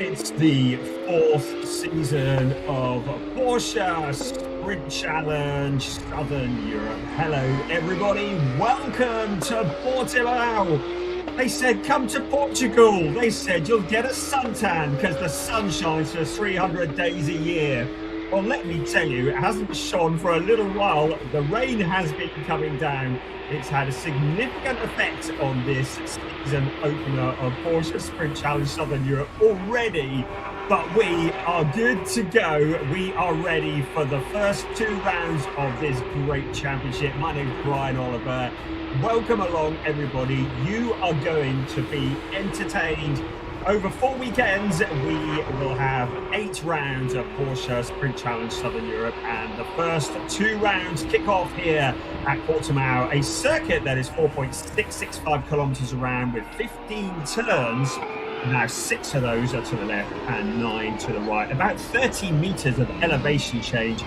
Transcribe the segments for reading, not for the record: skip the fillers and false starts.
It's the fourth season of Porsche Sprint Challenge Southern Europe. Hello, everybody. Welcome to Portimão. They said, come to Portugal. They said you'll get a suntan because the sun shines for 300 days a year. Well, let me tell you, it hasn't shone for a little while. The rain has been coming down. It's had a significant effect on this season opener of Porsche Sprint Challenge Southern Europe already, but we are good to go. We are ready for the first two rounds of this great championship. My name is Brian Oliver. Welcome along, everybody. You are going to be entertained. Over 4 weekends, we will have 8 rounds of Porsche Sprint Challenge Southern Europe, and the first 2 rounds kick off here at Portimão, a circuit that is 4.665 kilometers around with 15 turns. Now 6 of those are to the left and 9 to the right. About 30 meters of elevation change.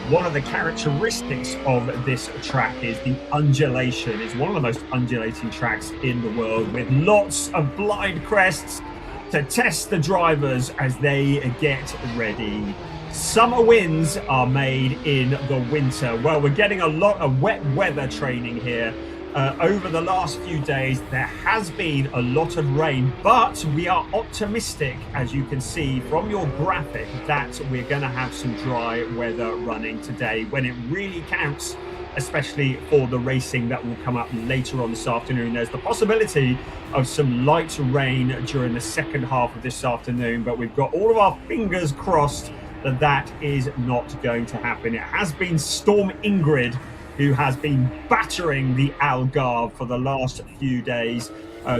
One of the characteristics of this track is the undulation. It's one of the most undulating tracks in the world, with lots of blind crests to test the drivers as they get ready. Summer wins are made in the winter. Well, we're getting a lot of wet weather training here. Over the last few days, there has been a lot of rain, but we are optimistic, as you can see from your graphic, that we're going to have some dry weather running today when it really counts, especially for the racing that will come up later on this afternoon. There's the possibility of some light rain during the second half of this afternoon, but we've got all of our fingers crossed that that is not going to happen. It has been Storm Ingrid who has been battering the Algarve for the last few days.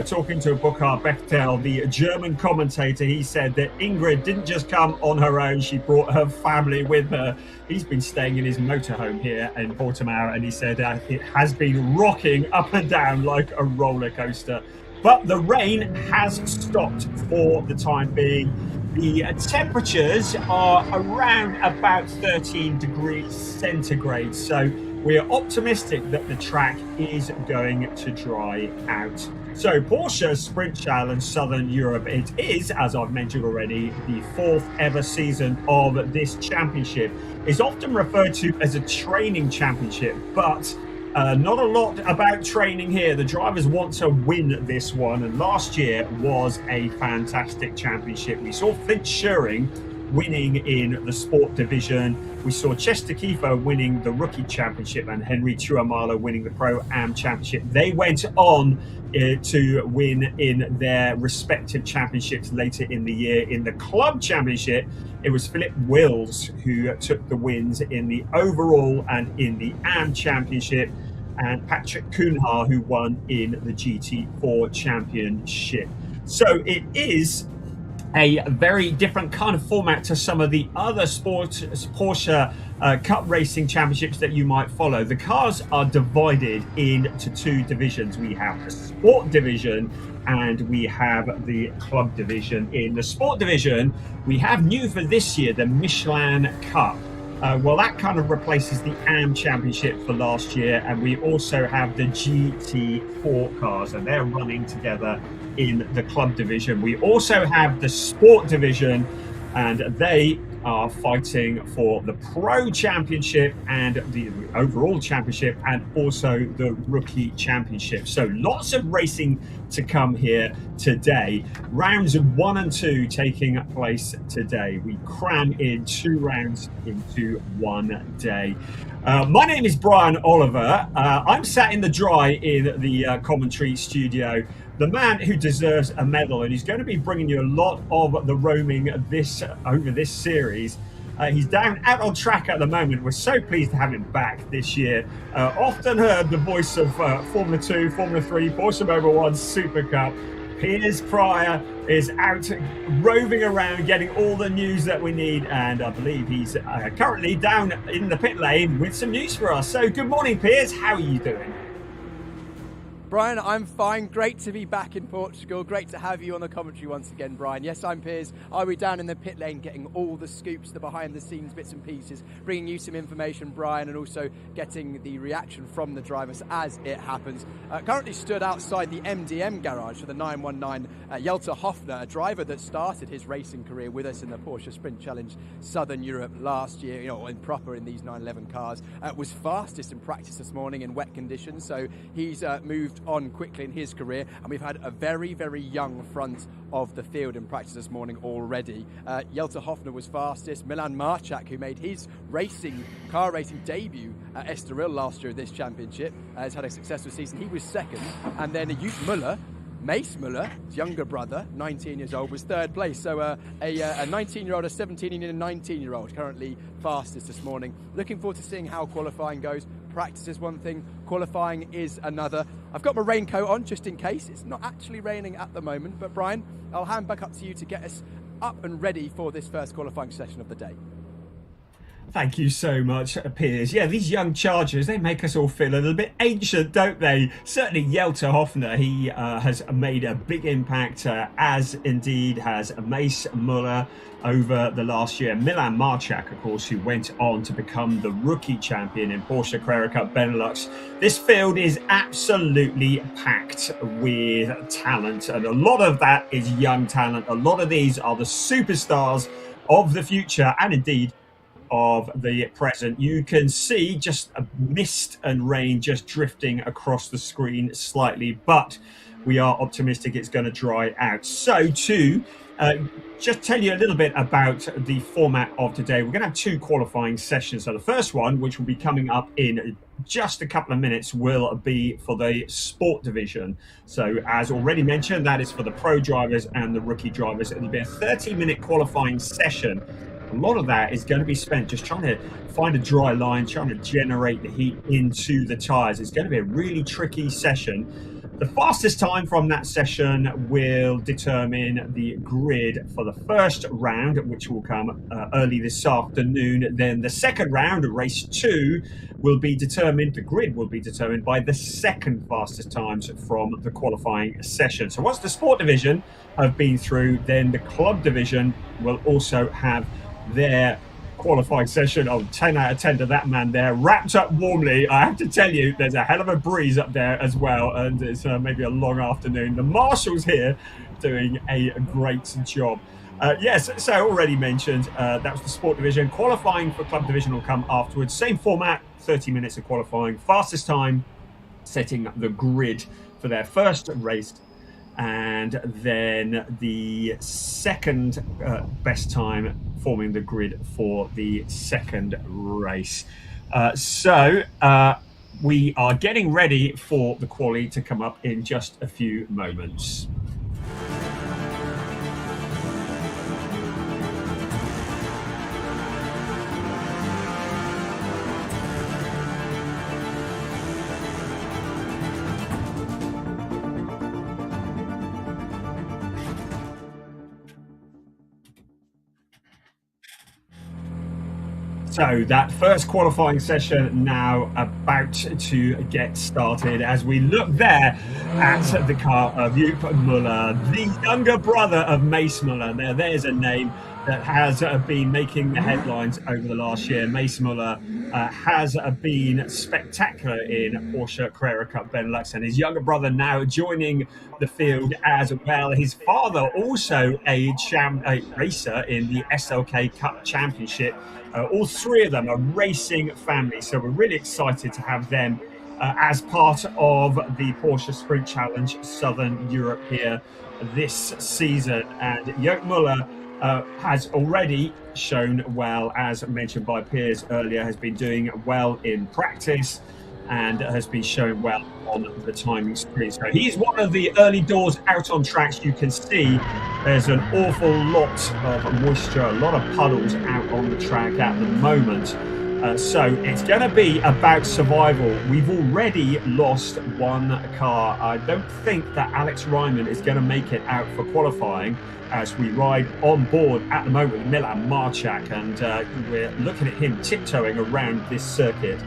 Talking to Burkhard Bechtel, the German commentator, he said that Ingrid didn't just come on her own, she brought her family with her. He's been staying in his motorhome here in Portimão, and he said it has been rocking up and down like a roller coaster. But the rain has stopped for the time being. The temperatures are around about 13 degrees centigrade, so we're optimistic that the track is going to dry out. So Porsche Sprint Challenge Southern Europe, it is, as I've mentioned already, the 4th ever season of this championship. It's often referred to as a training championship, but not a lot about training here. The drivers want to win this one, and last year was a fantastic championship. We saw Flint Schuring winning in the sport division. We saw Chester Kiefer winning the rookie championship and Henry Tuamala winning the Pro-Am championship. They went on to win in their respective championships later in the year. In the club championship, it was Philip Wills who took the wins in the overall and in the AM championship, and Patrick Kuhnhaar who won in the GT4 championship. So it is a very different kind of format to some of the other Porsche Cup racing championships that you might follow. The cars are divided into 2 divisions. We have the sport division and we have the club division. In the sport division, we have new for this year, the Michelin Cup. Well, that kind of replaces the AM Championship for last year, and we also have the GT4 cars, and they're running together in the club division. We also have the sport division, and they are fighting for the Pro Championship and the overall championship, and also the Rookie Championship. So lots of racing to come here today. Rounds 1 and 2 taking place today. We cram in 2 rounds into 1 day. My name is Brian Oliver. I'm sat in the dry in the commentary studio. The man who deserves a medal, and he's going to be bringing you a lot of the roaming over this series. He's down out on track at the moment. We're so pleased to have him back this year. Often heard the voice of Formula 2, Formula 3, Porsche Mobile 1 Super Cup. Piers Pryor is out roving around getting all the news that we need, and I believe he's currently down in the pit lane with some news for us. So good morning, Piers. How are you doing? Brian, I'm fine. Great to be back in Portugal. Great to have you on the commentary once again, Brian. Yes, I'm Piers. I'll be down in the pit lane getting all the scoops, the behind-the-scenes bits and pieces, bringing you some information, Brian, and also getting the reaction from the drivers as it happens. Currently stood outside the MDM garage for the 919 Jelter Hofner, a driver that started his racing career with us in the Porsche Sprint Challenge Southern Europe last year, in proper in these 911 cars. Was fastest in practice this morning in wet conditions, so he's moved on quickly in his career, and we've had a very, very young front of the field in practice this morning already. Jelter Hofner was fastest. Milan Marchak, who made his car racing debut at Estoril last year in this championship, has had a successful season. He was second, and then Jut Müller, Mace Müller, his younger brother, 19 years old, was third place. So a 19-year-old, a 17 and a 19-year-old currently fastest this morning. Looking forward to seeing how qualifying goes. Practice is one thing, qualifying is another. I've got my raincoat on just in case. It's not actually raining at the moment, but Brian, I'll hand back up to you to get us up and ready for this first qualifying session of the day. Thank you so much, Piers. Yeah, these young Chargers, they make us all feel a little bit ancient, don't they? Certainly Jelter Hofner, he has made a big impact, as indeed has Mace Müller over the last year. Milan Marchak, of course, who went on to become the rookie champion in Porsche Carrera Cup Benelux. This field is absolutely packed with talent, and a lot of that is young talent. A lot of these are the superstars of the future, and indeed of the present. You can see just a mist and rain just drifting across the screen slightly, but we are optimistic it's going to dry out. So to just tell you a little bit about the format of today, we're going to have two qualifying sessions. So the first one, which will be coming up in just a couple of minutes, will be for the sport division. So as already mentioned, that is for the pro drivers and the rookie drivers. It'll be a 30-minute qualifying session. A lot of that is going to be spent just trying to find a dry line, trying to generate the heat into the tyres. It's going to be a really tricky session. The fastest time from that session will determine the grid for the first round, which will come early this afternoon. Then the second round, race 2, will be determined, the grid will be determined by the second fastest times from the qualifying session. So once the sport division have been through, then the club division will also have their qualifying session. Oh, 10 out of 10 to that man there, wrapped up warmly. I have to tell you, there's a hell of a breeze up there as well, and it's maybe a long afternoon. The marshals here doing a great job. Yes, so already mentioned, that was the sport division. Qualifying for club division will come afterwards. Same format, 30 minutes of qualifying. Fastest time setting the grid for their first race, and then the second best time forming the grid for the second race. So we are getting ready for the quali to come up in just a few moments. So that first qualifying session now about to get started as we look there at the car of Jut Müller, the younger brother of Mace Müller. There's a name that has been making the headlines over the last year. Mace Müller has been spectacular in Porsche Carrera Cup Benelux, and his younger brother now joining the field as well. His father also a racer in the SLK Cup Championship. All three of them are racing families, so we're really excited to have them as part of the Porsche Sprint Challenge Southern Europe here this season. And Jut Müller has already shown well, as mentioned by Piers earlier, has been doing well in practice and has been showing well on the timing screen. So he's one of the early doors out on tracks. You can see there's an awful lot of moisture, a lot of puddles out on the track at the moment. So it's going to be about survival. We've already lost one car. I don't think that Alex Ryman is going to make it out for qualifying, as we ride on board at the moment with Milan Marchak, and we're looking at him tiptoeing around this circuit.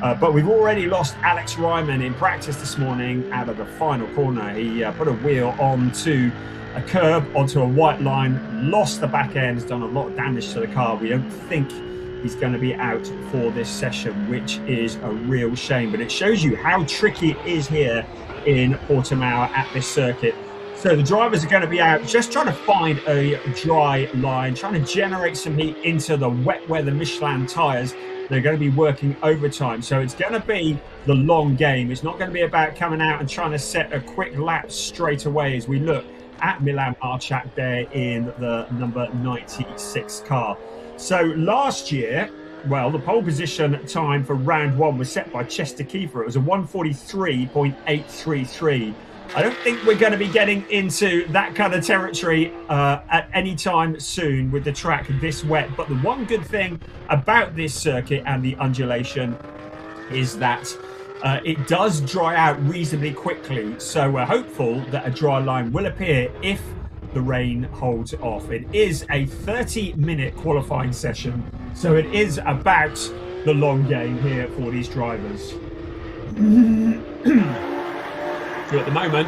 But we've already lost Alex Ryman in practice this morning out of the final corner. He put a wheel onto a curb, onto a white line, lost the back end, has done a lot of damage to the car. We don't think he's going to be out for this session, which is a real shame. But it shows you how tricky it is here in Portimão at this circuit. So the drivers are going to be out just trying to find a dry line, trying to generate some heat into the wet weather Michelin tyres. They're going to be working overtime. So it's going to be the long game. It's not going to be about coming out and trying to set a quick lap straight away as we look at Milan Marchak there in the number 96 car. So last year, well, the pole position time for round one was set by Chester Kiefer. It was a 1:43.833. I don't think we're going to be getting into that kind of territory at any time soon with the track this wet. But the one good thing about this circuit and the undulation is that it does dry out reasonably quickly. So we're hopeful that a dry line will appear if the rain holds off. It is a 30-minute qualifying session, so it is about the long game here for these drivers. So at the moment,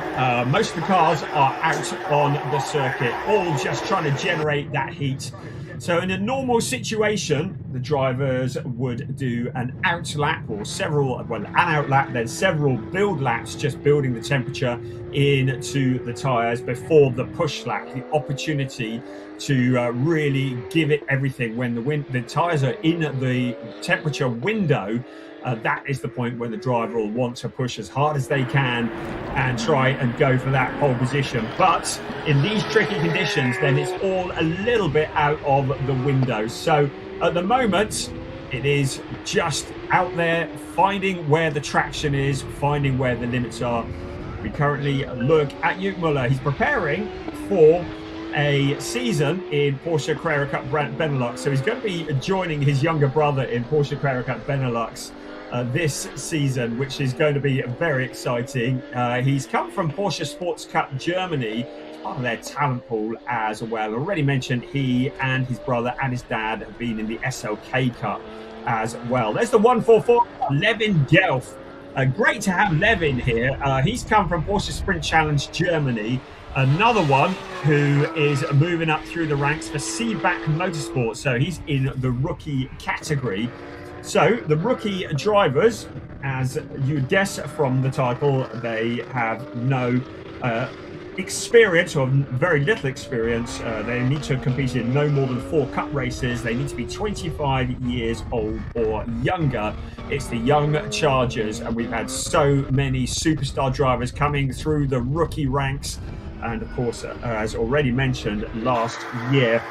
most of the cars are out on the circuit, all just trying to generate that heat. So in a normal situation, the drivers would do an out lap or several, well, an out lap, then several build laps, just building the temperature into the tyres before the push lap, the opportunity to really give it everything. When the tyres are in the temperature window, that is the point when the driver will want to push as hard as they can and try and go for that pole position. But in these tricky conditions, then it's all a little bit out of the window. So at the moment, it is just out there finding where the traction is, finding where the limits are. We currently look at Joop Muller. He's preparing for a season in Porsche Carrera Cup Benelux. So he's going to be joining his younger brother in Porsche Carrera Cup Benelux this season, which is going to be very exciting. He's come from Porsche Sports Cup Germany, part of their talent pool as well. Already mentioned, he and his brother and his dad have been in the SLK Cup as well. There's the 144, Levin Gelf. Great to have Levin here. He's come from Porsche Sprint Challenge Germany. Another one who is moving up through the ranks for Seaback Motorsport. So he's in the rookie category. So the rookie drivers, as you'd guess from the title, they have no experience or very little experience. They need to compete in no more than 4 cup races. They need to be 25 years old or younger. It's the young chargers, and we've had so many superstar drivers coming through the rookie ranks. And of course, as already mentioned, last year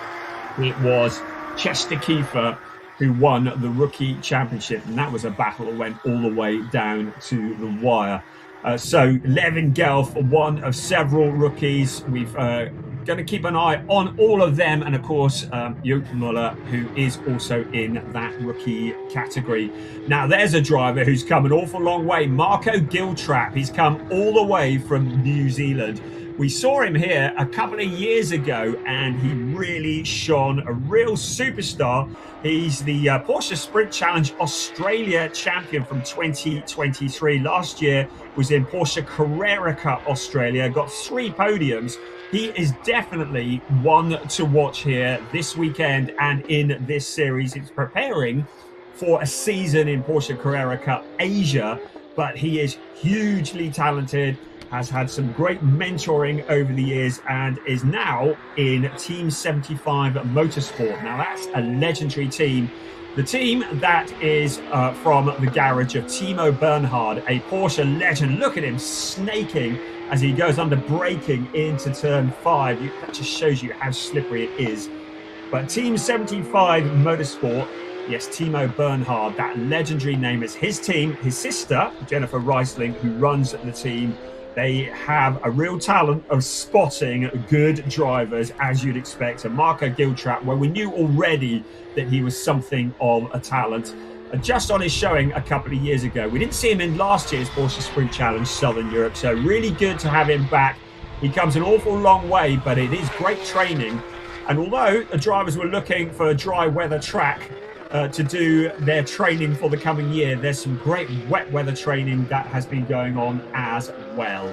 it was Chester Kiefer who won the rookie championship, and that was a battle that went all the way down to the wire. So Levin Gelf, one of several rookies. We've going to keep an eye on all of them, and of course Joop Muller, who is also in that rookie category. Now there's a driver who's come an awful long way, Marco Giltrap. He's come all the way from New Zealand. We saw him here a couple of years ago, and he really shone, a real superstar. He's the Porsche Sprint Challenge Australia champion from 2023. Last year was in Porsche Carrera Cup Australia, got 3 podiums. He is definitely one to watch here this weekend and in this series. He's preparing for a season in Porsche Carrera Cup Asia, but he is hugely talented, has had some great mentoring over the years, and is now in Team 75 Motorsport. Now that's a legendary team. The team that is from the garage of Timo Bernhard, a Porsche legend. Look at him snaking as he goes under braking into turn 5. That just shows you how slippery it is. But Team 75 Motorsport, yes, Timo Bernhard, that legendary name is his team. His sister, Jennifer Reisling, who runs the team, they have a real talent of spotting good drivers, as you'd expect. And Marco Giltrap, well, we knew already that he was something of a talent. Just on his showing a couple of years ago. We didn't see him in last year's Porsche Sprint Challenge Southern Europe, so really good to have him back. He comes an awful long way, but it is great training. And although the drivers were looking for a dry weather track, to do their training for the coming year. There's some great wet weather training that has been going on as well.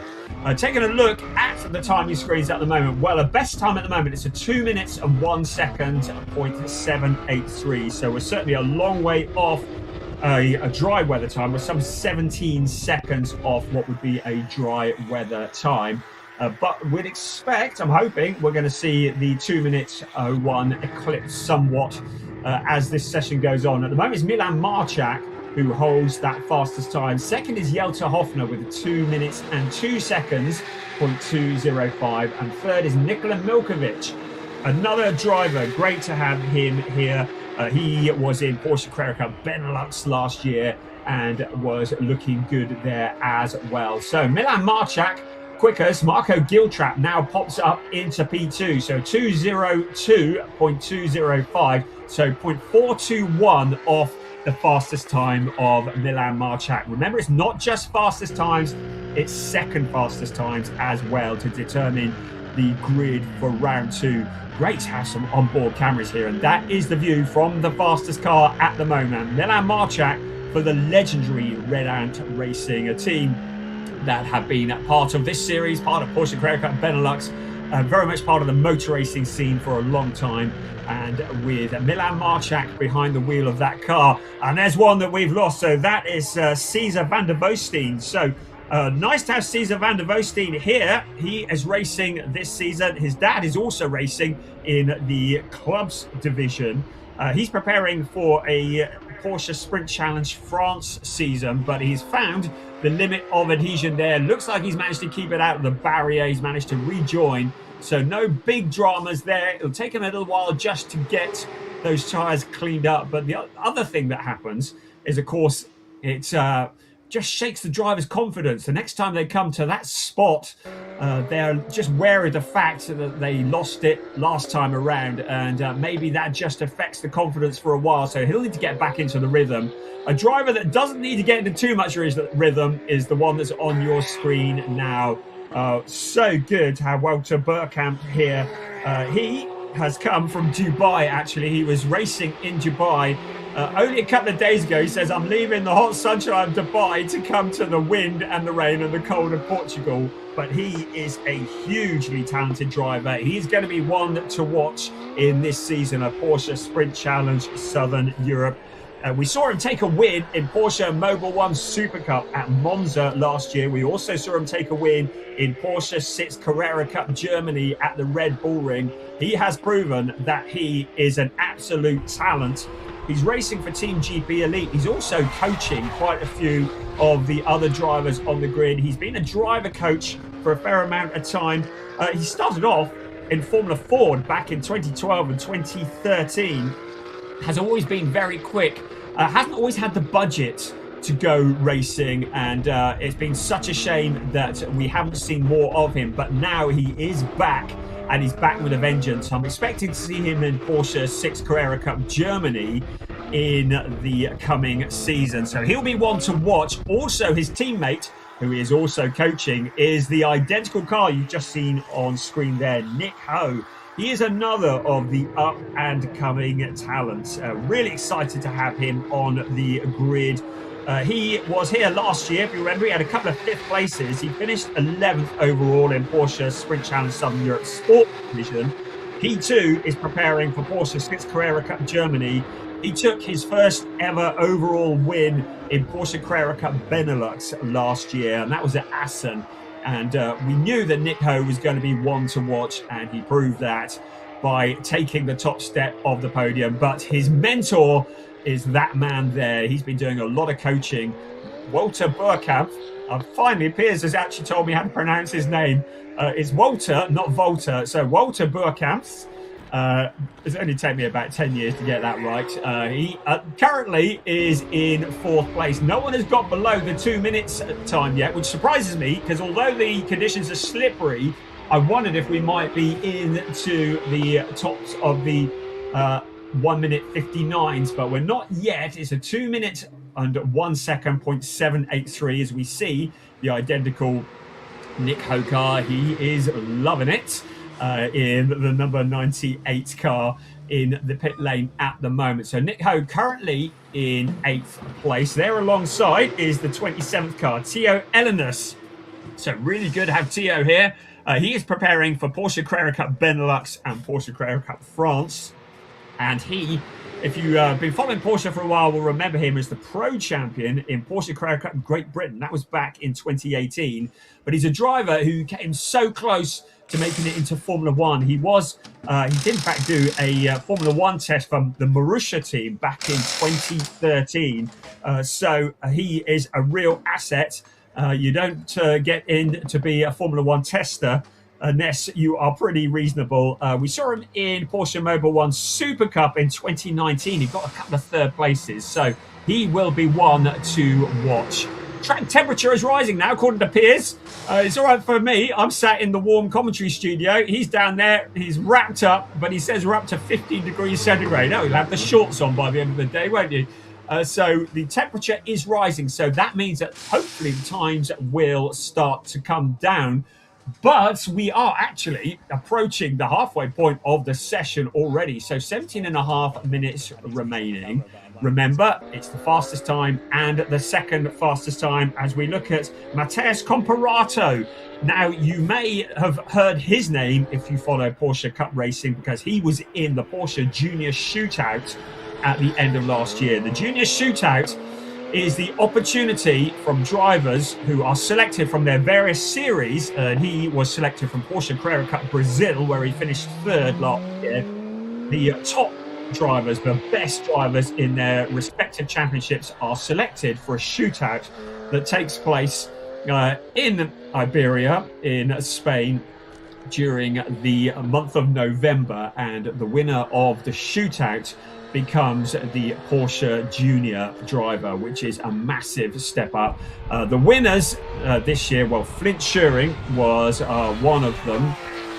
Taking a look at the timing screens at the moment, well, the best time at the moment is a 2 minutes and 1 second, 0.783. So we're certainly a long way off a dry weather time. We're some 17 seconds off what would be a dry weather time. But we'd expect, I'm hoping, we're going to see the 2 minutes 01 eclipse somewhat as this session goes on. At the moment, it's Milan Marchak who holds that fastest time. Second is Jelta Hofner with 2 minutes and 2 seconds, 0.205. And third is Nikola Milkovic, another driver. Great to have him here. He was in Porsche Carrera Cup Benelux last year and was looking good there as well. So Milan Marchak quickest. Marco Giltrap now pops up into P2. So 2:02.205. So 0.421 off the fastest time of Milan Marchak. Remember, it's not just fastest times, it's second fastest times as well to determine the grid for round two. Great to have some onboard cameras here, and that is the view from the fastest car at the moment. Milan Marchak for the legendary Red Ant Racing, a team that have been part of this series, part of Porsche Carrera Cup Benelux, very much part of the motor racing scene for a long time. And with Milan Marchak behind the wheel of that car. And there's one that we've lost. So that is Cesar van der Voosteen. So nice to have Cesar van der Voosteen here. He is racing this season. His dad is also racing in the clubs division. He's preparing for a Porsche Sprint Challenge France season, but he's found the limit of adhesion there. Looks like he's managed to keep it out of the barrier. He's managed to rejoin. So no big dramas there. It'll take him a little while just to get those tyres cleaned up. But the other thing that happens is, of course, it just shakes the driver's confidence. The next time they come to that spot, they're just wary of the fact that they lost it last time around. And maybe that just affects the confidence for a while. So he'll need to get back into the rhythm. A driver that doesn't need to get into too much rhythm is the one that's on your screen now. So good to have Walter Burkamp here. He has come from Dubai, actually. He was racing in Dubai only a couple of days ago. He says, I'm leaving the hot sunshine of Dubai to come to the wind and the rain and the cold of Portugal. But he is a hugely talented driver. He's going to be one to watch in this season of Porsche Sprint Challenge Southern Europe. We saw him take a win in Porsche Mobil 1 Super Cup at Monza last year. We also saw him take a win in Porsche 6 Carrera Cup Germany at the Red Bull Ring. He has proven that he is an absolute talent. He's racing for Team GP Elite. He's also coaching quite a few of the other drivers on the grid. He's been a driver coach for a fair amount of time. He started off in Formula Ford back in 2012 and 2013. Has always been very quick, hasn't always had the budget to go racing, and it's been such a shame that we haven't seen more of him, but now he is back, and he's back with a vengeance. I'm expecting to see him in Porsche 6 Carrera Cup Germany in the coming season, so he'll be one to watch. Also, his teammate, who is also coaching, is the identical car you've just seen on screen there, Nick Ho. He is another of the up-and-coming talents. Really excited to have him on the grid. He was here last year, if you remember. He had a couple of fifth places. He finished 11th overall in Porsche Sprint Challenge Southern Europe Sport Division. He too is preparing for Porsche 6 Carrera Cup Germany. He took his first ever overall win in Porsche Carrera Cup Benelux last year, and that was at Assen. And we knew that Nick Ho was going to be one to watch, and he proved that by taking the top step of the podium. But his mentor is that man there. He's been doing a lot of coaching. Walter Burkamp, finally, Piers has actually told me how to pronounce his name. It's Walter, not Volta. So Walter Burkamp. It's only taken me about 10 years to get that right. He currently is in fourth place. No one has got below the 2 minutes time yet, which surprises me, because although the conditions are slippery, I wondered if we might be into the tops of the 1 minute 59s, but we're not yet. It's a 2 minute and 1 second 0.783 as we see the identical Nick Ho car. He is loving it. In the number 98 car. in the pit lane at the moment. So Nick Ho currently in 8th place. There alongside is the 27th car, Tio Elinus. So really good to have Tio here. He is preparing for Porsche Carrera Cup Benelux and Porsche Carrera Cup France. And he, if you've been following Porsche for a while, will remember him as the pro champion in Porsche Carrera Cup Great Britain. That was back in 2018. But he's a driver who came so close to making it into Formula One. He did in fact do a Formula One test from the Marussia team back in 2013. So he is a real asset. You don't get in to be a Formula One tester unless you are pretty reasonable. We saw him in Porsche Mobile One Super Cup in 2019. He got a couple of third places, so he will be one to watch. Track temperature is rising now, according to Piers. It's all right for me. I'm sat in the warm commentary studio. He's down there. He's wrapped up, but he says we're up to 15 degrees centigrade. No, you'll have the shorts on by the end of the day, won't you? So the temperature is rising. So that means that hopefully the times will start to come down. But we are actually approaching the halfway point of the session already. So 17 and a half minutes remaining. Remember, it's the fastest time and the second fastest time as we look at Matheus Comparato. Now, you may have heard his name if you follow Porsche Cup Racing because he was in the Porsche Junior Shootout at the end of last year. The Junior Shootout is the opportunity from drivers who are selected from their various series. He was selected from Porsche Carrera Cup Brazil, where he finished third last year. The top drivers, the best drivers in their respective championships, are selected for a shootout that takes place in Iberia, in Spain, during the month of November. And the winner of the shootout becomes the Porsche Junior driver, which is a massive step up. The winners this year, well, Flint Schuring was one of them,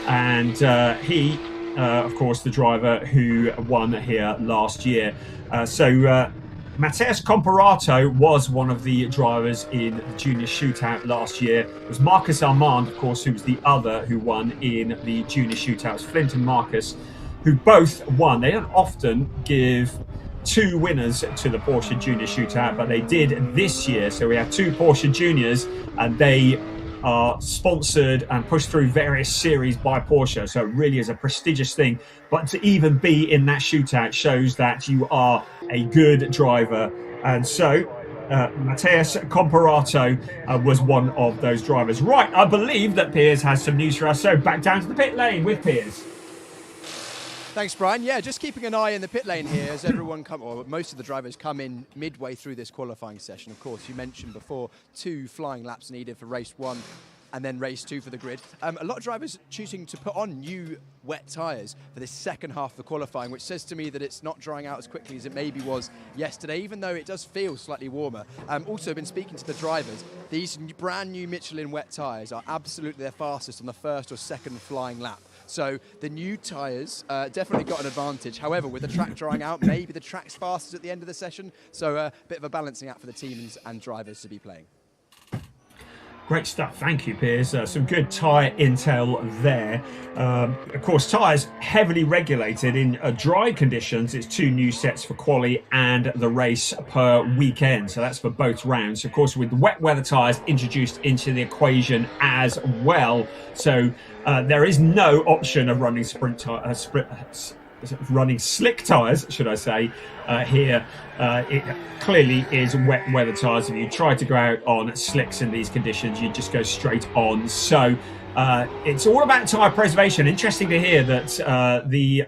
and he of course the driver who won here last year. Matheus Comparato was one of the drivers in the Junior Shootout last year. It was Marcus Armand, of course, who was the other who won in the Junior Shootouts. Flint and Marcus, who both won. They don't often give two winners to the Porsche Junior Shootout, but they did this year. So we have two Porsche Juniors, and they are sponsored and pushed through various series by Porsche. So it really is a prestigious thing. But to even be in that shootout shows that you are a good driver. And so Matheus Comparato was one of those drivers. Right, I believe that Piers has some news for us. So back down to the pit lane with Piers. Thanks, Brian. Yeah, just keeping an eye in the pit lane here as everyone most of the drivers come in midway through this qualifying session. Of course, you mentioned before 2 flying laps needed for race 1 and then race 2 for the grid. A lot of drivers choosing to put on new wet tyres for this second half of the qualifying, which says to me that it's not drying out as quickly as it maybe was yesterday, even though it does feel slightly warmer. Also been speaking to the drivers. These brand new Michelin wet tyres are absolutely their fastest on the first or second flying lap. So the new tyres definitely got an advantage. However, with the track drying out, maybe the track's fastest at the end of the session. So a bit of a balancing act for the teams and drivers to be playing. Great stuff. Thank you, Piers. Some good tyre intel there. Of course, tyres heavily regulated in dry conditions. It's 2 new sets for quali and the race per weekend. So that's for both rounds. Of course, with wet weather tyres introduced into the equation as well. So there is no option of running running slick tyres, should I say, here. It clearly is wet weather tyres. If you try to go out on slicks in these conditions, you just go straight on. So it's all about tyre preservation. Interesting to hear that the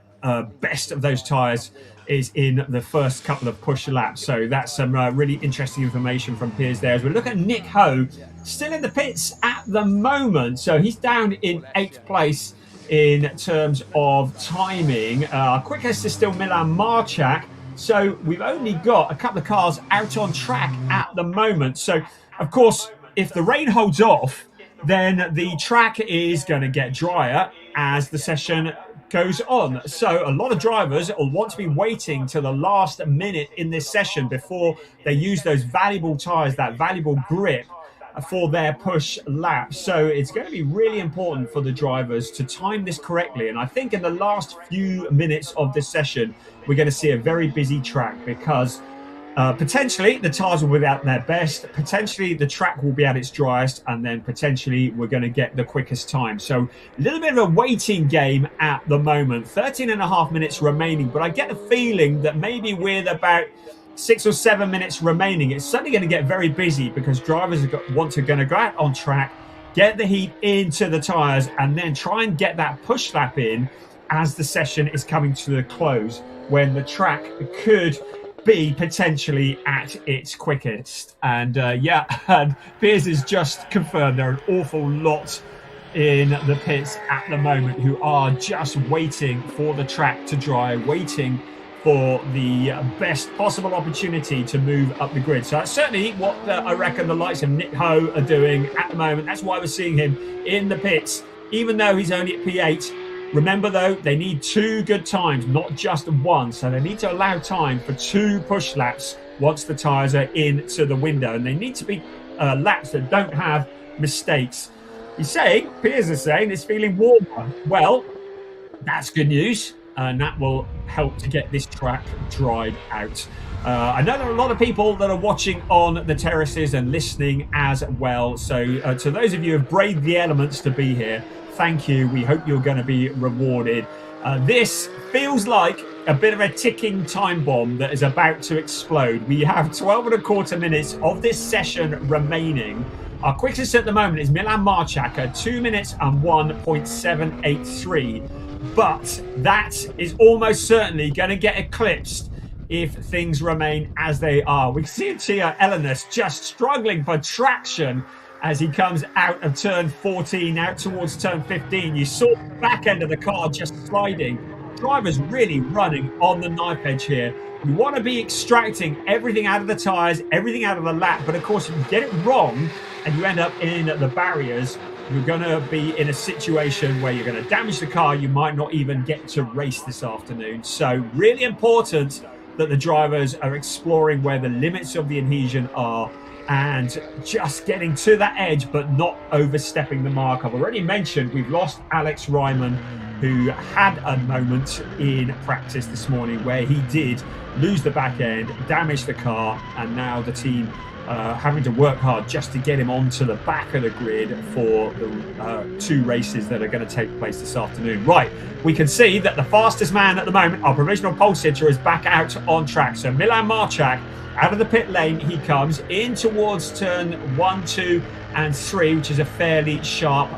best of those tyres is in the first couple of push laps. So that's some really interesting information from Piers there. As we look at Nick Ho, still in the pits at the moment. So he's down in 8th place in terms of timing. Quickest is still Milan Marchak. So we've only got a couple of cars out on track at the moment. So, of course, if the rain holds off, then the track is going to get drier as the session goes on. So a lot of drivers will want to be waiting till the last minute in this session before they use those valuable tyres, that valuable grip, for their push lap. So it's going to be really important for the drivers to time this correctly. And I think in the last few minutes of this session, we're going to see a very busy track because potentially the tires will be at their best, potentially the track will be at its driest, and then potentially we're going to get the quickest time. So a little bit of a waiting game at the moment. 13 and a half minutes remaining, but I get the feeling that maybe with about 6 or 7 minutes remaining, it's suddenly going to get very busy because drivers are going to go out on track, get the heat into the tires, and then try and get that push lap in as the session is coming to the close, when the track could be potentially at its quickest. And and Piers has just confirmed there are an awful lot in the pits at the moment who are just waiting for the track to dry, waiting for the best possible opportunity to move up the grid. So that's certainly what I reckon the likes of Nick Ho are doing at the moment. That's why we're seeing him in the pits, even though he's only at P8. Remember, though, they need 2 good times, not just 1. So they need to allow time for 2 push laps once the tyres are into the window. And they need to be laps that don't have mistakes. Piers is saying, it's feeling warmer. Well, that's good news. And that will help to get this track dried out. I know there are a lot of people that are watching on the terraces and listening as well. So to those of you who have braved the elements to be here, thank you. We hope you're going to be rewarded. This feels like a bit of a ticking time bomb that is about to explode. We have 12 and a quarter minutes of this session remaining. Our quickest at the moment is Milan Marchak at 2 minutes and 1.783. But that is almost certainly going to get eclipsed if things remain as they are. We see Tia Elenis just struggling for traction as he comes out of turn 14, out towards turn 15. You saw the back end of the car just sliding. Drivers really running on the knife edge here. You want to be extracting everything out of the tyres, everything out of the lap. But of course, if you get it wrong and you end up in the barriers, you're going to be in a situation where you're going to damage the car. You might not even get to race this afternoon. So really important that the drivers are exploring where the limits of the adhesion are and just getting to that edge, but not overstepping the mark. I've already mentioned we've lost Alex Ryman, who had a moment in practice this morning where he did lose the back end, damage the car, and now the team having to work hard just to get him onto the back of the grid for the 2 races that are going to take place this afternoon. Right, we can see that the fastest man at the moment, our provisional pole sitter, is back out on track. So Milan Marchak, out of the pit lane, he comes in towards turn 1, 2 and 3, which is a fairly sharp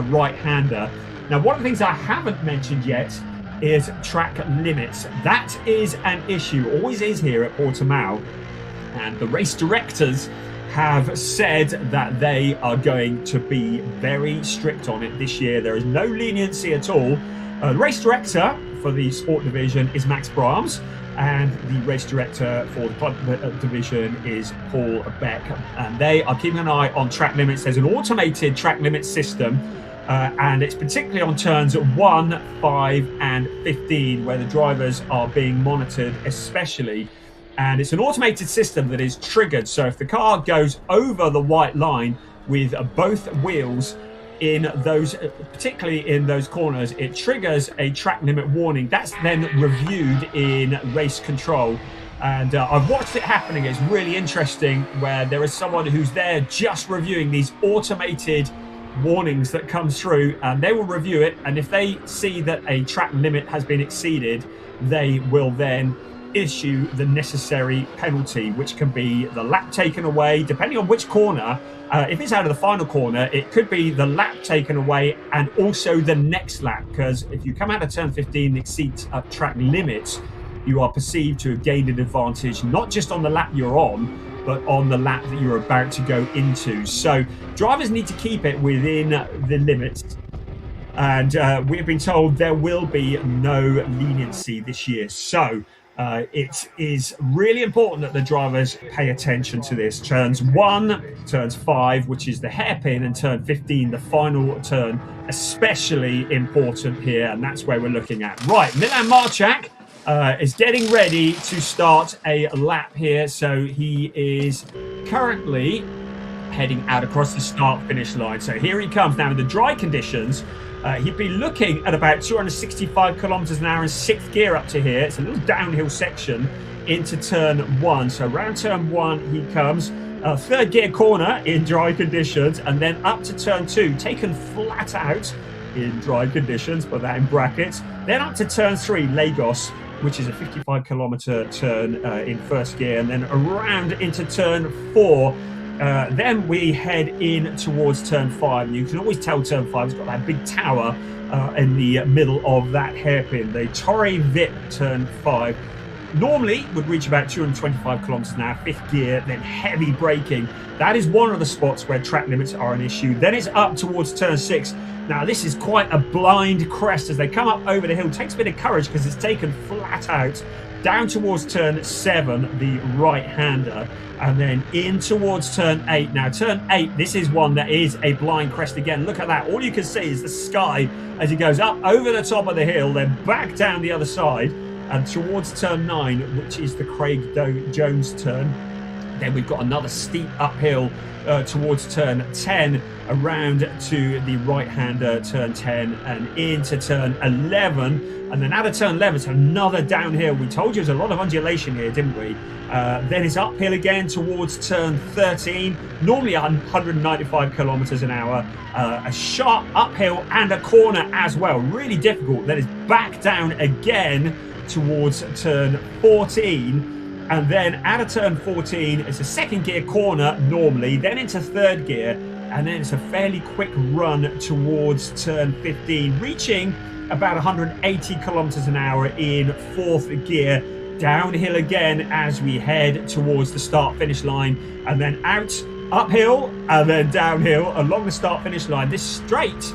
right-hander. Now, one of the things I haven't mentioned yet is track limits. That is an issue, always is here at Portimão. And the race directors have said that they are going to be very strict on it this year. There is no leniency at all. The race director for the sport division is Max Brahms, and the race director for the club division is Paul Beck. And they are keeping an eye on track limits. There's an automated track limit system, and it's particularly on turns 1, 5 and 15 where the drivers are being monitored especially. And it's an automated system that is triggered. So if the car goes over the white line with both wheels in those, particularly in those corners, it triggers a track limit warning. That's then reviewed in race control. And I've watched it happening. It's really interesting where there is someone who's there just reviewing these automated warnings that come through, and they will review it. And if they see that a track limit has been exceeded, they will then issue the necessary penalty, which can be the lap taken away, depending on which corner. If it's out of the final corner, it could be the lap taken away and also the next lap, because if you come out of turn 15 and exceed track limits, you are perceived to have gained an advantage, not just on the lap you're on, but on the lap that you're about to go into. So drivers need to keep it within the limits. And we have been told there will be no leniency this year. So it is really important that the drivers pay attention to this. Turns 1, turns 5, which is the hairpin, and turn 15, the final turn, especially important here. And that's where we're looking at. Right, Milan Marchak is getting ready to start a lap here. So he is currently heading out across the start finish line. So here he comes now in the dry conditions. He'd be looking at about 265 kilometers an hour in 6th gear up to here. It's a little downhill section into turn 1. So around turn 1 he comes. 3rd gear corner in dry conditions, and then up to turn 2, taken flat out in dry conditions, put that in brackets. Then up to turn 3, Lagos, which is a 55 kilometer turn in 1st gear, and then around into turn 4. Then we head in towards turn 5. You can always tell turn 5 has got that big tower in the middle of that hairpin. The Torre Vip turn 5 normally would reach about 225 kilometers an hour, 5th gear, then heavy braking. That is one of the spots where track limits are an issue. Then it's up towards turn 6. Now this is quite a blind crest as they come up over the hill. It takes a bit of courage because it's taken flat out down towards turn 7, the right-hander, and then in towards turn 8. Now turn 8, this is one that is a blind crest again. Look at that. All you can see is the sky as it goes up over the top of the hill, then back down the other side, and towards turn 9, which is the Craig Jones turn. Then we've got another steep uphill towards turn 10, around to the right-hander, turn 10, and into turn 11. And then out of turn 11, it's another downhill. We told you there's a lot of undulation here, didn't we? Then it's uphill again towards turn 13, normally 195 kilometers an hour. A sharp uphill and a corner as well, really difficult. Then it's back down again towards turn 14, and then out of turn 14 it's a 2nd gear corner normally, then into 3rd gear, and then it's a fairly quick run towards turn 15, reaching about 180 kilometers an hour in 4th gear. Downhill again as we head towards the start finish line, and then out uphill and then downhill along the start finish line. This straight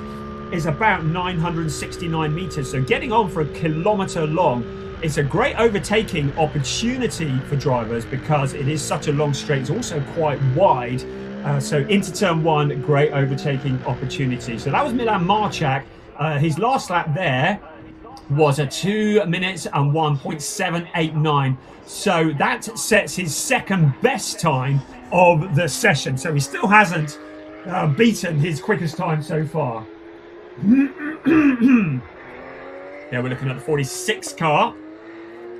is about 969 meters, so getting on for a kilometer long. It's a great overtaking opportunity for drivers because it is such a long straight. It's also quite wide. So into turn 1, great overtaking opportunity. So that was Milan Marchak. His last lap there was a 2 minutes and 1.789. So that sets his 2nd best time of the session. So he still hasn't beaten his quickest time so far. Yeah, we're looking at the 46 car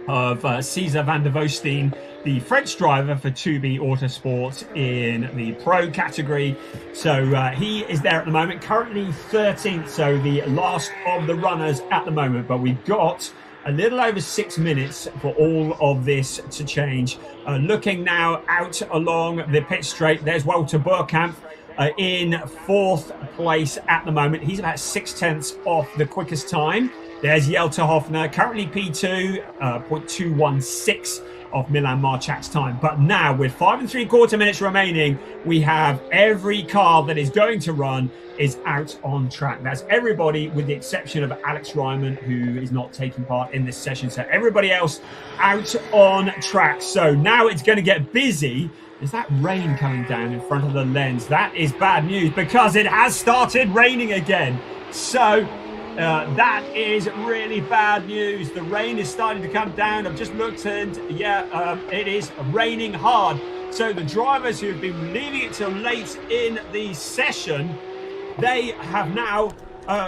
of Cesar van der Voosteen, the French driver for 2B Autosport in the pro category. So he is there at the moment, currently 13th, so the last of the runners at the moment. But we've got a little over 6 minutes for all of this to change. Looking now out along the pit straight, there's Walter Burkamp in 4th place at the moment. He's about 6/10 off the quickest time. There's Jelter Hoffner, currently P2, 0.216 of Milan Marchak's time. But now, with 5 3/4 minutes remaining, we have every car that is going to run is out on track. That's everybody with the exception of Alex Ryman, who is not taking part in this session. So everybody else out on track. So now it's going to get busy. Is that rain coming down in front of the lens? That is bad news because it has started raining again. So that is really bad news. The rain is starting to come down. I've just looked and it is raining hard. So the drivers who have been leaving it till late in the session, they have now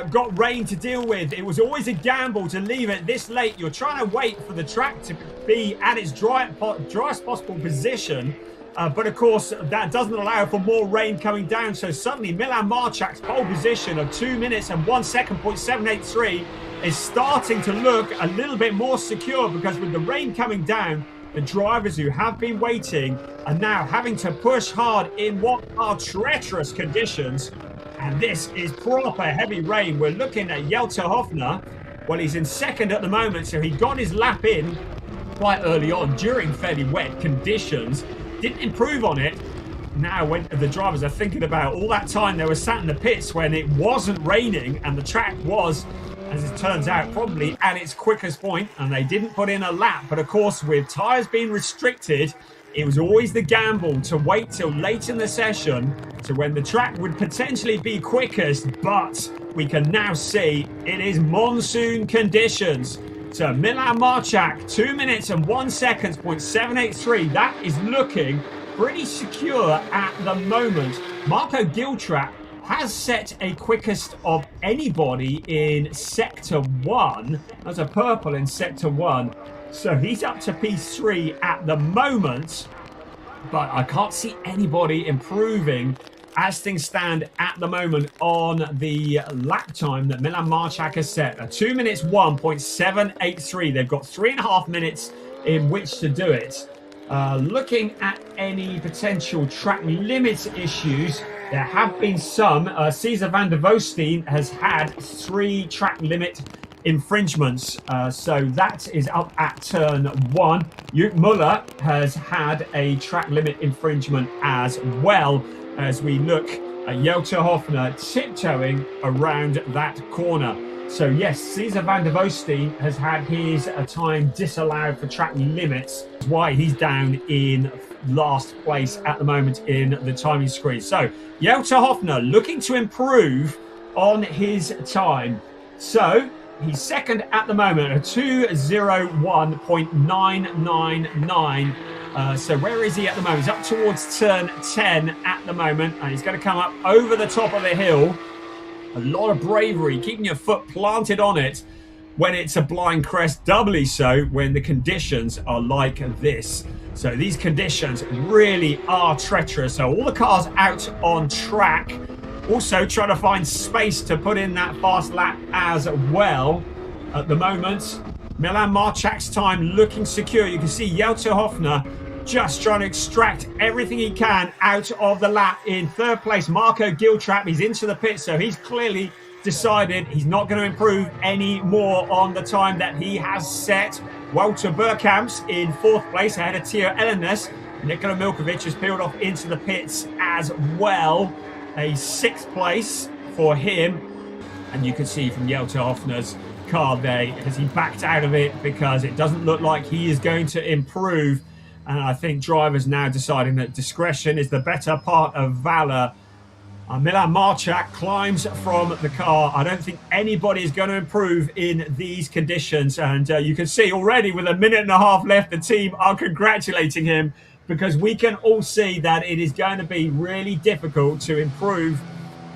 got rain to deal with. It was always a gamble to leave it this late. You're trying to wait for the track to be at its driest possible position. But of course, that doesn't allow for more rain coming down. So suddenly Milan Marchak's pole position of 2 minutes and 1 second, 0.783, is starting to look a little bit more secure, because with the rain coming down, the drivers who have been waiting are now having to push hard in what are treacherous conditions. And this is proper heavy rain. We're looking at Jelter Hoffner. Well, he's in 2nd at the moment, so he got his lap in quite early on during fairly wet conditions. Didn't improve on it. Now when the drivers are thinking about all that time they were sat in the pits when it wasn't raining and the track was, as it turns out, probably at its quickest point, and they didn't put in a lap. But of course, with tyres being restricted, it was always the gamble to wait till late in the session to when the track would potentially be quickest. But we can now see it is monsoon conditions. So Milan Marchak, 2 minutes and 1 second, 0.783. That is looking pretty secure at the moment. Marco Giltrap has set a quickest of anybody in Sector 1. That's a purple in Sector 1. So he's up to P3 at the moment. But I can't see anybody improving as things stand at the moment on the lap time that Milan Marchak has set. A 2 minutes 1.783. They've got 3.5 minutes in which to do it. Looking at any potential track limit issues, there have been some. Cesar van der Voosteen has had 3 track limit infringements, so that is up at turn 1. Juk Muller has had a track limit infringement as well, as we look at Jelte Hoffner tiptoeing around that corner. So yes, Cesar van der Voosteen has had his time disallowed for track limits. That's why he's down in last place at the moment in the timing screen. So Jelte Hoffner looking to improve on his time. So he's second at the moment, a 2:01.999. So where is he at the moment? He's up towards turn 10 at the moment, and he's going to come up over the top of the hill. A lot of bravery, keeping your foot planted on it when it's a blind crest, doubly so when the conditions are like this. So these conditions really are treacherous. So all the cars out on track, also trying to find space to put in that fast lap as well. At the moment, Milan Marchak's time looking secure. You can see Jelte Hoffner just trying to extract everything he can out of the lap. In third place, Marco Giltrap, he's into the pit, so he's clearly decided he's not going to improve any more on the time that he has set. Walter Burkamps in fourth place ahead of Theo Elenes. Nikola Milkovic has peeled off into the pits as well. A 6th place for him. And you can see from Jelte Hoffner's car there, has he backed out of it because it doesn't look like he is going to improve. And I think drivers now deciding that discretion is the better part of valor. Milan Marchak climbs from the car. I don't think anybody is going to improve in these conditions. And you can see already with 1.5 minutes left, the team are congratulating him, because we can all see that it is going to be really difficult to improve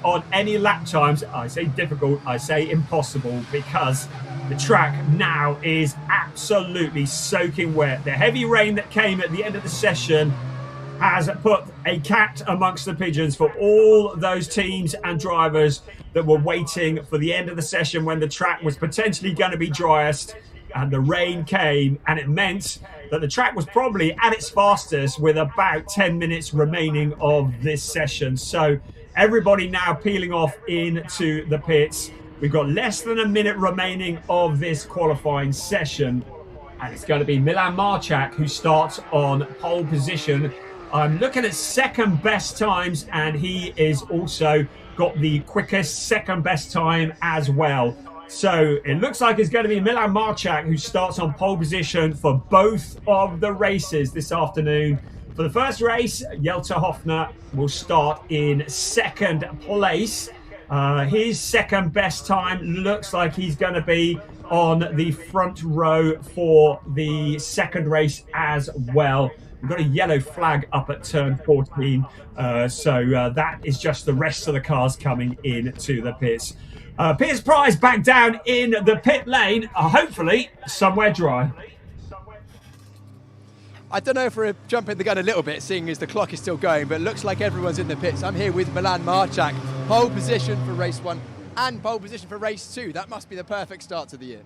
on any lap times. I say difficult, I say impossible, because the track now is absolutely soaking wet. The heavy rain that came at the end of the session has put a cat amongst the pigeons for all those teams and drivers that were waiting for the end of the session when the track was potentially going to be driest. And the rain came, and it meant that the track was probably at its fastest with about 10 minutes remaining of this session. So everybody now peeling off into the pits. We've got less than a minute remaining of this qualifying session, and it's going to be Milan Marchak who starts on pole position. I'm looking at second best times, and he is also got the quickest second best time as well. So it looks like it's going to be Milan Marchak who starts on pole position for both of the races this afternoon. For the first race, Jelte Hoffner will start in second place. His second best time looks like he's going to be on the front row for the second race as well. We've got a yellow flag up at turn 14. So that is just the rest of the cars coming into the pits. Piers Price back down in the pit lane, hopefully somewhere dry. I don't know if we're jumping the gun a little bit, seeing as the clock is still going, but it looks like everyone's in the pits. I'm here with Milan Marchak, pole position for race 1 and pole position for race 2. That must be the perfect start to the year.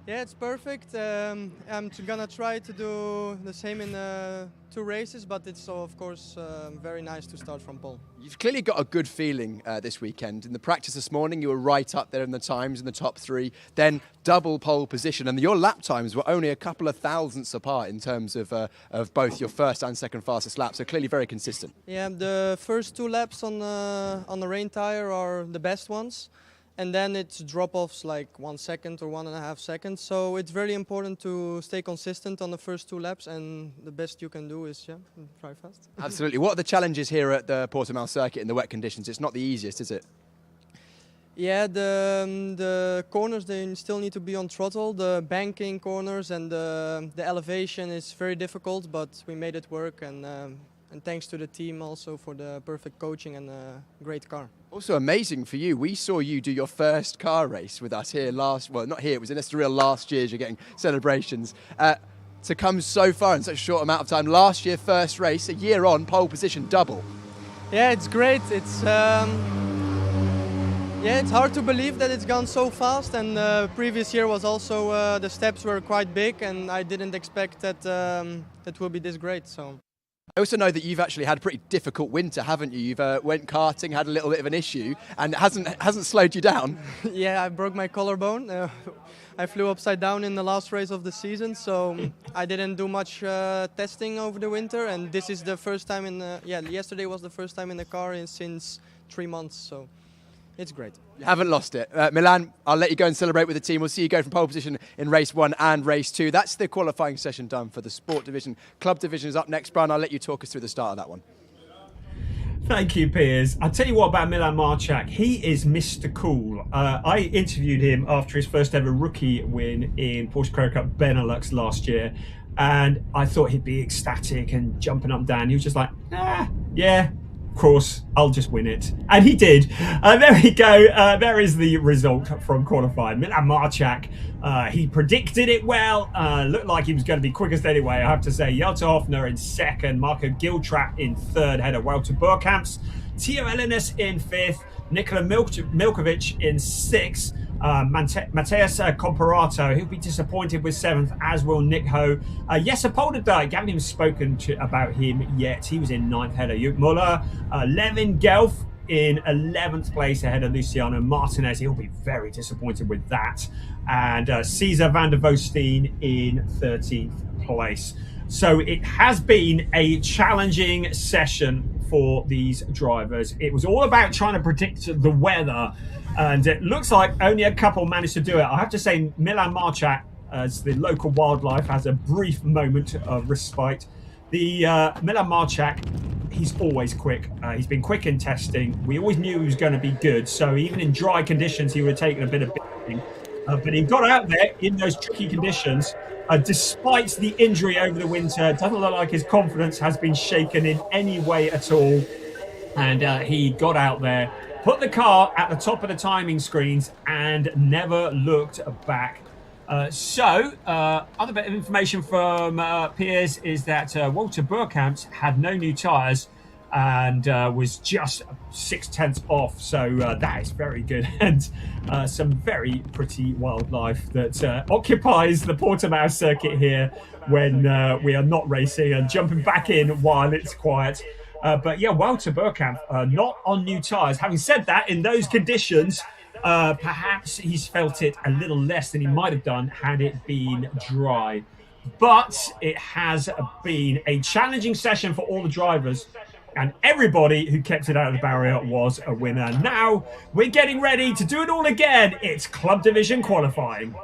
Yeah, it's perfect. I'm gonna try to do the same in 2 races, but it's of course very nice to start from pole. You've clearly got a good feeling this weekend. In the practice this morning, you were right up there in the times in the top 3, then double pole position, and your lap times were only a couple of thousandths apart in terms of both your first and second fastest laps. So clearly very consistent. Yeah, the first 2 laps on the rain tire are the best ones. And then it's drop-offs like 1 second or 1.5 seconds. So it's very important to stay consistent on the first 2 laps, and the best you can do is try fast. Absolutely. What are the challenges here at the Portimão circuit in the wet conditions? It's not the easiest, is it? Yeah, the corners, they still need to be on throttle. The banking corners and the elevation is very difficult, but we made it work, and and thanks to the team also for the perfect coaching and a great car. Also amazing for you, we saw you do your first car race with us here not here, it was in Estoril last year as you're getting celebrations. To come so far in such a short amount of time, last year first race, a year on, pole position double. Yeah, it's great. It's hard to believe that it's gone so fast, and previous year was also the steps were quite big, and I didn't expect that it will be this great. So. I also know that you've actually had a pretty difficult winter, haven't you? You've went karting, had a little bit of an issue, and it hasn't slowed you down. Yeah, I broke my collarbone. I flew upside down in the last race of the season, so I didn't do much testing over the winter, and this is the first time yesterday was the first time in the car since 3 months, so it's great. You haven't lost it. Milan, I'll let you go and celebrate with the team. We'll see you go from pole position in race 1 and race 2. That's the qualifying session done for the sport division. Club division is up next. Brian, I'll let you talk us through the start of that one. Thank you, Piers. I'll tell you what about Milan Marchak. He is Mr. Cool. I interviewed him after his first ever rookie win in Porsche Carrera Cup Benelux last year, and I thought he'd be ecstatic and jumping up and down. He was just like, yeah, of course, I'll just win it. And he did. There we go. There is the result from qualifying. Milan Marchak, he predicted it well. Looked like he was going to be quickest anyway, I have to say. Jelte Hoffner in second. Marco Giltrap in third. Ahead of Wouter Burkamps. Theo Ellenis in fifth. Nikola Milkovic in sixth. Mateus Comparato, he'll be disappointed with seventh, as will Nick Ho. Jesse Polderdijk, haven't even spoken about him yet. He was in ninth, ahead of Joop Muller. Levin Gelf in 11th place, ahead of Luciano Martinez. He'll be very disappointed with that. And Cesar van der Voosteen in 13th place. So it has been a challenging session for these drivers. It was all about trying to predict the weather, and it looks like only a couple managed to do it. I have to say, Milan Marchak, as the local wildlife, has a brief moment of respite. The Milan Marchak, he's always quick. He's been quick in testing. We always knew he was going to be good, so even in dry conditions, he would have taken a bit of beating. But he got out there in those tricky conditions. Despite the injury over the winter, it doesn't look like his confidence has been shaken in any way at all. And he got out there, put the car at the top of the timing screens, and never looked back. Other bit of information from Piers is that Wouter Burkamps had no new tyres and was just 0.6 off. So that is very good. And some very pretty wildlife that occupies the Portimão circuit here when we are not racing, and jumping back in while it's quiet. But yeah, Wouter Burkamp, not on new tyres. Having said that, in those conditions, perhaps he's felt it a little less than he might have done had it been dry. But it has been a challenging session for all the drivers, and everybody who kept it out of the barrier was a winner. Now we're getting ready to do it all again. It's Club Division qualifying.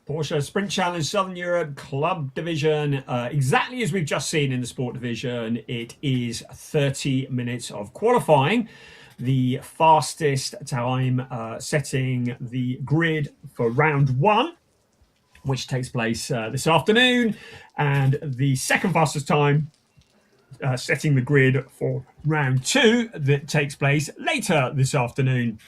Porsche Sprint Challenge Southern Europe Club Division, exactly as we've just seen in the Sport Division. It is 30 minutes of qualifying, the fastest time setting the grid for round 1, which takes place this afternoon, and the second fastest time setting the grid for round 2 that takes place later this afternoon.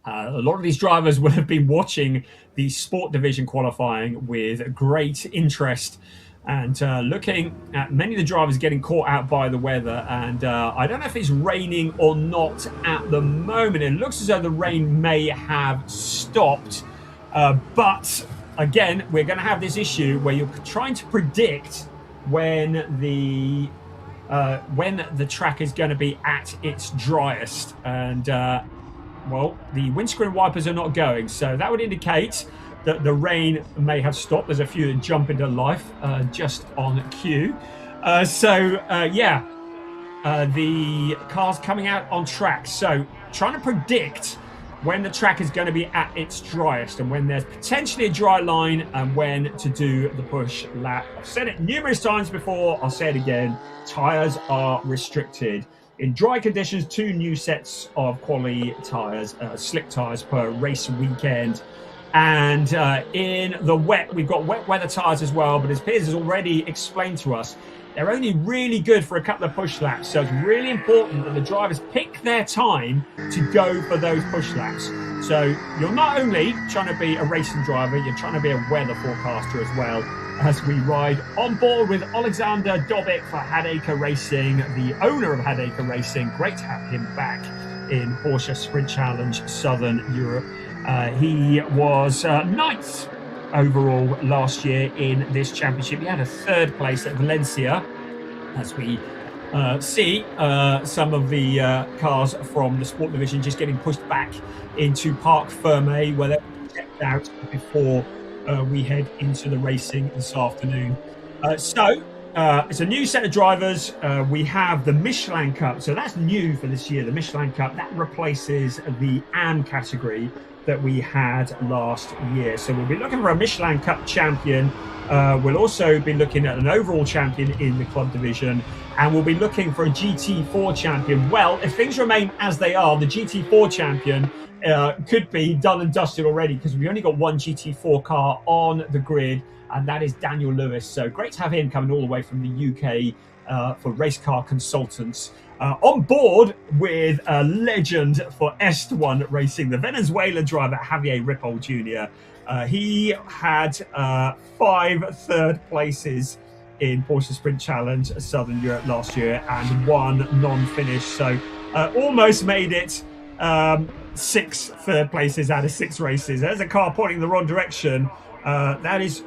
A lot of these drivers will have been watching the Sport Division qualifying with great interest, and looking at many of the drivers getting caught out by the weather. And I don't know if it's raining or not at the moment. It looks as though the rain may have stopped. But again, we're going to have this issue where you're trying to predict when the track is going to be at its driest. And well, the windscreen wipers are not going, so that would indicate that the rain may have stopped. There's a few that jump into life just on cue. The car's coming out on track. So trying to predict when the track is going to be at its driest and when there's potentially a dry line and when to do the push lap. I've said it numerous times before, I'll say it again, tyres are restricted. In dry conditions, 2 new sets of quali tyres, slick tyres per race weekend. And in the wet, we've got wet weather tyres as well, but as Piers has already explained to us, they're only really good for a couple of push laps. So it's really important that the drivers pick their time to go for those push laps. So you're not only trying to be a racing driver, you're trying to be a weather forecaster as well, as we ride on board with Alexander Dobic for Hadacre Racing, the owner of Hadacre Racing. Great to have him back in Porsche Sprint Challenge Southern Europe. He was 9th overall last year in this championship. He had a 3rd place at Valencia, as we see some of the cars from the sport division just getting pushed back into Parc Fermé, where they're checked out before we head into the racing this afternoon. So it's a new set of drivers. We have the Michelin Cup, so that's new for this year. The Michelin Cup, that replaces the AM category that we had last year. So we'll be looking for a Michelin Cup champion. We'll also be looking at an overall champion in the club division, and we'll be looking for a GT4 champion. Well, if things remain as they are, the GT4 champion could be done and dusted already, because we've only got one GT4 car on the grid, and that is Daniel Lewis. So great to have him coming all the way from the UK for race car consultants. On board with a legend for Est1 racing, the Venezuelan driver Javier Ripoll Jr. He had 5 third places in Porsche Sprint Challenge Southern Europe last year and 1 non-finish. So almost made it 6 third places out of 6 races. There's a car pointing in the wrong direction. That is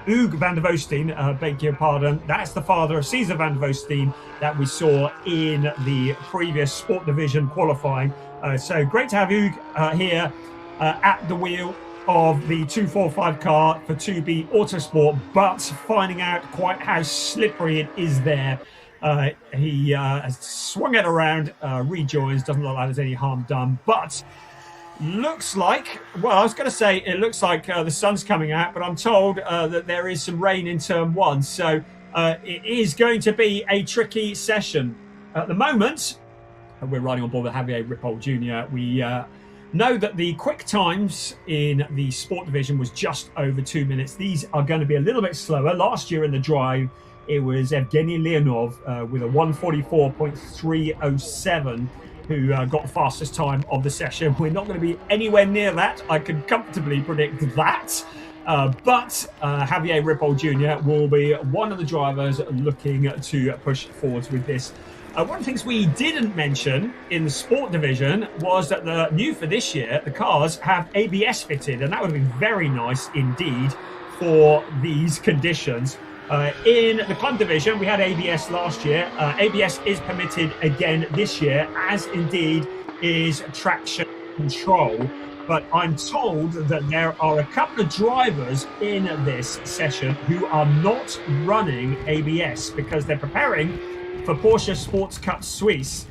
Hugo van der Voosteen, beg your pardon. That's the father of Cesar van der Voosteen that we saw in the previous sport division qualifying. So great to have Hugo here at the wheel of the 245 car for 2B Autosport, but finding out quite how slippery it is there. He has swung it around, rejoins, doesn't look like there's any harm done, but looks like, well, I was going to say it looks like the sun's coming out, but I'm told that there is some rain in turn 1. So it is going to be a tricky session. At the moment, we're riding on board with Javier Ripoll Jr. We know that the quick times in the sport division was just over 2 minutes. These are going to be a little bit slower. Last year in the drive, it was Evgeny Leonov with a 1:44.307 who got the fastest time of the session. We're not going to be anywhere near that. I can comfortably predict that. But Javier Ripoll Jr. will be one of the drivers looking to push forwards with this. One of the things we didn't mention in the sport division was that the new for this year, the cars have ABS fitted, and that would have been very nice indeed for these conditions. In the club division, we had ABS last year. ABS is permitted again this year, as indeed is traction control. But I'm told that there are a couple of drivers in this session who are not running ABS because they're preparing for Porsche Sports Cup Suisse,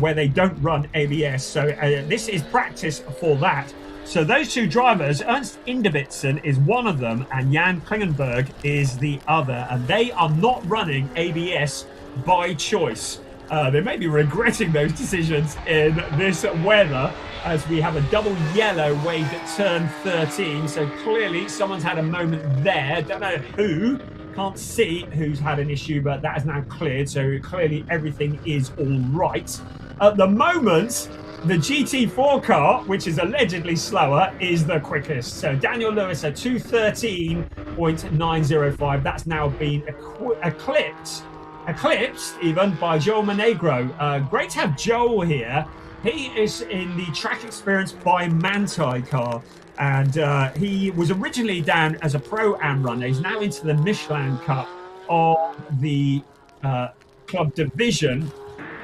where they don't run ABS. So this is practice for that. So those 2 drivers, Ernst Inderbitzen is one of them and Jan Klingenberg is the other, and they are not running ABS by choice. They may be regretting those decisions in this weather, as we have a double yellow waved at turn 13. So clearly someone's had a moment there. Don't know who, can't see who's had an issue, but that is now cleared. So clearly everything is all right. At the moment, the GT4 car, which is allegedly slower, is the quickest. So Daniel Lewis at 2:13.905. That's now been eclipsed even by Joel Monegro. Great to have Joel here. He is in the Track Experience by Manthey car, and he was originally down as a Pro-Am runner. He's now into the Michelin Cup of the club division,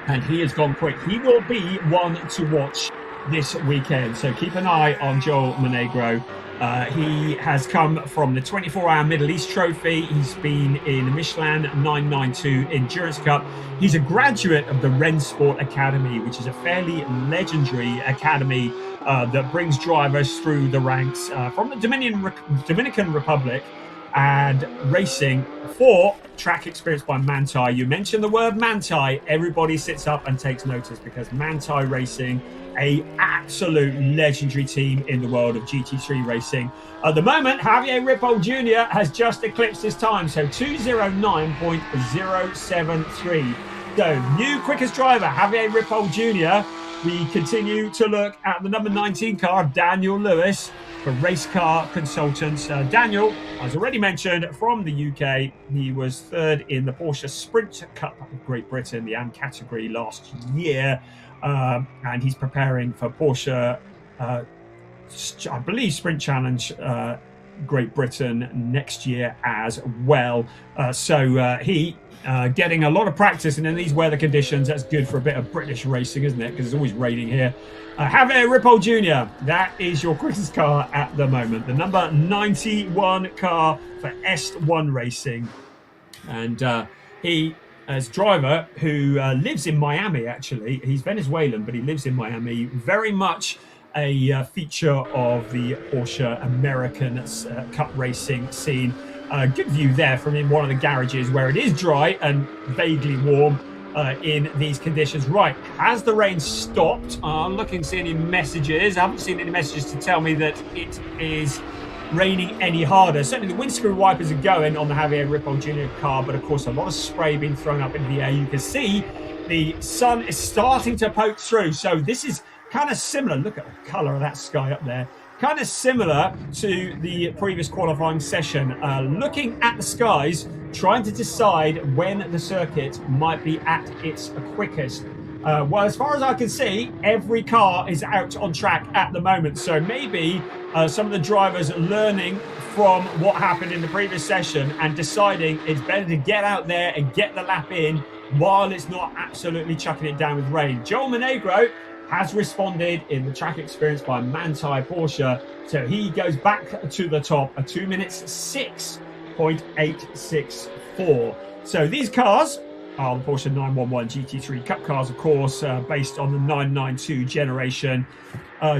and he has gone quick. He will be one to watch this weekend, so keep an eye on Joel Monegro. He has come from the 24-hour Middle East Trophy. He's been in the Michelin 992 Endurance Cup. He's a graduate of the Rennsport Academy, which is a fairly legendary academy that brings drivers through the ranks from the Dominican Republic and racing for Track Experience by Manthey. You mentioned the word Manthey, everybody sits up and takes notice because Manthey Racing, a absolute legendary team in the world of GT3 racing. At the moment, Javier Ripoll Jr. has just eclipsed his time, so 209.073. So, new quickest driver, Javier Ripoll Jr. We continue to look at the number 19 car of Daniel Lewis for Race Car Consultants. Daniel, as already mentioned, from the UK, he was third in the Porsche Sprint Cup of Great Britain, the AM category last year. And he's preparing for Porsche, I believe, Sprint Challenge Great Britain next year as well. So he getting a lot of practice, and in these weather conditions, that's good for a bit of British racing, isn't it? Because it's always raining here. Javier Ripoll Jr., that is your quickest car at the moment. The number 91 car for Est1 Racing. And he, as driver, who lives in Miami, actually. He's Venezuelan, but he lives in Miami. Very much a feature of the Porsche American Cup racing scene. Good view there from in one of the garages where it is dry and vaguely warm in these conditions. Right, has the rain stopped? I'm looking to see any messages. I haven't seen any messages to tell me that it is raining any harder. Certainly the windscreen wipers are going on the Javier Ripoll Jr. car, but of course a lot of spray being thrown up into the air. You can see the sun is starting to poke through. So this is kind of similar. Look at the colour of that sky up there. Kind of similar to the previous qualifying session. Looking at the skies, trying to decide when the circuit might be at its quickest. Well, as far as I can see, every car is out on track at the moment. So maybe some of the drivers learning from what happened in the previous session and deciding it's better to get out there and get the lap in while it's not absolutely chucking it down with rain. Joel Monegro has responded in the Track Experience by Manthey Porsche. So he goes back to the top, a 2 minutes 6.864. So these cars are the Porsche 911 GT3 Cup cars, of course, based on the 992 generation.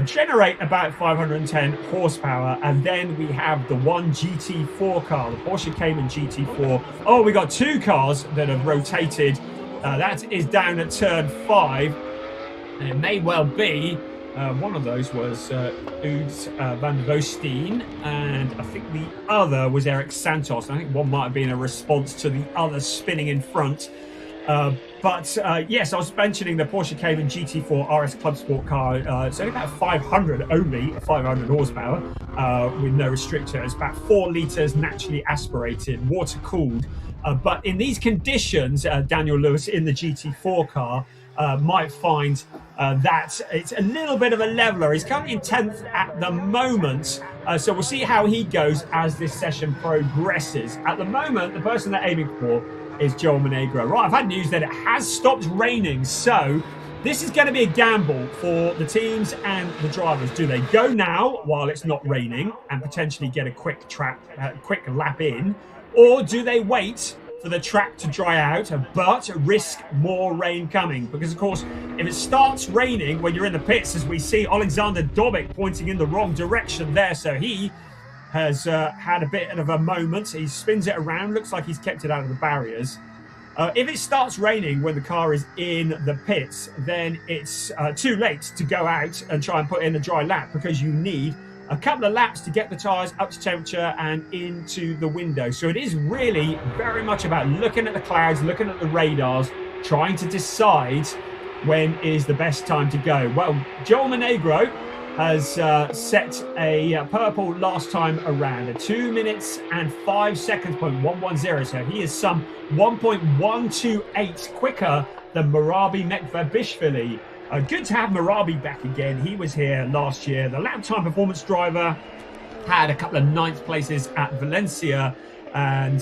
Generate about 510 horsepower. And then we have the one GT4 car, the Porsche Cayman GT4. Oh, we got two cars that have rotated. That is down at turn 5. And it may well be one of those was Uds van der Voosteen, and I think the other was Eric Santos. I think one might have been a response to the other spinning in front. But yes, I was mentioning the Porsche Cayman GT4 RS Club Sport car. It's only about 500 horsepower with no restrictor. It's about 4 litres naturally aspirated, water cooled. But in these conditions, Daniel Lewis in the GT4 car might find that it's a little bit of a leveler. He's currently in 10th at the moment, so we'll see how he goes as this session progresses. At the moment, the person they're aiming for is Joel Monegro. Right, I've had news that it has stopped raining, so this is going to be a gamble for the teams and the drivers. Do they go now while it's not raining and potentially get a quick lap in, or do they wait for the track to dry out, but risk more rain coming? Because, of course, if it starts raining when you're in the pits, as we see Alexander Dobic pointing in the wrong direction there, so he has had a bit of a moment. He spins it around, looks like he's kept it out of the barriers. If it starts raining when the car is in the pits, then it's too late to go out and try and put in a dry lap, because you need a couple of laps to get the tyres up to temperature and into the window. So it is really very much about looking at the clouds, looking at the radars, trying to decide when is the best time to go. Well, Joel Monegro has set a purple last time around, a 2 minutes and 5 seconds, .110. So he is some 1.128 quicker than Marabi Mekvabishvili. Good to have Marabi back again. He was here last year. The lap time performance driver had a couple of 9th places at Valencia and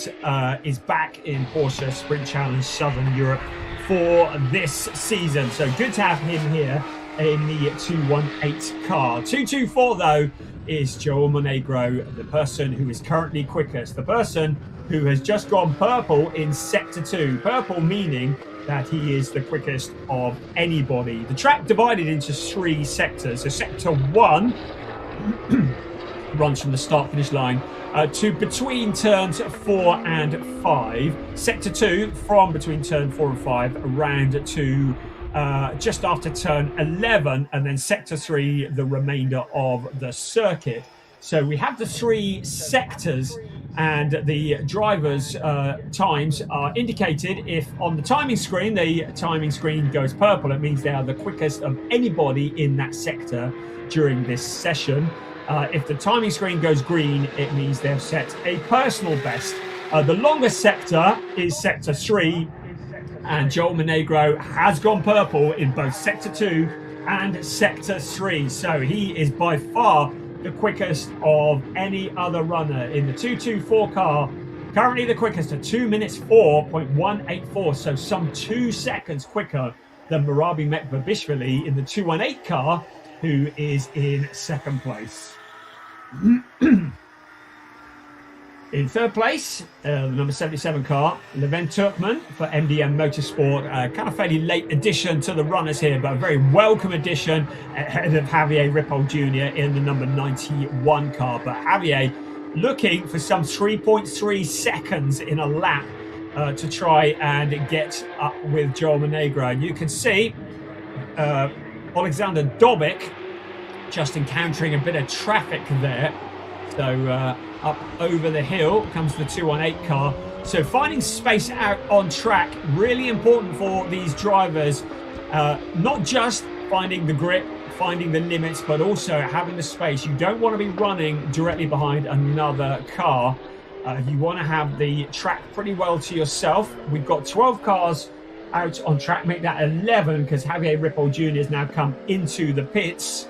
is back in Porsche Sprint Challenge Southern Europe for this season. So good to have him here in the 218 car. 224 though, is Joel Monegro, the person who is currently quickest, the person who has just gone purple in sector 2. Purple meaning that he is the quickest of anybody. The track divided into 3 sectors. So sector 1 runs from the start-finish line to between turns 4 and 5. Sector 2 from between turn 4 and 5 around to just after turn 11, and then sector 3 the remainder of the circuit. So we have the 3 sectors, and the drivers' times are indicated. If on the timing screen goes purple, it means they are the quickest of anybody in that sector during this session. If the timing screen goes green, it means they've set a personal best. The longest sector is sector 3, and Joel Monegro has gone purple in both sector 2 and sector 3. So he is by far the quickest of any other runner in the 224 car. Currently the quickest at 2 minutes 4.184, so some 2 seconds quicker than Marabi Mekbabishvili in the 218 car, who is in second place. In third place, the number 77 car, Levent Turkman for MDM Motorsport. Kind of fairly late addition to the runners here, but a very welcome addition ahead of Javier Ripoll Jr. in the number 91 car. But Javier looking for some 3.3 seconds in a lap to try and get up with Joel Monegro. And you can see Alexander Dobic just encountering a bit of traffic there. So up over the hill comes the 218 car. So finding space out on track, really important for these drivers. Not just finding the grip, finding the limits, but also having the space. You don't want to be running directly behind another car. You want to have the track pretty well to yourself. We've got 12 cars out on track, make that 11 because Javier Ripoll Jr. has now come into the pits.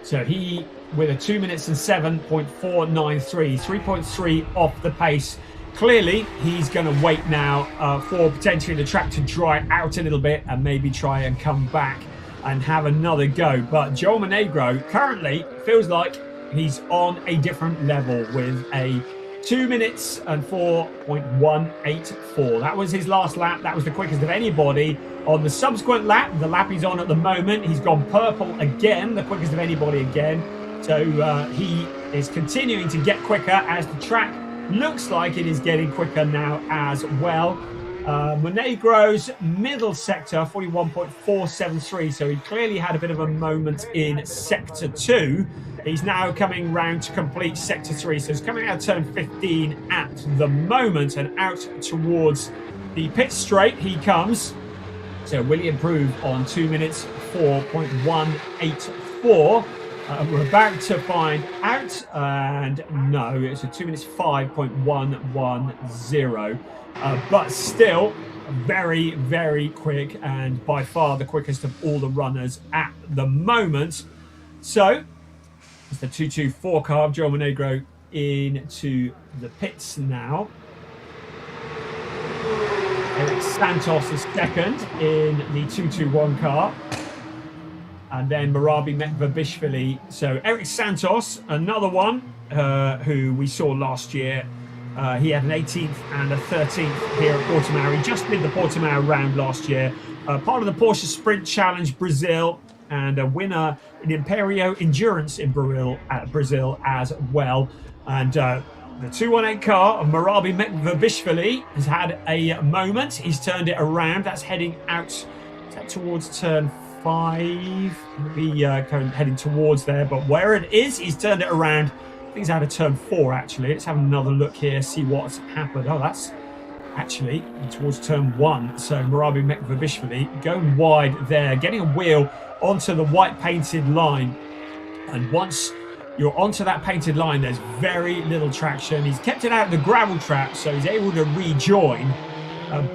So he, with a 2 minutes and 7.493, 3.3 off the pace. Clearly, he's going to wait now for potentially the track to dry out a little bit and maybe try and come back and have another go. But Joel Monegro currently feels like he's on a different level with a 2 minutes and 4.184. That was his last lap. That was the quickest of anybody. On the subsequent lap, the lap he's on at the moment, he's gone purple again, the quickest of anybody again. So he is continuing to get quicker as the track looks like it is getting quicker now as well. Monegro's middle sector, 41.473. So he clearly had a bit of a moment in sector 2. He's now coming round to complete sector 3. So he's coming out of turn 15 at the moment and out towards the pit straight he comes. So will he improve on 2 minutes 4.184? We're about to find out, and no, it's a 2 minutes 5.110. But still very, very quick, and by far the quickest of all the runners at the moment. So it's the 224 car of Joel Monegro into the pits now. Eric Santos is second in the 221 car. And then Marabi Mekbabishvili. So Eric Santos, another one who we saw last year. He had an 18th and a 13th here at Portimão. He just did the Portimão round last year. Part of the Porsche Sprint Challenge Brazil, and a winner in Imperio Endurance in Brazil as well. And the 218 car of Marabi Mekbabishvili has had a moment. He's turned it around. That's heading out towards turn 5. Maybe heading towards there. But where it is, he's turned it around. I think he's out of turn 4, actually. Let's have another look here, see what's happened. Oh, that's actually towards turn 1. So Marabi Mekbabishvili going wide there, getting a wheel onto the white painted line. And once you're onto that painted line, there's very little traction. He's kept it out of the gravel trap, so he's able to rejoin.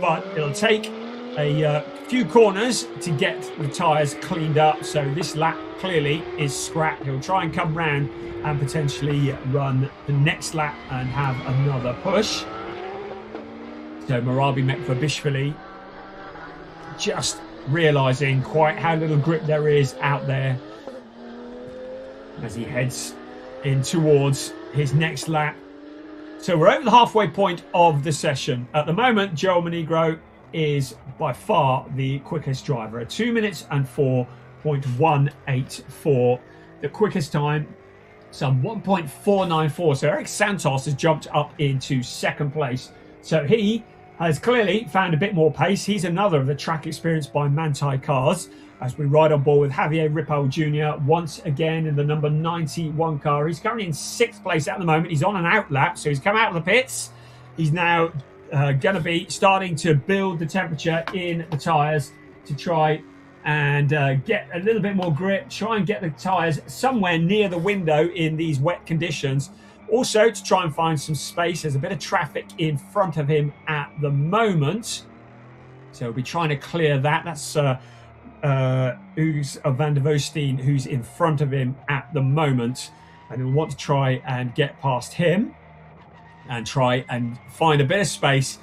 But it'll take a few corners to get the tyres cleaned up. So this lap clearly is scrapped. He'll try and come round and potentially run the next lap and have another push. So Marabi Mekbabishvili just realising quite how little grip there is out there. as he heads in towards his next lap. So we're over the halfway point of the session. At the moment, Joel Monegro is by far the quickest driver at 2 minutes and 4.184. The quickest time, some 1.494. So Eric Santos has jumped up into second place. So he has clearly found a bit more pace. He's another of the track experience by Manthey cars, as we ride on board with Javier Ripoll Jr. once again in the number 91 car. He's currently in sixth place at the moment. He's on an out lap, so he's come out of the pits. He's now going to be starting to build the temperature in the tyres to try and get a little bit more grip, try and get the tyres somewhere near the window in these wet conditions. Also to try and find some space. There's a bit of traffic in front of him at the moment, so we'll be trying to clear that. That's Hugues van der Voosteen, who's in front of him at the moment, and he'll want to try and get past him and try and find a bit of space,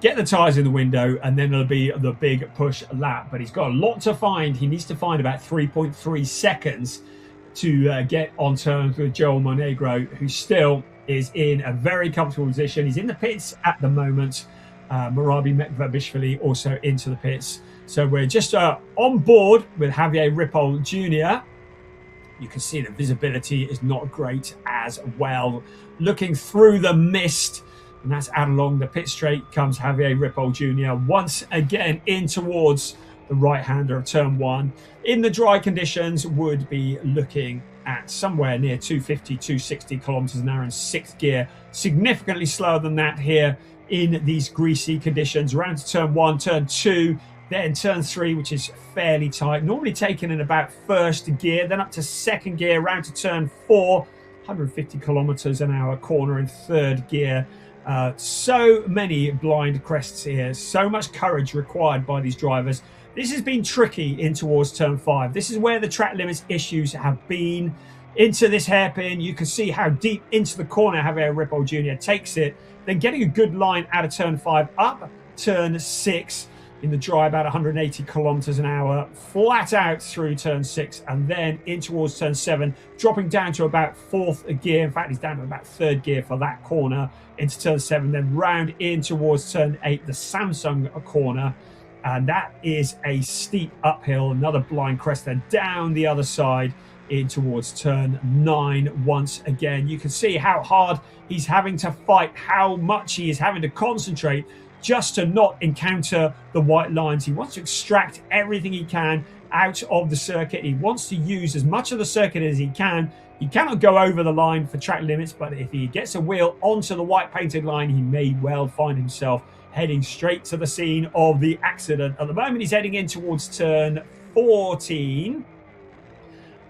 get the tyres in the window, and then there'll be the big push lap. But he's got a lot to find. He needs to find about 3.3 seconds to get on terms with Joel Monegro, who still is in a very comfortable position. He's in the pits at the moment. Marabi Mekvabishvili also into the pits. So we're just on board with Javier Ripoll Jr. You can see the visibility is not great as well. Looking through the mist, and that's out along the pit straight comes Javier Ripoll Jr. once again in towards the right-hander of turn one. In the dry conditions, would be looking at somewhere near 250, 260 kilometers an hour in sixth gear. Significantly slower than that here in these greasy conditions. Round to turn one, turn two, then turn three, which is fairly tight. Normally taken in about first gear, then up to second gear, round to turn four, 150 kilometers an hour, corner in third gear. So many blind crests here, so much courage required by these drivers. This has been tricky in towards turn five. This is where the track limits issues have been. Into this hairpin, you can see how deep into the corner Javier Ripoll Jr. takes it, then getting a good line out of turn five, up turn six in the dry, about 180 kilometers an hour, flat out through turn six, and then in towards turn seven, dropping down to about fourth gear. In fact, he's down to about third gear for that corner into turn seven, then round in towards turn eight, the Samsung corner. And that is a steep uphill, another blind crest, then down the other side in towards turn nine once again. You can see how hard he's having to fight, how much he is having to concentrate just to not encounter the white lines. He wants to extract everything he can out of the circuit. He wants to use as much of the circuit as he can. He cannot go over the line for track limits, but if he gets a wheel onto the white painted line, he may well find himself heading straight to the scene of the accident. At the moment, he's heading in towards turn 14.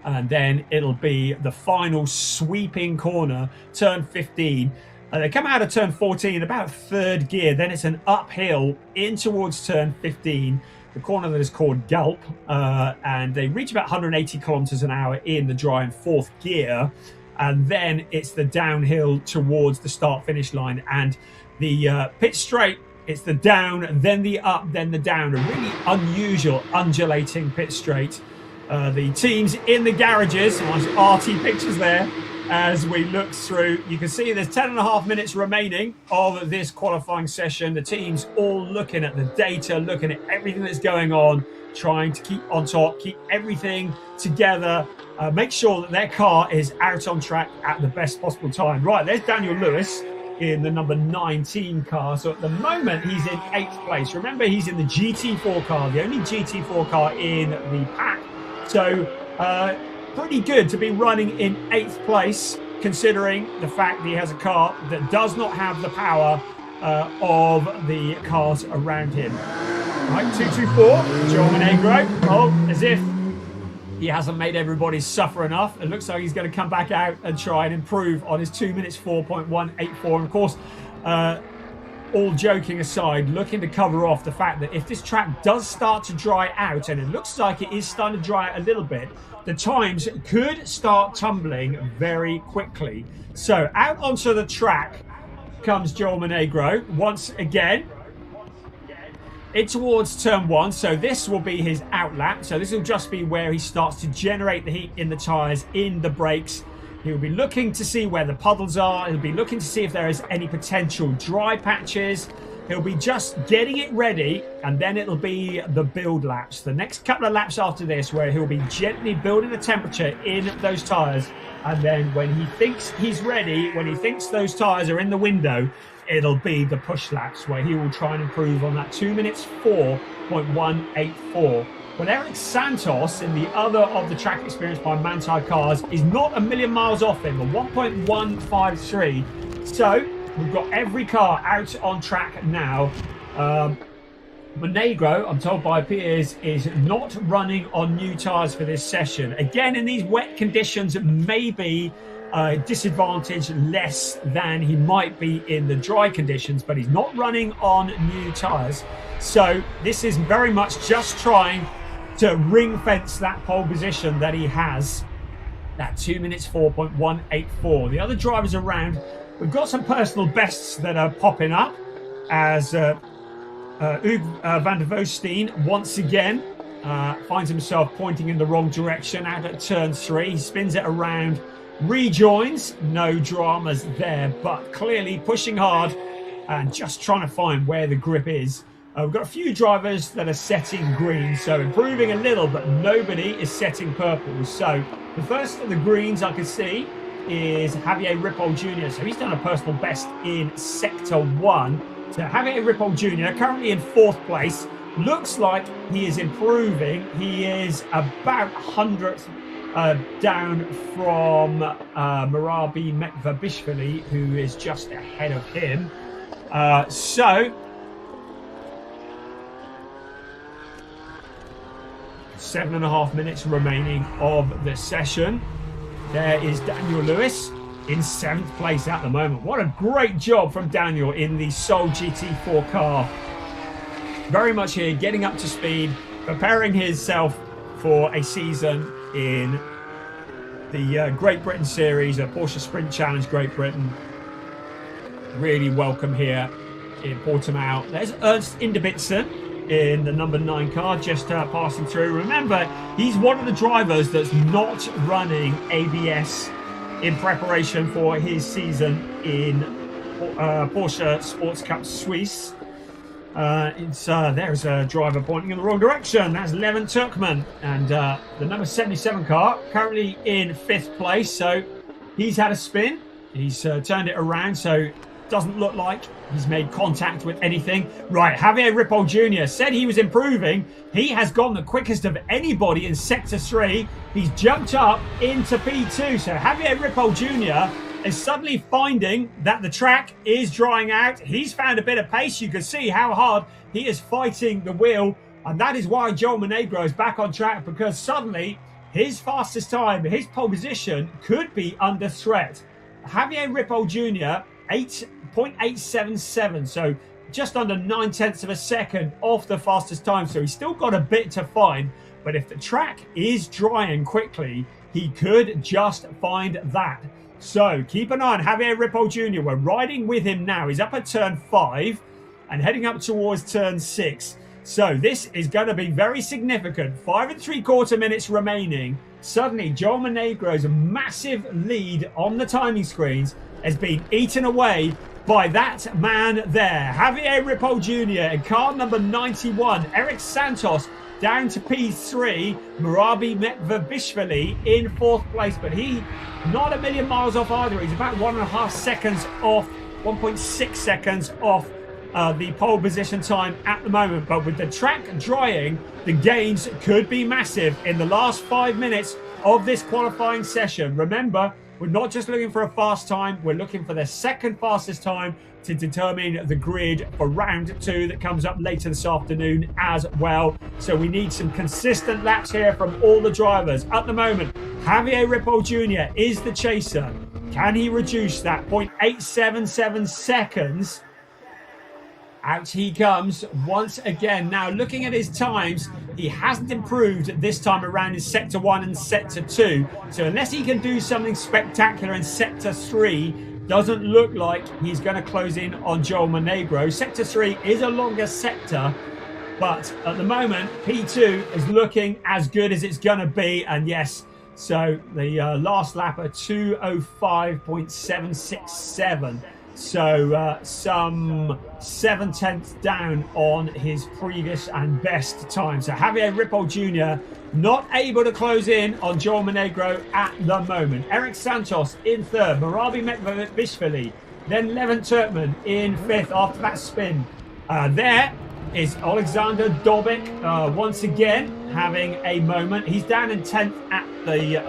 And then it'll be the final sweeping corner, turn 15. They come out of turn 14 about third gear. Then it's an uphill in towards turn 15, the corner that is called Gulp. And they reach about 180 kilometers an hour in the dry and fourth gear. And then it's the downhill towards the start-finish line. And the pit straight, it's the down, then the up, then the down. A really unusual undulating pit straight. The teams in the garages, nice arty pictures there as we look through. You can see there's 10.5 minutes remaining of this qualifying session. The teams all looking at the data, looking at everything that's going on, trying to keep on top, keep everything together, make sure that their car is out on track at the best possible time. Right, there's Daniel Lewis in the number 19 car. So at the moment, he's in 8th place. Remember, he's in the GT4 car, the only GT4 car in the pack. So pretty good to be running in 8th place, considering the fact that he has a car that does not have the power of the cars around him. Right, 224, Joel Monegro. Oh, as if he hasn't made everybody suffer enough. It looks like he's going to come back out and try and improve on his 2 minutes 4.184. And of course, all joking aside, looking to cover off the fact that if this track does start to dry out, and it looks like it is starting to dry out a little bit, the times could start tumbling very quickly. So out onto the track comes Joel Monegro once again. in towards turn 1. So this will be his out lap. So this will just be where he starts to generate the heat in the tyres, in the brakes. He'll be looking to see where the puddles are. He'll be looking to see if there is any potential dry patches. He'll be just getting it ready, and then it'll be the build laps. The next couple of laps after this, where he'll be gently building the temperature in those tyres. And then when he thinks he's ready, when he thinks those tyres are in the window, it'll be the push laps, where he will try and improve on that 2 minutes 4.184. But Eric Santos, in the other of the track experience by Manthey cars, is not a million miles off him, a 1.153. So we've got every car out on track now. Monegro, I'm told by Piers, is not running on new tyres for this session. Again, in these wet conditions, it may be a disadvantage less than he might be in the dry conditions, but he's not running on new tyres. So this is very much just trying to ring fence that pole position that he has, that 2 minutes 4.184. The other drivers around, we've got some personal bests that are popping up as Hugo van der Voosteen once again finds himself pointing in the wrong direction out at turn 3. He spins it around, rejoins, no dramas there, but clearly pushing hard and just trying to find where the grip is. We've got a few drivers that are setting green, so improving a little, but nobody is setting purple. So the first of the greens I can see is Javier Ripoll Jr. So he's done a personal best in Sector 1. So Javier Ripoll Jr. currently in 4th place. Looks like he is improving. He is about 100th down from Marabi Mekvabishvili, who is just ahead of him. So 7.5 minutes remaining of the session. There is Daniel Lewis in 7th place at the moment. What a great job from Daniel in the Soul GT4 car. Very much here, getting up to speed, preparing himself for a season in the Great Britain Series, a Porsche Sprint Challenge Great Britain. Really welcome here in Portimão. There's Ernst Inderbitzen in the number 9 car, just passing through. Remember, he's one of the drivers that's not running ABS in preparation for his season in Porsche Sports Cup Suisse. There's a driver pointing in the wrong direction. That's Levent Turkman, and the number 77 car currently in 5th place. So he's had a spin. He's turned it around, so doesn't look like he's made contact with anything. Right, Javier Ripoll Jr. said he was improving. He has gone the quickest of anybody in Sector 3. He's jumped up into P2. So Javier Ripoll Jr. is suddenly finding that the track is drying out. He's found a bit of pace. You can see how hard he is fighting the wheel. And that is why Joel Monegro is back on track, because suddenly his fastest time, his pole position, could be under threat. Javier Ripoll Jr., 8.877, so just under 9/10 of a second off the fastest time. So he's still got a bit to find, but if the track is drying quickly, he could just find that. So keep an eye on Javier Ripoll Jr. We're riding with him now. He's up at turn 5 and heading up towards turn 6. So this is going to be very significant. 5 3/4 minutes remaining. Suddenly, Joel Monegro's massive lead on the timing screens has been eaten away by that man there. Javier Ripoll Jr. in car number 91. Eric Santos down to P3. Marabi Mekvabishvili in 4th place, but he not a million miles off either. He's about 1.5 seconds off, 1.6 seconds off the pole position time at the moment. But with the track drying, the gains could be massive in the last 5 minutes of this qualifying session. Remember, we're not just looking for a fast time, we're looking for the second fastest time to determine the grid for round 2 that comes up later this afternoon as well. So we need some consistent laps here from all the drivers. At the moment, Javier Ripoll Jr. is the chaser. Can he reduce that 0.877 seconds? Out he comes once again. Now, looking at his times, he hasn't improved this time around in Sector 1 and Sector 2. So unless he can do something spectacular in Sector 3, doesn't look like he's going to close in on Joel Monegro. Sector 3 is a longer sector, But at the moment, P2 is looking as good as it's going to be. And yes, so the last lap at 2:05.767. So some 7/10 down on his previous and best time. So Javier Ripoll Jr. not able to close in on Joel Monegro at the moment. Eric Santos in third, Marabi Mekvavishvili, then Levent Turkman in fifth after that spin. There is Alexander Dobik once again having a moment. He's down in 10th at the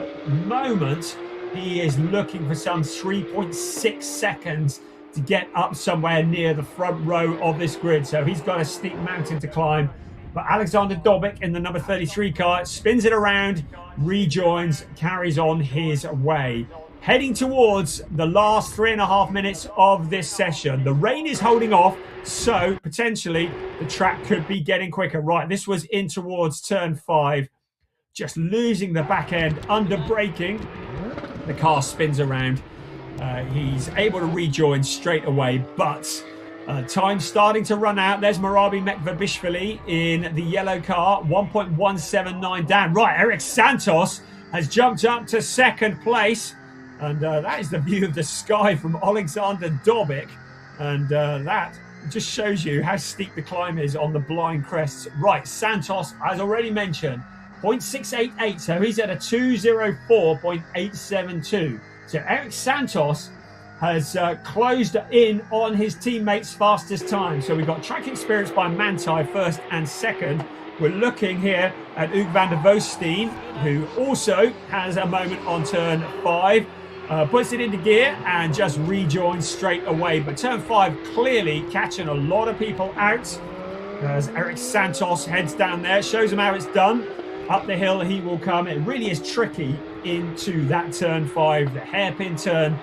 moment. He is looking for some 3.6 seconds to get up somewhere near the front row of this grid. So he's got a steep mountain to climb. But Alexander Dobik in the number 33 car spins it around, rejoins, carries on his way. Heading towards the last 3.5 minutes of this session. The rain is holding off, so potentially the track could be getting quicker. Right, this was in towards turn 5. Just losing the back end, under braking. The car spins around. He's able to rejoin straight away, but time starting to run out. There's Marabi Mekvabishvili in the yellow car, 1.179 down. Right, Eric Santos has jumped up to second place, and that is the view of the sky from Alexander Dobik, and that just shows you how steep the climb is on the blind crests. Right, Santos, as already mentioned, 0.688, so he's at a 2:04.872. So Eric Santos has closed in on his teammates' fastest time. So we've got track experience by Manthey first and second. We're looking here at Hugo van der Voosteen, who also has a moment on turn 5. Puts it into gear and just rejoins straight away. But turn 5 clearly catching a lot of people out as Eric Santos heads down there, shows them how it's done. Up the hill he will come. It really is tricky into that turn 5, the hairpin turn.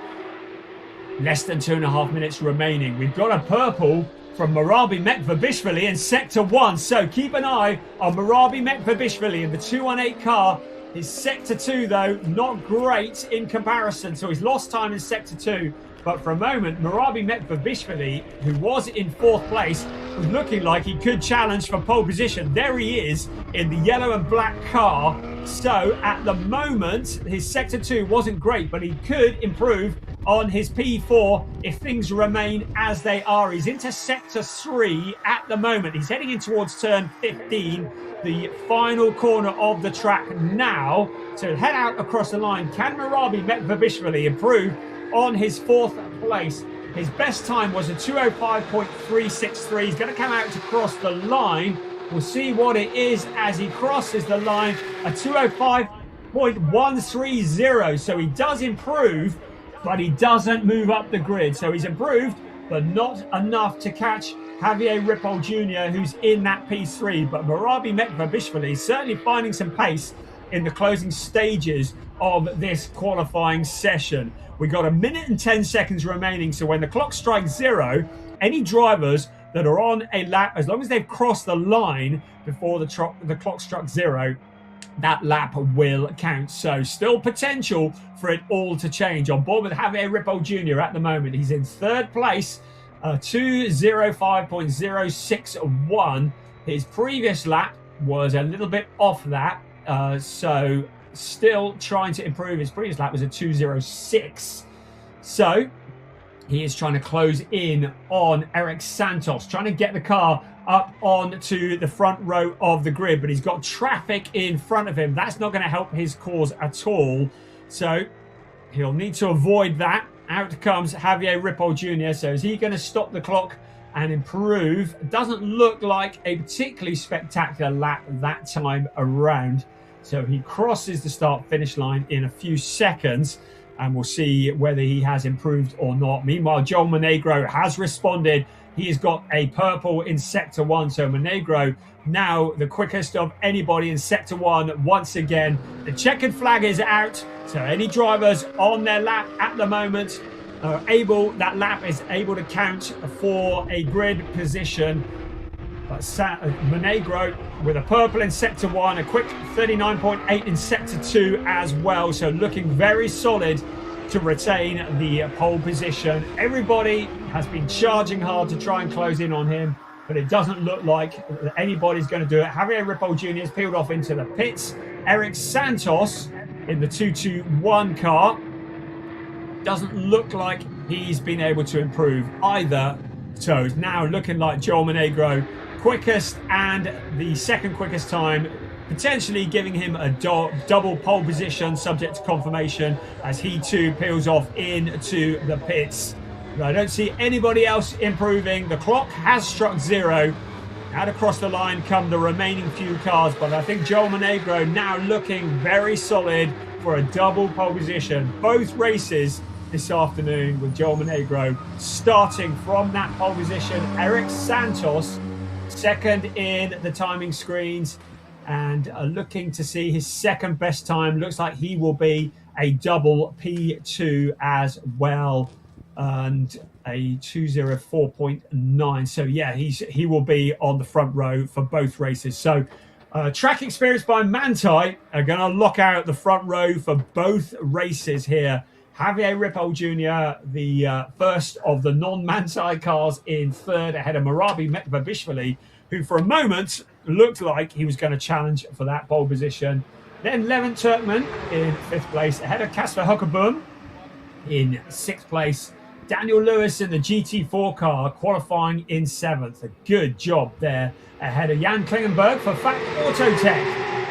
Less than 2.5 minutes remaining. We've got a purple from Marabi Mekvabishvili in sector 1. So keep an eye on Marabi Mekvabishvili in the 218 car. His sector 2, though, not great in comparison. So he's lost time in sector 2. But for a moment, Marabi Mekvabishvili, who was in 4th place, was looking like he could challenge for pole position. There he is in the yellow and black car. So at the moment, his sector 2 wasn't great, but he could improve on his P4 if things remain as they are. He's into sector 3 at the moment. He's heading in towards turn 15, the final corner of the track now. To head out across the line, can Marabi Mekvabishvili improve on his 4th place? His best time was a 2:05.363. He's going to come out to cross the line. We'll see what it is as he crosses the line, a 2:05.130. So he does improve, but he doesn't move up the grid. So he's improved, but not enough to catch Javier Ripoll Jr., who's in that P3. But Marabi Mekvabishvili is certainly finding some pace in the closing stages of this qualifying session. We've got 1 minute and 10 seconds remaining. So when the clock strikes 0, any drivers that are on a lap, as long as they've crossed the line before the clock struck 0, that lap will count. So still potential for it all to change. On board with Javier Ripoll Jr. at the moment. He's in 3rd place, 2:05.061. His previous lap was a little bit off that. So still trying to improve. His previous lap was a 2:06. So he is trying to close in on Eric Santos, trying to get the car up onto the front row of the grid, but he's got traffic in front of him. That's not going to help his cause at all. So he'll need to avoid that. Out comes Javier Ripoll Jr. So is he going to stop the clock and improve? Doesn't look like a particularly spectacular lap that time around. So he crosses the start-finish line in a few seconds, and we'll see whether he has improved or not. Meanwhile, Joel Monegro has responded. He has got a purple in sector 1. So Monegro now the quickest of anybody in sector 1 once again. The checkered flag is out. So any drivers on their lap at the moment are able, that lap is able to count for a grid position. But Monegro with a purple in sector 1, a quick 39.8 in sector 2 as well. So looking very solid to retain the pole position. Everybody has been charging hard to try and close in on him. but it doesn't look like anybody's going to do it. Javier Ripoll Jr. has peeled off into the pits. Eric Santos in the 221 car. Doesn't look like he's been able to improve either. So it's now looking like Joel Monegro quickest and the second quickest time, potentially giving him a double pole position subject to confirmation as he too peels off into the pits. But I don't see anybody else improving. The clock has struck zero. Out across the line come the remaining few cars, but I think Joel Monegro now looking very solid for a double pole position. Both races this afternoon with Joel Monegro starting from that pole position. Eric Santos second in the timing screens and looking to see his second best time. Looks like he will be a double P2 as well, and a 204.9. So yeah, he will be on the front row for both races. So track experience by Manthey are going to lock out the front row for both races here. Javier Ripoll Jr., the first of the non-Manthey cars, in third ahead of Marabi Mekbabishvili, who for a moment looked like he was going to challenge for that pole position. Then Levent Turkman in fifth place ahead of Kasper Huckerboom in sixth place. Daniel Lewis in the GT4 car qualifying in seventh. A good job there ahead of Jan Klingenberg for Fact Autotech.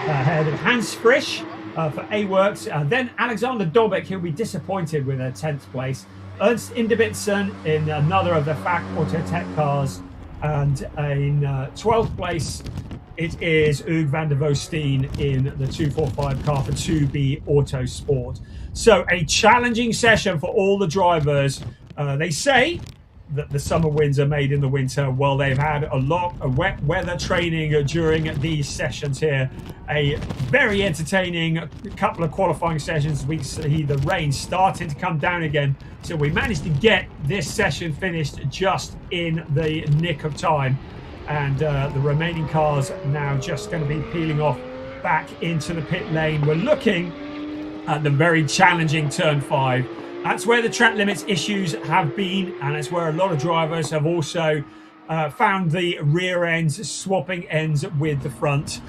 Ahead of Hans Frisch for A-Works. Then Alexander Dobek, he'll be disappointed with a 10th place. Ernst Inderbitsen in another of the Fact Autotech cars. And in 12th place, it is Hugues van der Voosteen in the 245 car for 2B Autosport. So a challenging session for all the drivers. They say that the summer wins are made in the winter. Well, they've had a lot of wet weather training during these sessions here. A very entertaining couple of qualifying sessions. We see the rain starting to come down again. So we managed to get this session finished just in the nick of time. And the remaining cars now just going to be peeling off back into the pit lane. We're looking at the very challenging turn 5. That's where the track limits issues have been, and it's where a lot of drivers have also found the rear ends swapping ends with the front.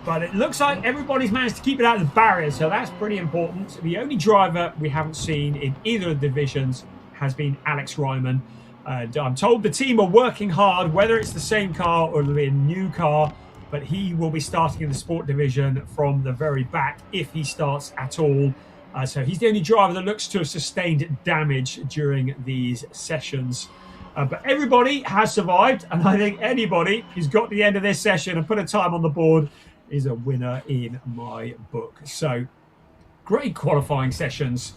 But it looks like everybody's managed to keep it out of the barrier, so that's pretty important. The only driver we haven't seen in either of the divisions has been Alex Ryman. I'm told the team are working hard, whether it's the same car or a new car, but he will be starting in the sport division from the very back if he starts at all. So he's the only driver that looks to have sustained damage during these sessions. But everybody has survived, and I think anybody who's got to the end of this session and put a time on the board is a winner in my book. So great qualifying sessions,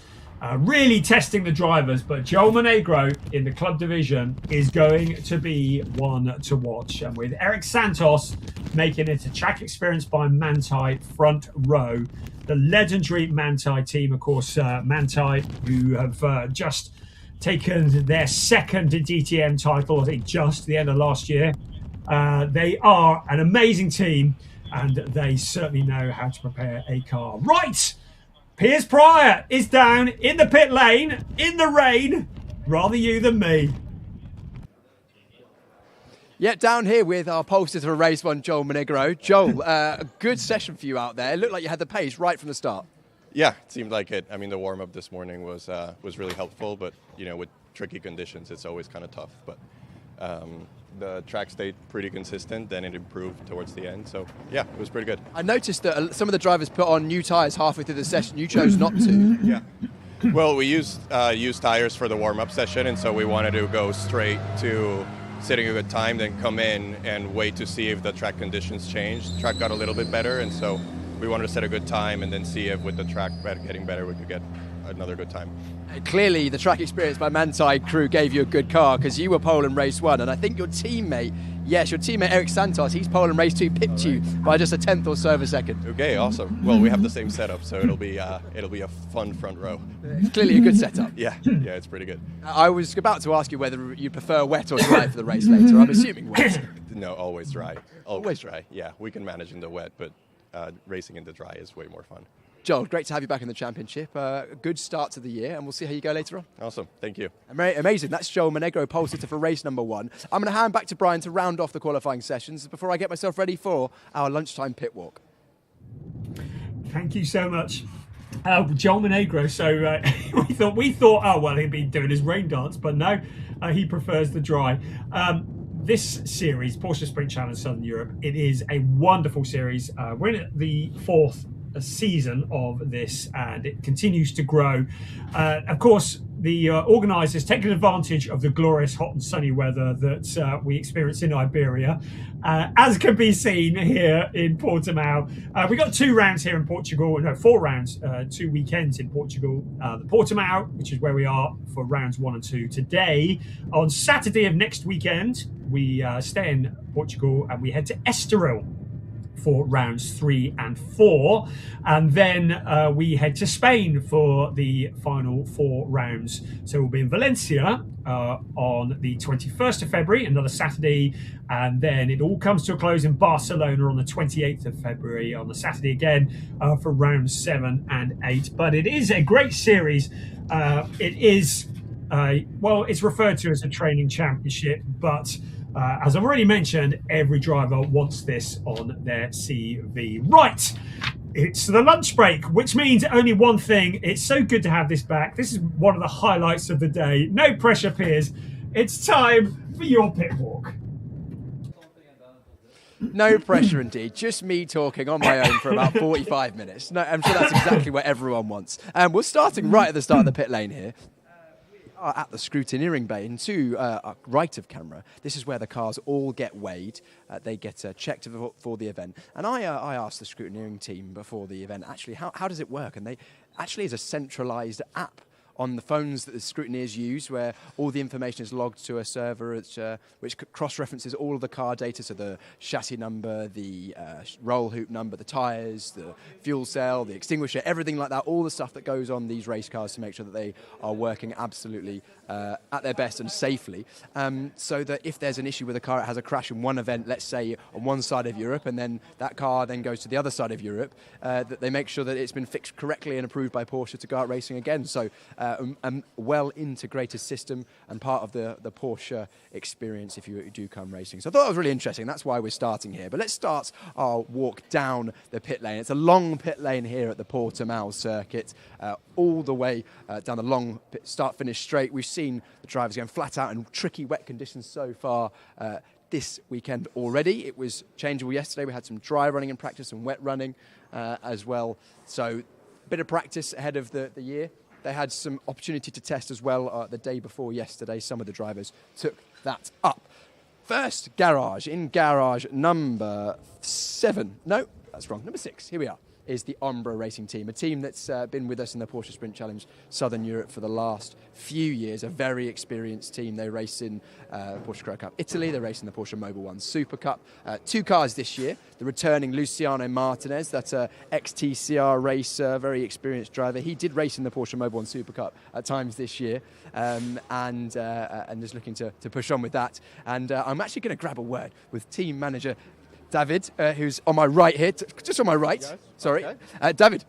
really testing the drivers. But Joel Monegro in the club division is going to be one to watch. And with Eric Santos making it a track experience by Manthey front row, the legendary Manthey team, of course, Manthey, who have just taken their second DTM title, I think just the end of last year. They are an amazing team, and they certainly know how to prepare a car. Right, Piers Pryor is down in the pit lane, in the rain. Rather you than me. Yeah, down here with our posters for race one, Joel Monegro. Joel, a good session for you out there. It looked like you had the pace right from the start. Yeah, it seemed like it. I mean, the warm-up this morning was really helpful, but, you know, with tricky conditions, it's always kind of tough. But the track stayed pretty consistent, then it improved towards the end. So, yeah, it was pretty good. I noticed that some of the drivers put on new tyres halfway through the session. You chose not to. Yeah. Well, we used tyres for the warm-up session, and so we wanted to go straight to setting a good time, then come in and wait to see if the track conditions changed. The track got a little bit better, and so we wanted to set a good time and then see if with the track getting better we could get another good time. Clearly the track experience by Manthey crew gave you a good car, because you were pole in race 1, and I think your teammate Eric Santos, he's pole in race 2, pipped you by just a tenth or so of a second. Okay, awesome. Well, we have the same setup, so it'll be a fun front row. It's clearly a good setup. Yeah, it's pretty good. I was about to ask you whether you prefer wet or dry for the race later. I'm assuming wet. No, always dry. Always dry. Yeah, we can manage in the wet, but racing in the dry is way more fun. Joel, great to have you back in the championship. A good start to the year, and we'll see how you go later on. Awesome. Thank you. Amazing. That's Joel Monegro, pole sitter for race number 1. I'm going to hand back to Brian to round off the qualifying sessions before I get myself ready for our lunchtime pit walk. Thank you so much. Joel Monegro. So we thought, oh, well, he'd be doing his rain dance, but no, he prefers the dry. This series, Porsche Sprint Challenge Southern Europe, it is a wonderful series. We're in the 4th season of this, and it continues to grow. Of course, the organisers taking advantage of the glorious hot and sunny weather that we experience in Iberia, as can be seen here in Portimão. We got 2 rounds here in Portugal, no, 4 rounds, 2 weekends in Portugal. The Portimão, which is where we are for rounds 1 and 2 today. On Saturday of next weekend, we stay in Portugal and we head to Estoril for rounds 3 and 4, and then we head to Spain for the final 4 rounds. So we'll be in Valencia on the 21st of February, another Saturday, and then it all comes to a close in Barcelona on the 28th of February on the Saturday again for rounds 7 and 8. But it is a great series. It is, well, it's referred to as a training championship, but as I've already mentioned, every driver wants this on their CV. Right, it's the lunch break, which means only one thing. It's so good to have this back. This is one of the highlights of the day. No pressure, Piers. It's time for your pit walk. No pressure indeed. Just me talking on my own for about 45 minutes. No, I'm sure that's exactly what everyone wants. We're starting right at the start of the pit lane here. At the scrutineering bay, and to our right of camera, this is where the cars all get weighed. They get checked for the event. And I asked the scrutineering team before the event, actually, how does it work? And they actually is a centralised app on the phones that the scrutineers use, where all the information is logged to a server which cross-references all of the car data, so the chassis number, the roll hoop number, the tyres, the fuel cell, the extinguisher, everything like that, all the stuff that goes on these race cars to make sure that they are working absolutely at their best and safely, so that if there's an issue with a car, it has a crash in one event, let's say on one side of Europe, and then that car then goes to the other side of Europe, that they make sure that it's been fixed correctly and approved by Porsche to go out racing again. So a well-integrated system and part of the Porsche experience if you do come racing. So I thought that was really interesting. That's why we're starting here. But let's start our walk down the pit lane. It's a long pit lane here at the Portimão circuit, all the way down the long start-finish straight. We've seen the drivers going flat out in tricky wet conditions so far this weekend already. It was changeable yesterday. We had some dry running in practice and wet running as well. So a bit of practice ahead of the year. They had some opportunity to test as well the day before yesterday. Some of the drivers took that up. First garage, in garage number 7. No, that's wrong. Number 6. Here we are. Is the Ombra Racing Team, a team that's been with us in the Porsche Sprint Challenge Southern Europe for the last few years, a very experienced team. They race in Porsche Carrera Cup Italy, they race in the Porsche Mobile One Super Cup. 2 cars this year, the returning Luciano Martinez, that's a ex-TCR racer, very experienced driver. He did race in the Porsche Mobile One Super Cup at times this year, and is looking to push on with that. And I'm actually going to grab a word with team manager David, who's on my right here, just on my right. Yes. Sorry. Okay. David,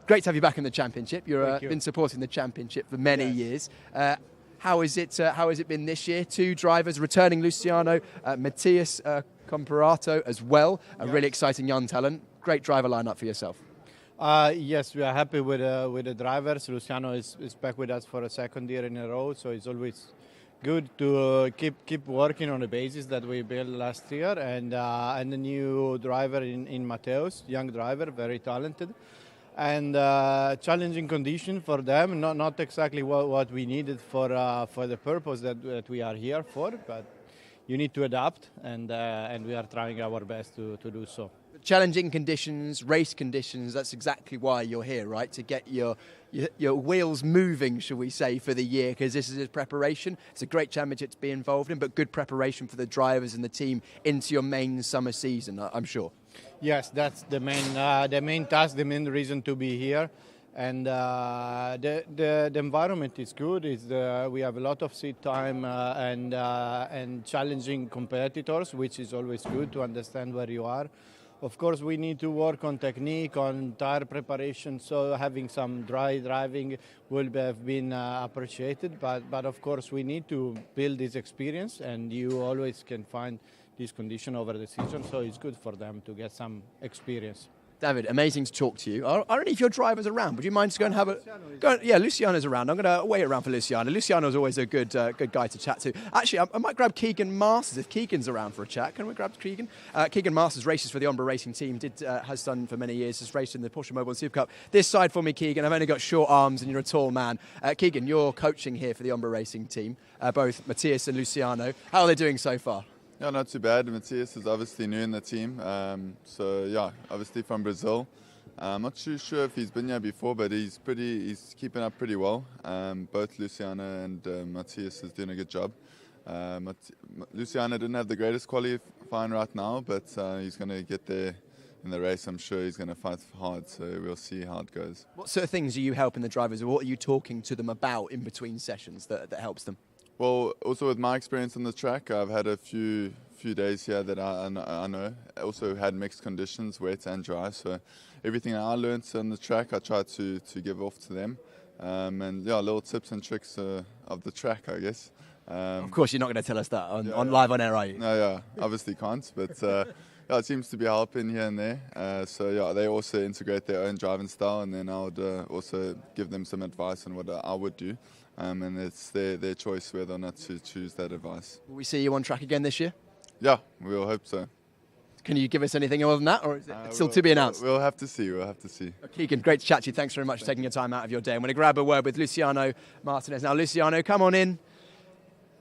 great to have you back in the championship. You've been supporting the championship for many years. How is it been this year? 2 drivers, returning Luciano, Matthias Comparato as well, a really exciting young talent. Great driver lineup for yourself. Yes, we are happy with the drivers. Luciano is back with us for a 2nd year in a row, so it's always good to keep working on the basis that we built last year, and the new driver in Mateus, young driver, very talented, and challenging condition for them. Not exactly what we needed for the purpose that we are here for, but you need to adapt, and we are trying our best to do so. Challenging conditions, race conditions, that's exactly why you're here, right? To get your wheels moving, shall we say, for the year, because this is a preparation. It's a great championship to be involved in, but good preparation for the drivers and the team into your main summer season, I'm sure. Yes, that's the main task, the main reason to be here. And the environment is good. We have a lot of seat time and challenging competitors, which is always good to understand where you are. Of course, we need to work on technique, on tire preparation, so having some dry driving will have been appreciated. But of course, we need to build this experience, and you always can find this condition over the season, so it's good for them to get some experience. David, amazing to talk to you. I don't know if your driver's around. Would you mind to go and have a... Luciano's around. I'm going to wait around for Luciano. Luciano's always a good guy to chat to. Actually, I might grab Keegan Masters if Keegan's around for a chat. Can we grab Keegan? Keegan Masters races for the Ombre Racing team, has done for many years, has raced in the Porsche Mobile Super Cup. This side for me, Keegan. I've only got short arms and you're a tall man. Keegan, you're coaching here for the Ombre Racing team, both Matthias and Luciano. How are they doing so far? Yeah, not too bad. Matthias is obviously new in the team. Obviously from Brazil. I'm not too sure if he's been here before, but he's keeping up pretty well. Both Luciano and Matthias is doing a good job. Luciano didn't have the greatest qualifying right now, but he's going to get there in the race. I'm sure he's going to fight hard, so we'll see how it goes. What sort of things are you helping the drivers, or what are you talking to them about in between sessions that helps them? Well, also with my experience on the track, I've had a few days here that I know. I also had mixed conditions, wet and dry, so everything I learned on the track I try to give off to them. Little tips and tricks of the track, I guess. Of course, you're not going to tell us that on live on air, are you? No, obviously can't, but it seems to be helping here and there. They also integrate their own driving style, and then I would also give them some advice on what I would do. And it's their choice whether or not to choose that advice. Will we see you on track again this year? Yeah, we'll hope so. Can you give us anything other than that, or is it still to be announced? We'll have to see. Keegan, great to chat to you. Thanks very much for taking your time out of your day. I'm going to grab a word with Luciano Martinez. Now, Luciano, come on in.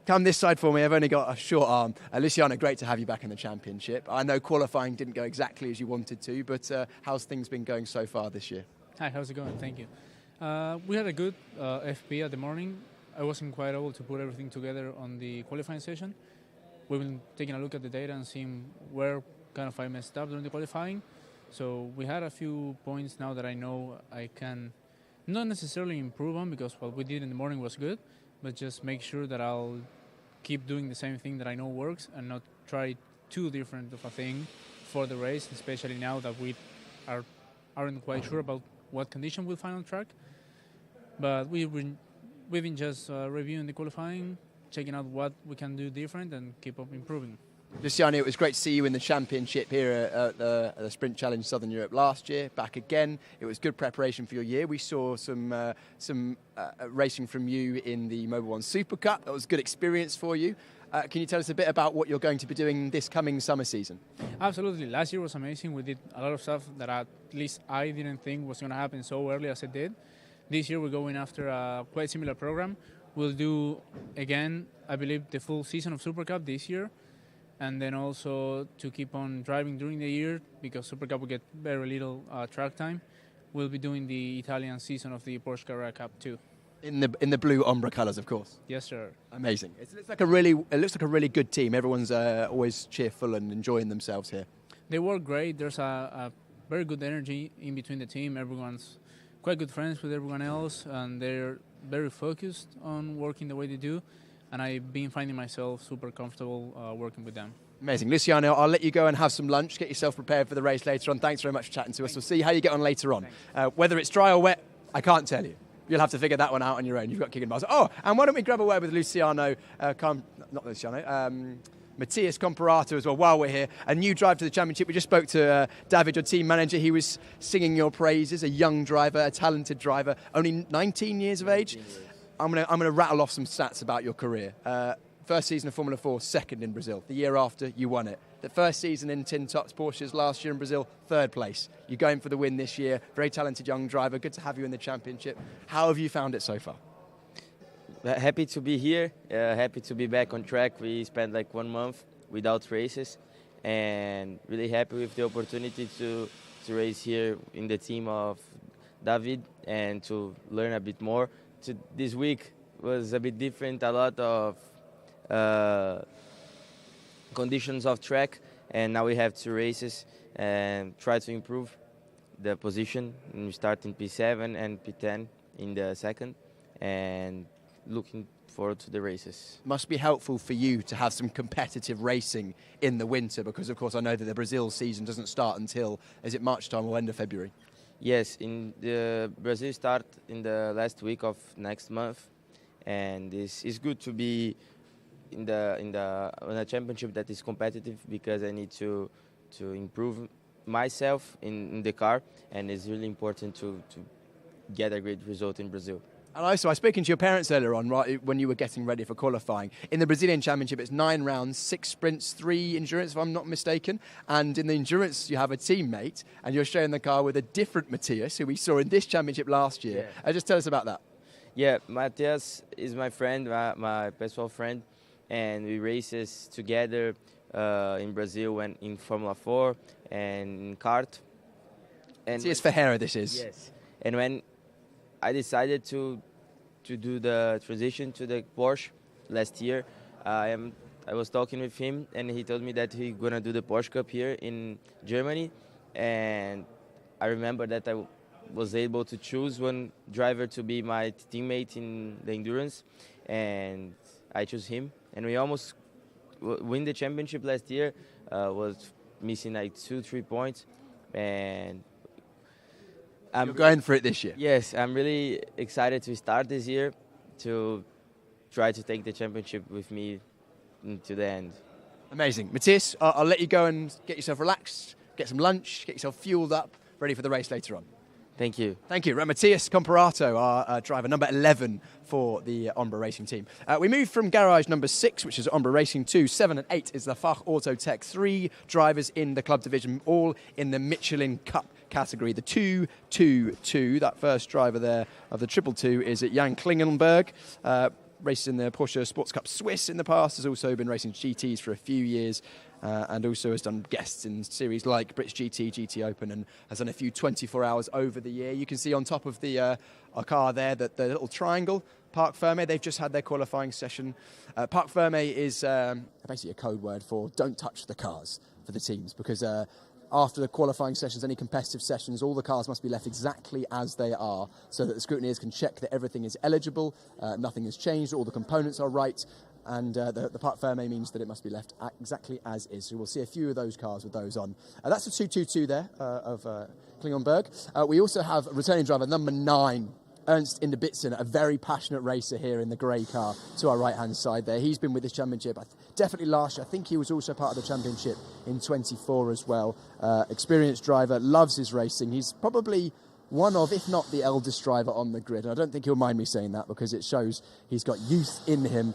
Come this side for me. I've only got a short arm. Luciano, great to have you back in the championship. I know qualifying didn't go exactly as you wanted to, but how's things been going so far this year? Hi, how's it going? Thank you. We had a good FP at the morning. I wasn't quite able to put everything together on the qualifying session. We've been taking a look at the data and seeing where kind of I messed up during the qualifying. So we had a few points now that I know I can not necessarily improve on, because what we did in the morning was good, but just make sure that I'll keep doing the same thing that I know works and not try too different of a thing for the race, especially now that we aren't quite sure about what condition we'll find on track. But we've been just reviewing the qualifying, checking out what we can do different and keep up improving. Luciano, it was great to see you in the championship here at the Sprint Challenge Southern Europe last year. Back again, it was good preparation for your year. We saw some racing from you in the Mobil 1 Super Cup. That was a good experience for you. Can you tell us a bit about what you're going to be doing this coming summer season? Absolutely. Last year was amazing. We did a lot of stuff that at least I didn't think was going to happen so early as it did. This year we're going after a quite similar program. We'll do, again, I believe, the full season of Super Cup this year. And then also to keep on driving during the year, because Super Cup will get very little track time, we'll be doing the Italian season of the Porsche Carrera Cup too. In the blue Ombre colours, of course. Yes, sir. Amazing. It looks like a really good team. Everyone's always cheerful and enjoying themselves here. They work great. There's a very good energy in between the team. Everyone's quite good friends with everyone else, and they're very focused on working the way they do. And I've been finding myself super comfortable working with them. Amazing. Luciano, I'll let you go and have some lunch, get yourself prepared for the race later on. Thanks very much for chatting to us. We'll see how you get on later on. Whether it's dry or wet, I can't tell you. You'll have to figure that one out on your own. You've got Keegan Masters. Oh, and why don't we grab a word with Matthias Comparato as well while we're here. A new drive to the championship. We just spoke to David, your team manager. He was singing your praises. A young driver, a talented driver, only 19 years of age. I'm gonna rattle off some stats about your career. First season of Formula 4, second in Brazil. The year after, you won it. The first season in Tin Top's Porsches last year in Brazil, third place. You're going for the win this year. Very talented young driver. Good to have you in the championship. How have you found it so far? Happy to be here. Happy to be back on track. We spent like 1 month without races, and really happy with the opportunity to race here in the team of David and to learn a bit more. This week was a bit different. A lot of conditions of track, and now we have 2 races and try to improve the position. We start in P7 and P10 in the second, and looking forward to the races. Must be helpful for you to have some competitive racing in the winter because, of course, I know that the Brazil season doesn't start until, is it March time or end of February? Yes, in the Brazil start in the last week of next month, and it's good to be on a championship that is competitive because I need to improve myself in the car, and it's really important to get a great result in Brazil. And also, I was speaking to your parents earlier on, right, when you were getting ready for qualifying. In the Brazilian Championship, it's 9 rounds, 6 sprints, 3 endurance, if I'm not mistaken. And in the endurance, you have a teammate, and you're sharing the car with a different Matthias, who we saw in this championship last year. Yeah. Just tell us about that. Yeah, Matthias is my friend, my personal friend, and we races together in Brazil and in Formula 4 and in kart. And Matthias Ferreira, this is. Yes. And when I decided to do the transition to the Porsche last year, I was talking with him, and he told me that he's gonna do the Porsche Cup here in Germany. And I remember that I was able to choose one driver to be my teammate in the endurance, and I chose him. And we almost win the championship last year. Was missing like 2-3 points, and You're going for it this year. Yes, I'm really excited to start this year to try to take the championship with me to the end. Amazing. Matthias, I'll let you go and get yourself relaxed, get some lunch, get yourself fueled up, ready for the race later on. Thank you. Thank you. Matthias Comparato, our driver number 11 for the Ombra Racing team. We move from garage number 6, which is Ombra Racing, to 7 and 8 is the Fach Auto Tech. 3 drivers in the club division, all in the Michelin Cup category. The 2-2-2, that first driver there of the 222 is Jan Klingenberg. Raced in the Porsche Sports Cup Swiss in the past, has also been racing GTs for a few years, and also has done guests in series like British GT, GT Open, and has done a few 24 hours over the year. You can see on top of the our car there that the little triangle, Parc Ferme, they've just had their qualifying session. Parc Ferme is basically a code word for don't touch the cars for the teams, because after the qualifying sessions, any competitive sessions, all the cars must be left exactly as they are so that the scrutineers can check that everything is eligible, nothing has changed, all the components are right, and the Parc Ferme means that it must be left exactly as is. So we'll see a few of those cars with those on. That's the 222 there of Klingenberg. We also have returning driver number 9, Ernst Inderbitzen, a very passionate racer here in the grey car to our right-hand side there. He's been with this championship definitely last year. I think he was also part of the championship in 24 as well. Experienced driver, loves his racing. He's probably one of, if not the eldest driver on the grid. And I don't think he'll mind me saying that because it shows he's got youth in him.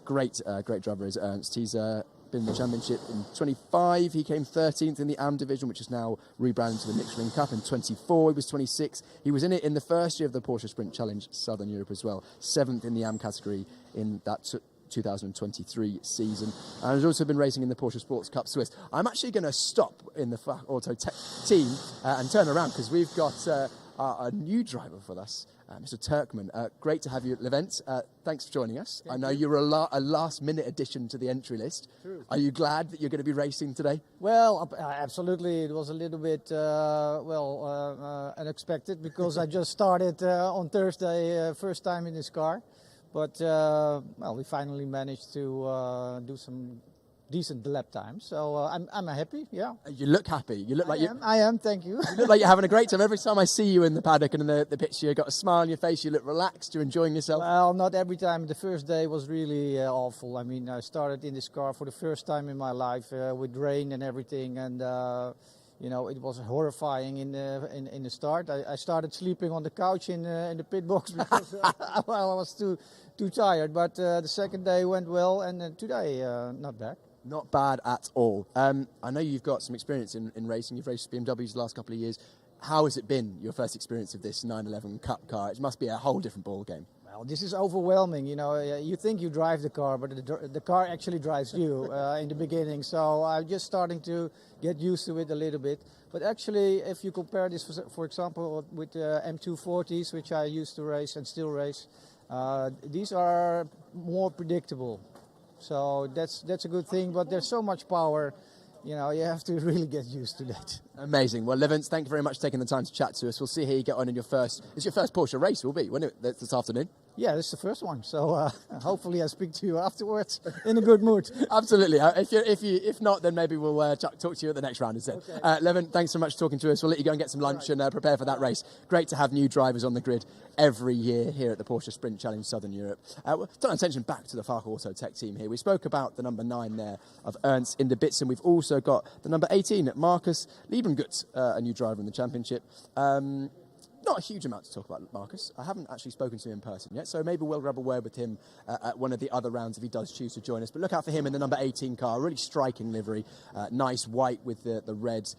Great driver is Ernst. He's been in the championship in 25. He came 13th in the AM division, which is now rebranded to the Michelin Cup. In 24, he was 26. He was in it in the first year of the Porsche Sprint Challenge Southern Europe as well. 7th in the AM category in that 2023 season, and has also been racing in the Porsche Sports Cup Swiss. I'm actually going to stop in the Fach Auto Tech team and turn around because we've got a new driver with us, Mr. Turkman. Great to have you at the event. Thanks for joining us. I know you're a last-minute addition to the entry list. True. Are you glad that you're going to be racing today? Well, absolutely. It was a little bit, unexpected because I just started on Thursday, first time in this car. But, we finally managed to do some decent lap time. So I'm happy, yeah. You look happy. You look like I am, thank you. You look like you're having a great time. Every time I see you in the paddock and in the pits, you've got a smile on your face. You look relaxed. You're enjoying yourself. Well, not every time. The first day was really awful. I mean, I started in this car for the first time in my life with rain and everything. And, it was horrifying in the start. I started sleeping on the couch in the pit box because I was too tired. But the second day went well, and today not bad. Not bad at all. I know you've got some experience in racing. You've raced BMWs the last couple of years. How has it been, your first experience of this 911 Cup car? It must be a whole different ball game. Well, this is overwhelming. You think you drive the car, but the car actually drives you in the beginning. So I'm just starting to get used to it a little bit. But actually, if you compare this, for example, with M240s, which I used to race and still race, these are more predictable. So that's a good thing. But there's so much power. You have to really get used to that. Amazing. Well, Levens, thank you very much for taking the time to chat to us. We'll see how you get on in your first... It's your first Porsche race, will be, won't it, this afternoon? Yeah, this is the first one. So hopefully I speak to you afterwards in a good mood. Absolutely. If not, then maybe we'll talk to you at the next round instead. Okay. Leven, thanks so much for talking to us. We'll let you go and get some lunch and prepare for that race. Great to have new drivers on the grid every year here at the Porsche Sprint Challenge Southern Europe. We'll turn our attention back to the Fark Auto Tech team here. We spoke about the number 9 there of Ernst Inderbitzen. We've also got the number 18, Marcus Liebengut, a new driver in the championship. Not a huge amount to talk about Marcus. I haven't actually spoken to him in person yet, so maybe we'll grab a word with him at one of the other rounds if he does choose to join us. But look out for him in the number 18 car, really striking livery, nice white with the red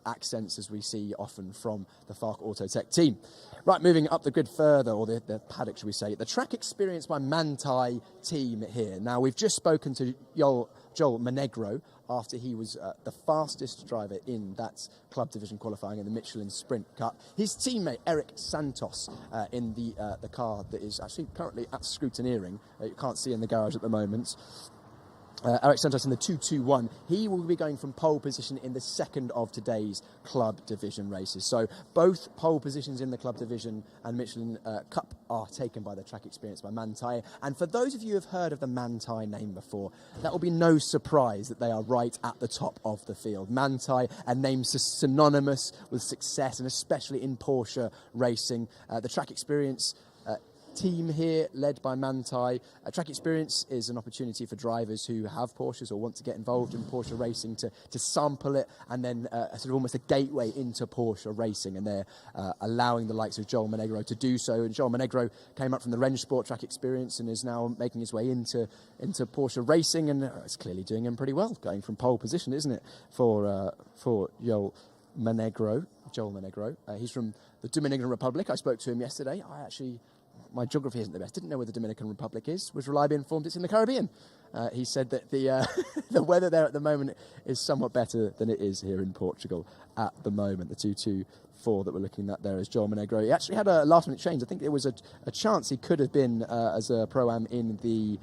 accents as we see often from the Fark Auto Tech team. Right, moving up the grid further, or the paddock, should we say, the track experience by Manthey team here. Now, we've just spoken to Joel Monegro after he was the fastest driver in that club division qualifying in the Michelin Sprint Cup. His teammate, Eric Santos, in the car that is actually currently at scrutineering, you can't see in the garage at the moment, Eric Santos in the 221, he will be going from pole position in the second of today's club division races. So both pole positions in the club division and Michelin Cup are taken by the track experience by Manthey. And for those of you who have heard of the Manthey name before, that will be no surprise that they are right at the top of the field. Manthey, a name synonymous with success, and especially in Porsche racing. The track experience team here, led by Manthey. Track experience is an opportunity for drivers who have Porsches or want to get involved in Porsche racing to sample it, and then sort of almost a gateway into Porsche racing, and they're allowing the likes of Joel Monegro to do so. And Joel Monegro came up from the Rennsport track experience and is now making his way into Porsche racing, and it's clearly doing him pretty well, going from pole position, isn't it, for Joel Monegro. He's from the Dominican Republic. I spoke to him yesterday. My geography isn't the best. Didn't know where the Dominican Republic is. Was reliably informed it's in the Caribbean. He said that the weather there at the moment is somewhat better than it is here in Portugal at the moment. The 224 that we're looking at there is Joel Monegro. He actually had a last-minute change. I think there was a chance he could have been as a pro-am in the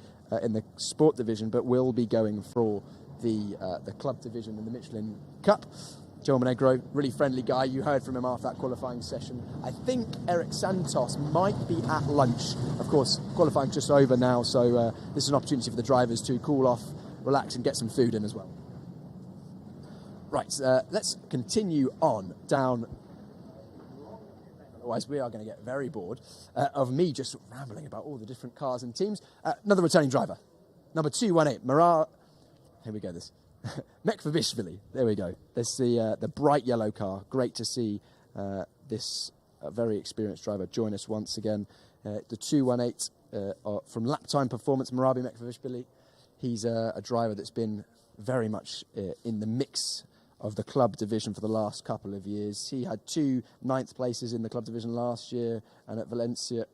sport division, but will be going for the club division in the Michelin Cup. Joel Monegro, really friendly guy. You heard from him after that qualifying session. I think Eric Santos might be at lunch. Of course, qualifying just over now, so this is an opportunity for the drivers to cool off, relax, and get some food in as well. Right, let's continue on down. Otherwise, we are going to get very bored of me just rambling about all the different cars and teams. Another returning driver, number 218, Here we go, this. Mekvavishvili, there we go. There's the bright yellow car. Great to see this very experienced driver join us once again. The 218 from Lap Time Performance, Marabi Mekvavishvili. He's a driver that's been very much in the mix of the club division for the last couple of years. He had 2 9th places in the club division last year, and at Valencia,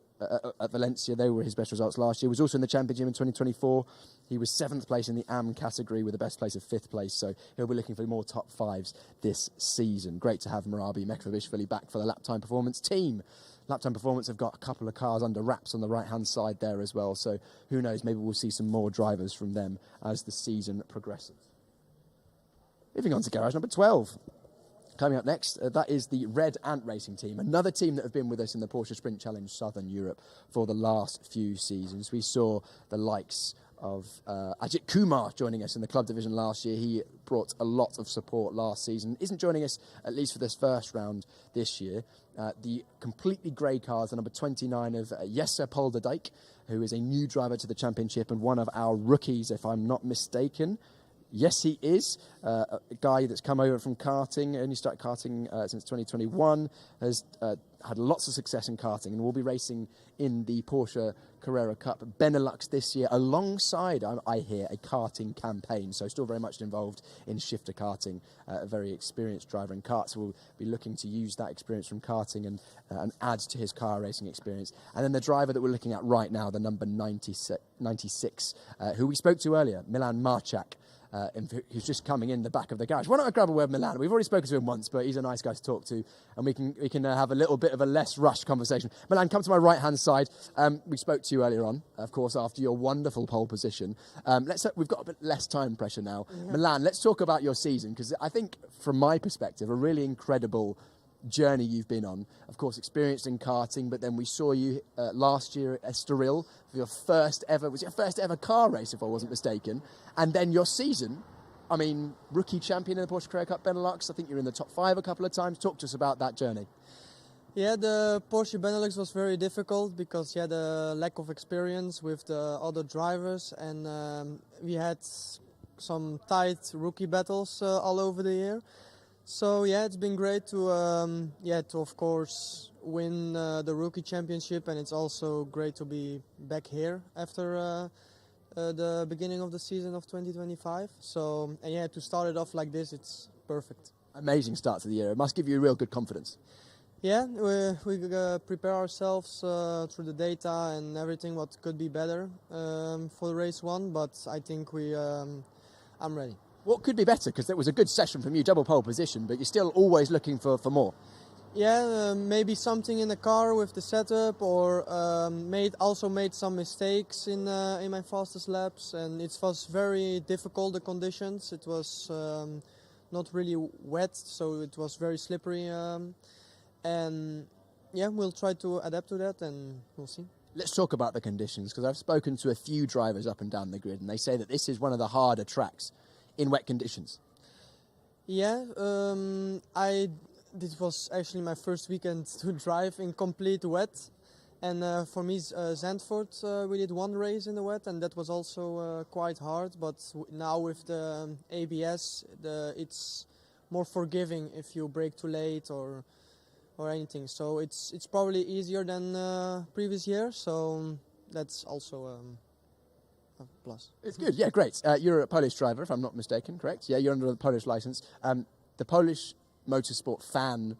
they were his best results last year. He was also in the championship in 2024. He was 7th place in the AM category with the best place of 5th place, so he'll be looking for more top 5s this season. Great to have Marabi Mekvavishvili back for the Lap Time Performance team. Lap Time Performance have got a couple of cars under wraps on the right-hand side there as well, so who knows, maybe we'll see some more drivers from them as the season progresses. Moving on to garage number 12. Coming up next, that is the Red Ant Racing team, another team that have been with us in the Porsche Sprint Challenge Southern Europe for the last few seasons. We saw the likes of Ajit Kumar joining us in the club division last year. He brought a lot of support last season. Isn't joining us, at least for this first round this year. The completely grey cars, the number 29 of Jesse Polderdijk, who is a new driver to the championship and one of our rookies, if I'm not mistaken. Yes, he is. A guy that's come over from karting, only started karting since 2021, has had lots of success in karting and will be racing in the Porsche Carrera Cup Benelux this year alongside, I hear, a karting campaign. So still very much involved in shifter karting, a very experienced driver in karts. Will be looking to use that experience from karting and add to his car racing experience. And then the driver that we're looking at right now, the number 96, who we spoke to earlier, Milan Marchak. who's just coming in the back of the garage. Why don't I grab a word with Milan? We've already spoken to him once, but he's a nice guy to talk to, and we can have a little bit of a less rushed conversation. Milan, come to my right-hand side. We spoke to you earlier on, of course, after your wonderful pole position. We've got a bit less time pressure now. Yeah. Milan, let's talk about your season, because I think, from my perspective, a really incredible journey you've been on. Of course, experienced in karting, but then we saw you last year at Estoril for your first ever car race, if I wasn't mistaken. And then your season, I mean, rookie champion in the Porsche Carrera Cup Benelux. I think you're in the top 5 a couple of times. Talk to us about that journey. Yeah, the Porsche Benelux was very difficult because you had a lack of experience with the other drivers, and we had some tight rookie battles all over the year. So yeah, it's been great to of course win the rookie championship, and it's also great to be back here after the beginning of the season of 2025. So and yeah, to start it off like this, it's perfect. Amazing start to the year. It must give you real good confidence. Yeah, we prepare ourselves through the data and everything what could be better for race 1, but I think I'm ready. What could be better? Because it was a good session from you, double pole position, but you're still always looking for more. Yeah, maybe something in the car with the setup, or also made some mistakes in my fastest laps, and it was very difficult, the conditions. It was not really wet, so it was very slippery, and yeah, we'll try to adapt to that, and we'll see. Let's talk about the conditions, because I've spoken to a few drivers up and down the grid, and they say that this is one of the harder tracks in wet conditions. Yeah, this was actually my first weekend to drive in complete wet, and for me, Zandvoort, we did one race in the wet, and that was also quite hard. But now with the ABS, it's more forgiving if you brake too late or anything. So it's probably easier than previous year. So that's also plus. It's good, yeah, great. You're a Polish driver, if I'm not mistaken, correct? Yeah, you're under the Polish license. The Polish motorsport fan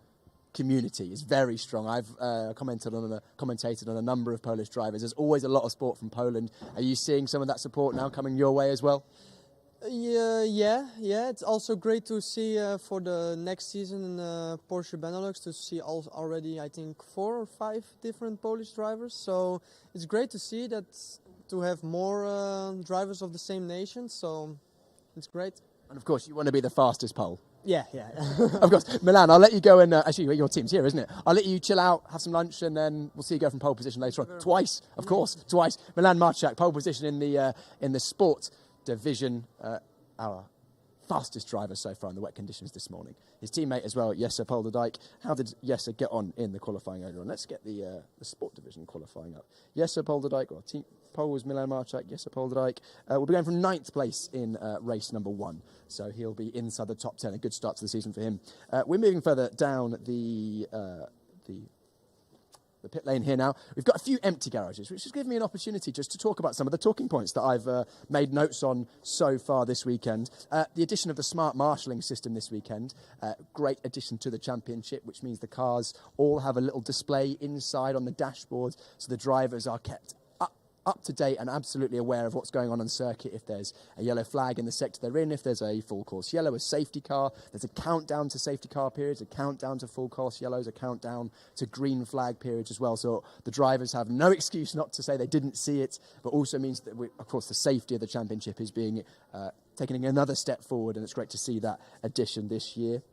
community is very strong. I've commentated on a number of Polish drivers. There's always a lot of support from Poland. Are you seeing some of that support now coming your way as well? Yeah. It's also great to see for the next season in Porsche Benelux to see already, I think, 4 or 5 different Polish drivers. So it's great to see that, to have more drivers of the same nation, so it's great. And of course, you want to be the fastest pole. Yeah. Of course. Milan, I'll let you go and, actually, your team's here, isn't it? I'll let you chill out, have some lunch, and then we'll see you go from pole position later on. Twice. Milan Marchak, pole position in the sport division, our fastest driver so far in the wet conditions this morning. His teammate as well, Jesse Polderdijk. How did Jesse get on in the qualifying earlier on? Let's get the sport division qualifying up. Jesse Polderdijk, or team pole was Milan Marchak, Jesse Polderdijk. We'll be going from 9th place in race number 1. So he'll be inside the top 10. A good start to the season for him. We're moving further down the pit lane here now. We've got a few empty garages, which has given me an opportunity just to talk about some of the talking points that I've made notes on so far this weekend. The addition of the smart marshalling system this weekend, great addition to the championship, which means the cars all have a little display inside on the dashboard, so the drivers are kept up to date and absolutely aware of what's going on circuit. If there's a yellow flag in the sector they're in, if there's a full course yellow, a safety car, there's a countdown to safety car periods, a countdown to full course yellows, a countdown to green flag periods as well. So the drivers have no excuse not to say they didn't see it, but also means that, of course, the safety of the championship is being taking another step forward, and it's great to see that addition this year.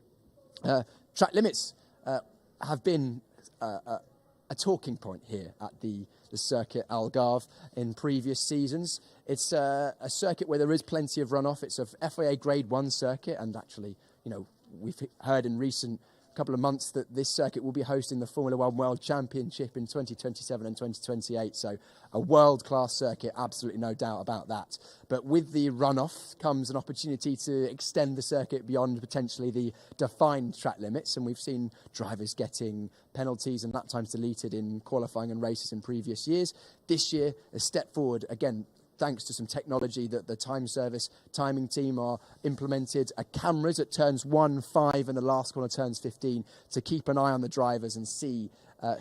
Track limits have been a talking point here at the circuit Algarve in previous seasons. It's a circuit where there is plenty of runoff. It's a FIA Grade 1 circuit, and actually, we've heard in recent couple of months that this circuit will be hosting the Formula One World Championship in 2027 and 2028. So a world-class circuit, absolutely no doubt about that. But with the runoff comes an opportunity to extend the circuit beyond potentially the defined track limits. And we've seen drivers getting penalties and lap times deleted in qualifying and races in previous years. This year, a step forward, again, thanks to some technology that the time service timing team are implemented, cameras at turns 1, 5 and the last corner turns 15 to keep an eye on the drivers and see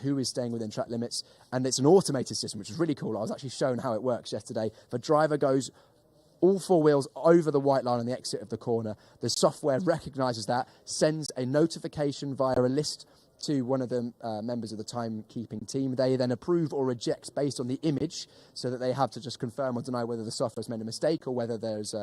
who is staying within track limits. And it's an automated system, which is really cool. I was actually shown how it works yesterday. If a driver goes all four wheels over the white line on the exit of the corner. The software recognises that, sends a notification via a list to one of the members of the timekeeping team. They then approve or reject based on the image, so that they have to just confirm or deny whether the software's made a mistake or whether there's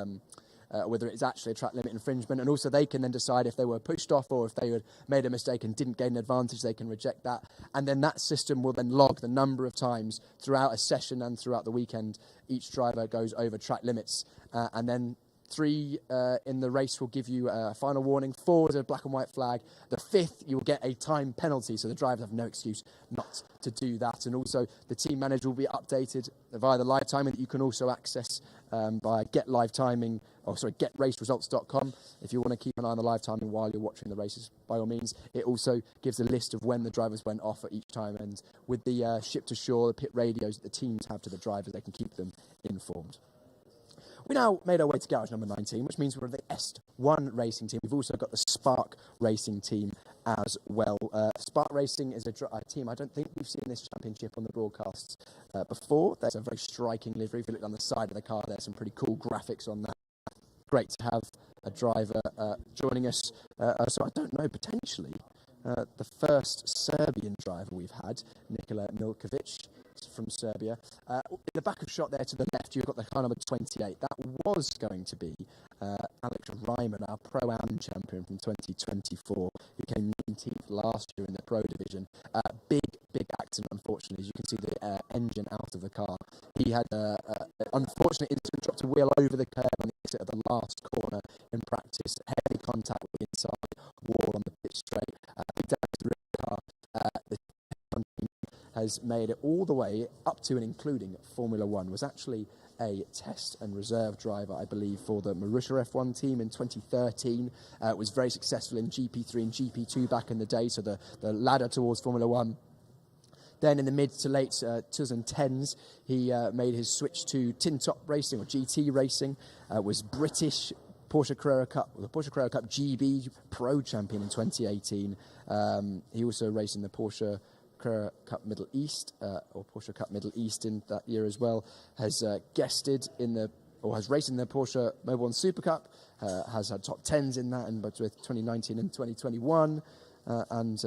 whether it's actually a track limit infringement. And also they can then decide if they were pushed off or if they had made a mistake and didn't gain an advantage, they can reject that. And then that system will then log the number of times throughout a session and throughout the weekend each driver goes over track limits. And then 3 in the race will give you a final warning. 4 is a black and white flag. The 5th, you'll get a time penalty, so the drivers have no excuse not to do that. And also, the team manager will be updated via the live timing that you can also access by getraceresults.com. If you want to keep an eye on the live timing while you're watching the races, by all means. It also gives a list of when the drivers went off at each time, and with the ship to shore, the pit radios that the teams have to the drivers, they can keep them informed. We now made our way to garage number 19, which means we're the S1 racing team. We've also got the Spark racing team as well. Spark Racing is a team I don't think we've seen this championship on the broadcasts before. There's a very striking livery. If you look on the side of the car, there's some pretty cool graphics on that. Great to have a driver joining us. So I don't know, potentially the first Serbian driver we've had, Nikola Milkovic from Serbia. In the back of shot there to the left, you've got the car number 28. That was going to be Alex Ryman, our Pro-Am champion from 2024, who came 19th last year in the Pro Division. Big accident, unfortunately. As you can see, the engine out of the car. He had an unfortunate incident, dropped a wheel over the curb on the exit of the last corner in practice. Heavy contact with the inside wall on the pit straight. Big damage to the rear car. The team has made it all the way up to and including Formula One. Was actually a test and reserve driver, I believe, for the Marussia F1 team in 2013. Was very successful in GP3 and GP2 back in the day, so the ladder towards Formula One. Then in the mid to late 2010s, he made his switch to tin top racing or GT racing. Was British Porsche Carrera Cup, the Porsche Carrera Cup GB Pro champion in 2018. He also raced in the Porsche Carrera Cup Middle East or Porsche Cup Middle East in that year as well. Has guested in the has raced in the Porsche Mobile One Super Cup. Has had top 10s in that, and both with 2019 and 2021, and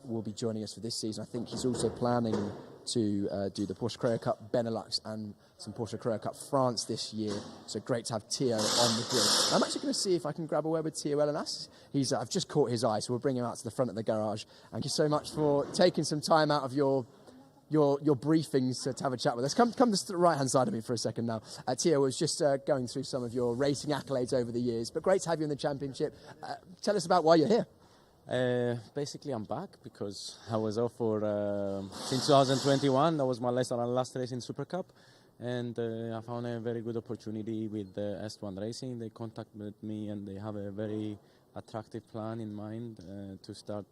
will be joining us for this season. I think he's also planning to do the Porsche Carrera Cup Benelux and some Porsche Carrera Cup France this year. So great to have Theo on the grid. I'm actually going to see if I can grab a word with Theo Elenas. I've just caught his eye, so we'll bring him out to the front of the garage. Thank you so much for taking some time out of your briefings to have a chat with us. Come to the right-hand side of me for a second now. Theo was just going through some of your racing accolades over the years, but great to have you in the championship. Tell us about why you're here. Basically, I'm back because I was off for since 2021. That was my last race in Super Cup, and I found a very good opportunity with S1 Racing. They contacted me and they have a very attractive plan in mind to start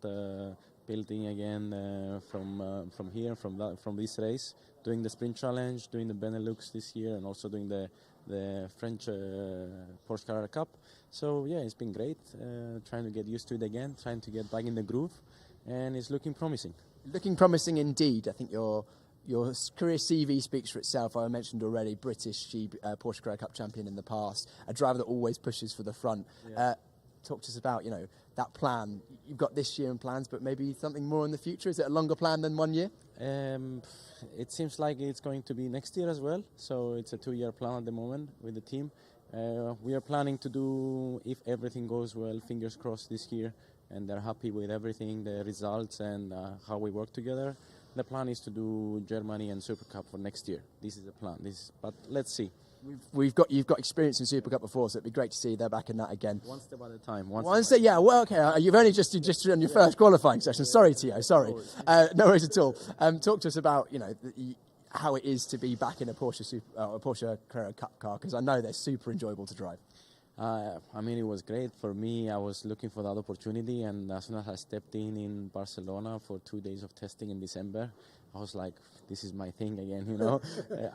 building again from here, from this race, doing the Sprint Challenge, doing the Benelux this year, and also doing the French Porsche Carrera Cup. So yeah, it's been great. Trying to get used to it again, trying to get back in the groove, and it's looking promising. Looking promising indeed. I think your career CV speaks for itself. I mentioned already, British Porsche Carrera Cup champion in the past, a driver that always pushes for the front. Yeah. Talk to us about that plan. You've got this year in plans, but maybe something more in the future. Is it a longer plan than 1 year? It seems like it's going to be next year as well. So it's a 2-year plan at the moment with the team. We are planning to do, if everything goes well, fingers crossed this year, and they're happy with everything, the results and how we work together. The plan is to do Germany and Super Cup for next year. This is the plan. But let's see. You've got experience in Super Cup before, so it'd be great to see they're back in that again. One step at a time. Yeah, well, okay. You've only just done your first qualifying session. Sorry, Theo. Sorry. No worries at all. Talk to us about how it is to be back in a Porsche Carrera Cup car, because I know they're super enjoyable to drive. I mean, it was great for me. I was looking for that opportunity, and as soon as I stepped in Barcelona for 2 days of testing in December, I was like, this is my thing again,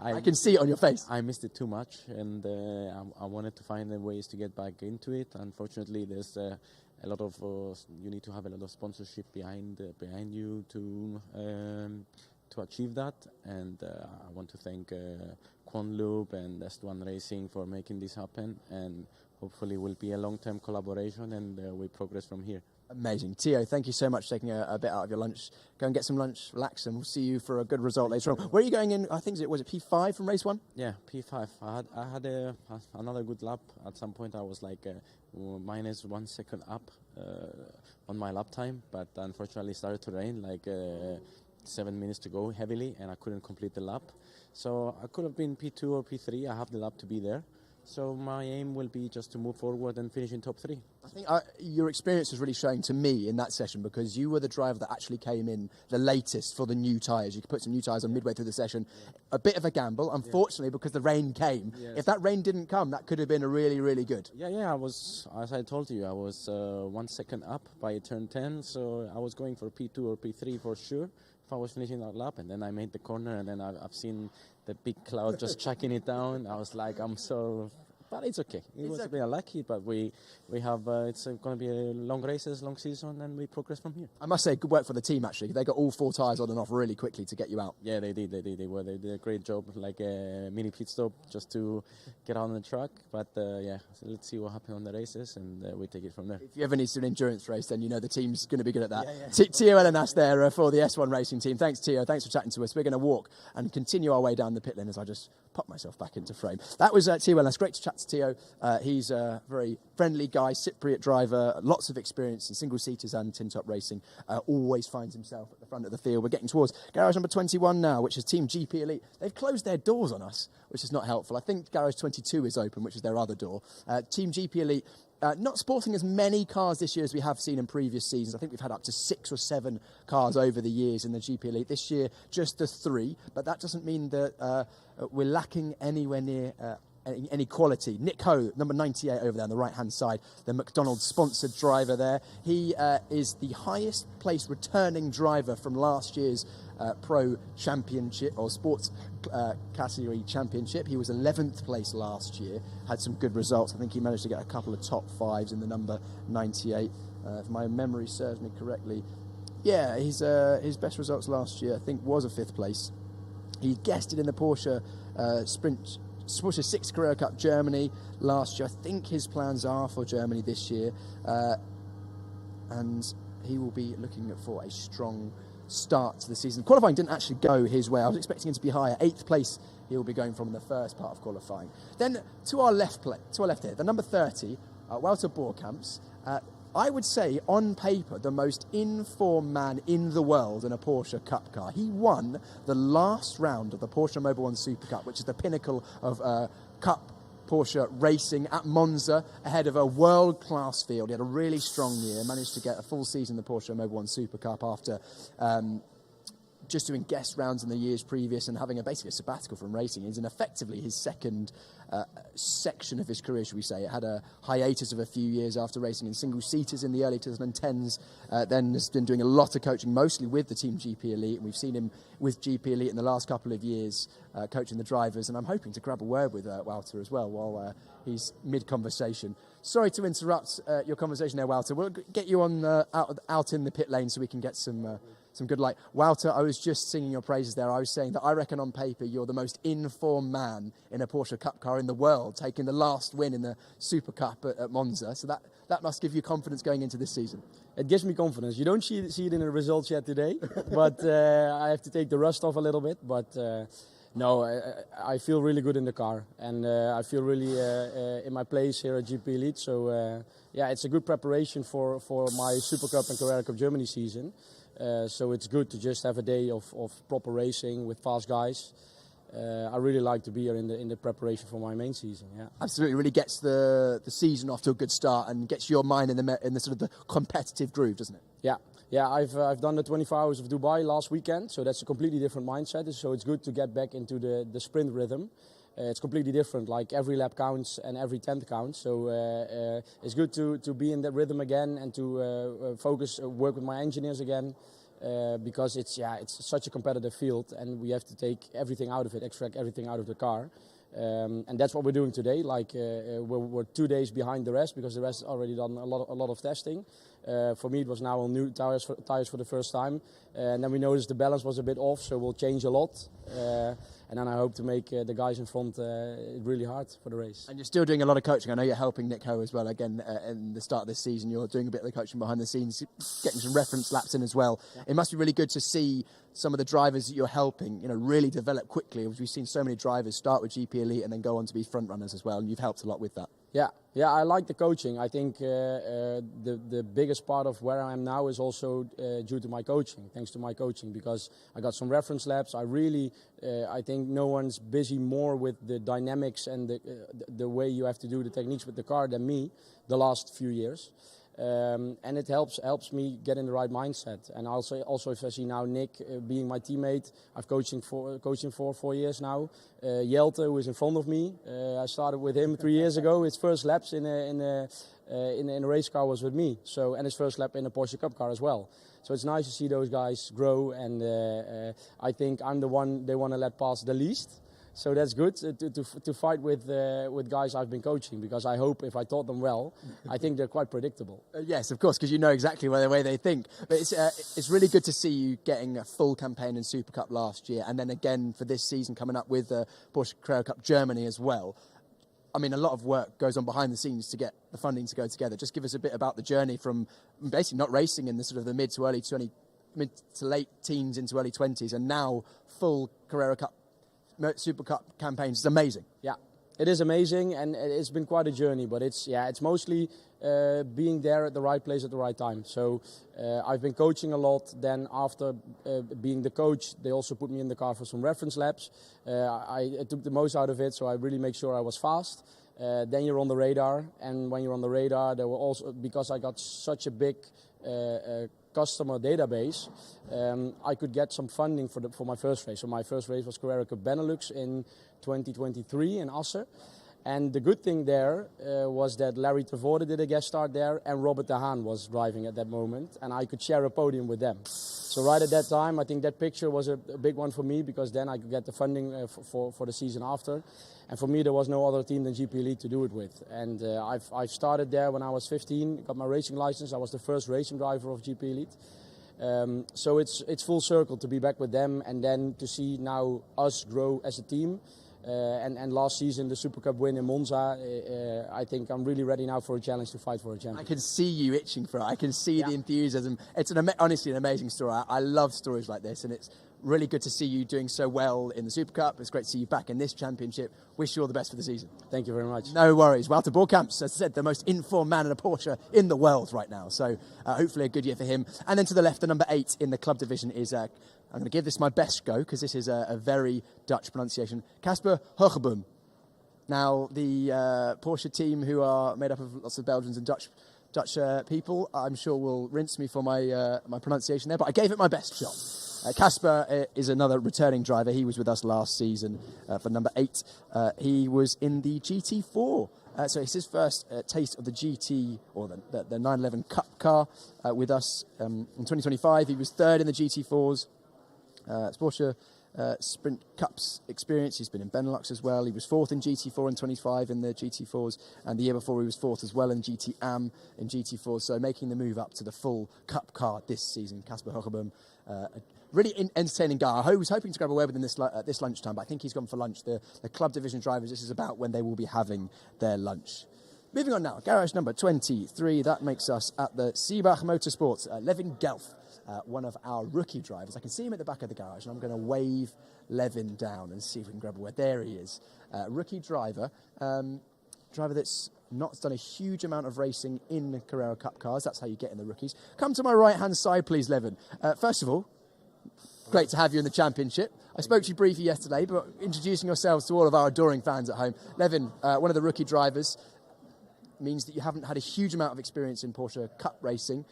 I can see it on your face. I missed it too much, and I wanted to find ways to get back into it. Unfortunately, there's a lot of you need to have a lot of sponsorship behind you to to achieve that, and I want to thank Quan Loop and S1 Racing for making this happen, and hopefully will be a long-term collaboration, and we progress from here. Amazing. Theo, thank you so much for taking a bit out of your lunch. Go and get some lunch, relax, and we'll see you for a good result later on. Where are you going in? I think was it P5 from race 1? Yeah, P5. I had another good lap. At some point I was like minus 1 second up on my lap time, but unfortunately it started to rain, like 7 minutes to go heavily, and I couldn't complete the lap. So I could have been P2 or P3. I have the lap to be there. So my aim will be just to move forward and finish in top 3. I think your experience was really showing to me in that session, because you were the driver that actually came in the latest for the new tyres. You could put some new tyres on midway through the session. A bit of a gamble, unfortunately, because the rain came. Yes. If that rain didn't come, that could have been a really, really good. Yeah, I was, as I told you, I was 1 second up by turn 10, so I was going for P2 or P3 for sure if I was finishing that lap, and then I made the corner, and then I've seen the big cloud just chucking it down. I was like, but it's okay. It was a bit unlucky, but we have it's going to be a long races, long season, and we progress from here. I must say, good work for the team, actually. They got all 4 tyres on and off really quickly to get you out. Yeah, they did. They did a great job, like a mini pit stop just to get out on the track. But so let's see what happens on the races, and we take it from there. If you ever need to do an endurance race, then you know the team's going to be good at that. Yeah. Theo Elenas there for the S1 Racing team. Thanks, Theo. Thanks for chatting to us. We're going to walk and continue our way down the pit lane as I just pop myself back into frame. That was Theo Elenas. Great to chat to Theo. He's a very friendly guy, Cypriot driver, lots of experience in single-seaters and tin-top racing. Always finds himself at the front of the field. We're getting towards garage number 21 now, which is Team GP Elite. They've closed their doors on us, which is not helpful. I think garage 22 is open, which is their other door. Team GP Elite, not sporting as many cars this year as we have seen in previous seasons. I think we've had up to 6 or 7 cars over the years in the GP Elite. This year, just the 3, but that doesn't mean that we're lacking anywhere near any quality. Nick Ho, number 98 over there on the right-hand side, the McDonald's-sponsored driver there. He is the highest placed returning driver from last year's Pro Championship or Sports Category Championship. He was 11th place last year, had some good results. I think he managed to get a couple of top 5s in the number 98. If my memory serves me correctly, yeah, his best results last year, I think, was a 5th place. He guested in the Porsche Porsche 6 Carrera Cup Germany last year. I think his plans are for Germany this year, and he will be looking for a strong start to the season. Qualifying didn't actually go his way. I was expecting him to be higher. 8th place he will be going from in the first part of qualifying. Then to our left here, the number 30, Wouter Boerkamps. I would say, on paper, the most in-form man in the world in a Porsche Cup car. He won the last round of the Porsche Mobil 1 Super Cup, which is the pinnacle of Cup Porsche racing at Monza, ahead of a world-class field. He had a really strong year, managed to get a full season in the Porsche Mobil 1 Super Cup after just doing guest rounds in the years previous and having basically a sabbatical from racing. It's effectively his second section of his career, should we say. It had a hiatus of a few years after racing in single-seaters in the early 2010s, then has been doing a lot of coaching, mostly with the Team GP Elite, and we've seen him with GP Elite in the last couple of years coaching the drivers, and I'm hoping to grab a word with Wouter as well while he's mid-conversation. Sorry to interrupt your conversation there, Wouter. We'll get you on out in the pit lane so we can get some good light. Wouter, I was just singing your praises there. I was saying that I reckon on paper you're the most informed man in a Porsche Cup car in the world, taking the last win in the Super Cup at Monza. So that must give you confidence going into this season. It gives me confidence. You don't see it in the results yet today, but I have to take the rust off a little bit. But no, I feel really good in the car, and I feel really in my place here at GP Elite. So yeah, it's a good preparation for my Super Cup and Carrera Cup Germany season. So it's good to just have a day of proper racing with fast guys. I really like to be here in the preparation for my main season. Yeah, absolutely. Really gets the season off to a good start and gets your mind in the sort of the competitive groove, doesn't it? Yeah. I've done the 24 hours of Dubai last weekend, so that's a completely different mindset. So it's good to get back into the sprint rhythm. It's completely different. Like every lap counts and every 10th counts. So it's good to be in that rhythm again and to work with my engineers again. Because it's such a competitive field, and we have to take everything out of it, extract everything out of the car, and that's what we're doing today. Like we're 2 days behind the rest because the rest already done a lot of testing, For me, it was now on new tires for the first time. And then we noticed the balance was a bit off, so we'll change a lot. And then I hope to make the guys in front really hard for the race. And you're still doing a lot of coaching. I know you're helping Nick Ho as well. Again, in the start of this season, you're doing a bit of the coaching behind the scenes, getting some reference laps in as well. Yeah. It must be really good to see some of the drivers that you're helping, really develop quickly. We've seen so many drivers start with GP Elite and then go on to be front runners as well, and you've helped a lot with that. Yeah, I like the coaching. I think the biggest part of where I am now is also due to my coaching, thanks to my coaching, because I got some reference laps. I think no one's busy more with the dynamics and the way you have to do the techniques with the car than me the last few years. And it helps me get in the right mindset. And also if I see now Nick being my teammate, I've coaching for 4 years now. Jelte, who is in front of me, I started with him 3 years ago. His first laps in a race car was with me. So, and his first lap in a Porsche Cup car as well. So it's nice to see those guys grow, and I think I'm the one they want to let pass the least. So that's good to fight with guys I've been coaching, because I hope if I taught them well, I think they're quite predictable. Yes, of course, because you know exactly the way they think. But it's really good to see you getting a full campaign in Super Cup last year, and then again for this season coming up with Porsche Carrera Cup Germany as well. I mean, a lot of work goes on behind the scenes to get the funding to go together. Just give us a bit about the journey from basically not racing in the sort of the mid to late teens into early 20s, and now full Carrera Cup Super Cup campaigns. It's amazing. Yeah, it is amazing, and it's been quite a journey, but it's mostly being there at the right place at the right time. So I've been coaching a lot. Then after being the coach, they also put me in the car for some reference laps. I took the most out of it, so I really make sure I was fast. Then you're on the radar, and when you're on the radar, there were also, because I got such a big customer database, I could get some funding for my first race. So my first race was Carrera Cup Benelux in 2023 in Assen. And the good thing there was that Larry Trevorda did a guest start there, and Robert De Haan was driving at that moment, and I could share a podium with them. So right at that time, I think that picture was a big one for me, because then I could get the funding for the season after. And for me, there was no other team than GP Elite to do it with. And I've started there when I was 15, got my racing license. I was the first racing driver of GP Elite. So it's full circle to be back with them, and then to see now us grow as a team. And last season, the Super Cup win in Monza, I think I'm really ready now for a challenge, to fight for a championship. I can see you itching for it. I can see the enthusiasm. It's honestly an amazing story. I love stories like this, and it's really good to see you doing so well in the Super Cup. It's great to see you back in this championship. Wish you all the best for the season. Thank you very much. No worries. Wouter Boorkamps, as I said, the most informed man in a Porsche in the world right now. So hopefully a good year for him. And then to the left, the number 8 in the club division is... I'm going to give this my best go, because this is a very Dutch pronunciation. Casper Hogebom. Now, the Porsche team, who are made up of lots of Belgians and Dutch people, I'm sure will rinse me for my pronunciation there, but I gave it my best shot. Casper is another returning driver. He was with us last season for number 8. He was in the GT4. So it's his first taste of the GT, or the 911 Cup car with us. In 2025, he was 3rd in the GT4s. Porsche Sprint Cups experience. He's been in Benelux as well. He was 4th in GT4 in 25 in the GT4s, and the year before he was 4th as well in GT Am in GT4. So making the move up to the full Cup car this season. Casper Hogebom, a really entertaining guy. I was hoping to grab away with him this lunchtime, but I think he's gone for lunch. The club division drivers, this is about when they will be having their lunch. Moving on now, garage number 23. That makes us at the Seebach Motorsports. Levin Gelf, one of our rookie drivers. I can see him at the back of the garage, and I'm going to wave Levin down and see if we can grab away. There he is. Rookie driver. Driver that's not done a huge amount of racing in Carrera Cup cars. That's how you get in the rookies. Come to my right-hand side, please, Levin. First of all, great to have you in the championship. I spoke to you briefly yesterday, but introducing yourselves to all of our adoring fans at home. Levin, one of the rookie drivers, means that you haven't had a huge amount of experience in Porsche Cup racing.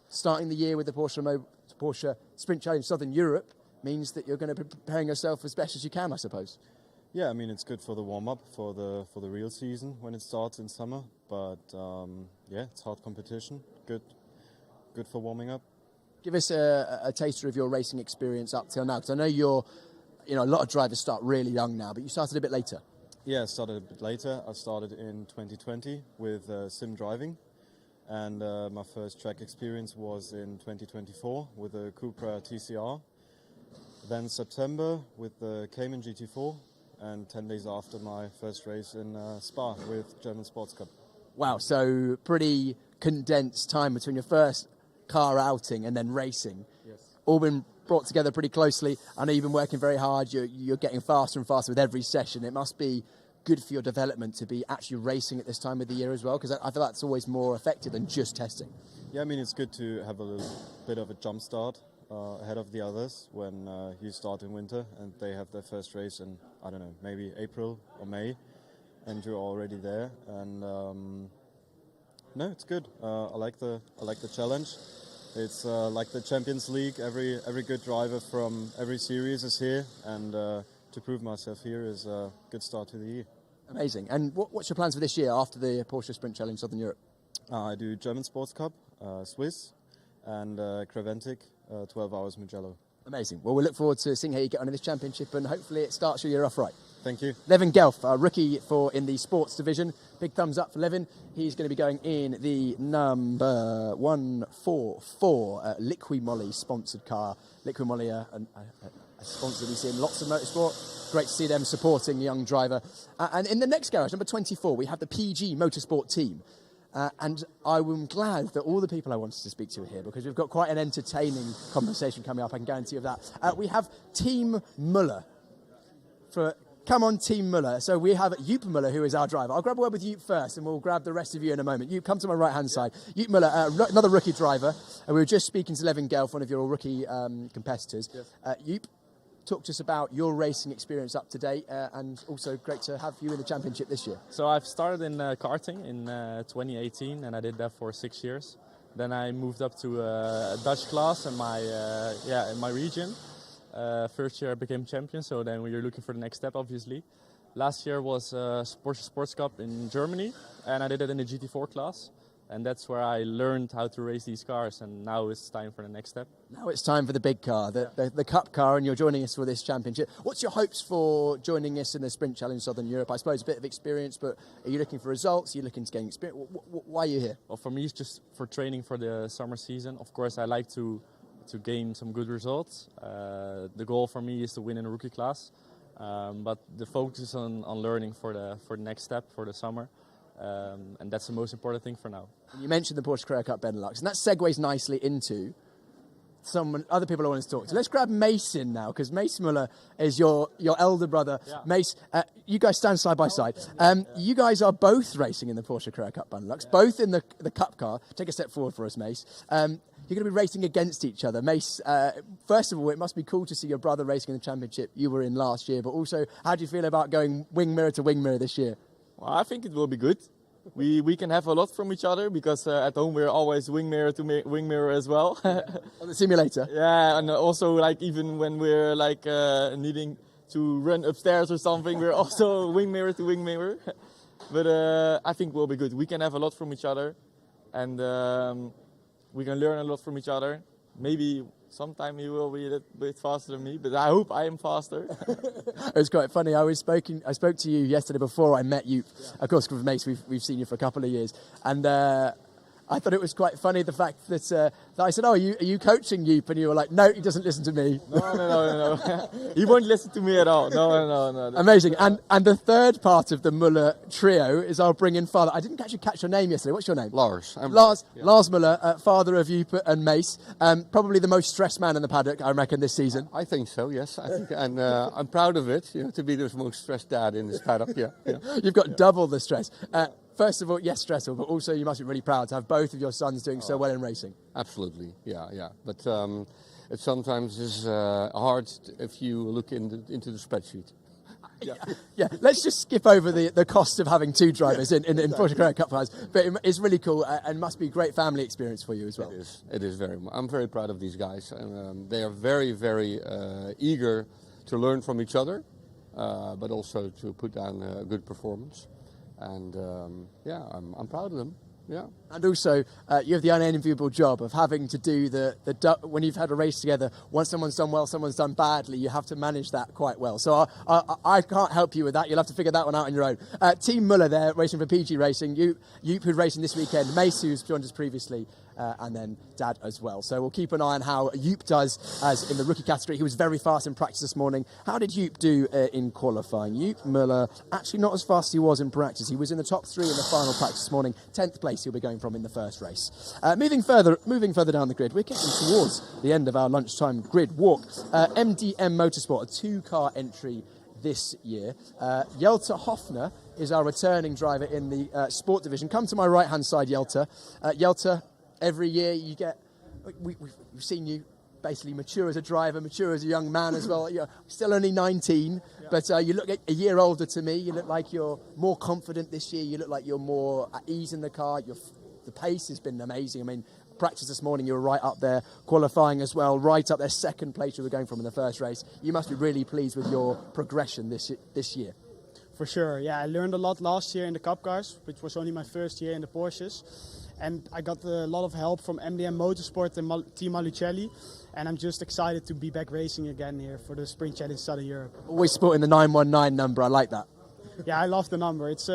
Starting the year with the Porsche Sprint Challenge Southern Europe means that you're going to be preparing yourself as best as you can, I suppose. Yeah, I mean, it's good for the warm-up, for the real season when it starts in summer. But yeah, it's hard competition. Good for warming up. Give us a taster of your racing experience up till now, because I know a lot of drivers start really young now, but you started a bit later. Yeah, I started a bit later. I started in 2020 with sim driving. And my first track experience was in 2024 with the Cupra TCR. Then September with the Cayman GT4, and 10 days after my first race in Spa with German Sports Cup. Wow, so pretty condensed time between your first car outing and then racing. Yes. All been brought together pretty closely. I know you've been working very hard. You're getting faster and faster with every session. It must be good for your development to be actually racing at this time of the year as well, because I feel that's always more effective than just testing. Yeah, I mean, it's good to have a little bit of a jump start ahead of the others when you start in winter and they have their first race in, I don't know, maybe April or May, and you're already there. And no, it's good. I like the challenge. It's like the Champions League. Every good driver from every series is here, and to prove myself here is a good start to the year. Amazing. And what's your plans for this year after the Porsche Sprint Challenge Southern Europe? I do German Sports Cup, Swiss, and Creventic, 12 hours Mugello. Amazing. Well, we look forward to seeing how you get on in this championship, and hopefully it starts your year off right. Thank you. Levin Gelf, a rookie in the sports division. Big thumbs up for Levin. He's going to be going in the number 144 Liqui-Moly sponsored car. Liqui-Moly, a sponsor we see in lots of motorsport. Great to see them supporting a young driver. And in the next garage, number 24, we have the PG Motorsport team. And I'm glad that all the people I wanted to speak to are here, because we've got quite an entertaining conversation coming up, I can guarantee you of that. We have Team Muller. Come on, Team Muller. So we have Joep Muller, who is our driver. I'll grab a word with Joep first, and we'll grab the rest of you in a moment. Joep, come to my right-hand side. Joep Muller, another rookie driver. We were just speaking to Levin Gelf, one of your rookie competitors. Yes. Joep, talk to us about your racing experience up to date, and also great to have you in the championship this year. So I've started in karting in 2018, and I did that for 6 years. Then I moved up to a Dutch class in my region. First year I became champion, so then we were looking for the next step, obviously. Last year was Porsche Sports Cup in Germany, and I did it in the GT4 class. And that's where I learned how to race these cars, and now it's time for the next step. Now it's time for the big car, the Cup car, and you're joining us for this championship. What's your hopes for joining us in the Sprint Challenge Southern Europe? I suppose a bit of experience, but are you looking for results? Are you looking to gain experience? Why are you here? Well, for me, it's just for training for the summer season. Of course, I like to gain some good results. The goal for me is to win in a rookie class, but the focus is on learning for the next step for the summer. And that's the most important thing for now. You mentioned the Porsche Carrera Cup Benelux, and that segues nicely into other people I want to talk to. Let's grab Mace in now, because Mace Muller is your elder brother. Yeah. Mace, you guys stand side by side. You guys are both racing in the Porsche Carrera Cup Benelux, both in the Cup car. Take a step forward for us, Mace. You're going to be racing against each other. Mace, first of all, it must be cool to see your brother racing in the championship you were in last year, but also, how do you feel about going wing mirror to wing mirror this year? Well, I think it will be good. We can have a lot from each other, because at home we're always wing mirror to wing mirror as well. On the simulator? Yeah, and also like even when we're like needing to run upstairs or something, we're also wing mirror to wing mirror. But I think we'll be good. We can have a lot from each other, and we can learn a lot from each other. Maybe sometime he will be a little bit faster than me, but I hope I am faster. It was quite funny. I spoke to you yesterday before I met you. Yeah. Of course, with Mace, we've seen you for a couple of years, and I thought it was quite funny the fact that I said, "Oh, are you coaching Joep?" And you were like, "No, he doesn't listen to me." No. He won't listen to me at all. No. Amazing. And the third part of the Muller trio is our bring-in father. I didn't actually catch your name yesterday. What's your name? Lars. Lars Muller, father of Joep and Mace. Probably the most stressed man in the paddock, I reckon, this season. I think so, yes. And I'm proud of it, to be the most stressed dad in this paddock. Yeah. You've got double the stress. First of all, yes, stressful, but also you must be really proud to have both of your sons doing so well in racing. Absolutely, yeah. But it sometimes is hard if you look into the spreadsheet. Yeah. Let's just skip over the cost of having two drivers in Porsche Carrera Cup cars, but it's really cool and must be a great family experience for you as well. It is very much. I'm very proud of these guys, and they are very, very eager to learn from each other, but also to put down a good performance. And I'm proud of them. Yeah. And also, you have the unenviable job of having to do when you've had a race together, once someone's done well, someone's done badly, you have to manage that quite well. So I can't help you with that. You'll have to figure that one out on your own. Team Muller there, racing for PG Racing. You who's racing this weekend. Mace, who's joined us previously. And then Dad as well. So we'll keep an eye on how Joop does as in the rookie category. He was very fast in practice this morning. How did Joop do in qualifying? Joop Muller, actually not as fast as he was in practice. He was in the top 3 in the final practice this morning. 10th place he'll be going from in the first race. Moving further down the grid, we're getting towards the end of our lunchtime grid walk. MDM Motorsport, a 2-car entry this year. Jelte Hofner is our returning driver in the sport division. Come to my right-hand side, Jelte. Jelte, every year you get, we've seen you basically mature as a driver, mature as a young man as well. You're still only 19, but you look a year older to me. You look like you're more confident this year. You look like you're more at ease in the car. The pace has been amazing. I mean, practice this morning, you were right up there, qualifying as well, right up there, second place you were going from in the first race. You must be really pleased with your progression this year. For sure, yeah. I learned a lot last year in the Cup cars, which was only my first year in the Porsches. And I got a lot of help from MDM Motorsport and Team Malucelli. And I'm just excited to be back racing again here for the Sprint Challenge Southern Europe. Always sporting the 919 number, I like that. Yeah, I love the number. It's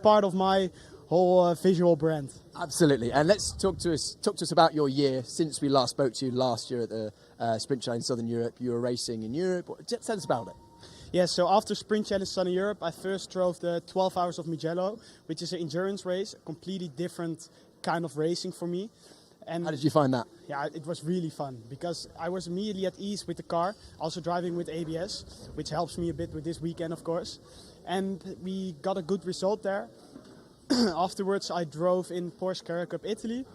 part of my whole visual brand. Absolutely. And let's talk to us about your year since we last spoke to you last year at the Sprint Challenge Southern Europe. You were racing in Europe. Tell us about it. Yeah, so after Sprint Challenge Southern Europe, I first drove the 12 Hours of Mugello, which is an endurance race, a completely different kind of racing for me. And how did you find that? Yeah, it was really fun because I was immediately at ease with the car, also driving with ABS, which helps me a bit with this weekend, of course. And we got a good result there. Afterwards, I drove in Porsche Carrera Cup Italy,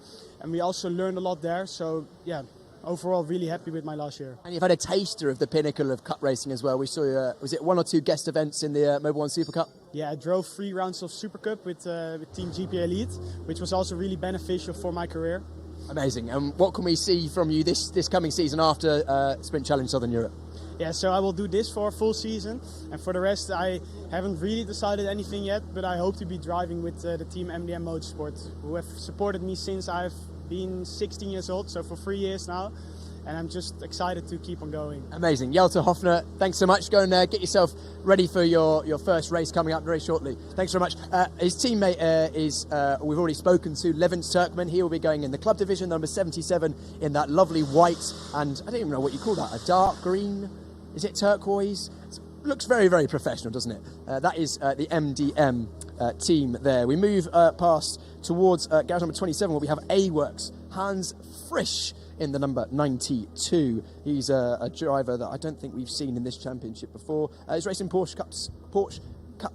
and we also learned a lot there. So, yeah, overall, really happy with my last year. And you've had a taster of the pinnacle of cup racing as well. We saw, was it 1 or 2 guest events in the Mobil 1 Super Cup? Yeah, I drove 3 rounds of Super Cup with Team GP Elite, which was also really beneficial for my career. Amazing. And what can we see from you this coming season after Sprint Challenge Southern Europe? Yeah, so I will do this for a full season, and for the rest I haven't really decided anything yet, but I hope to be driving with the team MDM Motorsport, who have supported me since I've been 16 years old, so for 3 years now, and I'm just excited to keep on going. Amazing. Jelte Hofner, thanks so much. Go and get yourself ready for your first race coming up very shortly. Thanks very much. His teammate is, we've already spoken to, Levent Turkman. He will be going in the club division, number 77, in that lovely white, and I don't even know what you call that, a dark green, is it turquoise? It looks very, very professional, doesn't it? That is the MDM team there. We move past towards garage number 27, where we have A-Works, Hans Frisch, in the number 92. He's a driver that I don't think we've seen in this championship before. He's racing Porsche Cup,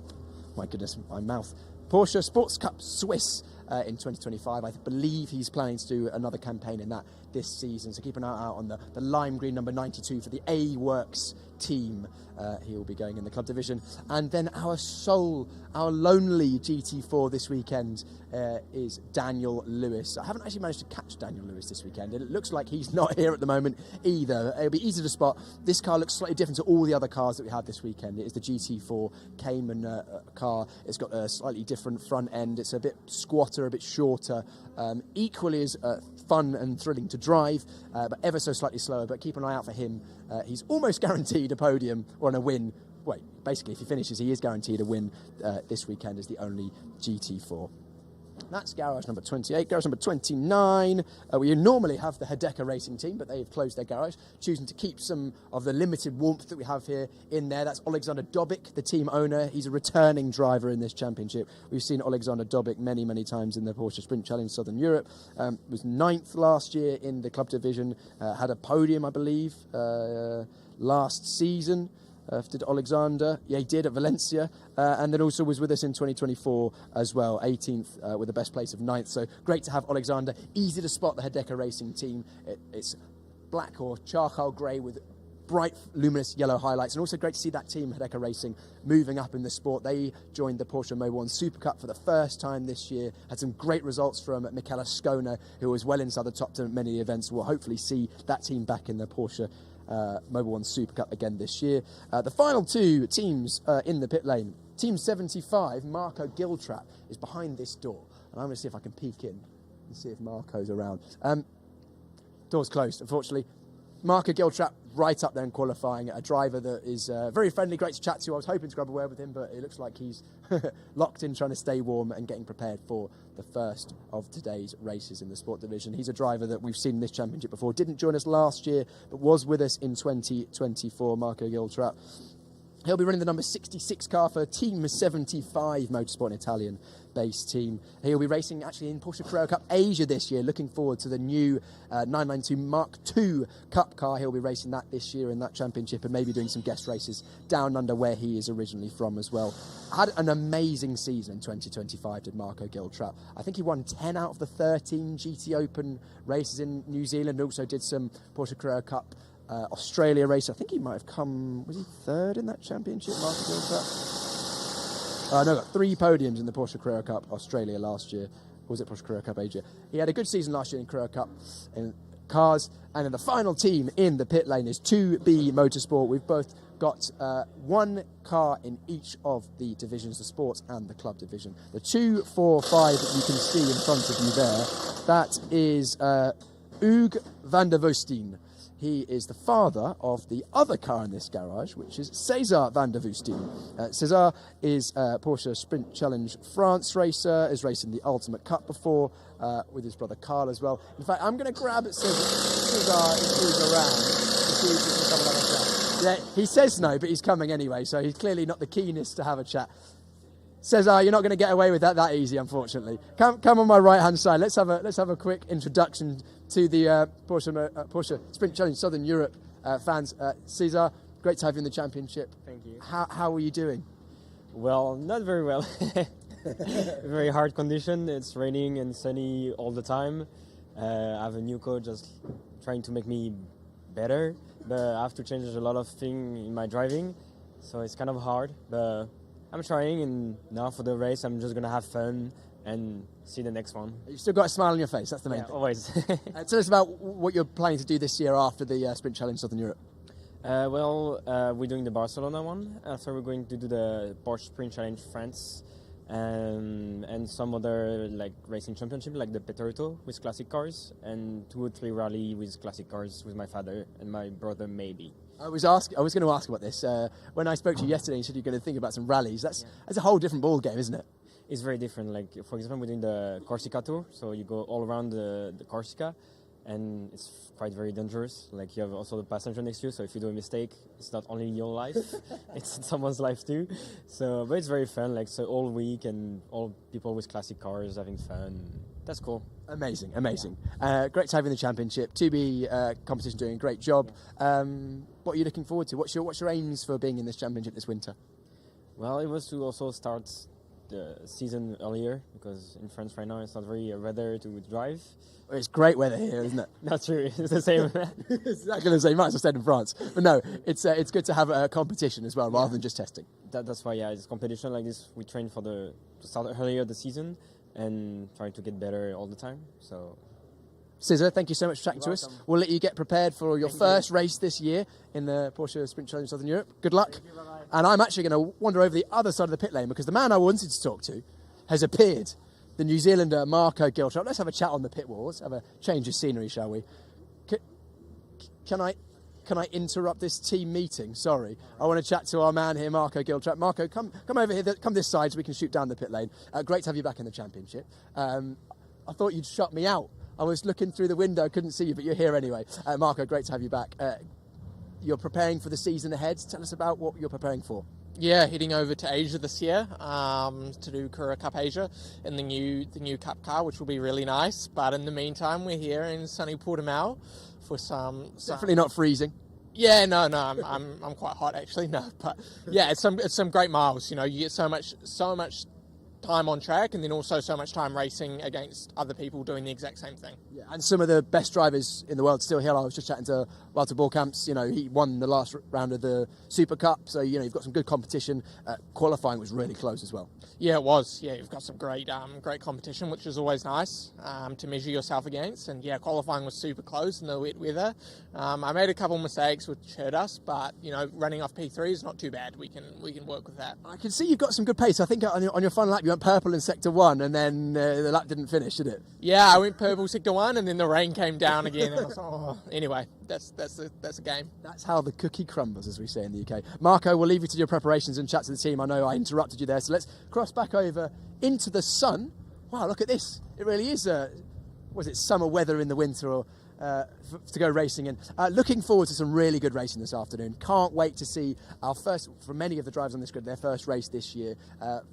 my goodness, my mouth. Porsche Sports Cup Swiss in 2025. I believe he's planning to do another campaign in that this season. So keep an eye out on the lime green number 92 for the A-Works team. He will be going in the club division. And then our lonely GT4 this weekend is Daniel Lewis. I haven't actually managed to catch Daniel Lewis this weekend, and it looks like he's not here at the moment either. It'll be easy to spot. This car looks slightly different to all the other cars that we have this weekend. It is the GT4 Cayman car. It's got a slightly different front end. It's a bit squatter, a bit shorter. Equally as fun and thrilling to drive, but ever so slightly slower. But keep an eye out for him. He's almost guaranteed a podium or a win. Wait, basically, if he finishes, he is guaranteed a win this weekend as the only GT4. That's garage number 28. Garage number 29. We normally have the Hideka Racing team, but they've closed their garage, choosing to keep some of the limited warmth that we have here in there. That's Alexander Dobic, the team owner. He's a returning driver in this championship. We've seen Alexander Dobic many, many times in the Porsche Sprint Challenge Southern Europe. Was 9th last year in the club division. Had a podium, I believe, last season. Did Alexander? Yeah, he did at Valencia, and then also was with us in 2024 as well, 18th with the best place of 9th. So great to have Alexander. Easy to spot the Hideka Racing team. It's black or charcoal grey with bright, luminous yellow highlights, and also great to see that team, Hideka Racing, moving up in the sport. They joined the Porsche Mobil 1 Super Cup for the first time this year. Had some great results from Michele Scona, who was well inside the top 10 at many events. We'll hopefully see that team back in the Porsche Mobil 1 Super Cup again this year. The final 2 teams in the pit lane. Team 75, Marco Giltrap, is behind this door. and I'm going to see if I can peek in and see if Marco's around. Door's closed, unfortunately. Marco Giltrap right up there in qualifying, a driver that is very friendly, great to chat to. I was hoping to grab a word with him, but it looks like he's locked in trying to stay warm and getting prepared for the first of today's races in the sport division. He's a driver that we've seen in this championship before, didn't join us last year, but was with us in 2024, Marco Giltrap. He'll be running the number 66 car for Team 75 Motorsport, an Italian-based team. He'll be racing actually in Porsche Carrera Cup Asia this year, looking forward to the new 992 Mark II Cup car. He'll be racing that this year in that championship and maybe doing some guest races down under where he is originally from as well. Had an amazing season in 2025, did Marco Giltrap. I think he won 10 out of the 13 GT Open races in New Zealand, also did some Porsche Carrera Cup Australia race. I think he might have come, was he third in that championship, Marco Giltrap? No, got 3 podiums in the Porsche Carrera Cup Australia last year. Or was it Porsche Carrera Cup Asia? He had a good season last year in Carrera Cup in cars. And then the final team in the pit lane is 2B Motorsport. We've both got 1 car in each of the divisions, the sports and the club division. The 2, 4, 5 that you can see in front of you there, that is Hugues van der Woestijn. He is the father of the other car in this garage, which is César van der Woestijn. César is a Porsche Sprint Challenge France racer, has raced in the Ultimate Cup before with his brother Carl as well. In fact, I'm going to grab César if he's around to see if he can come and have a chat. Yeah, he says no, but he's coming anyway, so he's clearly not the keenest to have a chat. César, you're not going to get away with that easy, unfortunately. Come on my right-hand side. Let's have a quick introduction to the Porsche Sprint Challenge Southern Europe fans. César, great to have you in the championship. Thank you. How are you doing? Well, not very well. Very hard condition. It's raining and sunny all the time. I have a new coach just trying to make me better, but I have to change a lot of things in my driving, so it's kind of hard. But I'm trying, and now for the race, I'm just going to have fun and see the next one. You've still got a smile on your face, that's the main thing. Always. Tell us about what you're planning to do this year after the Sprint Challenge Southern Europe. We're doing the Barcelona one. After we're going to do the Porsche Sprint Challenge France and some other like racing championship like the Petorito with classic cars and 2 or 3 rally with classic cars with my father and my brother maybe. I was going to ask about this. When I spoke to you yesterday, you said you're going to think about some rallies. That's a whole different ball game, isn't it? It's very different. Like, for example, we're doing the Corsica Tour, so you go all around the Corsica, and it's quite very dangerous. Like, you have also the passenger next to you, so if you do a mistake, it's not only your life, it's someone's life too. So, but it's very fun, like, so all week, and all people with classic cars having fun. That's cool. Amazing. Great to have you in the championship. 2B competition doing a great job. What are you looking forward to? What's your aims for being in this championship this winter? Well, it was to also start the season earlier, because in France right now it's not very weather to drive. Well, it's great weather here, isn't it? Not true. It's the same. It's exactly the same. Might as well stay in France. But no, it's good to have a competition as well, rather than just testing. That's why, it's competition like this. We train to start earlier the season and try to get better all the time. So, César, thank you so much for chatting to us. We'll let you get prepared for your first race this year in the Porsche Sprint Challenge Southern Europe. Good luck. Thank you, bye-bye. And I'm actually going to wander over the other side of the pit lane because the man I wanted to talk to has appeared, the New Zealander Marco Giltrap. Let's have a chat on the pit wall. Let's have a change of scenery, shall we? Can I interrupt this team meeting? Sorry. I want to chat to our man here, Marco Giltrap. Marco, come over here. Come this side so we can shoot down the pit lane. Great to have you back in the championship. I thought you'd shut me out. I was looking through the window, couldn't see you, but you're here anyway. Marco, great to have you back. You're preparing for the season ahead. Tell us about what you're preparing for. Yeah, heading over to Asia this year to do Carrera Cup Asia in the new Cup car, which will be really nice. But in the meantime, we're here in sunny Portimão for some. Definitely not freezing. Yeah, no, I'm quite hot actually. No, but yeah, it's some great miles. You know, you get so much time on track, and then also so much time racing against other people doing the exact same thing. Yeah, and some of the best drivers in the world still here. I was just chatting to Walter Borkamps. You know, he won the last round of the Super Cup, so you know you've got some good competition. Qualifying was really close as well. Yeah, it was. Yeah, you've got some great competition, which is always nice to measure yourself against. And yeah, qualifying was super close in the wet weather. I made a couple of mistakes which hurt us, but you know, running off P3 is not too bad. We can work with that. I can see you've got some good pace. I think on your final lap You went purple in sector 1, and then the lap didn't finish, did it? Yeah, I went purple sector 1, and then the rain came down again. And I was like, oh. Anyway, that's a game. That's how the cookie crumbles, as we say in the UK. Marco, we'll leave you to your preparations and chat to the team. I know I interrupted you there, so let's cross back over into the sun. Wow, look at this. It really is, summer weather in the winter, or to go racing in. Looking forward to some really good racing this afternoon. Can't wait to see our first, for many of the drivers on this grid, their first race this year.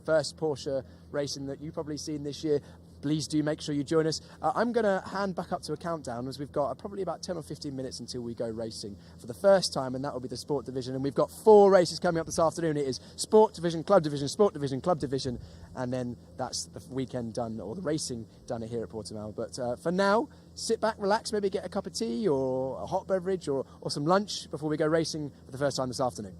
First Porsche racing that you've probably seen this year. Please do make sure you join us. I'm going to hand back up to a countdown, as we've got probably about 10 or 15 minutes until we go racing for the first time, and that will be the Sport Division. And we've got 4 races coming up this afternoon. It is Sport Division, Club Division, Sport Division, Club Division, and then that's the weekend done, or the racing done here at Portimão. But for now, sit back, relax, maybe get a cup of tea or a hot beverage or some lunch before we go racing for the first time this afternoon.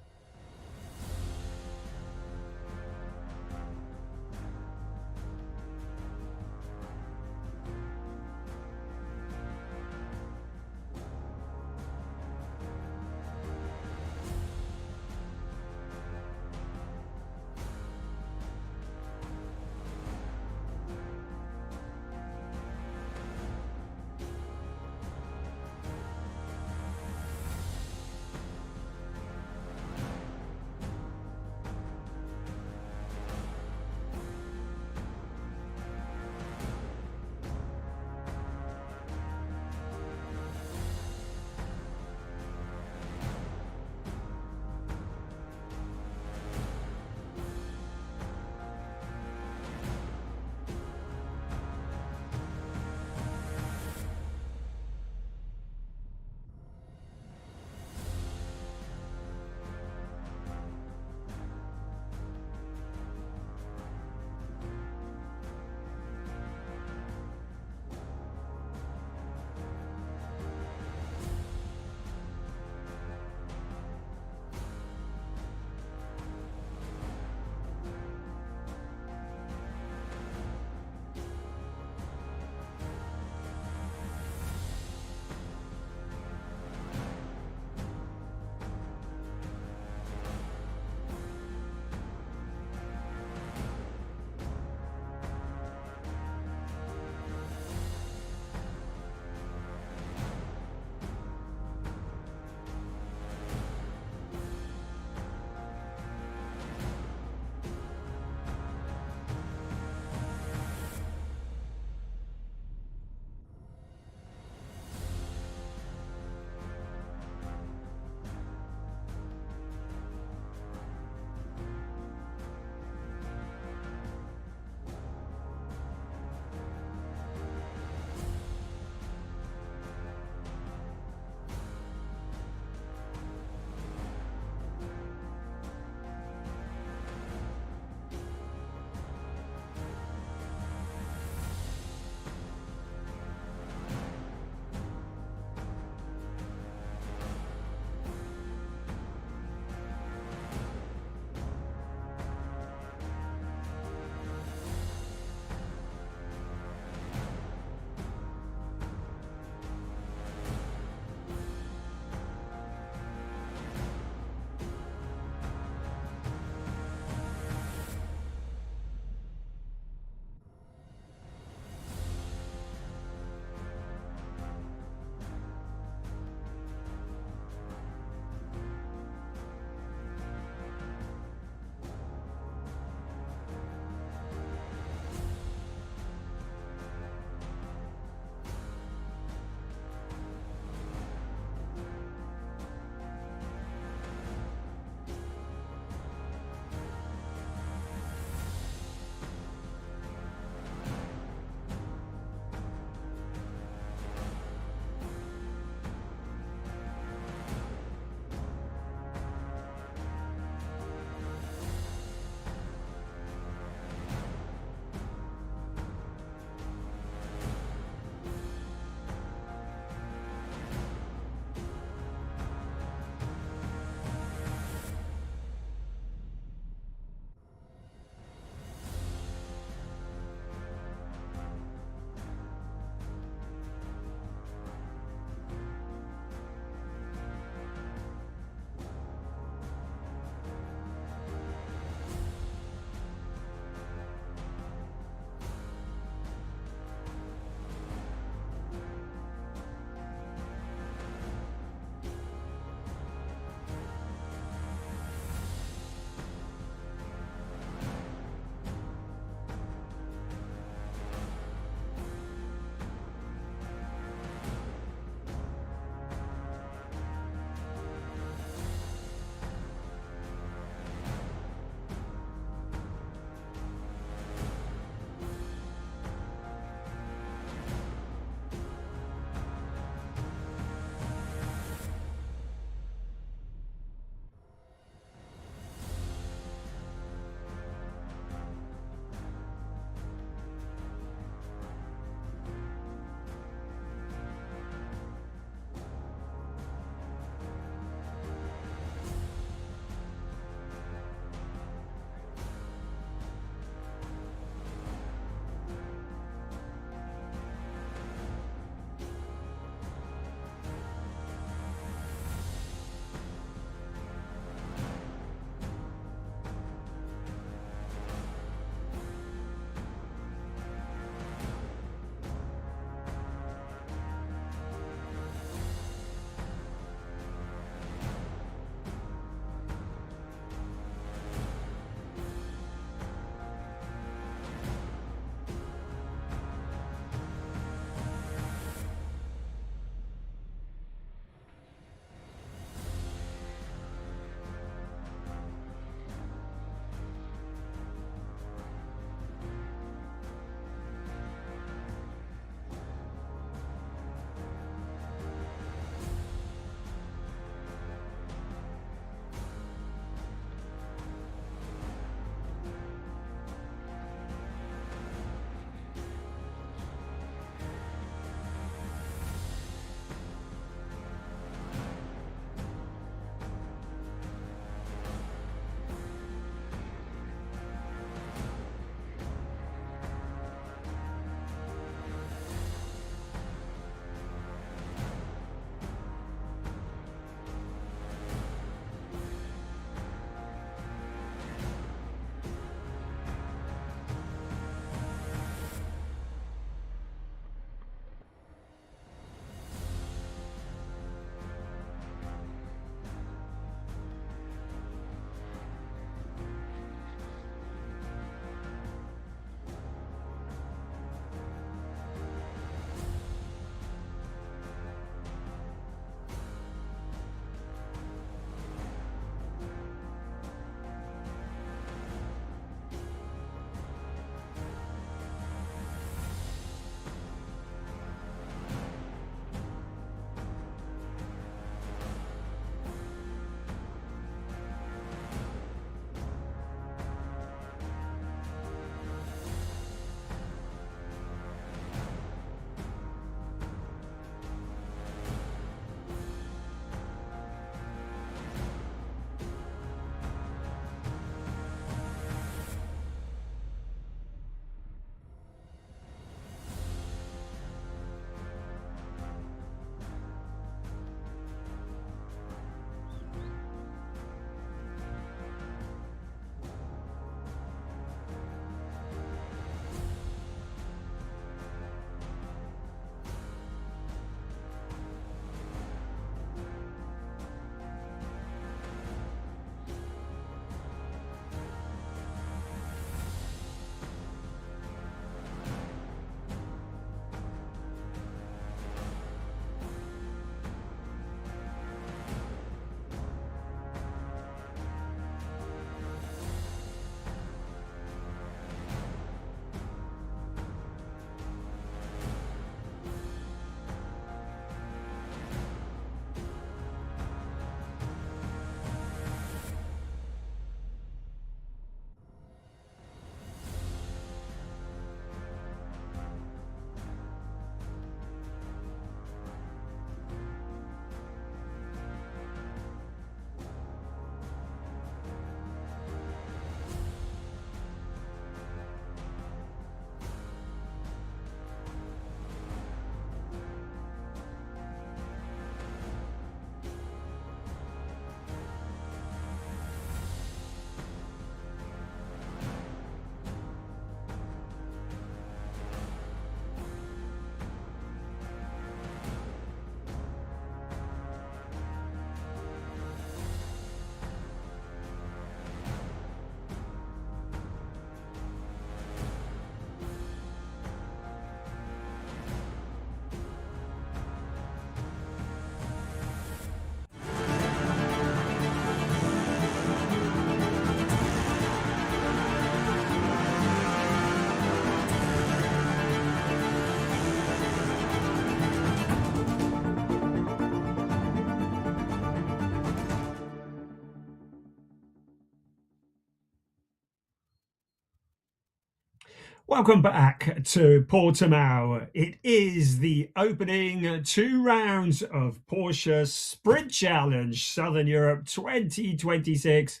Welcome back to Portimão. It is the opening 2 rounds of Porsche Sprint Challenge Southern Europe 2026.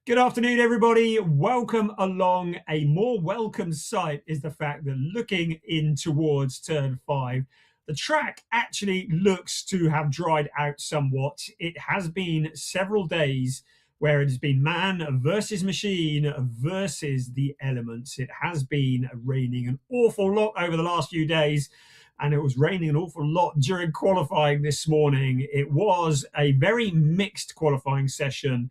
Good afternoon, everybody. Welcome along. A more welcome sight is the fact that looking in towards turn 5, the track actually looks to have dried out somewhat. It has been several days where it has been man versus machine versus the elements. It has been raining an awful lot over the last few days, and it was raining an awful lot during qualifying this morning. It was a very mixed qualifying session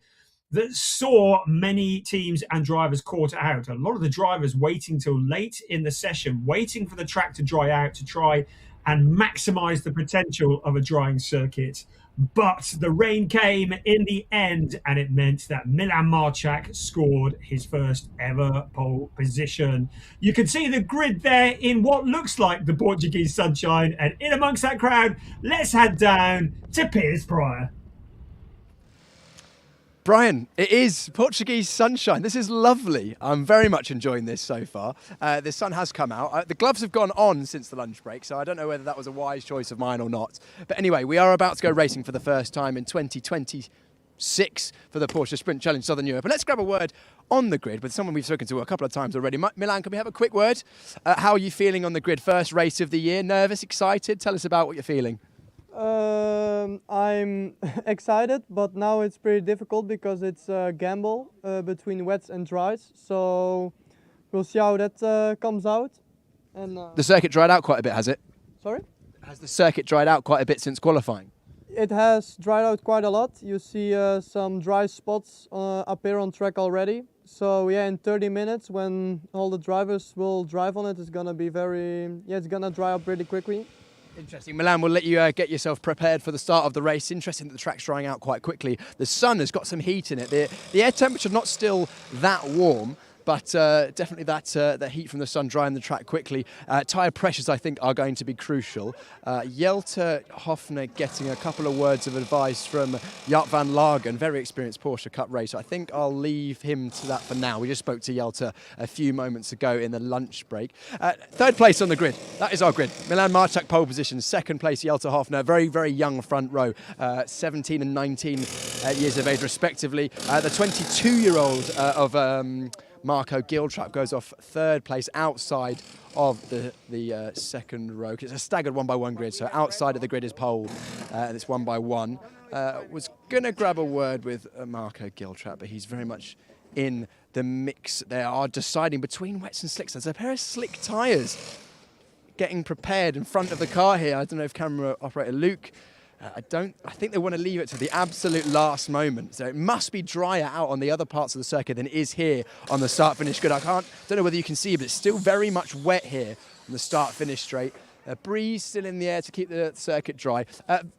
that saw many teams and drivers caught out. A lot of the drivers waiting till late in the session, waiting for the track to dry out to try and maximize the potential of a drying circuit. But the rain came in the end, and it meant that Milan Marchak scored his first ever pole position. You can see the grid there in what looks like the Portuguese sunshine, and in amongst that crowd, let's head down to Piers Pryor. Brian, it is Portuguese sunshine. This is lovely. I'm very much enjoying this so far. The sun has come out. The gloves have gone on since the lunch break, so I don't know whether that was a wise choice of mine or not. But anyway, we are about to go racing for the first time in 2026 for the Porsche Sprint Challenge Southern Europe. And let's grab a word on the grid with someone we've spoken to a couple of times already. Milan, can we have a quick word? How are you feeling on the grid? First race of the year. Nervous, excited? Tell us about what you're feeling. I'm excited, but now it's pretty difficult because it's a gamble between wets and dries. So we'll see how that comes out. And the circuit dried out quite a bit, has it? Sorry? Has the circuit dried out quite a bit since qualifying? It has dried out quite a lot. You see some dry spots up here on track already. So yeah, in 30 minutes when all the drivers will drive on it, it's gonna be it's gonna dry up really quickly. Interesting. Milan, we'll let you get yourself prepared for the start of the race. Interesting that the track's drying out quite quickly. The sun has got some heat in it. The air temperature not still that warm, but definitely that heat from the sun drying the track quickly. Tyre pressures, I think, are going to be crucial. Jelte Hofner getting a couple of words of advice from Jaap van Lagen, very experienced Porsche Cup racer. I think I'll leave him to that for now. We just spoke to Jelte a few moments ago in the lunch break. Third place on the grid. That is our grid. Milan Marchak pole position. Second place, Jelte Hofner. Very, very young front row. 17 and 19 years of age, respectively. The 22-year-old of Marco Giltrap goes off third place outside of the second row. It's a staggered 1x1 grid, so outside of the grid is pole, and it's 1x1. Was going to grab a word with Marco Giltrap, but he's very much in the mix. They are deciding between wets and slicks. There's a pair of slick tyres getting prepared in front of the car here. I don't know if camera operator Luke, I think they want to leave it to the absolute last moment. So it must be drier out on the other parts of the circuit than it is here on the start-finish grid. Don't know whether you can see, but it's still very much wet here on the start-finish straight. A breeze still in the air to keep the circuit dry.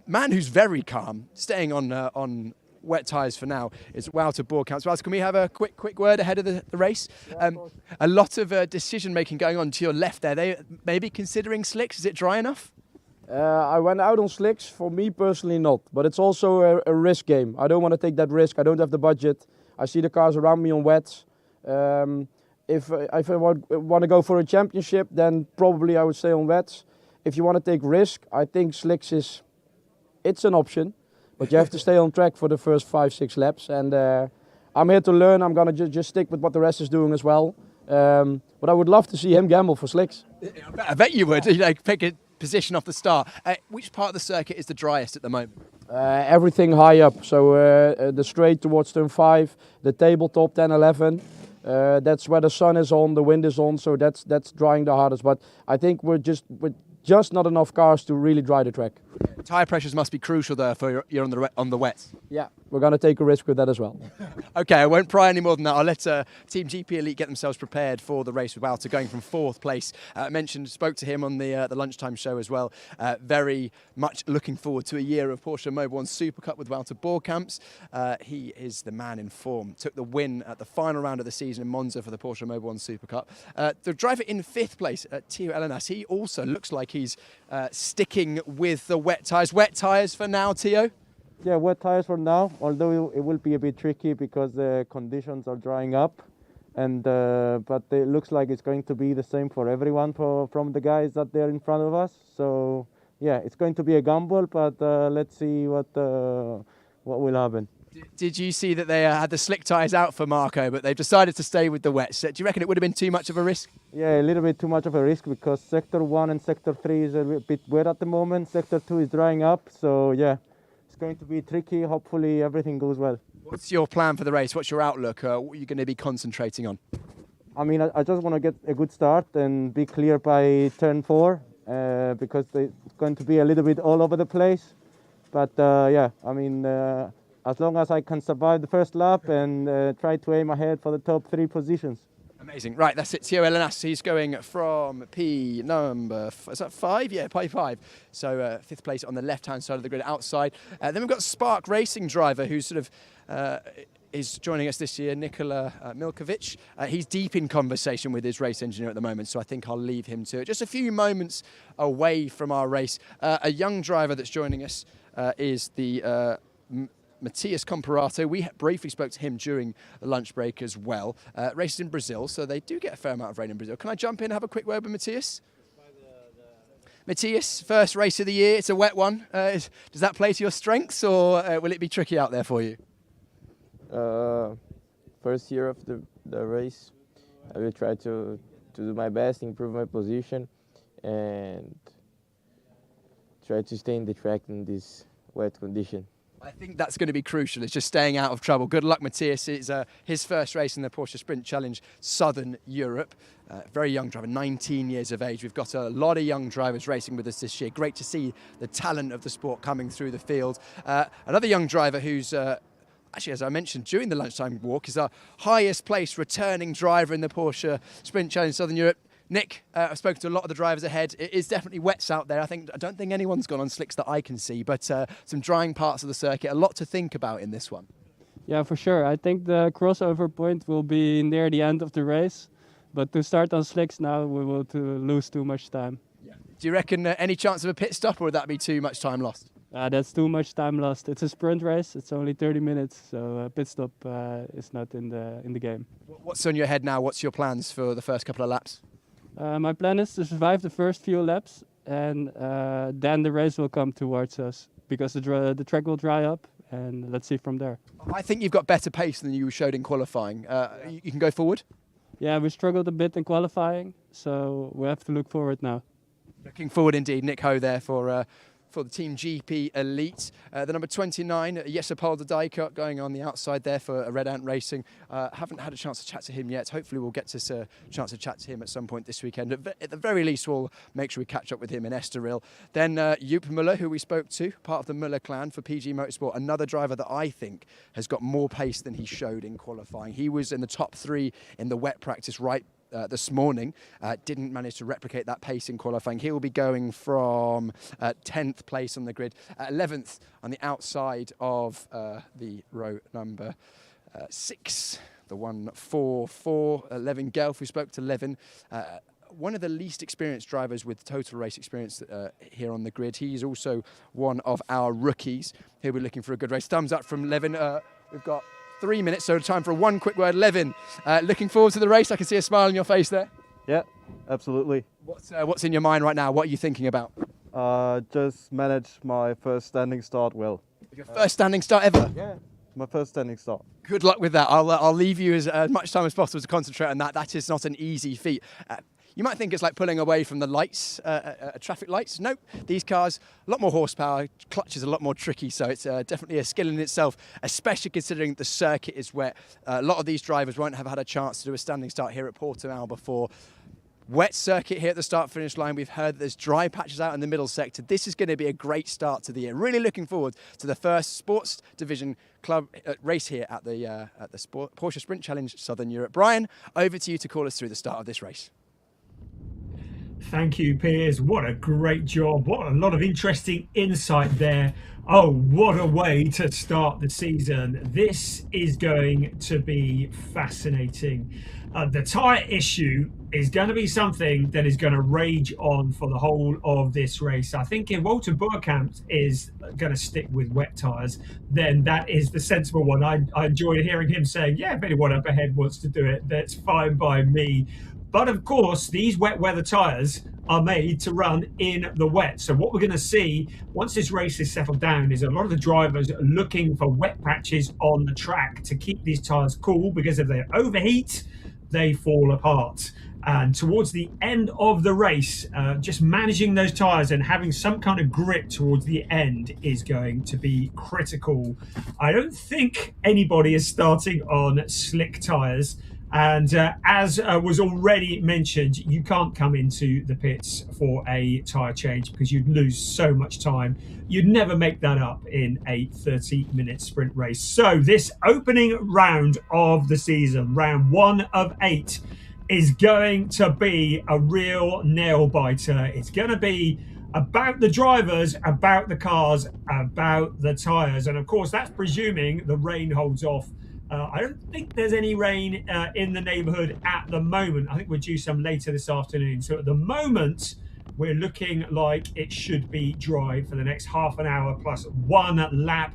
Man who's very calm, staying on wet tyres for now, is Wouter Boerkamp. Wouter, can we have a quick word ahead of the race? A lot of decision-making going on to your left there. They maybe considering slicks. Is it dry enough? I went out on slicks, for me personally not, but it's also a risk game. I don't want to take that risk, I don't have the budget. I see the cars around me on wets. If I want to go for a championship, then probably I would stay on wets. If you want to take risk, I think slicks it's an option, but you have to stay on track for the first 5-6 laps. And I'm here to learn, I'm going to just stick with what the rest is doing as well. But I would love to see him gamble for slicks. I bet you would, pick a position off the start. Which part of the circuit is the driest at the moment? Everything high up, so the straight towards turn 5, the tabletop 10, 11. That's where the sun is on, the wind is on, so that's drying the hardest. But I think we're just not enough cars to really dry the track. Tyre pressures must be crucial there for you're on the wets. Yeah, we're going to take a risk with that as well. Okay, I won't pry any more than that. I'll let Team GP Elite get themselves prepared for the race with Wouter going from 4th place. Spoke to him on the lunchtime show as well. Very much looking forward to a year of Porsche Mobil One Super Cup with Wouter Boerkamp. He is the man in form. Took the win at the final round of the season in Monza for the Porsche Mobil One Super Cup. The driver in 5th place, Theo Elenas, he also looks like he's sticking with the wet tyres. Wet tyres for now, Theo? Yeah, wet tyres for now, although it will be a bit tricky because the conditions are drying up. and but it looks like it's going to be the same for everyone from the guys that they're in front of us. So yeah, it's going to be a gamble, but let's see what will happen. Did you see that they had the slick tyres out for Marco, but they've decided to stay with the wets? Do you reckon it would have been too much of a risk? Yeah, a little bit too much of a risk because Sector 1 and Sector 3 is a bit wet at the moment. Sector 2 is drying up, so yeah, it's going to be tricky. Hopefully everything goes well. What's your plan for the race? What's your outlook? What are you going to be concentrating on? I mean, I just want to get a good start and be clear by turn 4 because it's going to be a little bit all over the place. But yeah, I mean, as long as I can survive the first lap and try to aim ahead for the top 3 positions. Amazing. Right, that's it. Theo Elenas, he's going from P number, is that 5? Yeah, P5. So 5th place on the left-hand side of the grid outside. Then we've got Spark Racing driver who sort of is joining us this year, Nikola Milkovic. He's deep in conversation with his race engineer at the moment, so I think I'll leave him to it. Just a few moments away from our race. A young driver that's joining us is the Matthias Comparato. We briefly spoke to him during the lunch break as well. Races in Brazil, so they do get a fair amount of rain in Brazil. Can I jump in and have a quick word with Matthias? Matthias, first race of the year. It's a wet one. Does that play to your strengths, or will it be tricky out there for you? First year of the race, I will try to do my best, improve my position, and try to stay in the track in this wet condition. I think that's going to be crucial. It's just staying out of trouble. Good luck, Matthias. It's his first race in the Porsche Sprint Challenge Southern Europe. Very young driver, 19 years of age. We've got a lot of young drivers racing with us this year. Great to see the talent of the sport coming through the field. Another young driver who's actually, as I mentioned during the lunchtime walk, is our highest placed returning driver in the Porsche Sprint Challenge Southern Europe. Nick, I've spoken to a lot of the drivers ahead. It is definitely wets out there. I don't think anyone's gone on slicks that I can see, but some drying parts of the circuit. A lot to think about in this one. Yeah, for sure. I think the crossover point will be near the end of the race, but to start on slicks now, we will lose too much time. Yeah. Do you reckon any chance of a pit stop, or would that be too much time lost? That's too much time lost. It's a sprint race. It's only 30 minutes, so a pit stop is not in the game. What's on your head now? What's your plans for the first couple of laps? My plan is to survive the first few laps, and then the race will come towards us because the track will dry up, and let's see from there. I think you've got better pace than you showed in qualifying. You can go forward? Yeah, we struggled a bit in qualifying, so we have to look forward now. Looking forward indeed. Nick Ho there for the Team GP Elite. The number 29, Jesse Dijkert, going on the outside there for Red Ant Racing. Haven't had a chance to chat to him yet. Hopefully we'll get a chance to chat to him at some point this weekend. At the very least, we'll make sure we catch up with him in Estoril. Then Joop Muller, who we spoke to, part of the Muller clan for PG Motorsport, another driver that I think has got more pace than he showed in qualifying. He was in the top 3 in the wet practice this morning, didn't manage to replicate that pace in qualifying. He will be going from 10th place on the grid, 11th on the outside of the row number 6, the 144, Levin Gelf. We spoke to Levin, one of the least experienced drivers with total race experience here on the grid. He's also one of our rookies. He'll be looking for a good race. Thumbs up from Levin. We've got 3 minutes, so time for one quick word. Levin, looking forward to the race. I can see a smile on your face there. Yeah, absolutely. What's in your mind right now? What are you thinking about? Just manage my first standing start well. Your first standing start ever? Yeah, my first standing start. Good luck with that. I'll leave you as much time as possible to concentrate on that. That is not an easy feat. You might think it's like pulling away from the lights, traffic lights. Nope, these cars, a lot more horsepower, clutch is a lot more tricky, so it's definitely a skill in itself, especially considering the circuit is wet. A lot of these drivers won't have had a chance to do a standing start here at Portimão before. Wet circuit here at the start-finish line. We've heard that there's dry patches out in the middle sector. This is going to be a great start to the year. Really looking forward to the first Sports Division Club race here at the Porsche Sprint Challenge Southern Europe. Brian, over to you to call us through the start of this race. Thank you, Piers. What a great job. What a lot of interesting insight there Oh, what a way to start the season. This is going to be fascinating. The tyre issue is going to be something that is going to rage on for the whole of this race. I think if Walter Burkamp is going to stick with wet tyres, then that is the sensible one. I enjoyed hearing him saying, yeah, if anyone up ahead wants to do it, that's fine by me. But of course, these wet weather tyres are made to run in the wet. So what we're going to see once this race is settled down is a lot of the drivers are looking for wet patches on the track to keep these tyres cool, because if they overheat, they fall apart. And towards the end of the race, just managing those tyres and having some kind of grip towards the end is going to be critical. I don't think anybody is starting on slick tyres. And as was already mentioned, you can't come into the pits for a tyre change because you'd lose so much time. You'd never make that up in a 30-minute sprint race. So this opening round of the season, round 1 of 8, is going to be a real nail biter. It's going to be about the drivers, about the cars, about the tyres. And of course, that's presuming the rain holds off. I don't think there's any rain in the neighbourhood at the moment. I think we're due some later this afternoon. So at the moment, we're looking like it should be dry for the next half an hour plus 1 lap.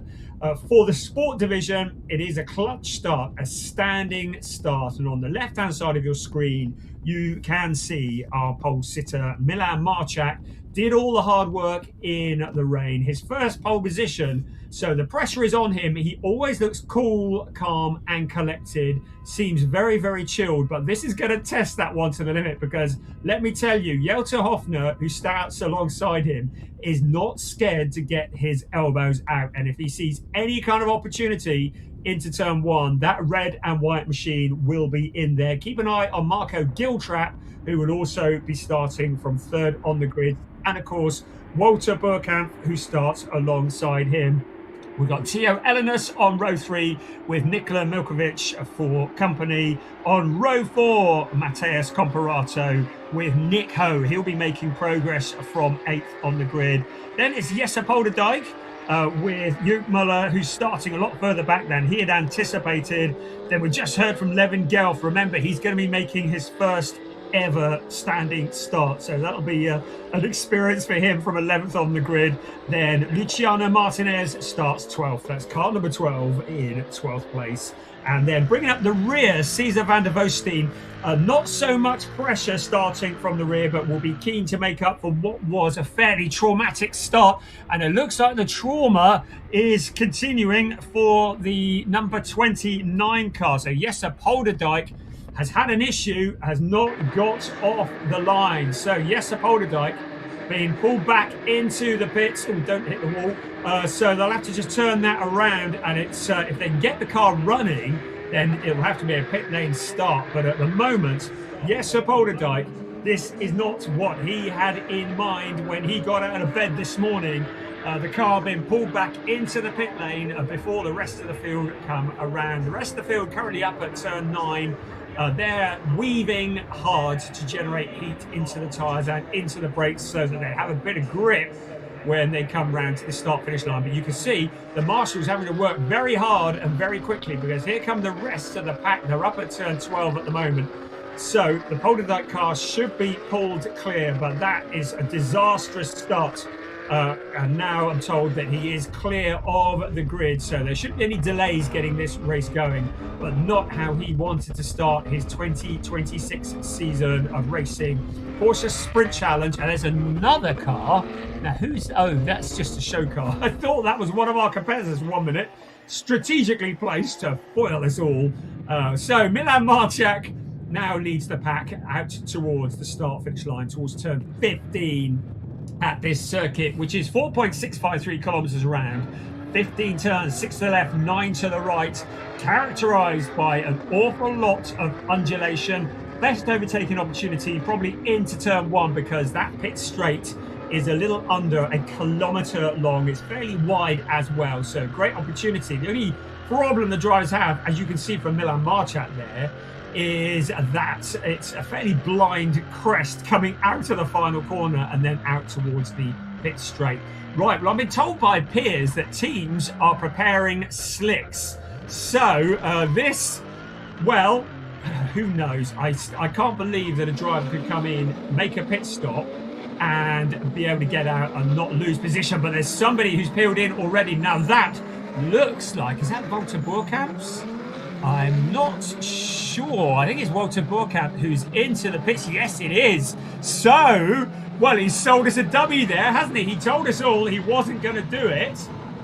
For the sport division, it is a clutch start, a standing start. And on the left-hand side of your screen, you can see our pole sitter, Milan Marchak, did all the hard work in the rain. His first pole position, so the pressure is on him. He always looks cool, calm, and collected. Seems very, very chilled, but this is going to test that one to the limit, because let me tell you, Jelte Hofner, who starts alongside him, is not scared to get his elbows out. And if he sees any kind of opportunity into turn 1, that red and white machine will be in there. Keep an eye on Marco Giltrap, who will also be starting from 3rd on the grid. And of course, Walter Burkamp, who starts alongside him. We've got Tio Elinus on row 3 with Nikola Milkovic for company. On row 4, Mateus Comparato with Nick Ho. He'll be making progress from 8th on the grid. Then it's Jesse Polderdijk with Joop Muller, who's starting a lot further back than he had anticipated. Then we just heard from Levin Gelf. Remember, he's going to be making his first ever standing start, so that'll be an experience for him from 11th on the grid. Then Luciano Martinez starts 12th. That's car number 12 in 12th place. And then bringing up the rear, Cesar van der Voosteen. Not so much pressure starting from the rear, but will be keen to make up for what was a fairly traumatic start. And it looks like the trauma is continuing for the number 29 car. So Jesse Polderdijk has had an issue, has not got off the line. So Jesse Polderdijk being pulled back into the pits. Oh, don't hit the wall. So they'll have to just turn that around, and it's if they can get the car running, then it'll have to be a pit lane start. But at the moment, Jesse Polderdijk, this is not what he had in mind when he got out of bed this morning. The car being pulled back into the pit lane before the rest of the field come around. The rest of the field currently up at turn 9. They're weaving hard to generate heat into the tyres and into the brakes so that they have a bit of grip when they come round to the start-finish line. But you can see the marshals having to work very hard and very quickly, because here come the rest of the pack. They're up at turn 12 at the moment. So the Polderdijk car should be pulled clear, but that is a disastrous start. And now I'm told that he is clear of the grid, so there shouldn't be any delays getting this race going, but not how he wanted to start his 2026 season of racing. Porsche Sprint Challenge, and there's another car. Now that's just a show car. I thought that was one of our competitors for 1 minute, strategically placed to foil us all. So Milan Marchak now leads the pack out towards the start-finish line, towards turn 15. At this circuit, which is 4.653 kilometers around, 15 turns, 6 to the left, 9 to the right, characterized by an awful lot of undulation. Best overtaking opportunity probably into turn 1, because that pit straight is a little under a kilometer long. It's fairly wide as well, so great opportunity. The only problem the drivers have, as you can see from Milan Marchak there, is that it's a fairly blind crest coming out of the final corner and then out towards the pit straight. Right, well, I've been told by peers that teams are preparing slicks. So this, well, who knows? I can't believe that a driver could come in, make a pit stop, and be able to get out and not lose position. But there's somebody who's peeled in already. Now that looks like, is that Walter Boerkamps? I'm not sure. I think it's Walter Boerkamp who's into the pits. Yes, it is. So, well, he's sold us a dummy there, hasn't he? He told us all he wasn't going to do it.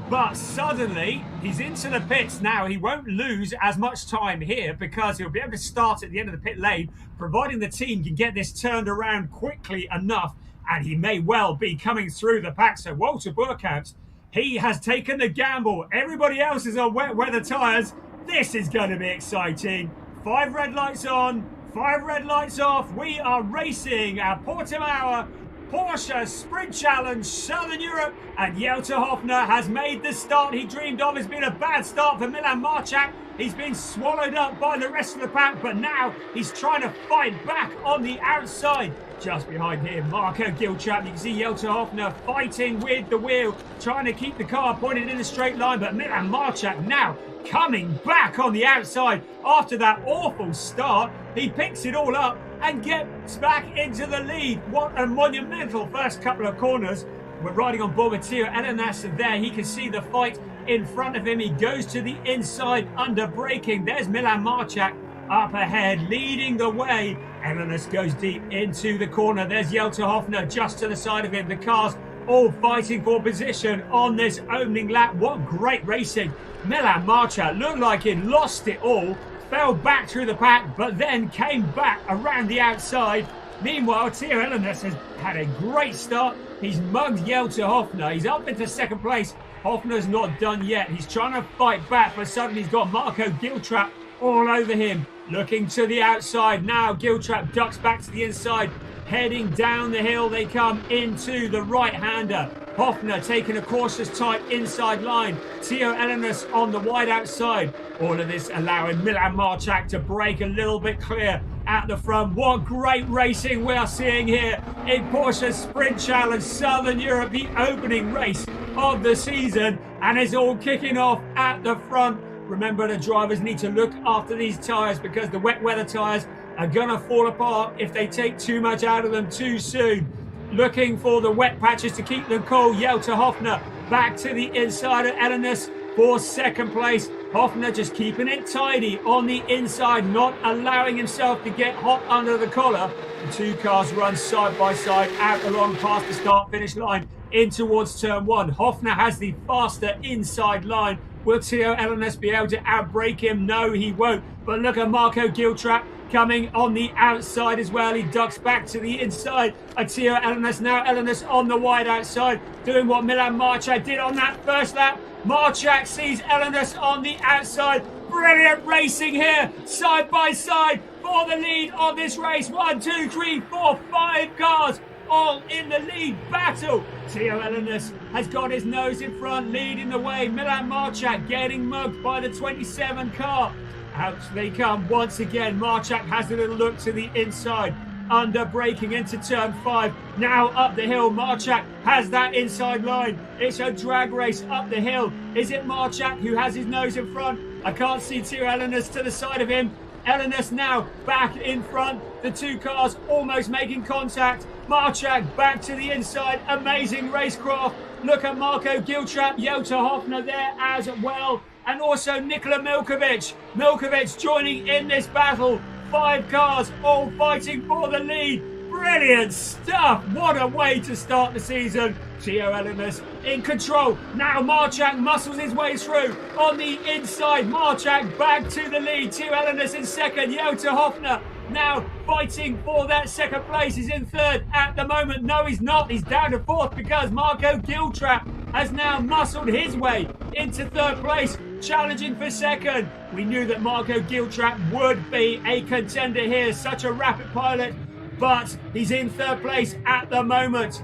But suddenly, he's into the pits now. He won't lose as much time here because he'll be able to start at the end of the pit lane, providing the team can get this turned around quickly enough, and he may well be coming through the pack. So Walter Boerkamp, he has taken the gamble. Everybody else is on wet weather tyres. This is going to be exciting. 5 red lights on, 5 red lights off. We are racing at Portimão Porsche Sprint Challenge Southern Europe, and Jelte Hofner has made the start he dreamed of. It's been a bad start for Milan Marchak. He's been swallowed up by the rest of the pack, but now he's trying to fight back on the outside. Just behind him, Marco Giltrap. You can see Jelte Hofner fighting with the wheel, trying to keep the car pointed in a straight line, but Milan Marchak now coming back on the outside after that awful start. He picks it all up and gets back into the lead. What a monumental first couple of corners. We're riding on board with Theo Elenas there. He can see the fight in front of him. He goes to the inside under braking. There's Milan Marchak up ahead, leading the way. Elenas goes deep into the corner. There's Jelte Hofner just to the side of him. The cars all fighting for position on this opening lap. What great racing. Milan Marchak looked like he lost it all, fell back through the pack, but then came back around the outside. Meanwhile, Theo Elenas has had a great start. He's mugged Jelte Hofner. He's up into second place. Hofner's not done yet. He's trying to fight back, but suddenly he's got Marco Giltrap all over him. Looking to the outside now. Giltrap ducks back to the inside. Heading down the hill, they come into the right-hander. Hofner taking a cautious tight inside line. Theo Elenas on the wide outside. All of this allowing Milan Marchak to break a little bit clear at the front. What great racing we are seeing here in Porsche Sprint Challenge Southern Europe, the opening race of the season, and it's all kicking off at the front. Remember, the drivers need to look after these tyres because the wet weather tyres are gonna fall apart if they take too much out of them too soon. Looking for the wet patches to keep them cool. Jelte Hofner back to the inside of Elenas for second place. Hofner just keeping it tidy on the inside, not allowing himself to get hot under the collar. The two cars run side by side out along past the start-finish line in towards turn one. Hofner has the faster inside line. Will Theo Elenas be able to outbrake him? No, he won't. But look at Marco Giltrap coming on the outside as well. He ducks back to the inside. Theo Elenas now. Elenas on the wide outside, doing what Milan Marchak did on that first lap. Marchak sees Elenas on the outside. Brilliant racing here, side by side for the lead of this race. 1, 2, 3, 4, 5 cars all in the lead battle. Theo Elenas has got his nose in front, leading the way. Milan Marchak getting mugged by the 27 car. Out they come once again. Marchak has a little look to the inside, under braking into turn 5. Now up the hill. Marchak has that inside line. It's a drag race up the hill. Is it Marchak who has his nose in front? I can't see Theo Elenas to the side of him. Elenas now back in front. The two cars almost making contact. Marchak back to the inside. Amazing racecraft. Look at Marco Giltrap, Jelte Hofner there as well. And also Nikola Milkovic. Milkovic joining in this battle. 5 cars all fighting for the lead. Brilliant stuff. What a way to start the season. Theo Elenas in control. Now Marchak muscles his way through on the inside. Marchak back to the lead. Theo Elenas in second. Jelte Hofner now fighting for that second place. He's in third at the moment. No, he's not. He's down to fourth because Marco Giltrap has now muscled his way into third place, challenging for second. We knew that Marco Giltrap would be a contender here. Such a rapid pilot, but he's in third place at the moment.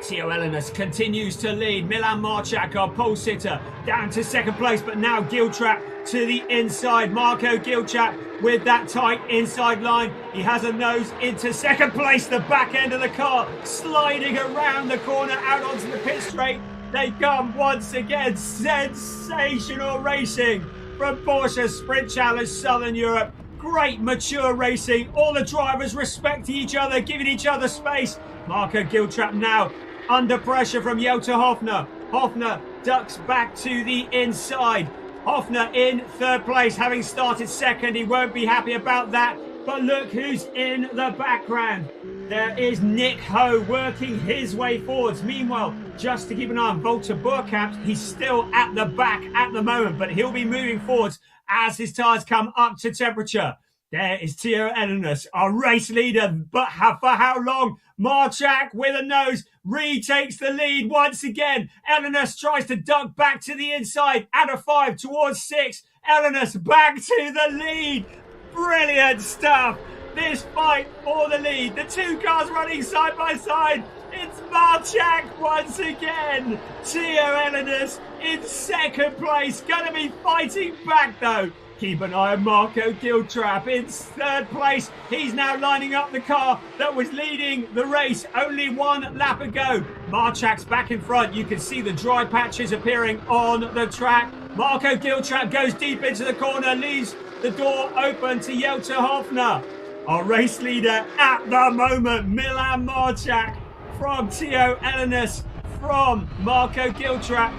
Theo Elenis continues to lead. Milan Marchak, our pole sitter, down to second place, but now Giltrap to the inside. Marco Giltrap with that tight inside line. He has a nose into second place. The back end of the car sliding around the corner out onto the pit straight. They come once again. Sensational racing from Porsche Sprint Challenge Southern Europe. Great mature racing. All the drivers respecting each other, giving each other space. Marco Giltrap now under pressure from Jota Hofner. Hofner ducks back to the inside. Hofner in third place, having started second. He won't be happy about that. But look who's in the background. There is Nick Ho working his way forwards. Meanwhile, just to keep an eye on Walter Burkamp, he's still at the back at the moment, but he'll be moving forwards as his tyres come up to temperature. There is Theo Elenis, our race leader, but for how long? Marchak with a nose retakes the lead once again. Elenis tries to duck back to the inside, out of 5 towards 6. Elenis back to the lead. Brilliant stuff. This fight for the lead. The two cars running side by side. It's Marchak once again. Theo Elenis in second place. Going to be fighting back though. Keep an eye on Marco Giltrap in third place. He's now lining up the car that was leading the race. Only one lap ago. Marchak's back in front. You can see the dry patches appearing on the track. Marco Giltrap goes deep into the corner, leaves the door open to Jota Hofner. Our race leader at the moment, Milan Marchak, from Theo Elenis, from Marco Giltrap,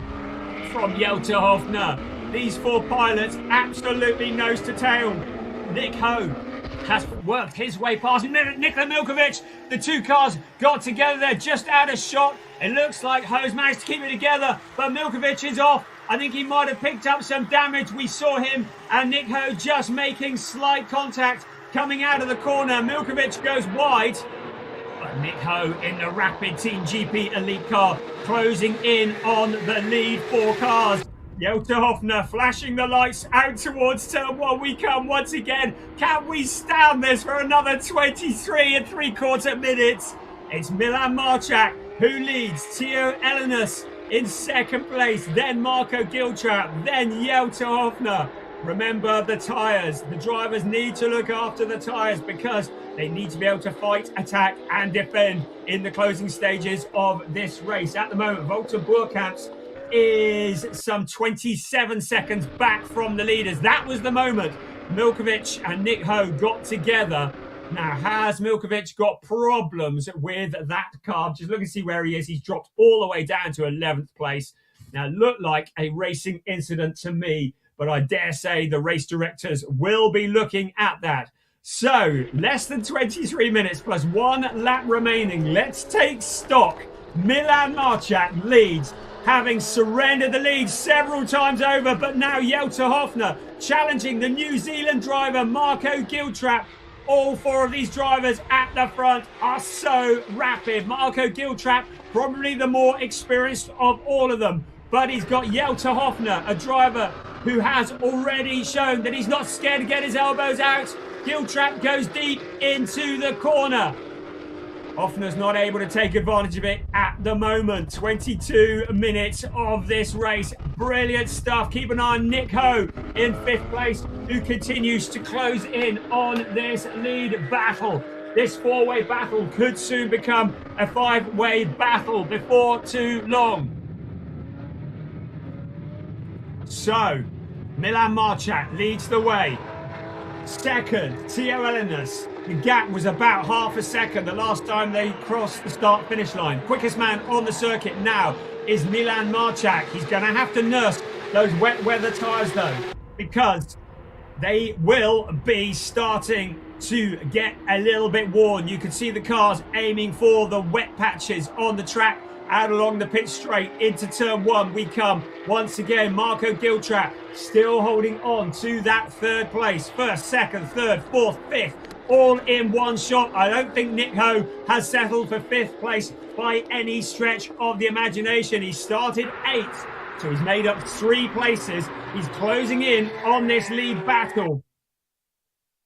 from Jota Hofner. These four pilots absolutely nose to tail. Nick Ho has worked his way past Nikola Milkovic. The two cars got together. They're just out of shot. It looks like Ho's managed to keep it together, but Milkovic is off. I think he might have picked up some damage. We saw him and Nick Ho just making slight contact coming out of the corner. Milkovic goes wide. But Nick Ho in the Rapid Team GP Elite car closing in on the lead four cars. Jota Hofner flashing the lights out towards turn 1. We come once again. Can we stand this for another 23 3/4 minutes? It's Milan Marchak who leads. Theo Elenis in second place. Then Marco Giltrap. Then Jota Hofner. Remember the tyres. The drivers need to look after the tyres because they need to be able to fight, attack and defend in the closing stages of this race. At the moment, Walter Burkamp is some 27 seconds back from the leaders. That was the moment Milkovic and Nick Ho got together. Now, has Milkovic got problems with that car? Just look and see where he is. He's dropped all the way down to 11th place. Now, looked like a racing incident to me, but I dare say the race directors will be looking at that. So, less than 23 minutes plus 1 lap remaining. Let's take stock. Milan Marchak leads, having surrendered the lead several times over, but now Jota Hofner challenging the New Zealand driver Marco Giltrap. All four of these drivers at the front are so rapid. Marco Giltrap, probably the more experienced of all of them, but he's got Jota Hofner, a driver who has already shown that he's not scared to get his elbows out. Giltrap goes deep into the corner. Hofner's not able to take advantage of it at the moment. 22 minutes of this race. Brilliant stuff. Keep an eye on Nick Ho in 5th place, who continues to close in on this lead battle. This 4-way battle could soon become a 5-way battle before too long. So, Milan Marchak leads the way. Second, Theo Elenis. The gap was about half a second the last time they crossed the start-finish line. Quickest man on the circuit now is Milan Marchak. He's going to have to nurse those wet weather tyres though, because they will be starting to get a little bit worn. You can see the cars aiming for the wet patches on the track. Out along the pit straight into turn 1 we come once again. Marco Giltrap still holding on to that 3rd place. 1st, 2nd, 3rd, 4th, 5th, all in one shot. I don't think Nick Ho has settled for 5th place by any stretch of the imagination. He started 8th, so he's made up 3 places. He's closing in on this lead battle.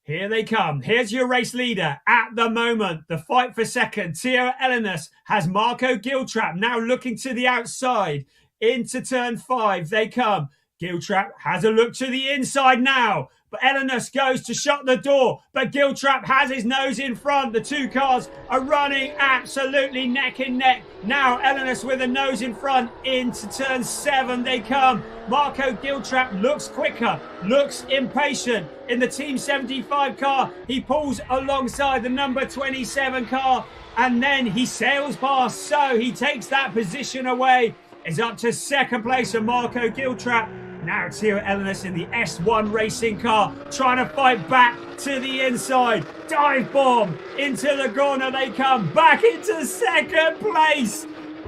Here they come. Here's your race leader at the moment. The fight for second. Theo Elenis has Marco Giltrap now looking to the outside. Into turn 5 they come. Giltrap has a look to the inside now. But Elenis goes to shut the door. But Giltrap has his nose in front. The two cars are running absolutely neck and neck. Now Elenis with a nose in front. Into turn 7 they come. Marco Giltrap looks quicker, looks impatient. In the Team 75 car, he pulls alongside the number 27 car. And then he sails past. So he takes that position away. It's up to second place for Marco Giltrap. Now Theo Elenis in the S1 racing car, trying to fight back to the inside. Dive bomb into the corner they come, back into second place.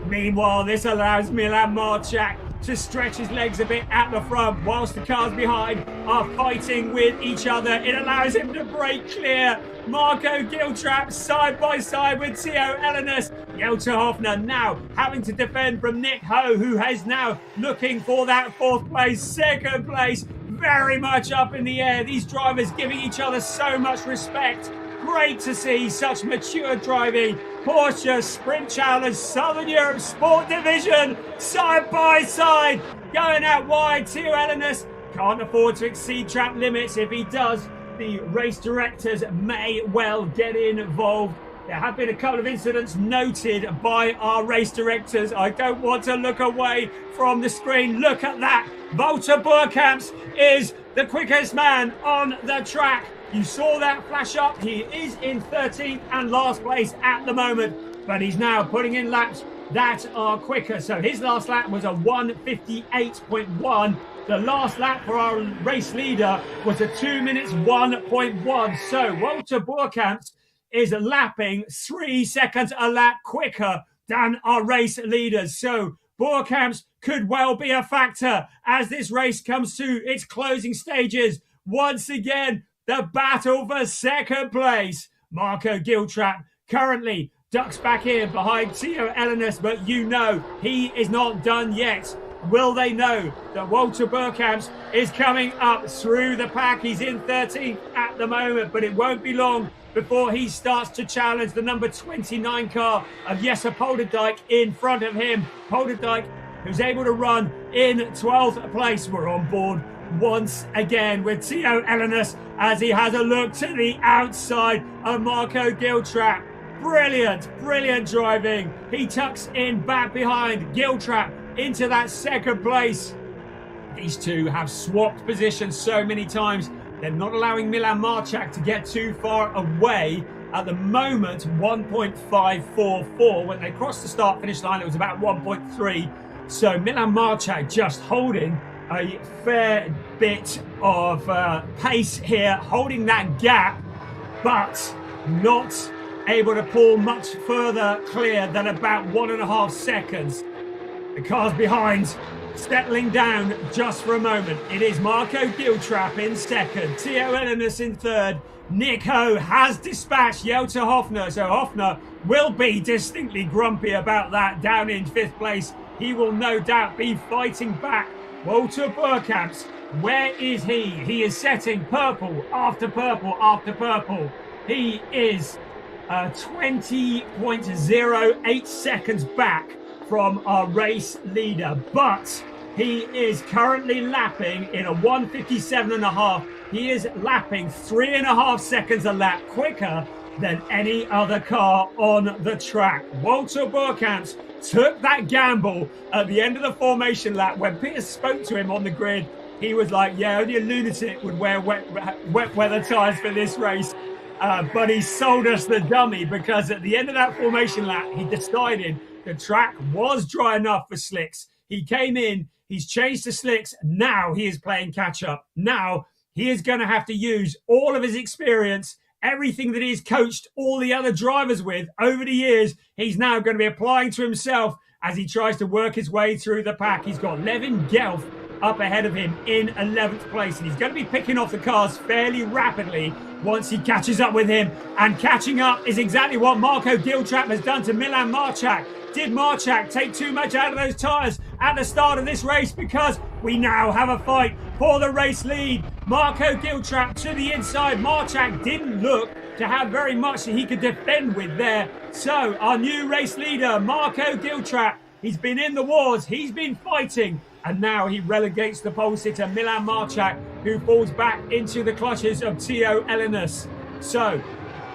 Meanwhile, this allows Milan Marchak to stretch his legs a bit at the front whilst the cars behind are fighting with each other. It allows him to break clear. Marco Giltrap side by side with Theo Elenis. Jelter Hoffner now having to defend from Nick Ho, who is now looking for that 4th place. Second place very much up in the air. These drivers giving each other so much respect. Great to see such mature driving. Porsche Sprint Challenge Southern Europe Sport Division side by side. Going out wide, Theo Elenis can't afford to exceed track limits. If he does, the race directors may well get involved. There have been a couple of incidents noted by our race directors. I don't want to look away from the screen. Look at that. Walter Burkamps is the quickest man on the track. You saw that flash up. He is in 13th and last place at the moment, but he's now putting in laps that are quicker. So his last lap was a 1:58.1. The last lap for our race leader was a 2 minutes 1.1. So Walter Burkamps is lapping 3 seconds a lap quicker than our race leaders. So Burkamps could well be a factor as this race comes to its closing stages. Once again, the battle for second place. Marco Giltrap currently ducks back in behind Theo Elenis, but you know he is not done yet. Will they know that Walter Burkamps is coming up through the pack? He's in 13th at the moment, but it won't be long before he starts to challenge the number 29 car of Jesse Polderdijk in front of him. Polderdijk, who's able to run in 12th place. We're on board once again with Theo Elenis as he has a look to the outside of Marco Giltrap. Brilliant driving. He tucks in back behind Giltrap into that second place. These two have swapped positions so many times. They're not allowing Milan Marchak to get too far away. At the moment, 1.544. When they crossed the start-finish line, it was about 1.3. So Milan Marchak just holding a fair bit of pace here, holding that gap, but not able to pull much further clear than about 1.5 seconds. The cars behind settling down just for a moment. It is Marco Giltrap in second, Theo Elenis in third. Nick Ho has dispatched Jelter Hoffner, so Hoffner will be distinctly grumpy about that down in 5th place. He will no doubt be fighting back. Walter Burkamps, where is he? He is setting purple after purple after purple. He is 20.08 seconds back from our race leader, but he is currently lapping in a 1:57.5. He is lapping 3.5 seconds a lap quicker than any other car on the track. Walter Burkamps took that gamble at the end of the formation lap. When Peter spoke to him on the grid, he was like, yeah, only a lunatic would wear wet weather tyres for this race. But he sold us the dummy, because at the end of that formation lap, he decided the track was dry enough for slicks. He came in, he's changed to slicks. Now he is playing catch up. Now he is going to have to use all of his experience, everything that he's coached all the other drivers with over the years. He's now going to be applying to himself as he tries to work his way through the pack. He's got Levin Gelf up ahead of him in 11th place, and he's going to be picking off the cars fairly rapidly once he catches up with him. And catching up is exactly what Marco Giltrap has done to Milan Marchak. Did Marchak take too much out of those tyres at the start of this race? Because we now have a fight for the race lead. Marco Giltrap to the inside. Marchak didn't look to have very much that he could defend with there. So our new race leader, Marco Giltrap, he's been in the wars, he's been fighting, and now he relegates the pole sitter Milan Marchak, who falls back into the clutches of Theo Ellinus. So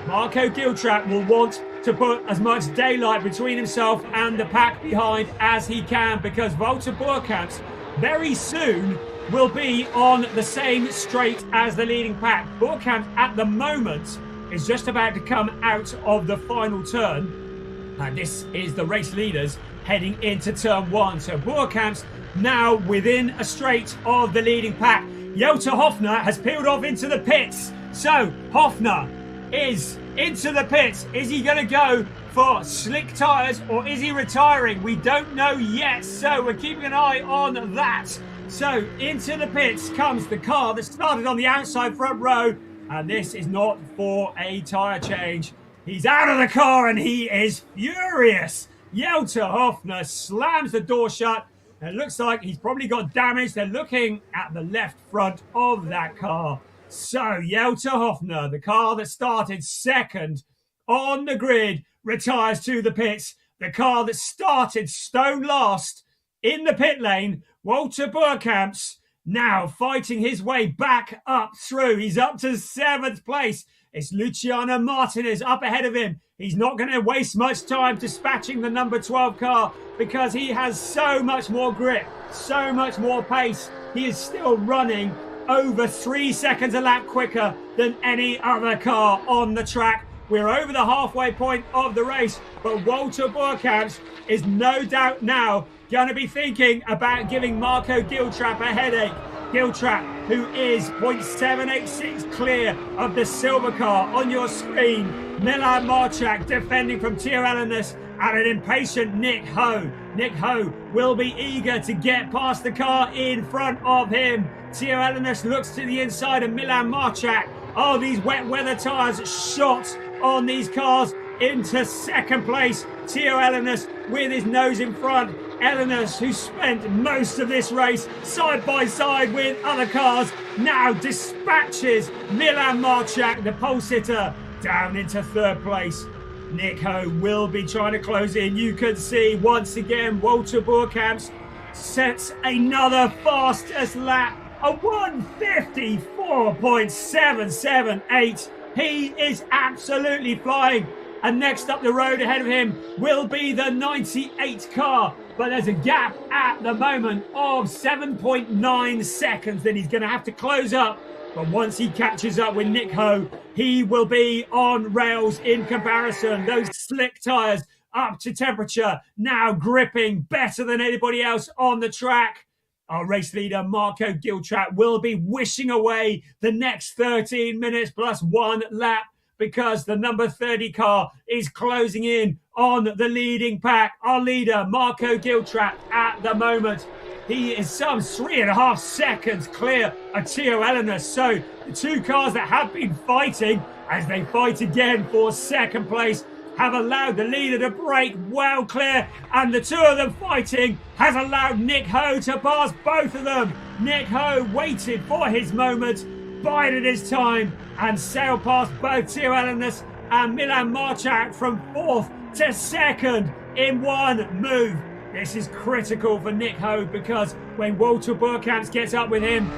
Marco Giltrap will want to put as much daylight between himself and the pack behind as he can, because Walter Boerkamps very soon will be on the same straight as the leading pack. Boerkamps at the moment is just about to come out of the final turn, and this is the race leaders heading into turn 1. So Boerkamps now within a straight of the leading pack. Jota Hofner has peeled off into the pits. So Hofner is into the pits. Is he going to go for slick tyres, or is he retiring? We don't know yet, so we're keeping an eye on that. So into the pits comes the car that started on the outside front row, and this is not for a tyre change. He's out of the car and he is furious. Jota Hofner slams the door shut. It looks like he's probably got damage. They're looking at the left front of that car. So Jota Hofner, the car that started second on the grid, retires to the pits. The car that started stone last in the pit lane, Walter Boerkamps, now fighting his way back up through. He's up to 7th place. It's Luciano Martinez up ahead of him. He's not going to waste much time dispatching the number 12 car because he has so much more grip, so much more pace. He is still running over 3 seconds a lap quicker than any other car on the track. We're over the halfway point of the race, but Walter Boerkamps is no doubt now going to be thinking about giving Marco Giltrap a headache. Giltrap, who is 0.786 clear of the silver car on your screen. Milan Marchak defending from Theo Ellinus, and an impatient Nick Ho. Nick Ho will be eager to get past the car in front of him. Theo Ellinus looks to the inside of Milan Marchak. Oh, these wet weather tyres shot on these cars into second place. Theo Ellinus with his nose in front. Ellinus, who spent most of this race side by side with other cars, now dispatches Milan Marchak, the pole sitter, down into third place. Nick Ho will be trying to close in. You can see once again Walter Boerkamps sets another fastest lap, a 1:54.778. He is absolutely flying. And next up the road ahead of him will be the 98 car. But there's a gap at the moment of 7.9 seconds that he's going to have to close up. But once he catches up with Nick Ho, he will be on rails in comparison. Those slick tyres up to temperature, now gripping better than anybody else on the track. Our race leader, Marco Giltrap, will be wishing away the next 13 minutes plus 1 lap, because the number 30 car is closing in on the leading pack. Our leader, Marco Giltrap, at the moment, he is some 3.5 seconds clear of Theo Ellinus. So the two cars that have been fighting, as they fight again for second place, have allowed the leader to break well clear, and the two of them fighting has allowed Nick Ho to pass both of them. Nick Ho waited for his moment, bided his time, and sailed past both Theo Ellinus and Milan Marchak from 4th to 2nd in one move. This is critical for Nick Ho, because when Walter Boerkamps gets up with him,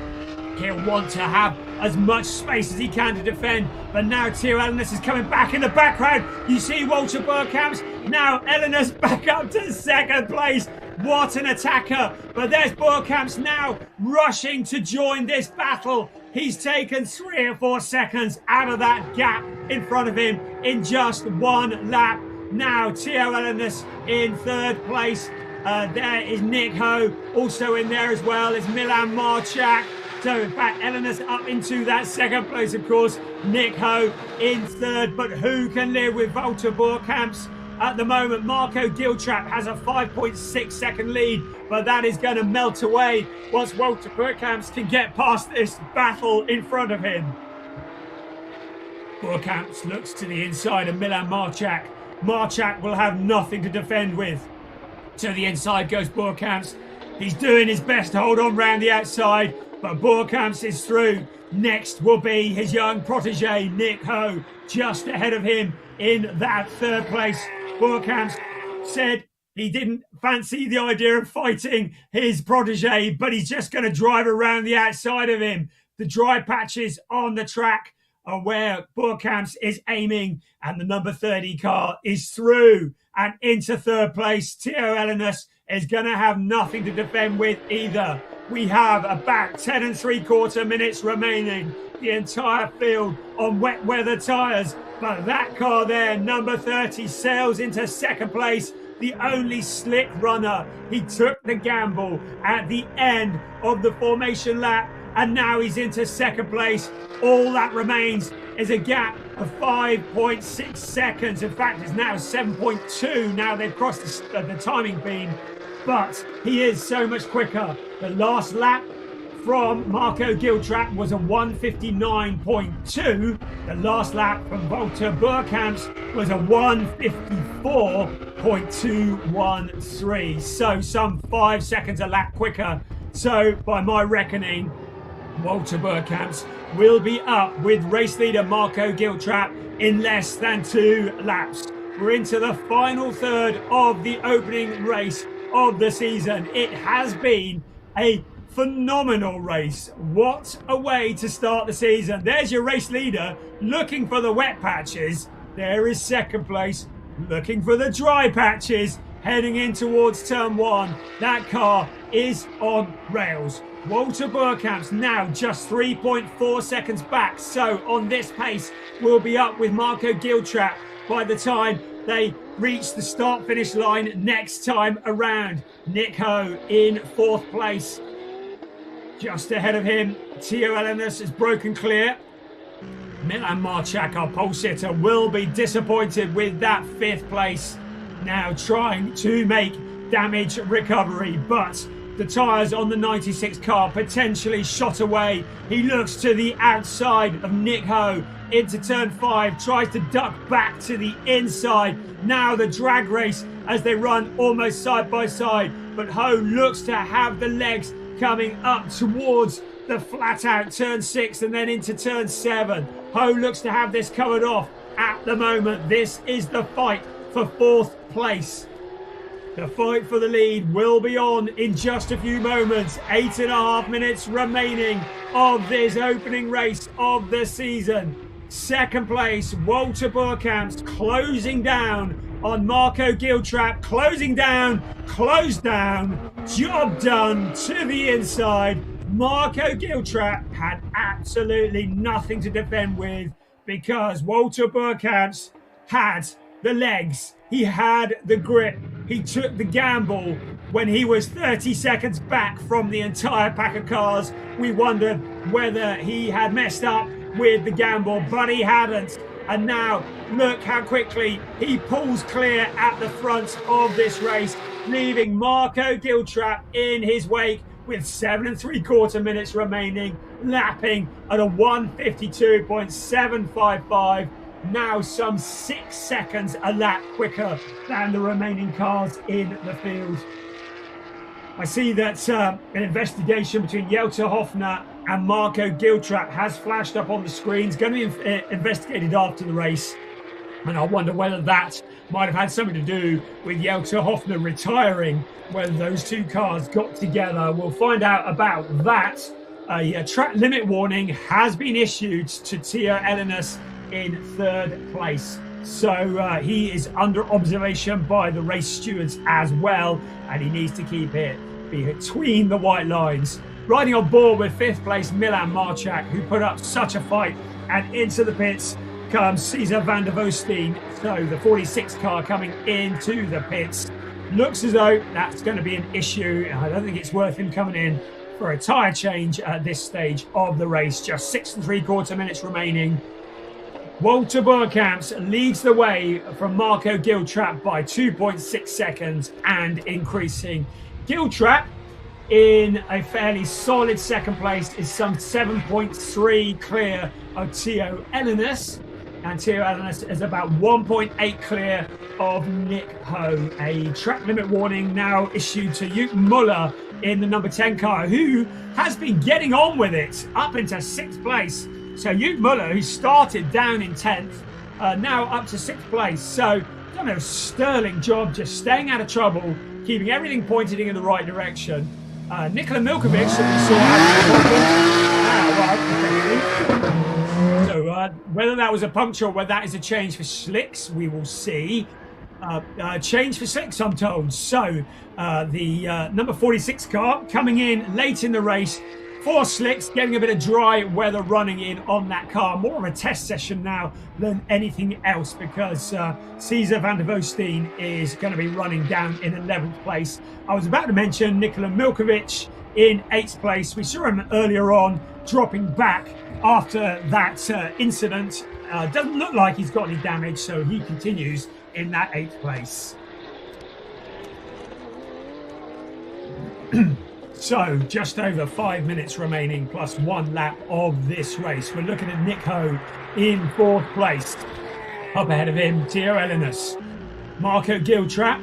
he'll want to have as much space as he can to defend. But now Theo Ellinus is coming back in the background. You see Walter Boerkamps, now Ellinus back up to 2nd place. What an attacker. But there's Boerkamps now rushing to join this battle. He's taken 3 or 4 seconds out of that gap in front of him in just 1 lap. Now Theo Ellinus in 3rd place. There is Nick Ho, also in there as well as Milan Marchak. So in fact, Ellinus up into that 2nd place, of course. Nick Ho in 3rd, but who can live with Walter Boerkamps? At the moment, Marco Giltrap has a 5.6 second lead, but that is going to melt away once Walter Boerkamps can get past this battle in front of him. Boerkamps looks to the inside of Milan Marchak. Marchak will have nothing to defend with. To the inside goes Boerkamps. He's doing his best to hold on round the outside, but Boerkamps is through. Next will be his young protege, Nick Ho, just ahead of him in that third place. Boerkamp said he didn't fancy the idea of fighting his protege, but he's just going to drive around the outside of him. The dry patches on the track are where Boerkamp is aiming, and the number 30 car is through and into third place. Theo Ellenis is going to have nothing to defend with either. We have about 10 3/4 minutes remaining. The entire field on wet weather tyres, but that car there, number 30, sails into second place. The only slick runner. He took the gamble at the end of the formation lap, and now he's into second place. All that remains is a gap of 5.6 seconds. In fact, it's now 7.2. Now they've crossed the timing beam, but he is so much quicker. The last lap from Marco Giltrap was a 1:59.2. The last lap from Walter Boerkamp was a 1:54.213. So some 5 seconds a lap quicker. So by my reckoning, Walter Boerkamp will be up with race leader Marco Giltrap in less than 2 laps. We're into the final third of the opening race of the season. It has been a phenomenal race. What a way to start the season. There's your race leader looking for the wet patches. There is second place looking for the dry patches, heading in towards turn 1. That car is on rails. Walter Boerkamp now just 3.4 seconds back. So on this pace, we'll be up with Marco Giltrap by the time they reach the start-finish line next time around. Nick Ho in 4th place. Just ahead of him, Theo Ellenis has broken clear. Milan Marchak, our pole sitter, will be disappointed with that 5th place. Now trying to make damage recovery, but the tyres on the 96 car potentially shot away. He looks to the outside of Nick Ho into turn 5, tries to duck back to the inside. Now the drag race as they run almost side by side, but Ho looks to have the legs coming up towards the flat out turn 6 and then into turn 7. Ho looks to have this covered off at the moment. This is the fight for 4th place. The fight for the lead will be on in just a few moments. 8.5 minutes remaining of this opening race of the season. Second place, Walter Boerkamp closing down on Marco Giltrap. Closing down, closed down, job done to the inside. Marco Giltrap had absolutely nothing to defend with because Walter Boerkamp had the legs. He had the grip. He took the gamble when he was 30 seconds back from the entire pack of cars. We wondered whether he had messed up with the gamble, but he hadn't. And now look how quickly he pulls clear at the front of this race, leaving Marco Giltrap in his wake with 7 3/4 minutes remaining, lapping at a 1:52.755. Now some 6 seconds a lap quicker than the remaining cars in the field. I see that an investigation between Jelter Hoffner and Marco Giltrap has flashed up on the screen. It's going to be investigated after the race. And I wonder whether that might have had something to do with Jelter Hoffner retiring, whether those 2 cars got together. We'll find out about that. A track limit warning has been issued to Theo Ellenis in 3rd place. So he is under observation by the race stewards as well, and he needs to keep it between the white lines. Riding on board with 5th place Milan Marchak, who put up such a fight, and into the pits comes Cesar van der Voosteen. So the 46 car coming into the pits. Looks as though that's going to be an issue. I don't think it's worth him coming in for a tyre change at this stage of the race. Just 6 3/4 minutes remaining. Walter Boerkamp leads the way from Marco Giltrap by 2.6 seconds and increasing. Giltrap in a fairly solid second place is some 7.3 clear of Theo Ellenis, and Theo Ellenis is about 1.8 clear of Nick Ho. A track limit warning now issued to Ute Muller in the number 10 car, who has been getting on with it up into 6th place. So Ute Muller, who started down in 10th, now up to 6th place. So done a sterling job just staying out of trouble, keeping everything pointed in the right direction. Nikola Milkovic, so whether that was a puncture or whether that is a change for slicks, we will see. Change for slicks, I'm told. So the number 46 car coming in late in the race for slicks, getting a bit of dry weather running in on that car. More of a test session now than anything else, because Cesar van der Voosteen is going to be running down in 11th place. I was about to mention Nikola Milkovic in 8th place. We saw him earlier on dropping back after that incident. Doesn't look like he's got any damage, so he continues in that 8th place. So just over 5 minutes remaining plus 1 lap of this race. We're looking at Nick Ho in 4th place. Up ahead of him, Theo Ellinus. Marco Giltrap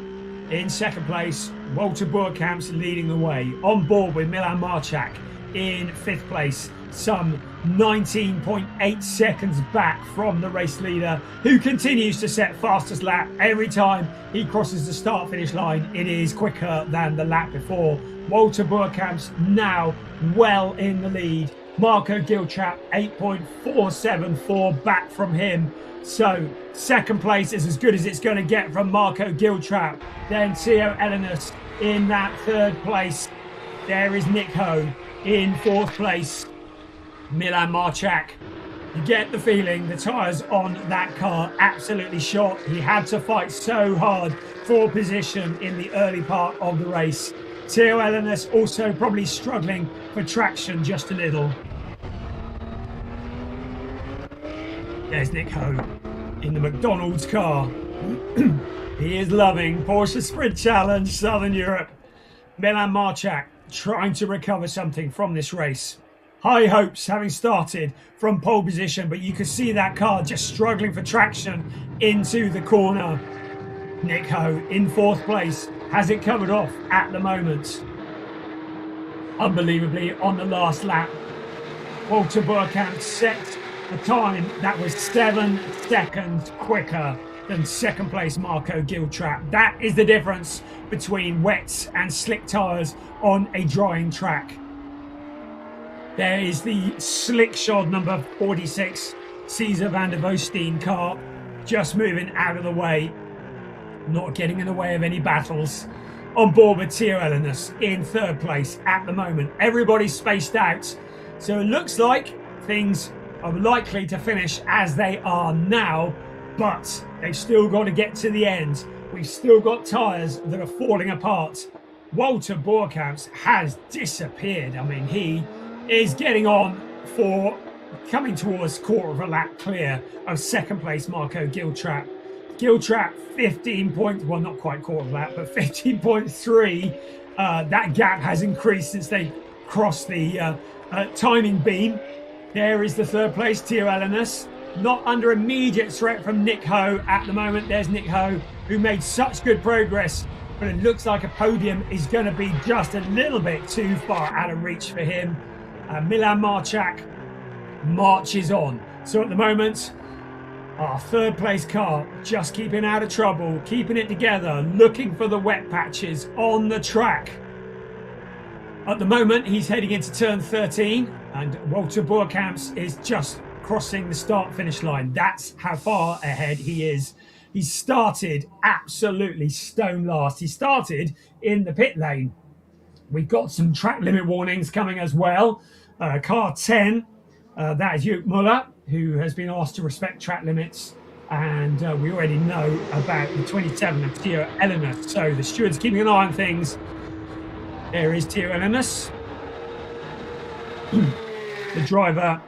in 2nd place. Walter Boerkamp's leading the way. On board with Milan Marchak in 5th place. Some 19.8 seconds back from the race leader, who continues to set fastest lap every time he crosses the start finish line. It is quicker than the lap before. Walter Boerkamp's now well in the lead. Marco Giltrap 8.474 back from him. So 2nd place is as good as it's going to get from Marco Giltrap. Then Theo Ellinus in that 3rd place. There is Nick Ho in 4th place. Milan Marchak. You get the feeling the tyres on that car absolutely shot. He had to fight so hard for position in the early part of the race. Theo Ellinus also probably struggling for traction just a little. There's Nick Ho in the McDonald's car. He is loving Porsche Sprint Challenge Southern Europe. Milan Marchak trying to recover something from this race. High hopes having started from pole position, but you can see that car just struggling for traction into the corner. Nick Ho in 4th place, has it covered off at the moment. Unbelievably, on the last lap, Walter Boerkamp set a time that was 7 seconds quicker than 2nd place Marco Giltrap. That is the difference between wet and slick tyres on a drying track. There is the slick shod number 46 Cesar van der Voosteen car, just moving out of the way, not getting in the way of any battles. On board with Theo Ellinus in 3rd place at the moment. Everybody's spaced out, so it looks like things are likely to finish as they are now, but they've still got to get to the end. We've still got tyres that are falling apart. Walter Boerkamp has disappeared. I mean, he is getting on for coming towards quarter of a lap clear of 2nd place Marco Giltrap. Giltrap 15 points, well, not quite quarter of a lap, but 15.3. That gap has increased since they crossed the timing beam. There is the 3rd place, Theo Ellinus. Not under immediate threat from Nick Ho at the moment. There's Nick Ho, who made such good progress, but it looks like a podium is going to be just a little bit too far out of reach for him. Milan Marchak marches on. So at the moment, our 3rd place car just keeping out of trouble, keeping it together, looking for the wet patches on the track. At the moment, he's heading into turn 13, and Walter Boerkamp is just crossing the start-finish line. That's how far ahead he is. He started absolutely stone last. He started in the pit lane. We've got some track limit warnings coming as well. Car 10, that is Ute Muller, who has been asked to respect track limits. And we already know about the 27 of Theo Ellinus. So the steward's keeping an eye on things. There is Theo Ellinus, the driver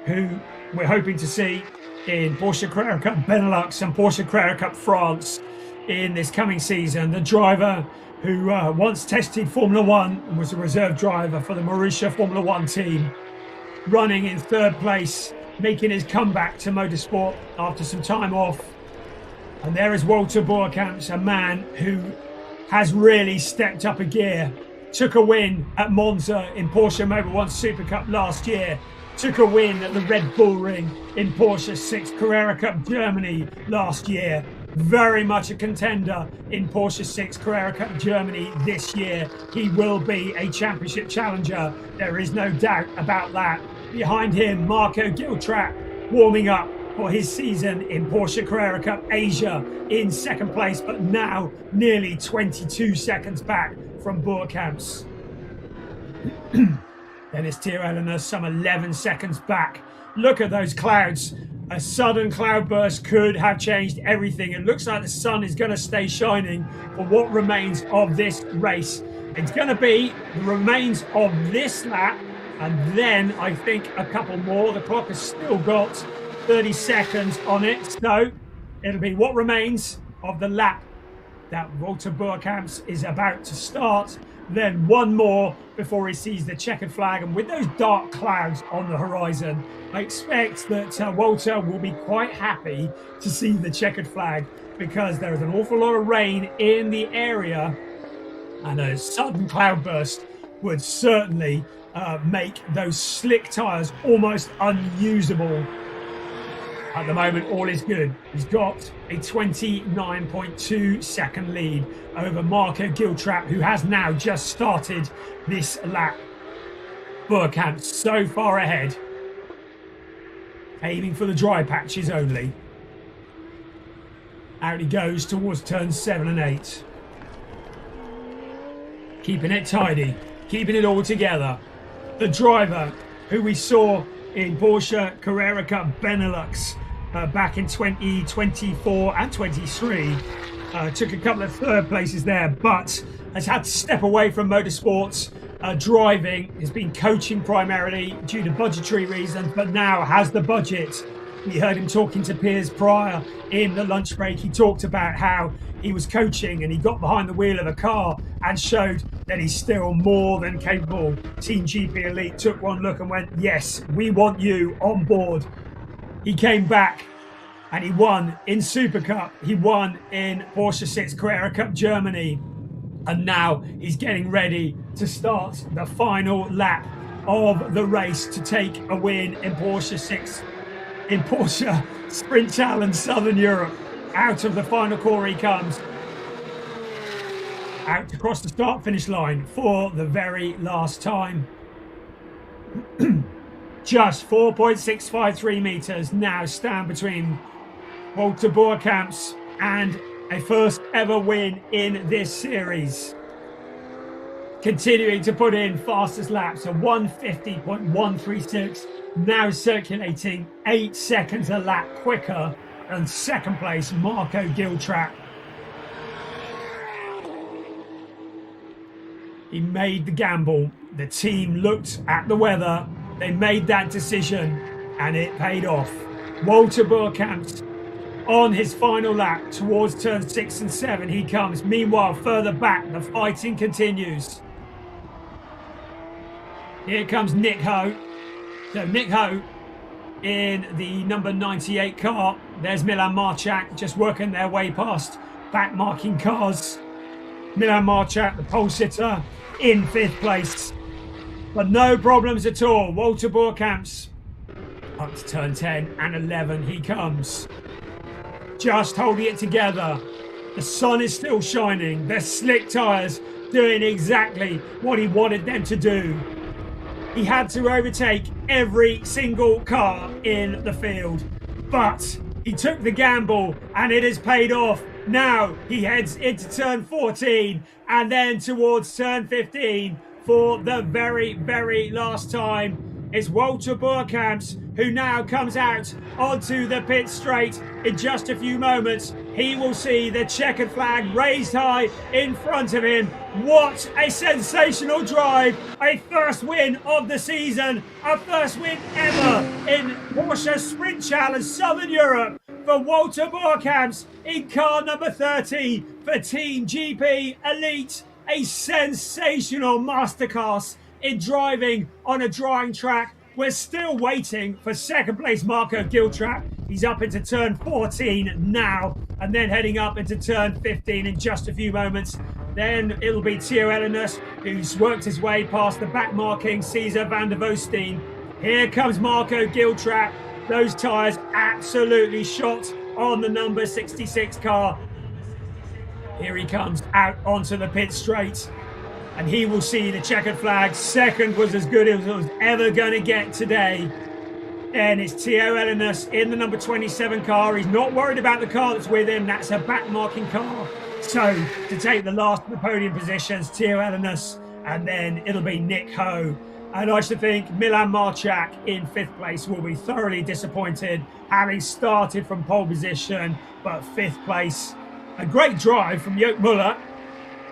who we're hoping to see in Porsche Carrera Cup Benelux and Porsche Carrera Cup France in this coming season. The driver who once tested Formula One and was a reserve driver for the Mauritia Formula One team, running in 3rd place, making his comeback to motorsport after some time off. And there is Walter Boerkamp, a man who has really stepped up a gear took a win at Monza in Porsche Mobil 1 Super Cup last year, took a win at the Red Bull Ring in Porsche 6 Carrera Cup Germany last year. Very much a contender in Porsche 6 Carrera Cup Germany this year. He will be a championship challenger. There is no doubt about that. Behind him, Marco Giltrap warming up for his season in Porsche Carrera Cup Asia in second place, but now nearly 22 seconds back from Boerkamps. Dennis Tierelener some 11 seconds back. Look at those clouds. A sudden cloudburst could have changed everything. It looks like the sun is going to stay shining for what remains of this race. It's going to be the remains of this lap, and then I think a couple more. The clock has still got 30 seconds on it, so it'll be what remains of the lap that Walter Boerkamps is about to start. Then one more before he sees the checkered flag, and with those dark clouds on the horizon, I expect that Walter will be quite happy to see the checkered flag, because there is an awful lot of rain in the area, and a sudden cloudburst would certainly make those slick tyres almost unusable. At the moment, all is good. He's got a 29.2 second lead over Marco Giltrap, who has now just started this lap. Boerkamps so far ahead, aiming for the dry patches only. Out he goes towards turns 7 and 8. Keeping it tidy, keeping it all together. The driver who we saw in Porsche Carrera Cup Benelux back in 2024 and 23, took a couple of third places there, but has had to step away from motorsports driving. Has been coaching primarily due to budgetary reasons, but now has the budget. We heard him talking to Piers prior in the lunch break. He talked about how he was coaching and he got behind the wheel of a car and showed that he's still more than capable. Team GP Elite took one look and went, yes, we want you on board. He came back and he won in Super Cup. He won in Porsche 6 Carrera Cup Germany. And now he's getting ready to start the final lap of the race to take a win in Porsche Sprint Challenge Southern Europe. Out of the final corner he comes. Out across the start-finish line for the very last time. Just 4.653 metres now stand between Walter Boerkamps and a first ever win in this series. Continuing to put in fastest laps of 150.136, now circulating 8 seconds a lap quicker than second place Marco Giltrap. He made the gamble. The team looked at the weather. They made that decision and it paid off. Walter Boerkamps on his final lap towards turn 6 and 7 he comes. Meanwhile, further back, the fighting continues. Here comes Nick Ho. So Nick Ho in the number 98 car. There's Milan Marchak just working their way past back marking cars. Milan Marchak, the pole sitter, in 5th place. But no problems at all. Walter Boerkamps up to turn 10 and 11 he comes. Just holding it together. The sun is still shining. Their slick tyres doing exactly what he wanted them to do. He had to overtake every single car in the field, but he took the gamble and it has paid off. Now he heads into turn 14 and then towards turn 15 for the very, very last time. It's Walter Boerkamps who now comes out onto the pit straight. In just a few moments, he will see the checkered flag raised high in front of him. What a sensational drive. A first win of the season. A first win ever in Porsche Sprint Challenge Southern Europe for Walter Boerkamps in car number 30 for Team GP Elite. A sensational masterclass in driving on a drying track. We're still waiting for second place Marco Giltrap. He's up into turn 14 now and then heading up into turn 15 in just a few moments. Then it'll be Theo Ellenus, who's worked his way past the back-marking Cesar van der Voosteen. Here comes Marco Giltrap. Those tyres absolutely shot on the number 66 car. Here he comes out onto the pit straight, and he will see the checkered flag. Second was as good as it was ever going to get today. And it's Theo Ellenus in the number 27 car. He's not worried about the car that's with him. That's a back-marking car. So to take the last of the podium positions, Theo Ellenus, and then it'll be Nick Ho. And I should think Milan Marchak in 5th place will be thoroughly disappointed, having started from pole position, but 5th place. A great drive from Joop Muller,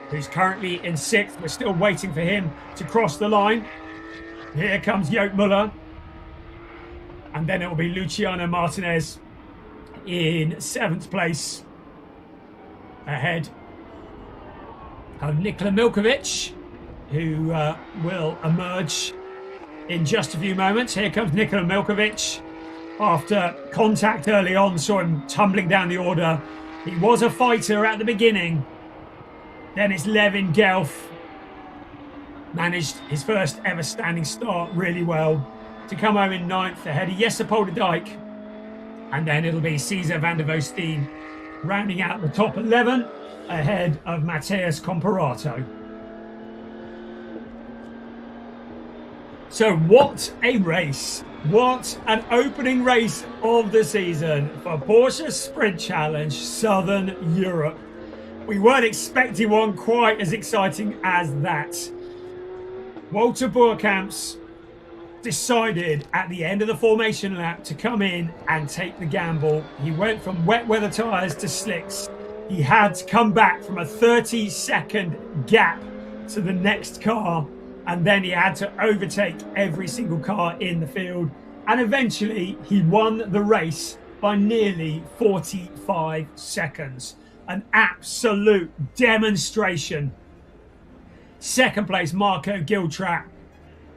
who's currently in 6th. We're still waiting for him to cross the line. Here comes Joop Muller. And then it will be Luciano Martinez in 7th place, ahead of Nikola Milkovic, who will emerge in just a few moments. Here comes Nikola Milkovic. After contact early on, saw him tumbling down the order. He was a fighter at the beginning. Then it's Levin Gelf. Managed his first ever standing start really well to come home in 9th ahead of Jesse Polderdijk. And then it'll be Cesar van der Voosteen rounding out the top 11 ahead of Matthias Comparato. So what a race. What an opening race of the season for Porsche Sprint Challenge Southern Europe. We weren't expecting one quite as exciting as that. Walter Boerkamps decided at the end of the formation lap to come in and take the gamble. He went from wet weather tyres to slicks. He had to come back from a 30-second gap to the next car, and then he had to overtake every single car in the field. And eventually he won the race by nearly 45 seconds. An absolute demonstration. 2nd place, Marco Giltrap,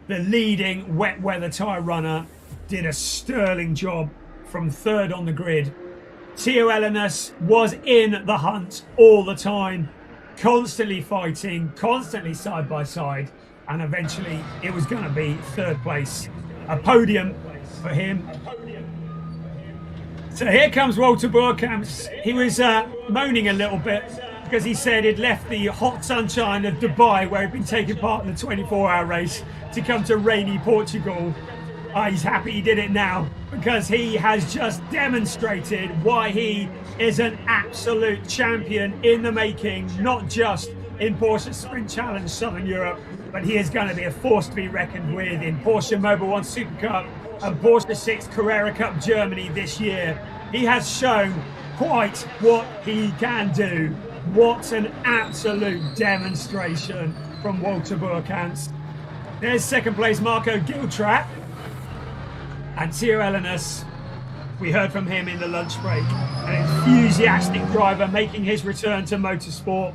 the leading wet weather tyre runner, did a sterling job from 3rd on the grid. Theo Ellenus was in the hunt all the time, constantly fighting, constantly side by side, and eventually it was going to be 3rd place. A podium for him. So here comes Walter Boerkamps. He was moaning a little bit because he said he'd left the hot sunshine of Dubai, where he'd been taking part in the 24-hour race, to come to rainy Portugal. He's happy he did it now, because he has just demonstrated why he is an absolute champion in the making, not just in Porsche Sprint Challenge Southern Europe, but he is going to be a force to be reckoned with in Porsche Mobil 1 Super Cup and Porsche 6 Carrera Cup Germany this year. He has shown quite what he can do. What an absolute demonstration from Walter Boerkamps. There's 2nd place Marco Giltrap, and Theo Ellenus. We heard from him in the lunch break. An enthusiastic driver making his return to motorsport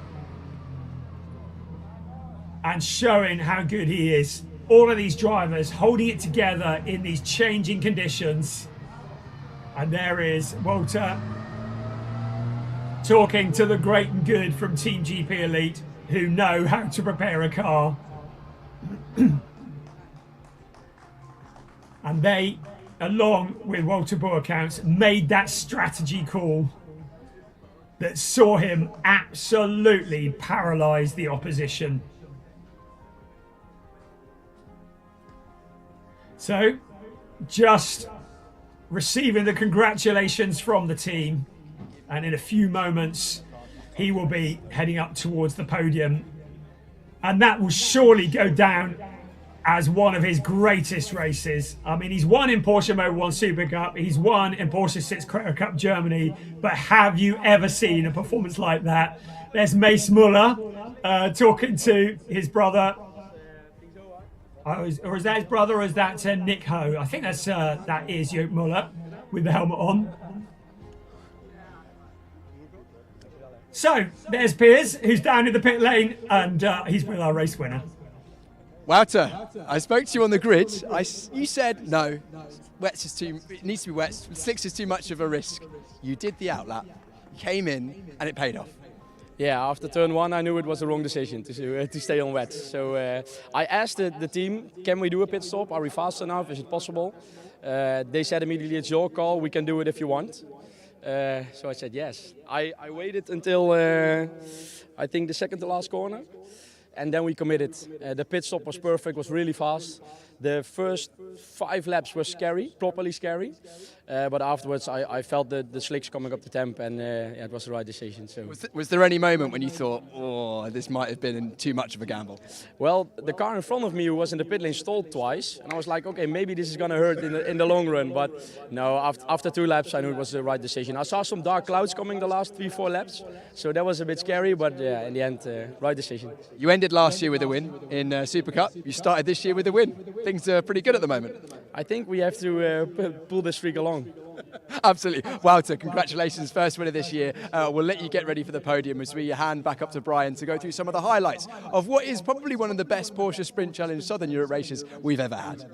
and showing how good he is. All of these drivers holding it together in these changing conditions. And there is Walter talking to the great and good from Team GP Elite, who know how to prepare a car. And they, along with Walter Boerkamps, made that strategy call that saw him absolutely paralyze the opposition. So, just receiving the congratulations from the team, and in a few moments he will be heading up towards the podium, and that will surely go down as one of his greatest races. I mean, he's won in Porsche Mobil 1 Super Cup, he's won in Porsche 6 Carrera Cup Germany, but have you ever seen a performance like that? There's Mace Muller talking to his brother. Or is that his brother, or is that Nick Ho? I think that's that is Joop Muller with the helmet on. So there's Piers, who's down in the pit lane, and he's with our race winner. Wouter, I spoke to you on the grid. You said no, wets is too. It needs to be wet. Slicks is too much of a risk. You did the outlap, came in, and it paid off. Yeah, after turn 1, I knew it was the wrong decision to stay on wet. So I asked the team, can we do a pit stop? Are we fast enough? Is it possible? They said immediately, it's your call. We can do it if you want. So I said yes. I waited until I think the second to last corner. And then we committed. The pit stop was perfect, was really fast. The first 5 laps were scary, properly scary. But afterwards, I felt the slicks coming up the temp, and yeah, it was the right decision. So, Was there any moment when you thought, oh, this might have been too much of a gamble? well, the car in front of me, who was in the pit lane, stalled twice, and I was like, okay, maybe this is going to hurt in the long run. But no, after 2 laps, I knew it was the right decision. I saw some dark clouds coming the last 3-4 laps, so that was a bit scary. But yeah, in the end, right decision. You ended last year with a win in Super Cup. You started this year with a win. Things are pretty good at the moment. I think we have to pull this streak along. Absolutely. Wouter, congratulations, first winner this year. We'll let you get ready for the podium as we hand back up to Brian to go through some of the highlights of what is probably one of the best Porsche Sprint Challenge Southern Europe races we've ever had.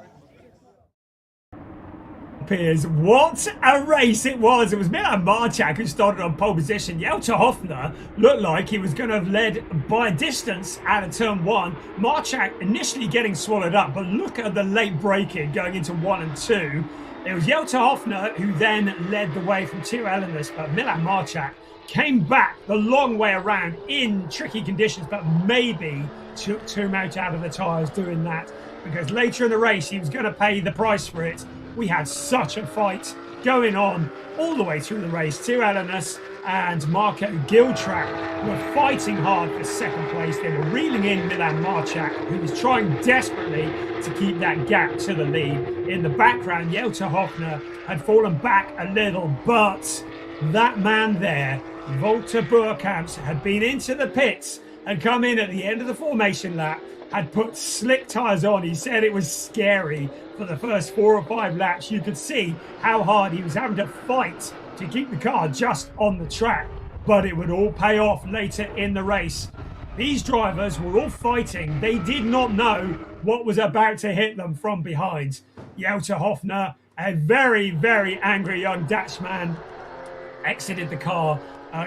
Piers, what a race it was. It was Milan Marchak who started on pole position. Jelter Hoffner looked like he was going to have led by a distance out of turn 1. Marchak initially getting swallowed up, but look at the late braking going into 1 and 2. It was Jelter Hoffner who then led the way from Tio Ellenis, but Milan Marchak came back the long way around in tricky conditions, but maybe took too much out of the tyres doing that, because later in the race he was going to pay the price for it. We had such a fight going on all the way through the race. Tio Ellenis and Marco Giltrap were fighting hard for second place. They were reeling in Milan Marchak, who was trying desperately to keep that gap to the lead. In the background, Jelter Hoffner had fallen back a little, but that man there, Walter Burkamps, had been into the pits and come in at the end of the formation lap, had put slick tyres on. He said it was scary for the first 4 or 5 laps. You could see how hard he was having to fight to keep the car just on the track, but it would all pay off later in the race. These drivers were all fighting. They did not know what was about to hit them from behind. Jelter Hoffner, a very, very angry young Dutchman, exited the car,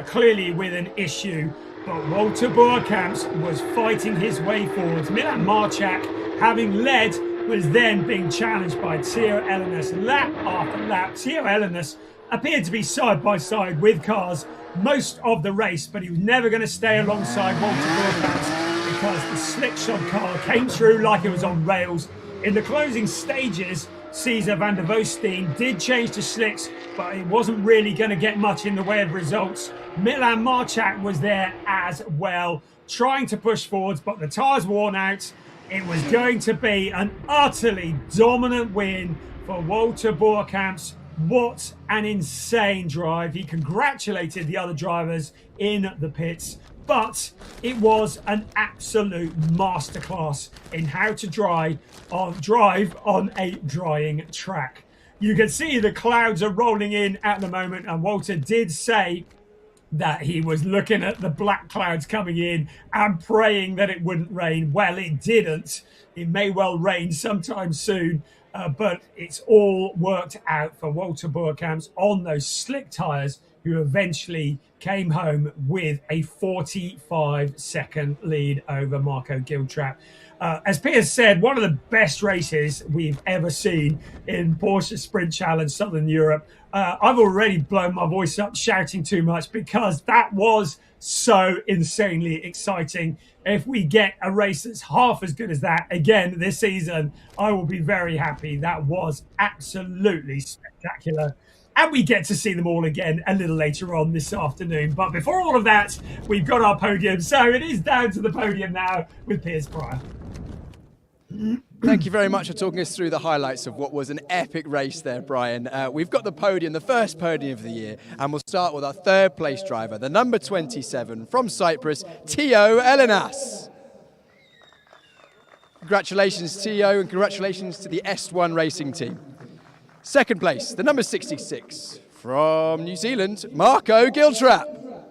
clearly with an issue. But Walter Burkamps was fighting his way forward. Milan Marchak, having led, was then being challenged by Tio Ellenis lap after lap. Tio Ellenis appeared to be side by side with cars most of the race, but he was never going to stay alongside Walter Burkamps because the slick-shod car came through like it was on rails. In the closing stages, Cesar van der Voosteen did change to slicks, but it wasn't really going to get much in the way of results. Milan Marchak was there as well, trying to push forwards, but the tyres worn out. It was going to be an utterly dominant win for Walter Burkamps. What an insane drive. He congratulated the other drivers in the pits, but it was an absolute masterclass in how to drive on a drying track. You can see the clouds are rolling in at the moment, and Walter did say that he was looking at the black clouds coming in and praying that it wouldn't rain. Well, it didn't. It may well rain sometime soon, but it's all worked out for Walter Burkamps on those slick tyres, who eventually came home with a 45-second lead over Marco Giltrap. As Piers said, one of the best races we've ever seen in Porsche Sprint Challenge Southern Europe. I've already blown my voice up shouting too much because that was so insanely exciting. If we get a race that's half as good as that again this season, I will be very happy. That was absolutely spectacular. And we get to see them all again a little later on this afternoon. But before all of that, we've got our podium. So it is down to the podium now with Piers Pryor. Thank you very much for talking us through the highlights of what was an epic race there, Brian. We've got the podium, the first podium of the year, and we'll start with our third place driver, the number 27 from Cyprus, Tio Ellenis. Congratulations, Tio, and congratulations to the S1 racing team. Second place, the number 66 from New Zealand, Marco Giltrap.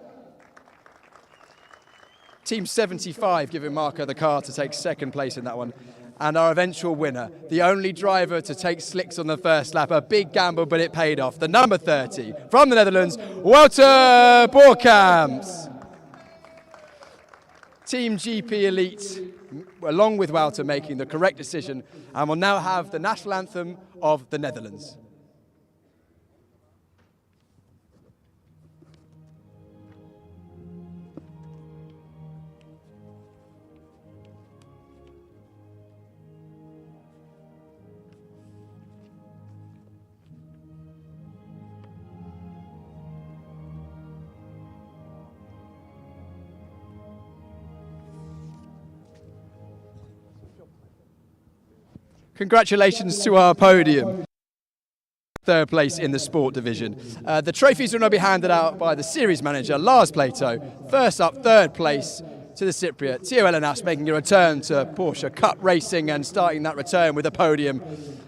Team 75 giving Marco the car to take second place in that one. And our eventual winner, the only driver to take slicks on the first lap, a big gamble, but it paid off. The number 30 from the Netherlands, Walter Burkamps. Team GP Elite, along with Wouter, making the correct decision, and will now have the national anthem of the Netherlands. Congratulations to our podium. Third place in the sport division. The trophies will now be handed out by the series manager, Lars Plato. First up, third place to the Cypriot, Theo Elenas, making a return to Porsche Cup racing and starting that return with a podium.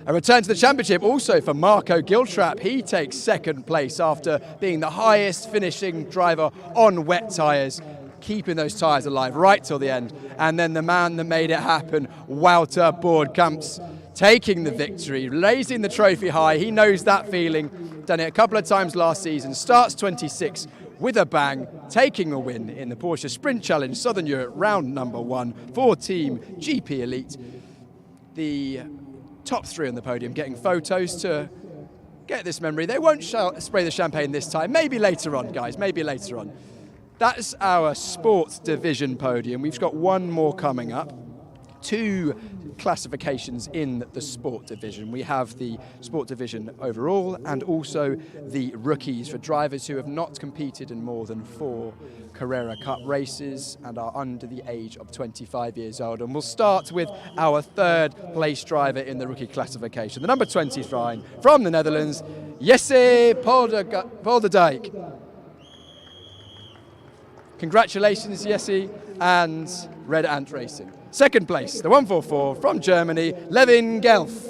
A return to the championship also for Marco Giltrap. He takes second place after being the highest finishing driver on wet tyres, keeping those tyres alive right till the end. And then the man that made it happen, Wouter Boordkamps, taking the victory, raising the trophy high. He knows that feeling, done it a couple of times last season, starts 26 with a bang, taking a win in the Porsche Sprint Challenge Southern Europe round number 1 for Team GP Elite. The top 3 on the podium getting photos to get this memory. They won't spray the champagne this time, maybe later on, guys, maybe later on. That's our sports division podium. We've got one more coming up. 2 classifications in the sport division. We have the sport division overall and also the rookies for drivers who have not competed in more than 4 Carrera Cup races and are under the age of 25 years old. And we'll start with our third place driver in the rookie classification, the number 29 from the Netherlands, Jesse Polderdijk. Congratulations, Jesse, and Red Ant Racing. Second place, the 144 from Germany, Levin Gelf.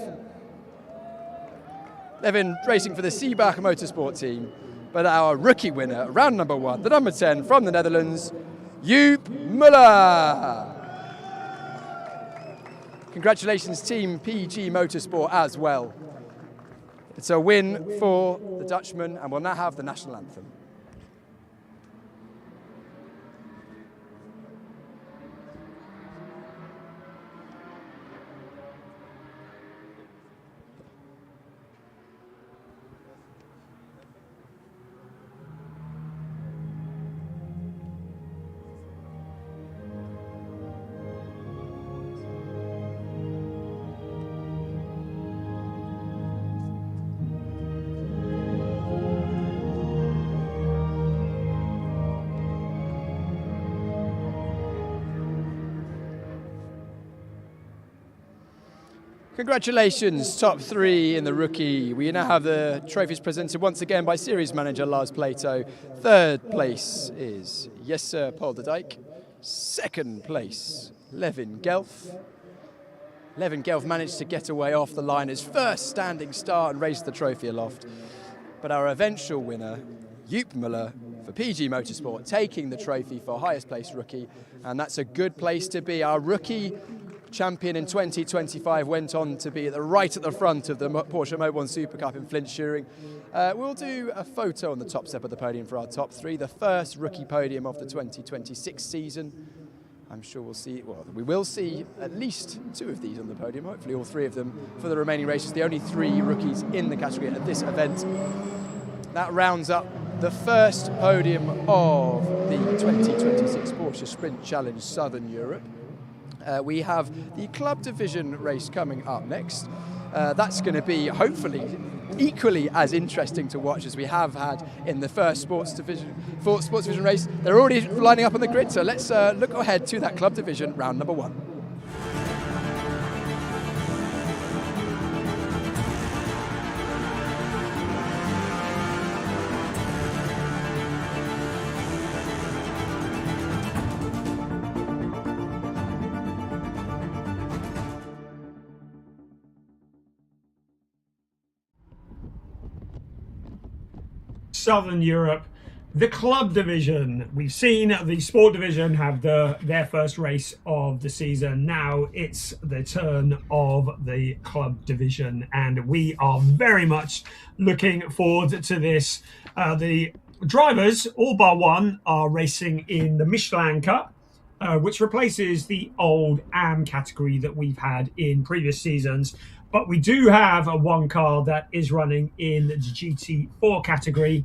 Levin racing for the Seebach Motorsport team. But our rookie winner, round number 1, the number 10 from the Netherlands, Joop Muller. Congratulations, Team PG Motorsport as well. It's a win for the Dutchman, and we'll now have the national anthem. Congratulations, top 3 in the rookie. We now have the trophies presented once again by series manager Lars Plato. Third place is Jesse Polderdijk. Second place, Levin Gelf. Levin Gelf managed to get away off the line his first standing start and raised the trophy aloft. But our eventual winner, Joop Muller for PG Motorsport, taking the trophy for highest place rookie. And that's a good place to be. Our rookie champion in 2025 went on to be right at the front of the Porsche Motor 1 Super Cup in Flintshire. We'll do a photo on the top step of the podium for our top 3, the first rookie podium of the 2026 season. I'm sure we will see at least 2 of these on the podium, hopefully all 3 of them for the remaining races, the only 3 rookies in the category at this event. That rounds up the first podium of the 2026 Porsche Sprint Challenge Southern Europe. We have the club division race coming up next. That's going to be hopefully equally as interesting to watch as we have had in the first sports division race. They're already lining up on the grid, so let's look ahead to that club division round number 1. Southern Europe, the club division. We've seen the sport division have their first race of the season. Now it's the turn of the club division, and we are very much looking forward to this. The drivers, all bar one, are racing in the Michelin Cup. which replaces the old AM category that we've had in previous seasons. But we do have one car that is running in the GT4 category,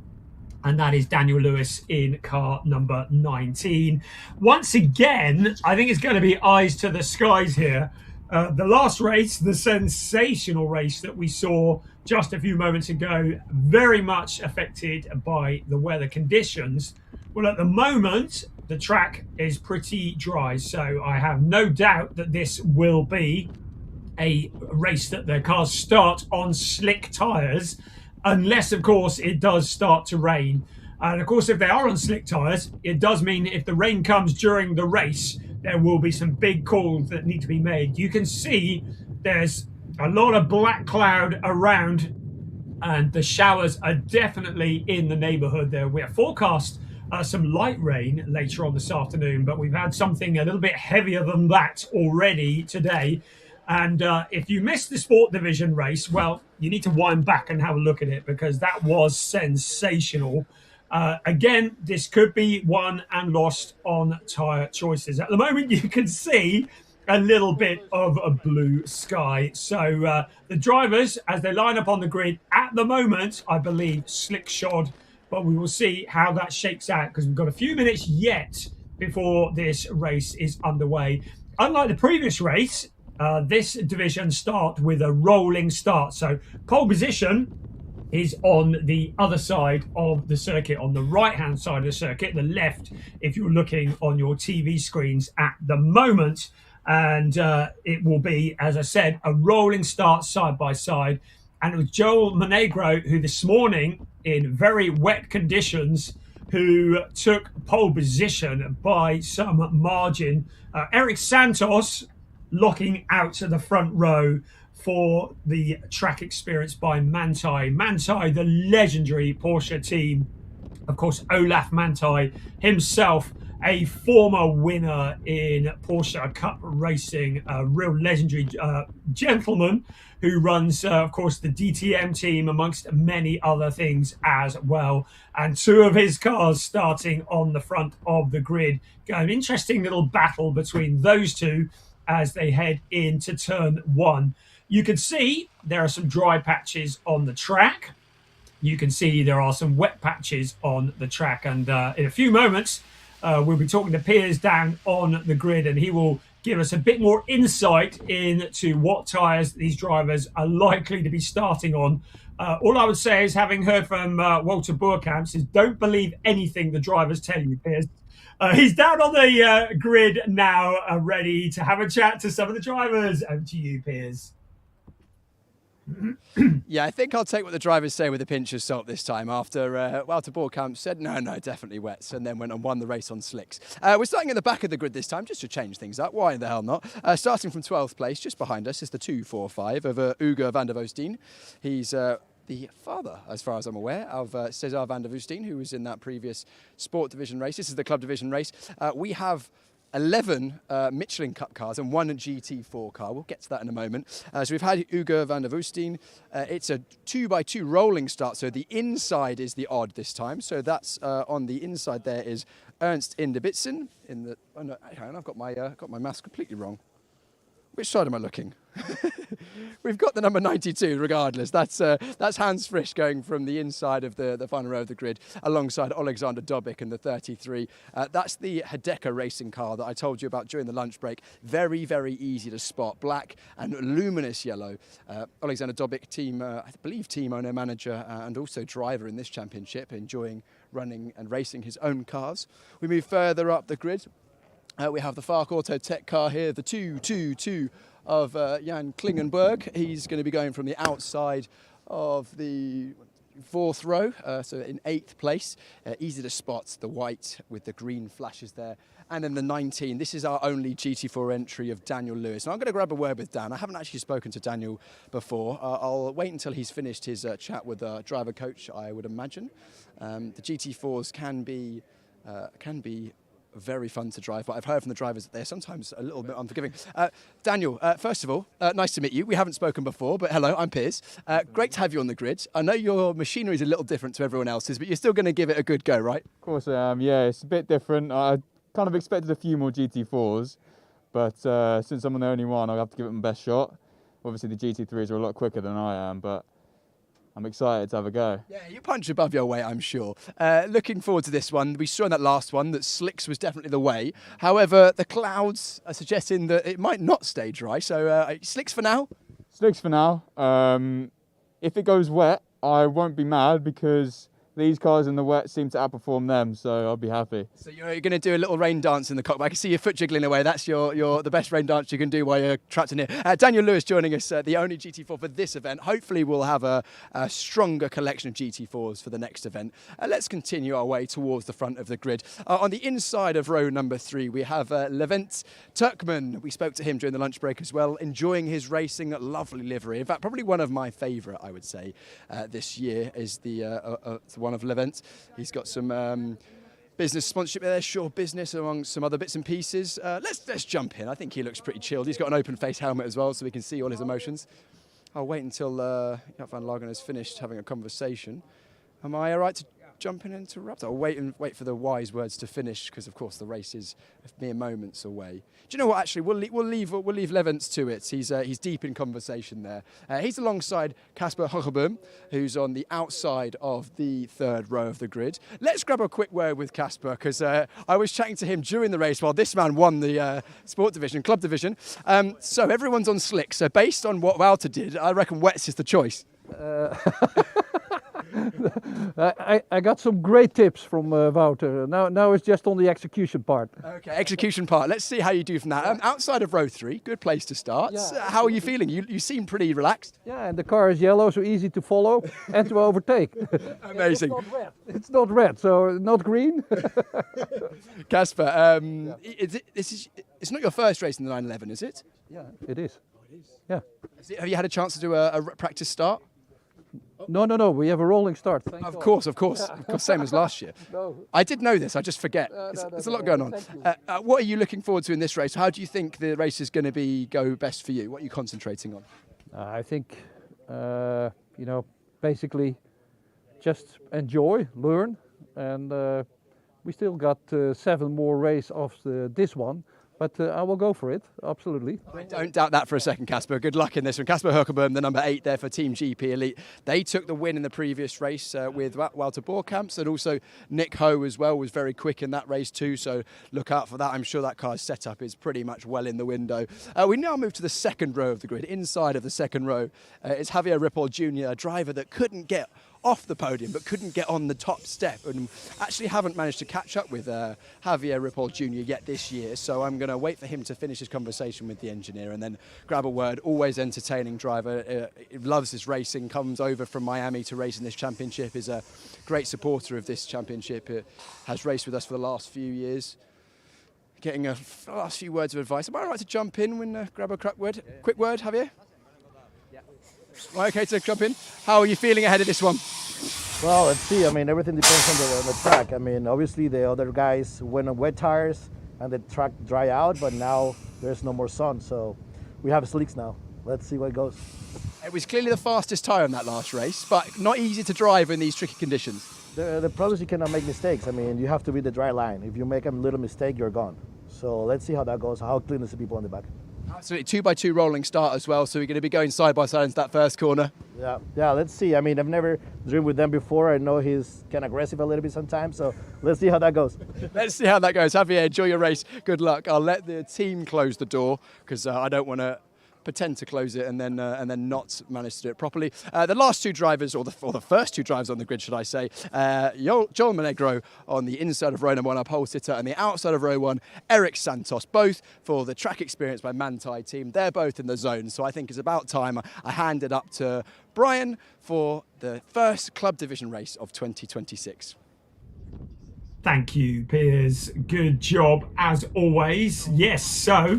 and that is Daniel Lewis in car number 19. Once again, I think it's going to be eyes to the skies here. The last race, the sensational race that we saw just a few moments ago, very much affected by the weather conditions. Well, at the moment, the track is pretty dry, so I have no doubt that this will be a race that the cars start on slick tyres, unless, of course, it does start to rain. And, of course, if they are on slick tyres, it does mean if the rain comes during the race, there will be some big calls that need to be made. You can see there's a lot of black cloud around, and the showers are definitely in the neighbourhood there. We're forecast some light rain later on this afternoon, but we've had something a little bit heavier than that already today. And if you missed the Sport Division race, well, you need to wind back and have a look at it, because that was sensational. Again, this could be won and lost on tyre choices. At the moment, you can see a little bit of a blue sky. So the drivers, as they line up on the grid, at the moment, I believe, slick shod. But we will see how that shakes out, because we've got a few minutes yet before this race is underway. Unlike the previous race, this division start with a rolling start. So pole position is on the other side of the circuit, on the right-hand side of the circuit, the left, if you're looking on your TV screens at the moment. And it will be, as I said, a rolling start side by side. And it was Joel Monegro who this morning, in very wet conditions, who took pole position by some margin. Eric Santos locking out to the front row for the track experience by Manthey. Manthey, the legendary Porsche team. Of course, Olaf Manthey himself, a former winner in Porsche Cup racing, a real legendary gentleman who runs, of course, the DTM team, amongst many other things as well. And two of his cars starting on the front of the grid. An interesting little battle between those two as they head into turn one. You can see there are some dry patches on the track. You can see there are some wet patches on the track. And in a few moments, we'll be talking to Piers down on the grid, and he will give us a bit more insight into what tyres these drivers are likely to be starting on. All I would say is, having heard from Walter Boerkamps, is don't believe anything the drivers tell you, Piers. He's down on the grid now, ready to have a chat to some of the drivers. Over to you, Piers. Yeah, I think I'll take what the drivers say with a pinch of salt this time, after Walter Boerkamp said, no, definitely wets, and then went and won the race on slicks. We're starting at the back of the grid this time, just to change things up. Why the hell not? Starting from 12th place, just behind us, is the 245 of Ugo van der Woestijn. He's the father, as far as I'm aware, of Cesar van der Woestijn, who was in that previous Sport Division race. This is the Club Division race. We have 11 Michelin Cup cars and one GT4 car. We'll get to that in a moment. So we've had Ugo van der Woestijn. It's a 2x2 rolling start, so the inside is the odd this time. So that's on the inside there is Ernst Inderbitzen. Oh no, hang on, I've got my mask completely wrong. Which side am I looking? We've got the number 92 regardless. That's Hans Frisch going from the inside of the final row of the grid alongside Alexander Dobic and the 33. That's the Hideka racing car that I told you about during the lunch break. Very, very easy to spot. Black and luminous yellow. Alexander Dobic, I believe team owner, manager and also driver in this championship, enjoying running and racing his own cars. We move further up the grid. We have the Fark Auto Tech car here, the 222 of Jan Klingenberg. He's going to be going from the outside of the fourth row, so in 8th place. Easy to spot, the white with the green flashes there. And then the 19, this is our only GT4 entry of Daniel Lewis. And I'm going to grab a word with Dan. I haven't actually spoken to Daniel before. I'll wait until he's finished his chat with the driver coach, I would imagine. The GT4s can be very fun to drive, but I've heard from the drivers that they're sometimes a little bit unforgiving. Daniel, first of all, nice to meet you. We haven't spoken before, but hello, I'm Piers. Great to have you on the grid. I know your machinery is a little different to everyone else's, but you're still going to give it a good go, right? Of course I am, yeah. It's a bit different. kind of expected a few more GT4s, but since I'm the only one, I'll have to give it my best shot. Obviously, the GT3s are a lot quicker than I am, but I'm excited to have a go. Yeah, you punch above your weight, I'm sure. Looking forward to this one. We saw in that last one that slicks was definitely the way. However, the clouds are suggesting that it might not stay dry. So slicks for now? Slicks for now. If it goes wet, I won't be mad because these cars in the wet seem to outperform them, so I'll be happy. So you're going to do a little rain dance in the cockpit. I can see your foot jiggling away. That's the best rain dance you can do while you're trapped in here. Daniel Lewis joining us, the only GT4 for this event. Hopefully we'll have a stronger collection of GT4s for the next event. Let's continue our way towards the front of the grid. On the inside of row number 3, we have Levent Turkman. We spoke to him during the lunch break as well, enjoying his racing. Lovely livery. In fact, probably one of my favourite, I would say, this year is the one of Levent. He's got some business sponsorship there, Sure Business, among some other bits and pieces. Let's jump in. I think he looks pretty chilled. He's got an open face helmet as well, so we can see all his emotions. I'll wait until Jaap van Lagen has finished having a conversation. Am I all right to jump in and interrupt? I'll wait for the wise words to finish, because of course the race is mere moments away. Do you know what? Actually, we'll leave Levent to it. He's deep in conversation there. He's alongside Casper Hogebum, who's on the outside of the third row of the grid. Let's grab a quick word with Casper, because I was chatting to him during the race while this man won the sport division, club division. So everyone's on slick. So based on what Wouter did, I reckon wets is the choice. I got some great tips from Wouter. Now it's just on the execution part. Okay, execution part. Let's see how you do from that. Outside of row 3, good place to start. Yeah. How are you feeling? You seem pretty relaxed. Yeah, and the car is yellow, so easy to follow and to overtake. Amazing. It's not red, so not green. Casper, it's not your first race in the 911, is it? Yeah, it is. Yeah. Have you had a chance to do a practice start? No. We have a rolling start. Of course. Same as last year. No. I did know this. I just forget. There's a lot going on. What are you looking forward to in this race? How do you think the race is going to go best for you? What are you concentrating on? I think, basically just enjoy, learn, and we still got 7 more races after this one. But I will go for it, absolutely. I don't doubt that for a second, Casper. Good luck in this one. Casper Hogebum, the number 8 there for Team GP Elite. They took the win in the previous race with Wouter Boerkamps, and also Nick Ho as well was very quick in that race too, so look out for that. I'm sure that car's setup is pretty much well in the window. We now move to the second row of the grid. Inside of the second row is Javier Ripoll Jr., a driver that couldn't get off the podium but couldn't get on the top step, and actually haven't managed to catch up with Javier Ripoll Jr. yet this year, so I'm going to wait for him to finish his conversation with the engineer and then grab a word. Always entertaining driver, loves his racing, comes over from Miami to race in this championship, is a great supporter of this championship, has raced with us for the last few years. Getting a last few words of advice. Am I right to jump in when grab a quick word, Javier? Okay to jump in. How are you feeling ahead of this one? Well, let's see. I mean, everything depends on the track. I mean, obviously the other guys went on wet tires and the track dry out, but now there's no more sun, so we have slicks now. Let's see what goes. It was clearly the fastest tyre in that last race, but not easy to drive in these tricky conditions. The problem is you cannot make mistakes. I mean, you have to read the dry line. If you make a little mistake, you're gone. So let's see how that goes, how clean is the people on the back. Absolutely, 2x2 rolling start as well, so we're going to be going side by side into that first corner. Yeah, let's see. I mean, I've never driven with them before. I know he's kind of aggressive a little bit sometimes, so let's see how that goes. Let's see how that goes. Javier, enjoy your race. Good luck. I'll let the team close the door because I don't want to pretend to close it and then not manage to do it properly. The last 2 drivers, or the first 2 drivers on the grid, should I say, Joel Monegro on the inside of row number 1, our pole sitter, and the outside of row 1, Eric Santos, both for the track experience by Manthey team. They're both in the zone, so I think it's about time I hand it up to Brian for the first club division race of 2026. Thank you, Piers. Good job as always. Yes, so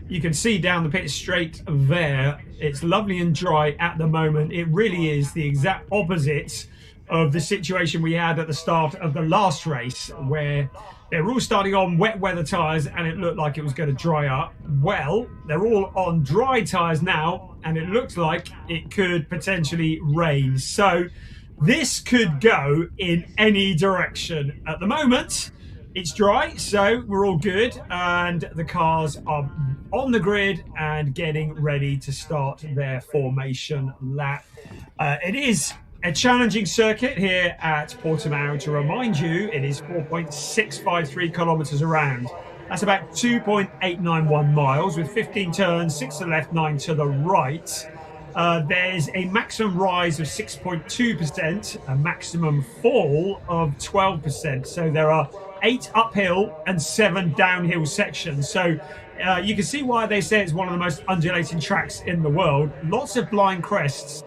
you can see down the pit straight there. It's lovely and dry at the moment. It really is the exact opposite of the situation we had at the start of the last race, where they were all starting on wet weather tyres and it looked like it was going to dry up. Well, they're all on dry tyres now and it looks like it could potentially rain. So this could go in any direction. At the moment, It's dry, so we're all good, and the cars are on the grid and getting ready to start their formation lap. It is a challenging circuit here at Portimão. To remind you, it is 4.653 kilometers around. That's about 2.891 miles with 15 turns, 6 to the left, 9 to the right. There's a maximum rise of 6.2%, a maximum fall of 12%. So there are 8 uphill and 7 downhill sections. So you can see why they say it's one of the most undulating tracks in the world. Lots of blind crests.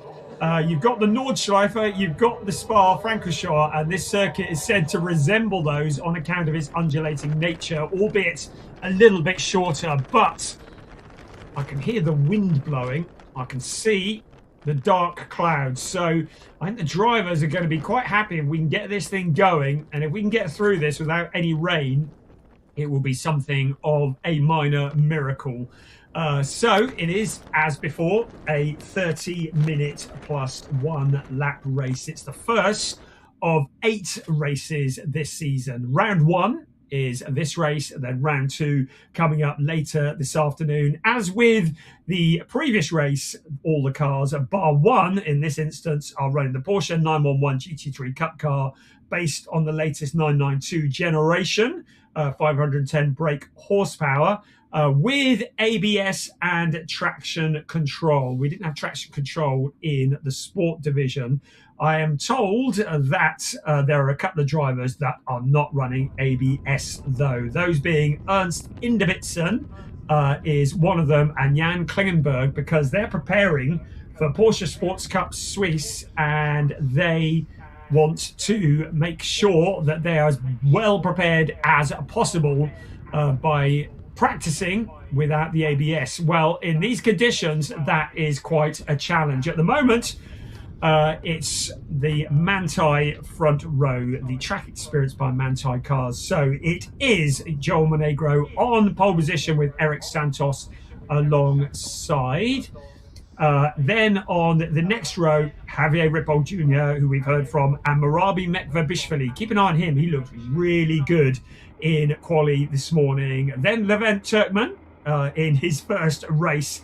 You've got the Nordschleife, you've got the Spa-Francorchamps, and this circuit is said to resemble those on account of its undulating nature, albeit a little bit shorter. But I can hear the wind blowing. I can see the dark clouds. So I think the drivers are going to be quite happy if we can get this thing going. And if we can get through this without any rain, it will be something of a minor miracle. So it is, as before, a 30-minute plus 1 lap race. It's the first of 8 races this season. Round 1 is this race, and then round 2 coming up later this afternoon. As with the previous race, all the cars, bar one in this instance, are running the Porsche 911 GT3 Cup car based on the latest 992 generation, 510 brake horsepower, with ABS and traction control. We didn't have traction control in the sport division. I am told that there are a couple of drivers that are not running ABS, though. Those being Ernst Inderbitzen is one of them, and Jan Klingenberg, because they're preparing for Porsche Sports Cup Swiss, and they want to make sure that they are as well prepared as possible by practicing without the ABS. Well, in these conditions, that is quite a challenge. At the moment, it's the Manthey front row, the track experience by Manthey cars. So it is Joel Monegro on pole position with Eric Santos alongside. Then on the next row, Javier Ripoll Jr., who we've heard from, and Marabi Mekvabishvili. Keep an eye on him. He looked really good in quali this morning. Then Levent Turkman in his first race.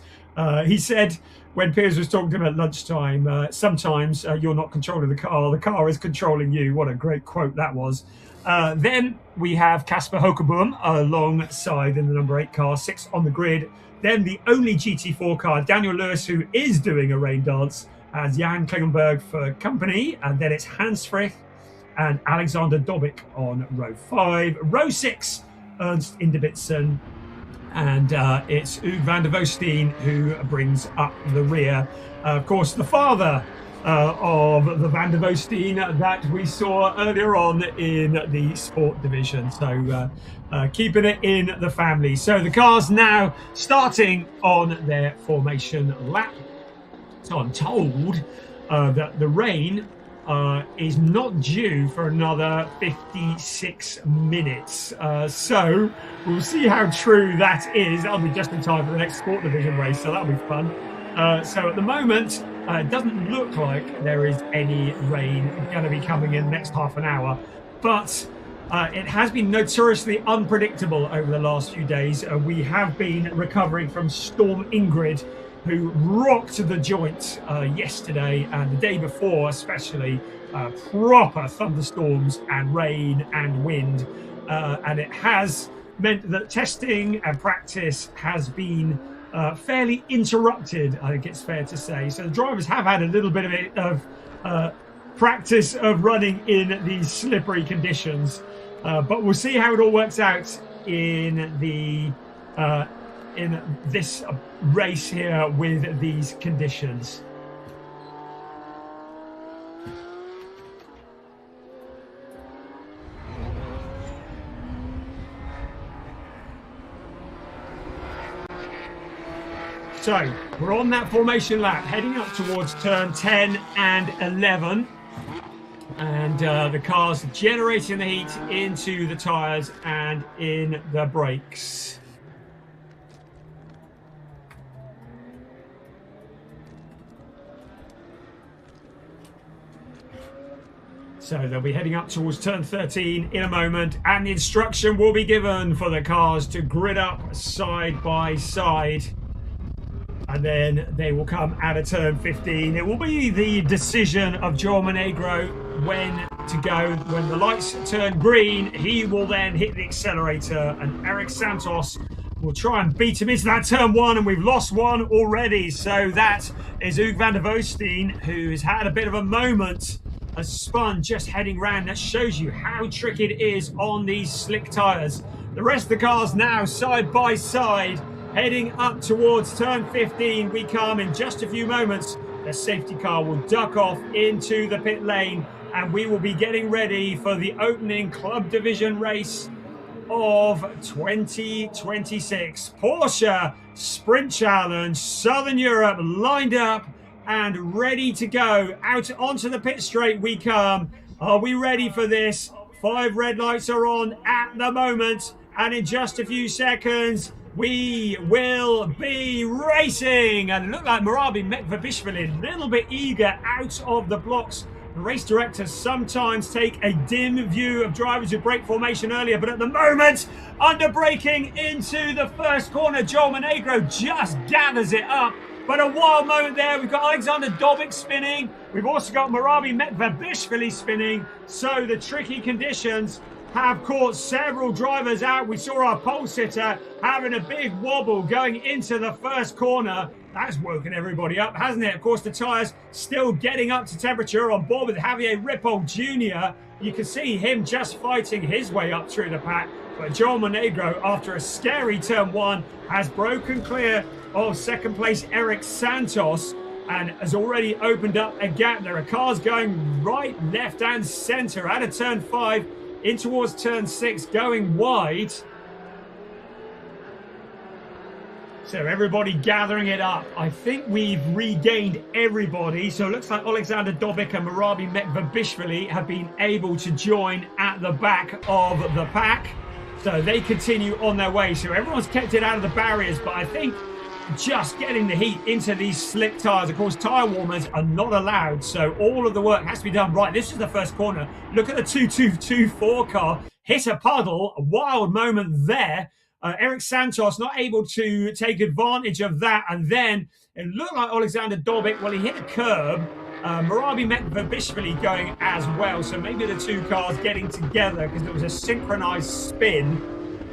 He said, when Piers was talking to him at lunchtime, sometimes you're not controlling the car is controlling you. What a great quote that was. Then we have Casper Hoekeboom alongside in the number 8 car, 6 on the grid. Then the only GT4 car, Daniel Lewis, who is doing a rain dance, has Jan Klingenberg for company. And then it's Hans Frich and Alexander Dobic on row 5. Row 6, Ernst Inderbitzen. And it's Hugues van der Voosteen who brings up the rear. Of course, the father of the van der Voosteen that we saw earlier on in the sport division. So keeping it in the family. So the cars now starting on their formation lap. So I'm told that the rain is not due for another 56 minutes. So we'll see how true that is. That'll be just in time for the next sport division race, so that'll be fun. So at the moment, it doesn't look like there is any rain going to be coming in the next half an hour, but it has been notoriously unpredictable over the last few days. We have been recovering from Storm Ingrid, who rocked the joint yesterday and the day before, especially proper thunderstorms and rain and wind. And it has meant that testing and practice has been fairly interrupted, I think it's fair to say. So the drivers have had a little bit of practice of running in these slippery conditions. But we'll see how it all works out in this race here with these conditions. So we're on that formation lap, heading up towards turn 10 and 11. And the car's generating the heat into the tyres and in the brakes. So they'll be heading up towards turn 13 in a moment, and the instruction will be given for the cars to grid up side by side. And then they will come out of turn 15. It will be the decision of Joel Monegro when to go. When the lights turn green, he will then hit the accelerator, and Eric Santos will try and beat him into that turn 1, and we've lost one already. So that is Hugo van der Voosteen, who has had a bit of a moment, a spun just heading round. That shows you how tricky it is on these slick tyres. The rest of the cars now side by side, heading up towards turn 15. We come in just a few moments. The safety car will duck off into the pit lane, and we will be getting ready for the opening club division race of 2026. Porsche Sprint Challenge, Southern Europe lined up and ready to go. Out onto the pit straight we come. Are we ready for this? 5 red lights are on at the moment, and in just a few seconds we will be racing. And look like Marabi Mekvabishvili a little bit eager out of the blocks. The race directors sometimes take a dim view of drivers who break formation earlier, but at the moment, under braking into the first corner, Joel Monegro just gathers it up. But a wild moment there. We've got Alexander Dobic spinning. We've also got Marabi Mekvabishvili spinning. So the tricky conditions have caught several drivers out. We saw our pole sitter having a big wobble going into the first corner. That's woken everybody up, hasn't it? Of course, the tyres still getting up to temperature on board with Javier Ripoll Jr. You can see him just fighting his way up through the pack. But Joel Monegro, after a scary turn 1, has broken clear of second place Eric Santos and has already opened up a gap. There are cars going right, left and centre out of turn 5 in towards turn 6, going wide. So everybody gathering it up. I think we've regained everybody. So it looks like Alexander Dobic and Marabi Mekvabishvili have been able to join at the back of the pack. So they continue on their way. So everyone's kept it out of the barriers, but I think just getting the heat into these slick tyres. Of course, tyre warmers are not allowed, so all of the work has to be done. Right, this is the first corner. Look at the 2224 car. Hit a puddle. A wild moment there. Eric Santos not able to take advantage of that. And then it looked like Alexander Dobic, well, he hit a curb. Marabi Mekvabishvili going as well. So maybe the two cars getting together because it was a synchronized spin.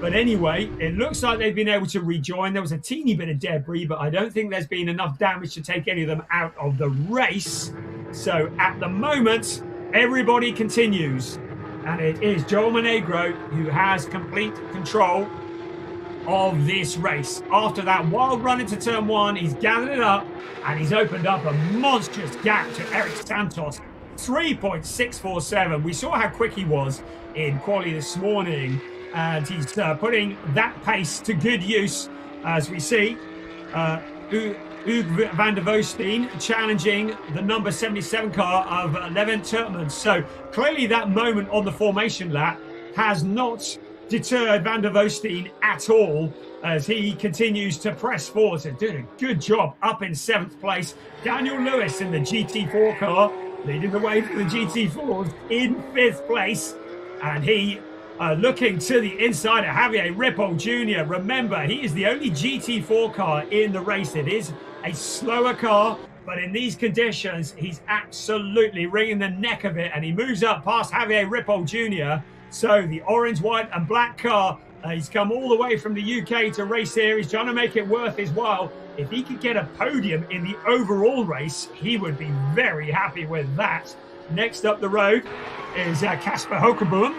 But anyway, it looks like they've been able to rejoin. There was a teeny bit of debris, but I don't think there's been enough damage to take any of them out of the race. So at the moment, everybody continues. And it is Joel Monegro who has complete control of this race. After that wild run into turn 1, he's gathered it up and he's opened up a monstrous gap to Eric Santos. 3.647. We saw how quick he was in quali this morning, and he's putting that pace to good use, as we see. Hugo van der Voosteen challenging the number 77 car of Levent Turtmans. So clearly that moment on the formation lap has not deterred van der Voosteen at all as he continues to press forward. So doing a good job up in 7th place. Daniel Lewis in the GT4 car leading the way for the GT4s in 5th place, and he looking to the inside of Javier Ripoll Jr. Remember, he is the only GT4 car in the race. It is a slower car, but in these conditions he's absolutely wringing the neck of it, and he moves up past Javier Ripoll Jr. So the orange, white and black car, he's come all the way from the UK to race here. He's trying to make it worth his while. If he could get a podium in the overall race, he would be very happy with that. Next up the road is Casper Hoekeboom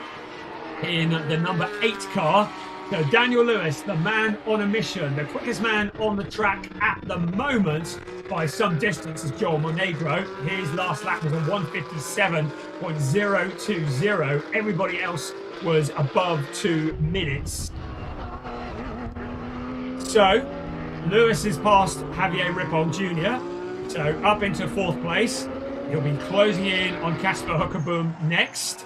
in the number 8 car. So Daniel Lewis, the man on a mission, the quickest man on the track at the moment by some distance is Joel Monegro. His last lap was a 1:57.020. Everybody else was above 2 minutes. So Lewis is past Javier Ripoll Jr. So up into 4th place. He'll be closing in on Casper Hoekeboom next.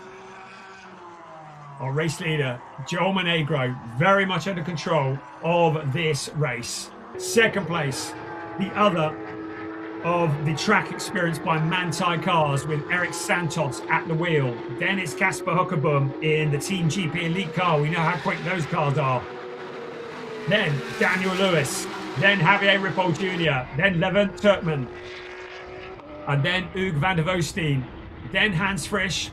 Our race leader, Joel Monegro, very much under control of this race. 2nd place, the other of the track experienced by Manthey cars with Eric Santos at the wheel. Then it's Casper Huckerboom in the Team GP Elite car. We know how quick those cars are. Then Daniel Lewis, then Javier Ripoll Jr., then Levent Turkman, and then Hugo van der Voosteen, then Hans Frisch,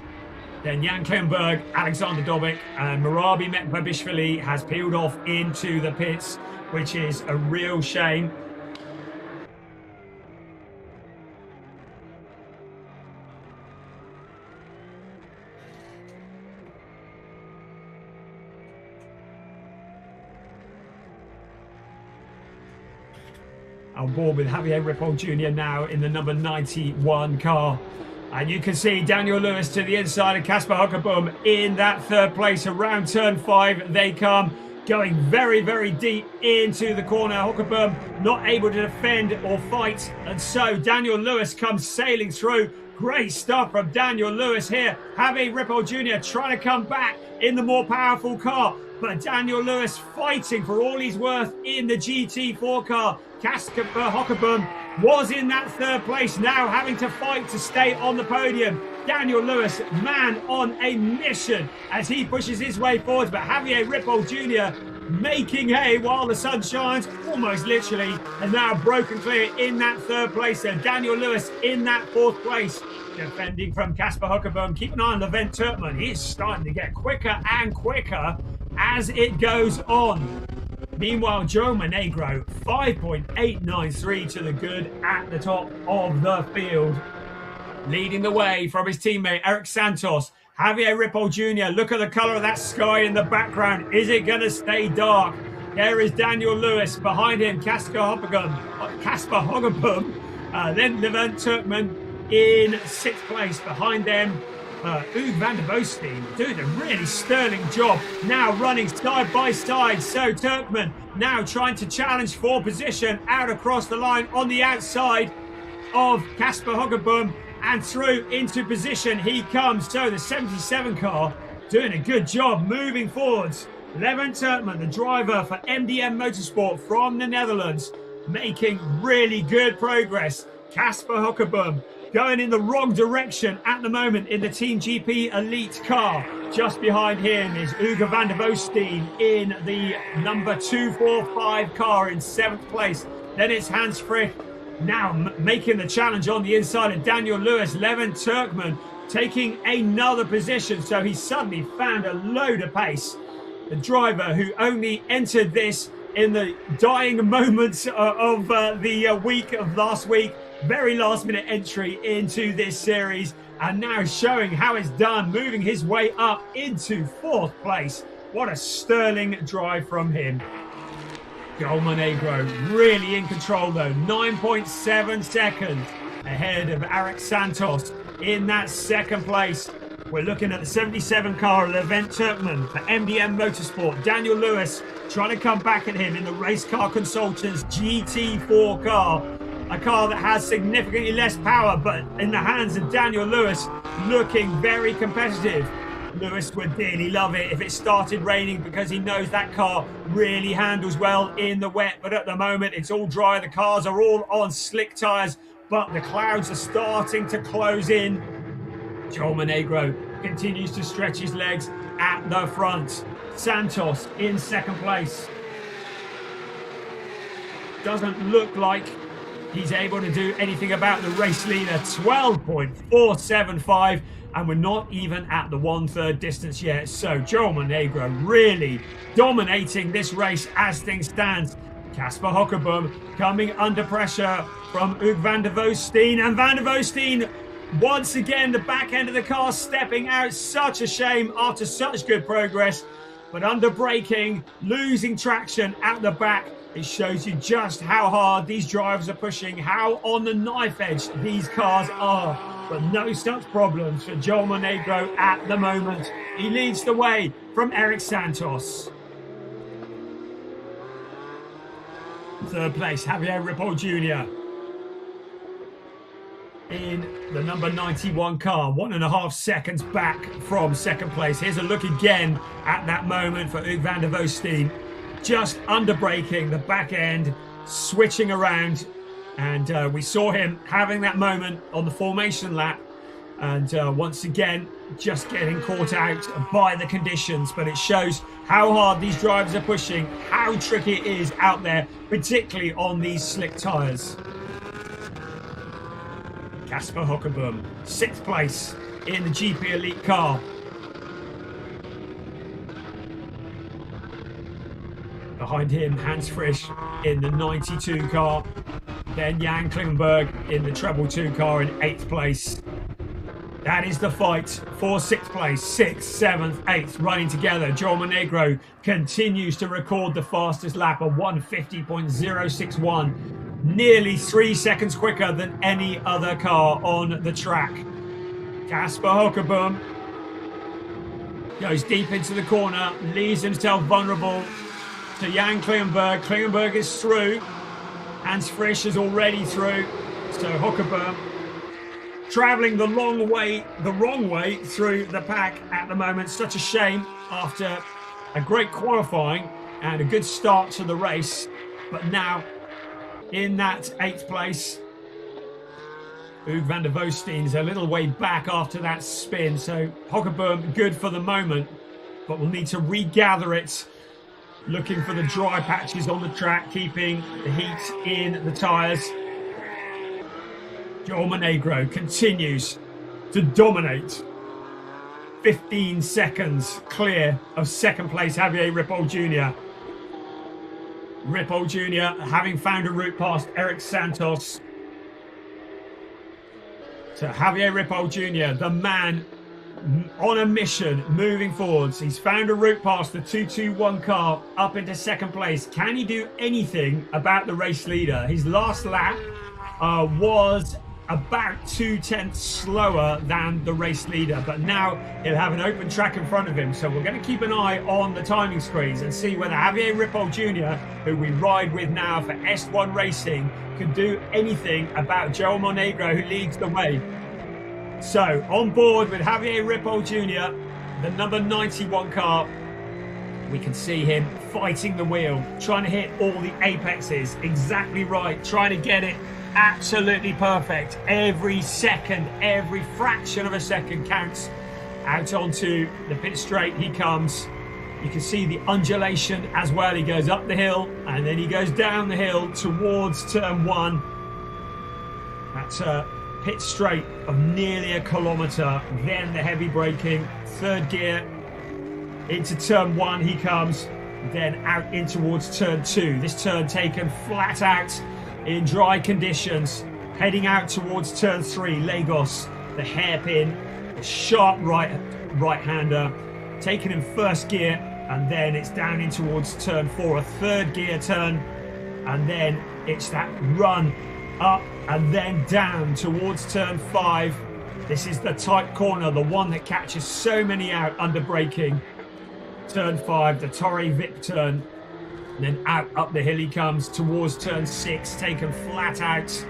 then Jan Klemberg, Alexander Dobik, and Marabi Mekbabishvili has peeled off into the pits, which is a real shame. On board with Javier Ripoll Jr. now in the number 91 car. And you can see Daniel Lewis to the inside and Casper Huckerboom in that third place. Around turn 5 they come, going very, very deep into the corner. Huckerboom not able to defend or fight. And so Daniel Lewis comes sailing through. Great stuff from Daniel Lewis here. Javier Ripoll Jr. trying to come back in the more powerful car. But Daniel Lewis fighting for all he's worth in the GT4 car. Casper Huckerboom was in that third place, now having to fight to stay on the podium. Daniel Lewis, man on a mission as he pushes his way forwards, but Javier Ripoll Jr. making hay while the sun shines, almost literally, and now broken clear in that third place. So Daniel Lewis in that fourth place, defending from Casper Huckerboom. Keep an eye on Levent Turkman. He's starting to get quicker and quicker as it goes on. Meanwhile, Joe Monegro, 5.893 to the good at the top of the field. Leading the way from his teammate, Eric Santos. Javier Ripoll Jr., look at the colour of that sky in the background. Is it going to stay dark? There is Daniel Lewis. Behind him, Casper Huckerboom. Then Levent Turkman in sixth place. Behind them, Hugo van der Voosteen doing a really sterling job, now running side by side. So Turkman now trying to challenge for position out across the line on the outside of Casper Huckerboom, and through into position he comes. So the 77 car doing a good job moving forwards. Levent Turkman, the driver for MDM Motorsport from the Netherlands, making really good progress. Casper Huckerboom going in the wrong direction at the moment in the Team GP Elite car. Just behind him is Hugo van der Voosteen in the number 245 car in 7th place. Then it's Hans Frisch now making the challenge on the inside of Daniel Lewis. Levent Turkman taking another position, so he suddenly found a load of pace. The driver who only entered this in the dying moments of the week of last week, very last minute entry into this series, and now showing how it's done, moving his way up into 4th place. What a sterling drive from him. Joel Monegro really in control though, 9.7 seconds ahead of Eric Santos in that 2nd place. We're looking at the 77 car of Levent Turkman for MDM Motorsport. Daniel Lewis trying to come back at him in the Race Car Consultants GT4 car. A car that has significantly less power, but in the hands of Daniel Lewis, looking very competitive. Lewis would dearly love it if it started raining, because he knows that car really handles well in the wet. But at the moment, it's all dry. The cars are all on slick tyres, but the clouds are starting to close in. Joel Monegro continues to stretch his legs at the front. Santos in 2nd place. Doesn't look like he's able to do anything about the race leader. 12.475, and we're not even at the 1/3 distance yet. So Joel Monegro really dominating this race as things stand. Casper Huckerboom coming under pressure from Hugo van der Voosteen, and van der Voosteen once again the back end of the car stepping out. Such a shame after such good progress, but under braking, losing traction at the back. It shows you just how hard these drivers are pushing, how on the knife edge these cars are. But no such problems for Joel Monegro at the moment. He leads the way from Eric Santos. 3rd place, Javier Ripoll Jr. in the number 91 car, 1.5 seconds back from 2nd place. Here's a look again at that moment for Hugo van der Voosteen. Just under braking, the back end switching around And we saw him having that moment on the formation lap. And once again, just getting caught out by the conditions. But it shows how hard these drivers are pushing, how tricky it is out there, particularly on these slick tyres. Casper Hockerboom, 6th place in the GP Elite car. Behind him, Hans Frisch in the 92 car. Then Jan Klingenberg in the treble 2 car in 8th place. That is the fight for 6th place. 6th, 7th, 8th running together. Joel Monegro continues to record the fastest lap of 150.061. Nearly 3 seconds quicker than any other car on the track. Casper Hockerboom goes deep into the corner, leaves himself vulnerable to Jan Klingenberg. Klingenberg is through. Hans Frisch is already through. So Hockerboom travelling the wrong way through the pack at the moment. Such a shame after a great qualifying and a good start to the race. But now in that 8th place, Hugo van der Voosteen's a little way back after that spin. So Hockerboom good for the moment, but we'll need to regather it. Looking for the dry patches on the track, keeping the heat in the tyres. Joel Monegro continues to dominate. 15 seconds clear of 2nd place Javier Ripoll Jr. Ripoll Jr. having found a route past Eric Santos. So Javier Ripoll Jr., the man on a mission moving forwards. He's found a route past the 221 car up into 2nd place. Can he do anything about the race leader? His last lap was about 2/10 slower than the race leader, but now he'll have an open track in front of him. So we're going to keep an eye on the timing screens and see whether Javier Ripoll Jr., who we ride with now for S1 Racing, can do anything about Joel Monegro, who leads the way. So on board with Javier Ripoll Jr., the number 91 car. We can see him fighting the wheel, trying to hit all the apexes exactly right, trying to get it absolutely perfect. Every second, every fraction of a second counts. Out onto the pit straight he comes. You can see the undulation as well. He goes up the hill and then he goes down the hill towards turn 1. That's a pit straight of nearly a kilometre. Then the heavy braking, 3rd gear. Into turn 1 he comes, then out in towards turn 2. This turn taken flat out in dry conditions, heading out towards turn 3, Lagos. The hairpin, the sharp right-hander, taken in 1st gear, and then it's down in towards turn 4, a 3rd gear turn, and then it's that run up and then down towards turn 5. This is the tight corner, the one that catches so many out under braking. Turn 5, the Torre Vip turn. And then out up the hill he comes towards turn 6, taken flat out.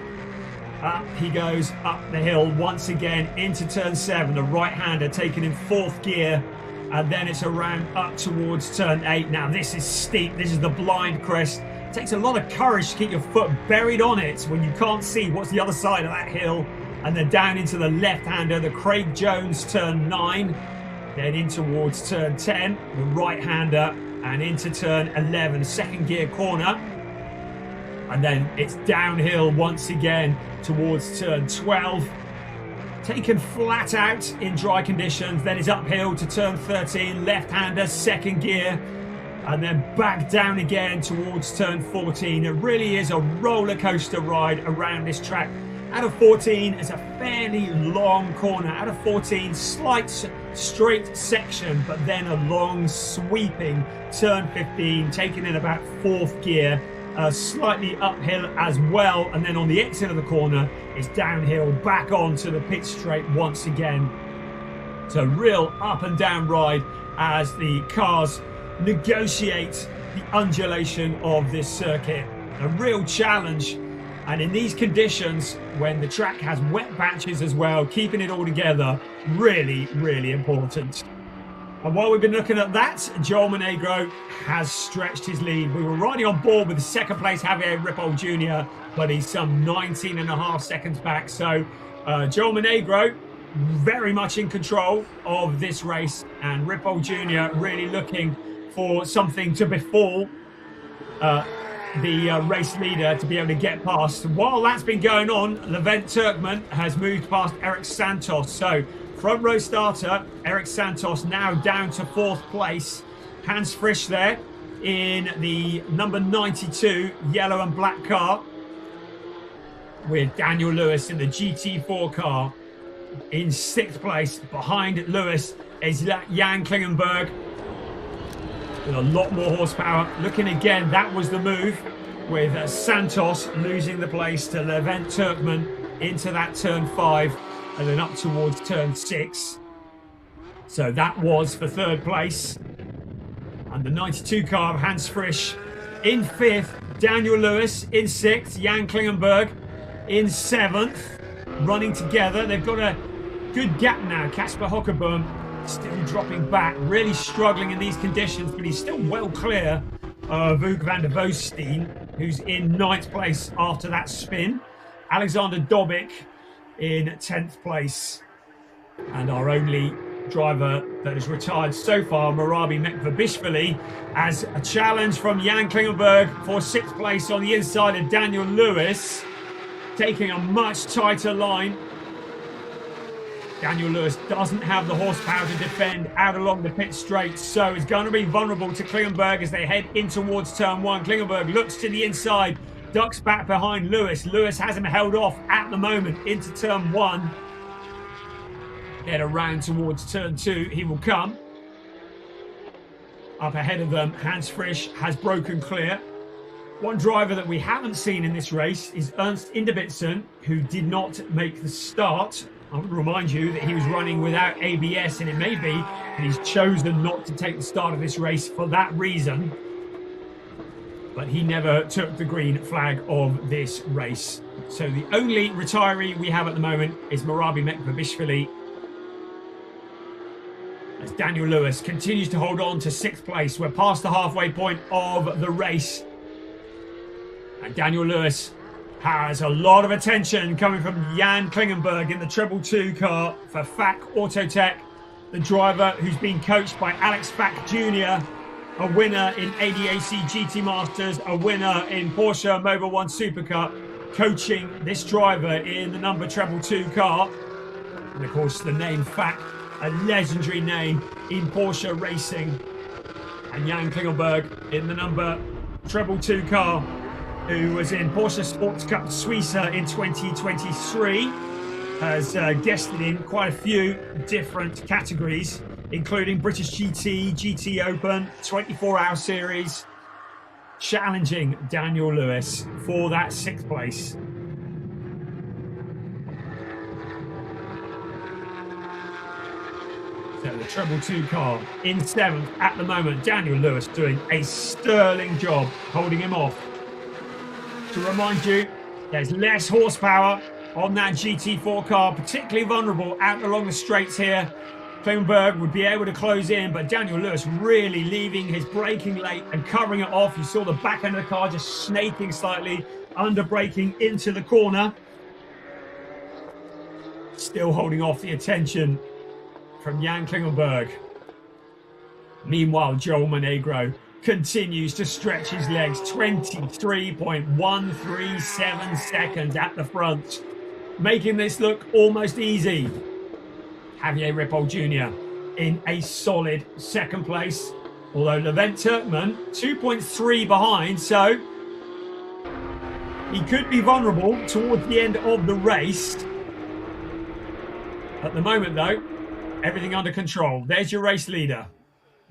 Up he goes up the hill once again into turn 7. The right-hander taken in 4th gear. And then it's around up towards turn 8. Now this is steep. This is the blind crest. It takes a lot of courage to keep your foot buried on it when you can't see what's the other side of that hill. And then down into the left-hander, the Craig Jones turn 9. Then in towards turn 10, the right-hander, and into turn 11, 2nd gear corner. And then it's downhill once again towards turn 12. Taken flat out in dry conditions, then it's uphill to turn 13, left-hander, 2nd gear. And then back down again towards turn 14. It really is a roller coaster ride around this track. Out of 14, it's a fairly long corner. Out of 14, slight straight section, but then a long sweeping turn 15, taken in about 4th gear, slightly uphill as well. And then on the exit of the corner, it's downhill back onto the pit straight once again. It's a real up and down ride as the cars negotiate the undulation of this circuit. A real challenge. And in these conditions, when the track has wet patches as well, keeping it all together, really, really important. And while we've been looking at that, Joel Monegro has stretched his lead. We were riding on board with the second place Javier Ripoll Jr., but he's some 19.5 seconds back. So Joel Monegro very much in control of this race, and Ripoll Jr. really looking for something to befall the race leader to be able to get past. While that's been going on, Levent Turkman has moved past Eric Santos. So front row starter, Eric Santos now down to 4th place. Hans Frisch there in the number 92 yellow and black car, with Daniel Lewis in the GT4 car in 6th place. Behind Lewis is Jan Klingenberg with a lot more horsepower. Looking again, that was the move, with Santos losing the place to Levent Turkman into that turn 5 and then up towards turn 6. So that was for 3rd place. And the 92 car of Hans Frisch in 5th, Daniel Lewis in 6th, Jan Klingenberg in 7th, running together. They've got a good gap now. Casper Hockerboom still dropping back, really struggling in these conditions, but he's still well clear of Hugo van der Voosteen, who's in 9th place after that spin. Alexander Dobic in 10th place. And our only driver that has retired so far, Marabi Mekvabishvili, as a challenge from Jan Klingenberg for 6th place on the inside of Daniel Lewis, taking a much tighter line. Daniel Lewis doesn't have the horsepower to defend out along the pit straight, so he's going to be vulnerable to Klingenberg as they head in towards turn 1. Klingenberg looks to the inside, ducks back behind Lewis. Lewis has him held off at the moment into turn 1. Head around towards turn 2, he will come. Up ahead of them, Hans Frisch has broken clear. One driver that we haven't seen in this race is Ernst Inderbitzen, who did not make the start. I would remind you that he was running without ABS, and it may be that he's chosen not to take the start of this race for that reason. But he never took the green flag of this race. So the only retiree we have at the moment is Marabi Mekvabishvili, as Daniel Lewis continues to hold on to 6th place. We're past the halfway point of the race. And Daniel Lewis has a lot of attention coming from Jan Klingenberg in the Treble 2 car for FAC Autotech, the driver who's been coached by Alex FAC Jr., a winner in ADAC GT Masters, a winner in Porsche Mobil 1 Super Cup, coaching this driver in the number Treble 2 car. And of course the name FAC, a legendary name in Porsche racing. And Jan Klingenberg in the number Treble 2 car, who was in Porsche Sports Cup Suisse in 2023, has guested in quite a few different categories, including British GT, GT Open, 24-hour series, challenging Daniel Lewis for that 6th place. So the Treble 2 car in 7th at the moment. Daniel Lewis doing a sterling job holding him off. To remind you, there's less horsepower on that GT4 car, particularly vulnerable out along the straights here. Klingenberg would be able to close in, but Daniel Lewis really leaving his braking late and covering it off. You saw the back end of the car just snaking slightly, under braking into the corner. Still holding off the attention from Jan Klingenberg. Meanwhile, Joel Monegro continues to stretch his legs, 23.137 seconds at the front, making this look almost easy. Javier Ripoll Jr. in a solid 2nd place, although Levent Turkman 2.3 behind, so he could be vulnerable towards the end of the race. At the moment though, everything under control. There's your race leader,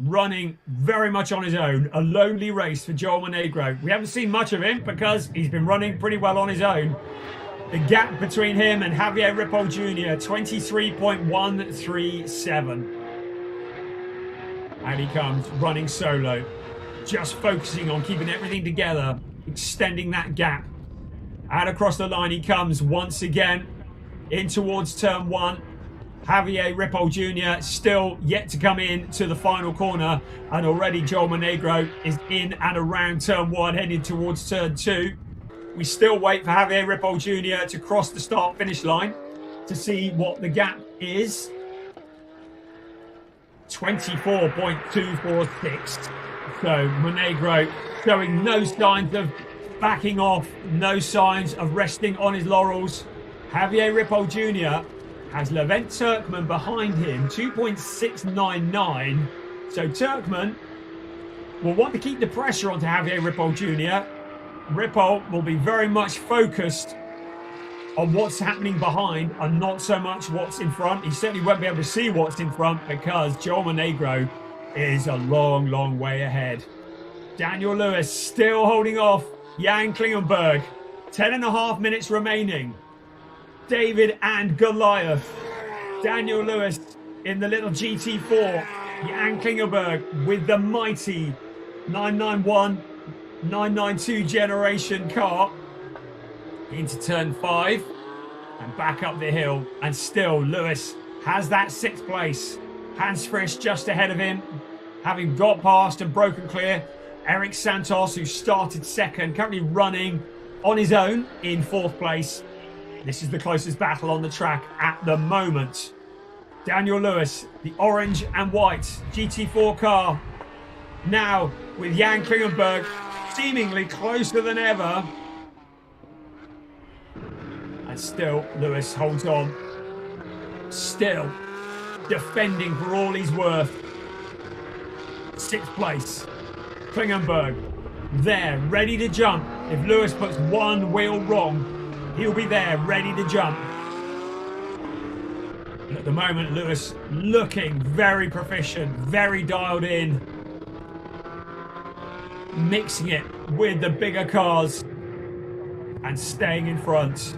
running very much on his own. A lonely race for Joel Monegro. We haven't seen much of him because he's been running pretty well on his own. The gap between him and Javier Ripoll Jr., 23.137. And he comes running solo, just focusing on keeping everything together, extending that gap. Out across the line he comes once again, in towards turn 1. Javier Ripoll Jr. still yet to come in to the final corner, and already Joel Monegro is in and around turn 1, heading towards turn 2. We still wait for Javier Ripoll Jr. to cross the start-finish line to see what the gap is. 24.246. So Monegro showing no signs of backing off, no signs of resting on his laurels. Javier Ripoll Jr. has Levent Turkman behind him, 2.699. So Turkman will want to keep the pressure onto Javier Ripoll Jr. Ripoll will be very much focused on what's happening behind and not so much what's in front. He certainly won't be able to see what's in front because Joel Monegro is a long, long way ahead. Daniel Lewis still holding off Jan Klingenberg. 10.5 minutes remaining. David and Goliath. Daniel Lewis in the little GT4. Jan Klingenberg with the mighty 991, 992 generation car. Into turn 5 and back up the hill, and still Lewis has that 6th place. Hans Frisch just ahead of him, having got past and broken clear Eric Santos, who started 2nd, currently running on his own in 4th place. This is the closest battle on the track at the moment. Daniel Lewis, the orange and white GT4 car, now with Jan Klingenberg seemingly closer than ever. And still, Lewis holds on. Still defending for all he's worth. 6th place. Klingenberg there, ready to jump. If Lewis puts one wheel wrong, he'll be there, ready to jump. And at the moment, Lewis looking very proficient, very dialed in. Mixing it with the bigger cars and staying in front.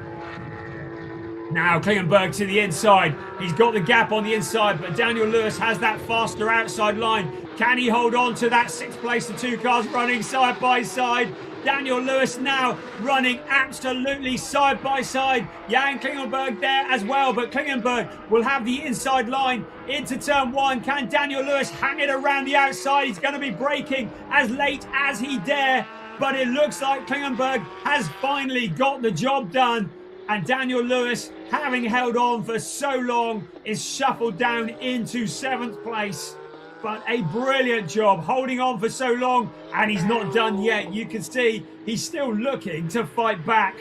Now Klingenberg to the inside. He's got the gap on the inside, but Daniel Lewis has that faster outside line. Can he hold on to that 6th place? The 2 cars running side by side. Daniel Lewis now running absolutely side by side. Jan Klingenberg there as well, but Klingenberg will have the inside line into turn 1. Can Daniel Lewis hang it around the outside? He's going to be braking as late as he dare, but it looks like Klingenberg has finally got the job done. And Daniel Lewis, having held on for so long, is shuffled down into 7th place. But a brilliant job holding on for so long, and he's not done yet. You can see he's still looking to fight back.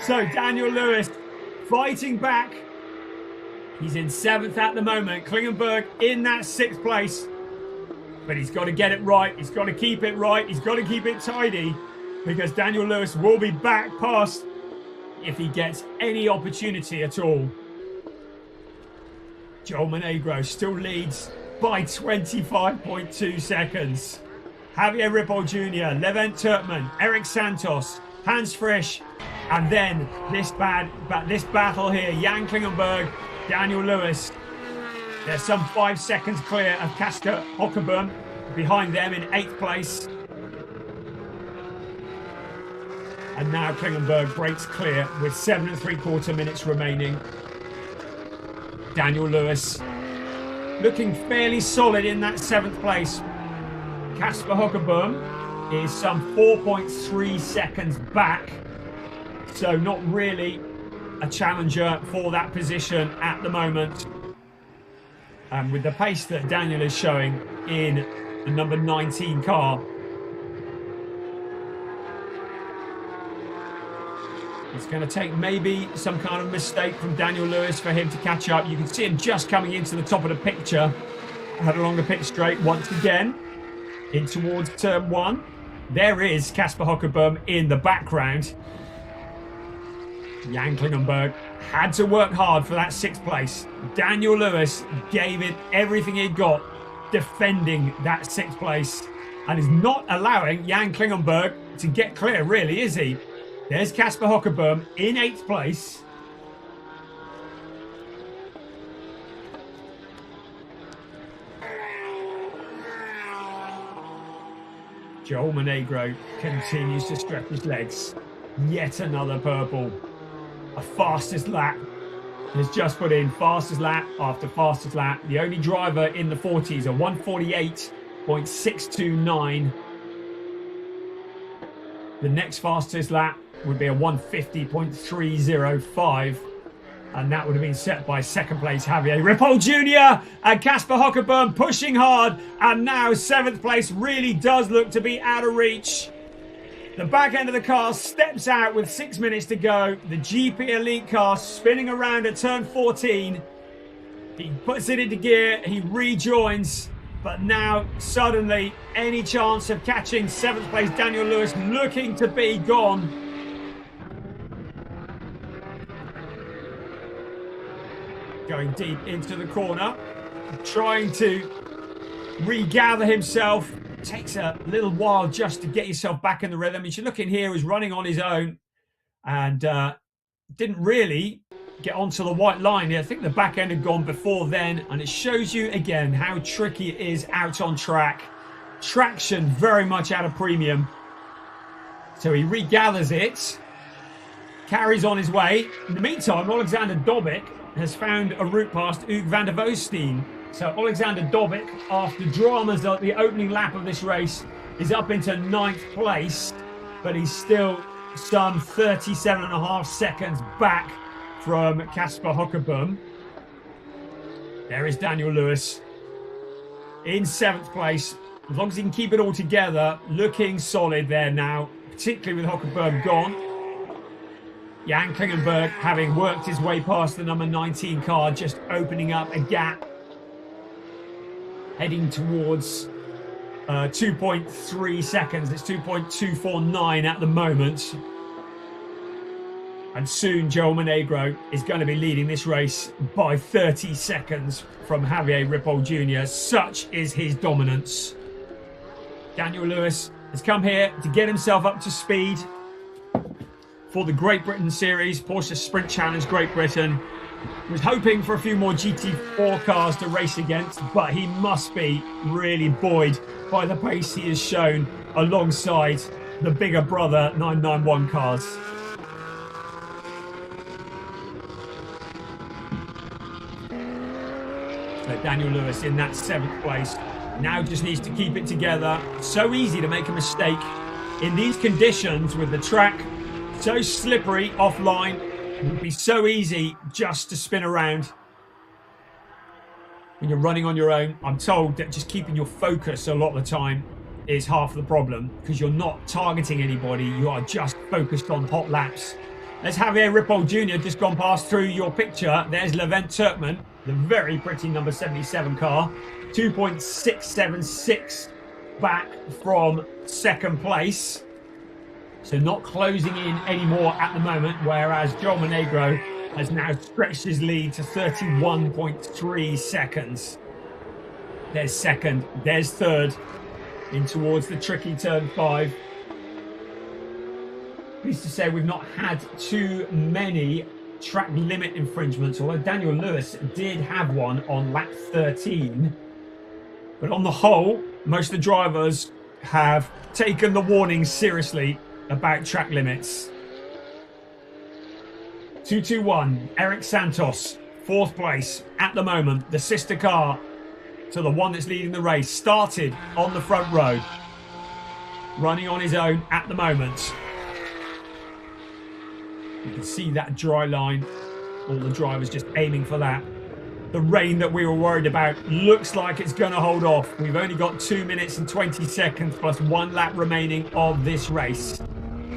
So Daniel Lewis fighting back. He's in 7th at the moment. Klingenberg in that 6th place. But he's got to get it right. He's got to keep it right. He's got to keep it tidy, because Daniel Lewis will be back past if he gets any opportunity at all. Joel Monegro still leads by 25.2 seconds. Javier Ripoll Jr., Levent Turkman, Eric Santos, Hans Frisch, and then this battle here, Jan Klingenberg, Daniel Lewis. They're some 5 seconds clear of Kasper Hockerboom behind them in 8th place. And now Klingenberg breaks clear with 7 3/4 minutes remaining. Daniel Lewis looking fairly solid in that 7th place. Kasper Hockerboom is some 4.3 seconds back. So not really a challenger for that position at the moment. And with the pace that Daniel is showing in the number 19 car, it's going to take maybe some kind of mistake from Daniel Lewis for him to catch up. You can see him just coming into the top of the picture. Head along the pit straight once again. In towards turn 1. There is Kasper Hockerboom in the background. Jan Klingenberg had to work hard for that 6th place. Daniel Lewis gave it everything he'd got, defending that 6th place. And is not allowing Jan Klingenberg to get clear, really, is he? There's Kasper Hockerboom in 8th place. Joel Monegro continues to stretch his legs. Yet another purple. A fastest lap has just put in fastest lap after fastest lap. The only driver in the 40s, a 148.629. The next fastest lap would be a 150.305. And that would have been set by second place Javier Ripoll Jr. and Casper Hockerburn pushing hard. And now 7th place really does look to be out of reach. The back end of the car steps out with 6 minutes to go. The GP Elite car spinning around at turn 14. He puts it into gear, he rejoins, but now suddenly any chance of catching 7th place Daniel Lewis looking to be gone. Going deep into the corner, trying to regather himself. Takes a little while just to get yourself back in the rhythm. You should look in here, he's running on his own and didn't really get onto the white line. I think the back end had gone before then, and it shows you again how tricky it is out on track. Traction very much at a premium. So he regathers it, carries on his way. In the meantime, Alexander Dobic has found a route past Hugo van der Voosteen. So Alexander Dobic, after dramas at the opening lap of this race, is up into 9th place, but he's still some 37.5 seconds back from Casper Hockerburn. There is Daniel Lewis in 7th place. As long as he can keep it all together, looking solid there now, particularly with Hockerburn gone. Jan Klingenberg having worked his way past the number 19 car, just opening up a gap. Heading towards 2.3 seconds. It's 2.249 at the moment. And soon Joel Monegro is going to be leading this race by 30 seconds from Javier Ripoll Jr. Such is his dominance. Daniel Lewis has come here to get himself up to speed for the Great Britain Series, Porsche Sprint Challenge Great Britain. He was hoping for a few more GT4 cars to race against, but he must be really buoyed by the pace he has shown alongside the bigger brother 991 cars. So Daniel Lewis in that 7th place now just needs to keep it together. So easy to make a mistake in these conditions with the track so slippery offline. It would be so easy just to spin around when you're running on your own. I'm told that just keeping your focus a lot of the time is half the problem, because you're not targeting anybody, you are just focused on hot laps. There's Javier Ripoll Jr. just gone past through your picture. There's Levent Turkman, the very pretty number 77 car, 2.676 back from 2nd place. So not closing in anymore at the moment, whereas Joel Monegro has now stretched his lead to 31.3 seconds. There's 2nd, there's 3rd, in towards the tricky turn 5. Pleased to say we've not had too many track limit infringements, although Daniel Lewis did have one on lap 13. But on the whole, most of the drivers have taken the warnings seriously about track limits. 221, Eric Santos, 4th place at the moment. The sister car to the one that's leading the race, started on the front row, running on his own at the moment. You can see that dry line, all the drivers just aiming for that. The rain that we were worried about looks like it's going to hold off. We've only got 2 minutes and 20 seconds plus 1 lap remaining of this race.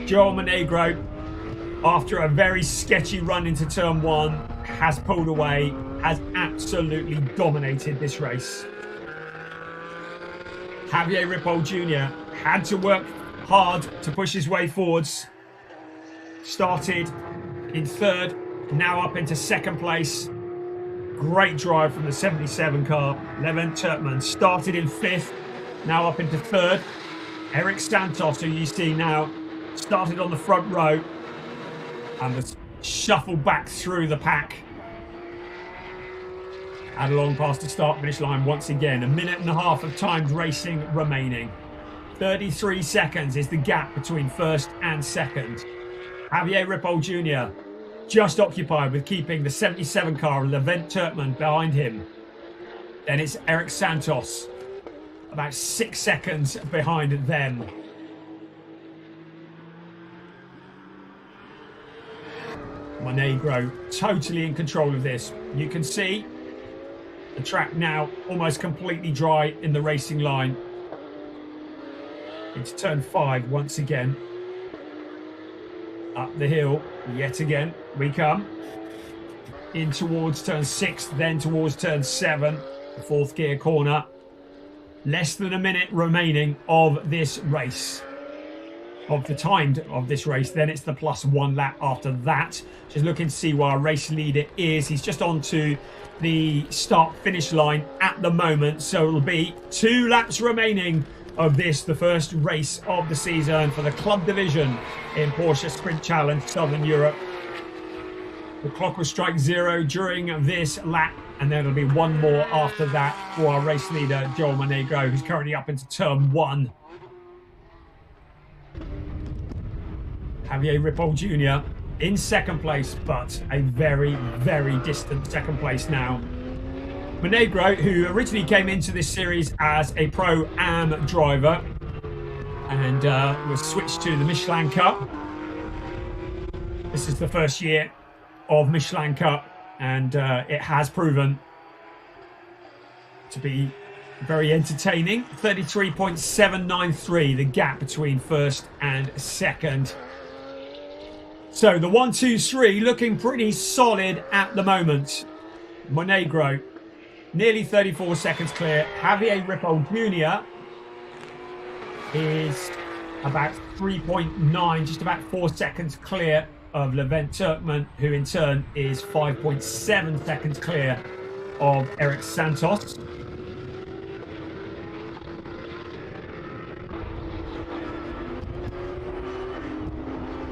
Joel Monegro, after a very sketchy run into turn 1, has pulled away, has absolutely dominated this race. Javier Ripoll Jr. had to work hard to push his way forwards. Started in 3rd, now up into 2nd place. Great drive from the 77 car. Levent Turkman started in 5th, now up into 3rd. Eric Santos, who you see now, started on the front row and was shuffled back through the pack. And along past the start-finish line once again. 1.5 minutes of timed racing remaining. 33 seconds is the gap between 1st and 2nd. Javier Ripoll Jr. just occupied with keeping the 77 car of Levent Turkman behind him. Then it's Eric Santos, about 6 seconds behind them. Monegro totally in control of this. You can see the track now almost completely dry in the racing line. Into turn 5 once again. Up the hill yet again we come. In towards turn 6, then towards turn 7, the 4th gear corner. Less than a minute remaining of this race. Of the time of this race, then it's the +1 lap after that. Just looking to see where our race leader is. He's just on to the start finish line at the moment, so it'll be 2 laps remaining of this, the first race of the season for the club division in Porsche Sprint Challenge Southern Europe. The clock will strike 0 during this lap, and then it'll be 1 more after that for our race leader Joel Monegro, who's currently up into turn 1. Javier Ripoll Jr. in 2nd place, but a very, very distant 2nd place now. Monegro, who originally came into this series as a Pro-Am driver and was switched to the Michelin Cup. This is the first year of Michelin Cup, and it has proven to be very entertaining. 33.793, the gap between 1st and 2nd. So the 1, 2, 3 looking pretty solid at the moment. Monegro, nearly 34 seconds clear. Javier Ripoll Jr. is about 3.9, just about 4 seconds clear of Levent Turkman, who in turn is 5.7 seconds clear of Eric Santos.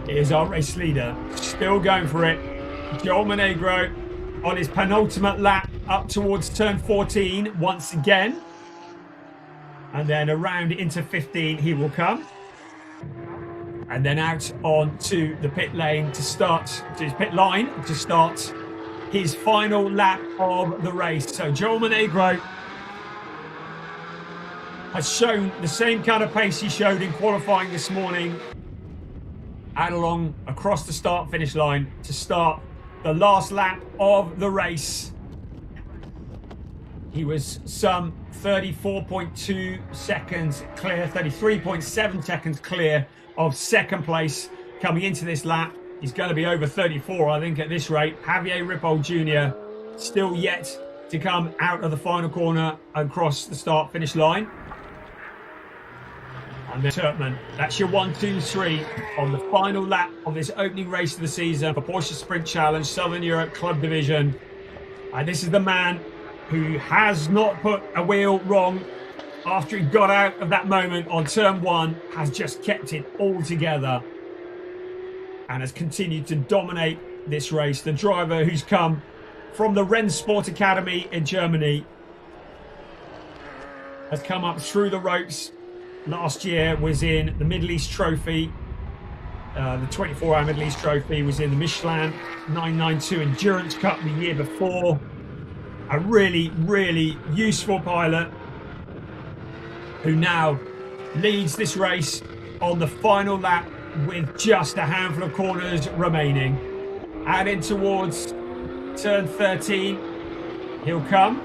Here's our race leader, still going for it. Joel Monegro on his penultimate lap up towards turn 14 once again. And then around into 15 he will come. And then out onto the pit lane to start, to his pit line to start his final lap of the race. So Joel Monegro has shown the same kind of pace he showed in qualifying this morning. Out along across the start finish line to start the last lap of the race. He was some 34.2 seconds clear, 33.7 seconds clear of 2nd place coming into this lap. He's going to be over 34, I think, at this rate. Javier Ripoll Jr. still yet to come out of the final corner across the start finish line. And then Turkman, that's your 1, 2, 3 on the final lap of this opening race of the season for Porsche Sprint Challenge Southern Europe Club Division. And this is the man who has not put a wheel wrong after he got out of that moment on turn 1, has just kept it all together and has continued to dominate this race. The driver who's come from the Rennsport Academy in Germany has come up through the ropes. Last year was in the Middle East Trophy. The 24-hour Middle East Trophy was in the Michelin 992 Endurance Cup the year before. A really, really useful pilot who now leads this race on the final lap with just a handful of corners remaining. Out in towards turn 13, he'll come.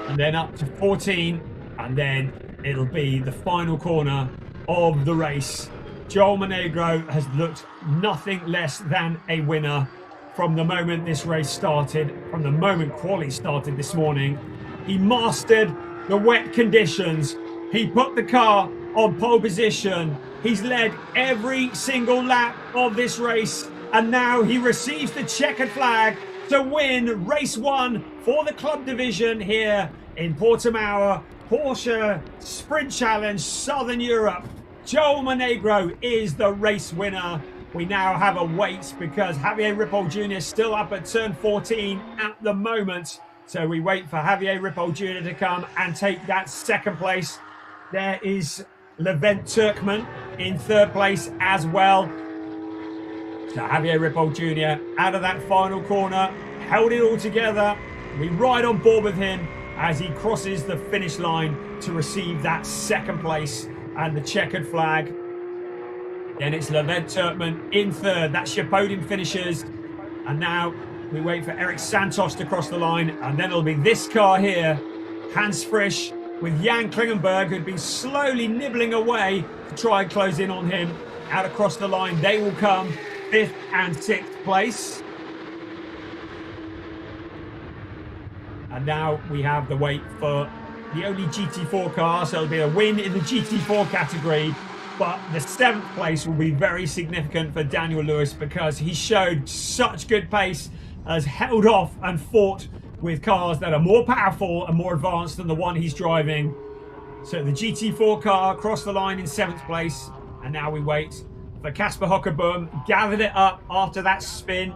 And then up to 14. And then it'll be the final corner of the race. Joel Monegro has looked nothing less than a winner from the moment this race started, from the moment quali started this morning. He mastered the wet conditions. He put the car on pole position. He's led every single lap of this race. And now he receives the checkered flag to win race 1 for the club division here in Portimão. Porsche Sprint Challenge Southern Europe. Joel Monegro is the race winner. We now have a wait because Javier Ripoll Jr. is still up at turn 14 at the moment. So we wait for Javier Ripoll Jr. to come and take that 2nd place. There is Levent Turkman in 3rd place as well. So Javier Ripoll Jr. out of that final corner, held it all together. We ride on board with him as he crosses the finish line to receive that second place and the checkered flag. Then it's Levent Turkman in third. That's your podium finishers. And now we wait for Eric Santos to cross the line. And then it'll be this car here, Hans Frisch, with Jan Klingenberg, who'd been slowly nibbling away to try and close in on him. Out across the line, they will come 5th and 6th place. And now we have the wait for the only GT4 car, so it'll be a win in the GT4 category. But the 7th place will be very significant for Daniel Lewis because he showed such good pace, has held off and fought with cars that are more powerful and more advanced than the one he's driving. So the GT4 car crossed the line in 7th place. And now we wait for Casper Hockerboom, gathered it up after that spin.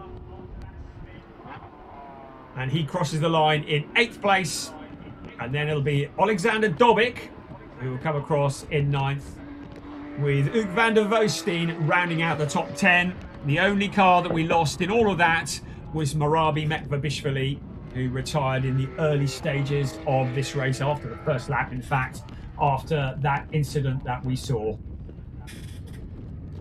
And he crosses the line in 8th place. And then it'll be Alexander Dobik, who will come across in 9th, with Uk van der Voosteen rounding out the top 10. The only car that we lost in all of that was Marabi Mekvabishvili, who retired in the early stages of this race, after the first lap, in fact, after that incident that we saw.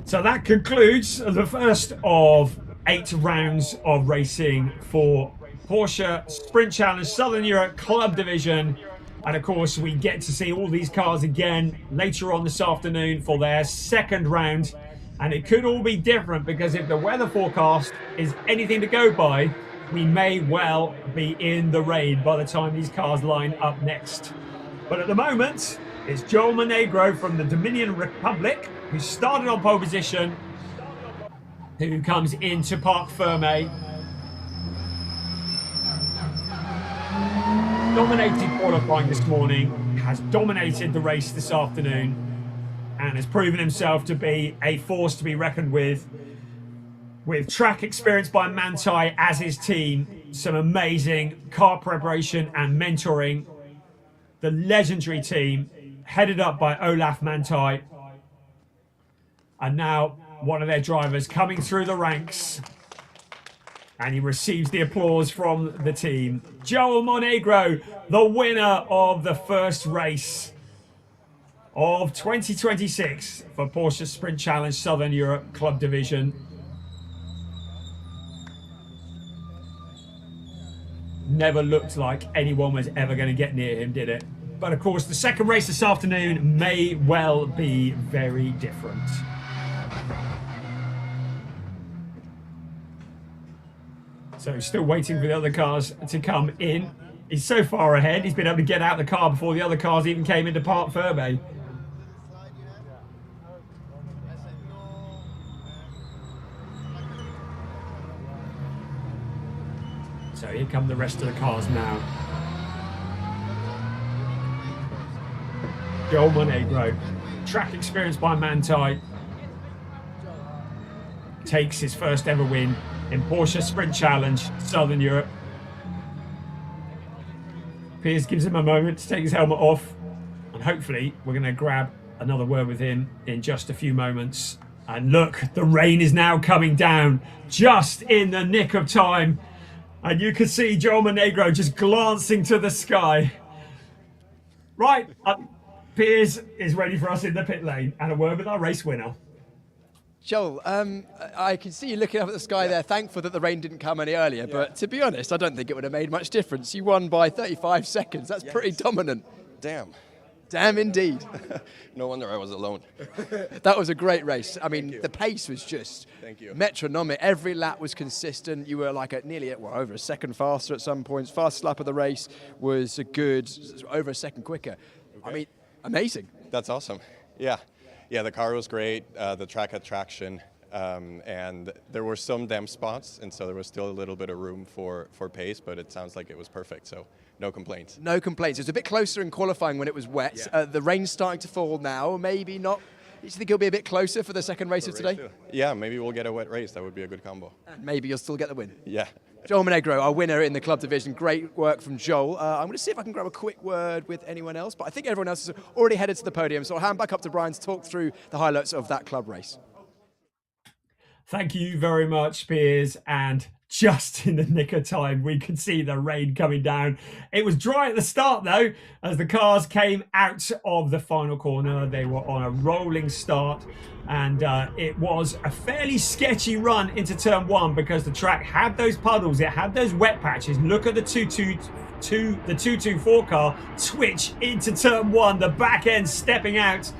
So that concludes the first of 8 rounds of racing for Porsche Sprint Challenge Southern Europe Club Division. And of course, we get to see all these cars again later on this afternoon for their second round. And it could all be different because if the weather forecast is anything to go by, we may well be in the rain by the time these cars line up next. But at the moment, it's Joel Monegro from the Dominican Republic, who started on pole position, who comes into Parc Fermé. Dominated qualifying this morning, has dominated the race this afternoon, and has proven himself to be a force to be reckoned with track experience by Manthey as his team, some amazing car preparation and mentoring. The legendary team, headed up by Olaf Manthey. And now one of their drivers coming through the ranks. And he receives the applause from the team. Joel Monegro, the winner of the first race of 2026 for Porsche Sprint Challenge Southern Europe Club Division. Never looked like anyone was ever going to get near him, did it? But of course, the second race this afternoon may well be very different. So still waiting for the other cars to come in. He's so far ahead, he's been able to get out of the car before the other cars even came into Parc Fermé. So here come the rest of the cars now. Joel Monegro, track experience by Manthey, takes his first ever win in Porsche Sprint Challenge Southern Europe. Piers gives him a moment to take his helmet off, and hopefully we're going to grab another word with him in just a few moments. And look, the rain is now coming down just in the nick of time, and you can see Joel Monegro just glancing to the sky. Right, Piers is ready for us in the pit lane, and a word with our race winner. Joel, I can see you looking up at the sky there, thankful that the rain didn't come any earlier, but to be honest, I don't think it would have made much difference. You won by 35 seconds. That's pretty dominant. Damn. Damn indeed. No wonder I was alone. That was a great race. I mean, the pace was just metronomic. Every lap was consistent. You were like over a second faster at some points. Fastest lap of the race was a good over a second quicker. Okay. I mean, amazing. That's awesome. Yeah. Yeah, the car was great. The track had traction. And there were some damp spots, and so there was still a little bit of room for pace, but it sounds like it was perfect, so no complaints. No complaints. It was a bit closer in qualifying when it was wet. Yeah. The rain's starting to fall now, maybe not. Do you think it'll be a bit closer for the second race of today? Yeah, maybe we'll get a wet race. That would be a good combo. And maybe you'll still get the win. Yeah. Joel Monegro, our winner in the club division. Great work from Joel. I'm going to see if I can grab a quick word with anyone else, but I think everyone else is already headed to the podium, so I'll hand back up to Brian to talk through the highlights of that club race. Thank you very much, Piers. And just in the nick of time, we could see the rain coming down. It was dry at the start, though, as the cars came out of the final corner. They were on a rolling start, and it was a fairly sketchy run into turn one because the track had those puddles, it had those wet patches. Look at the 224 car twitch into turn one, the back end stepping out,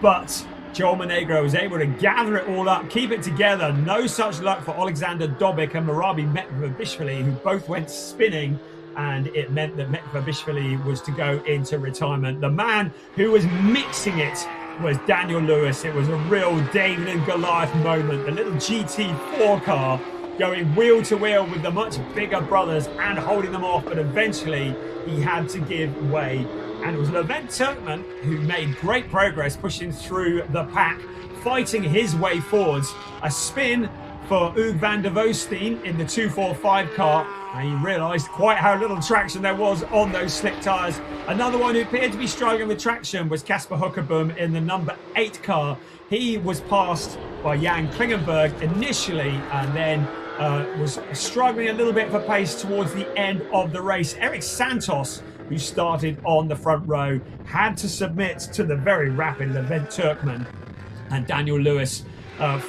but Joel Monegro was able to gather it all up, keep it together. No such luck for Alexander Dobik and Marabi Metvabishvili, who both went spinning, and it meant that Metvabishvili was to go into retirement. The man who was mixing it was Daniel Lewis. It was a real David and Goliath moment. The little GT4 car going wheel to wheel with the much bigger brothers and holding them off, but eventually he had to give way. And it was Levent Turkman who made great progress pushing through the pack, fighting his way forwards. A spin for Hugo van der Voosteen in the 245 car, and he realised quite how little traction there was on those slick tyres. Another one who appeared to be struggling with traction was Casper Huckerboom in the number 8 car. He was passed by Jan Klingenberg initially, and then was struggling a little bit for pace towards the end of the race. Eric Santos, who started on the front row, had to submit to the very rapid Levent Turkman, and Daniel Lewis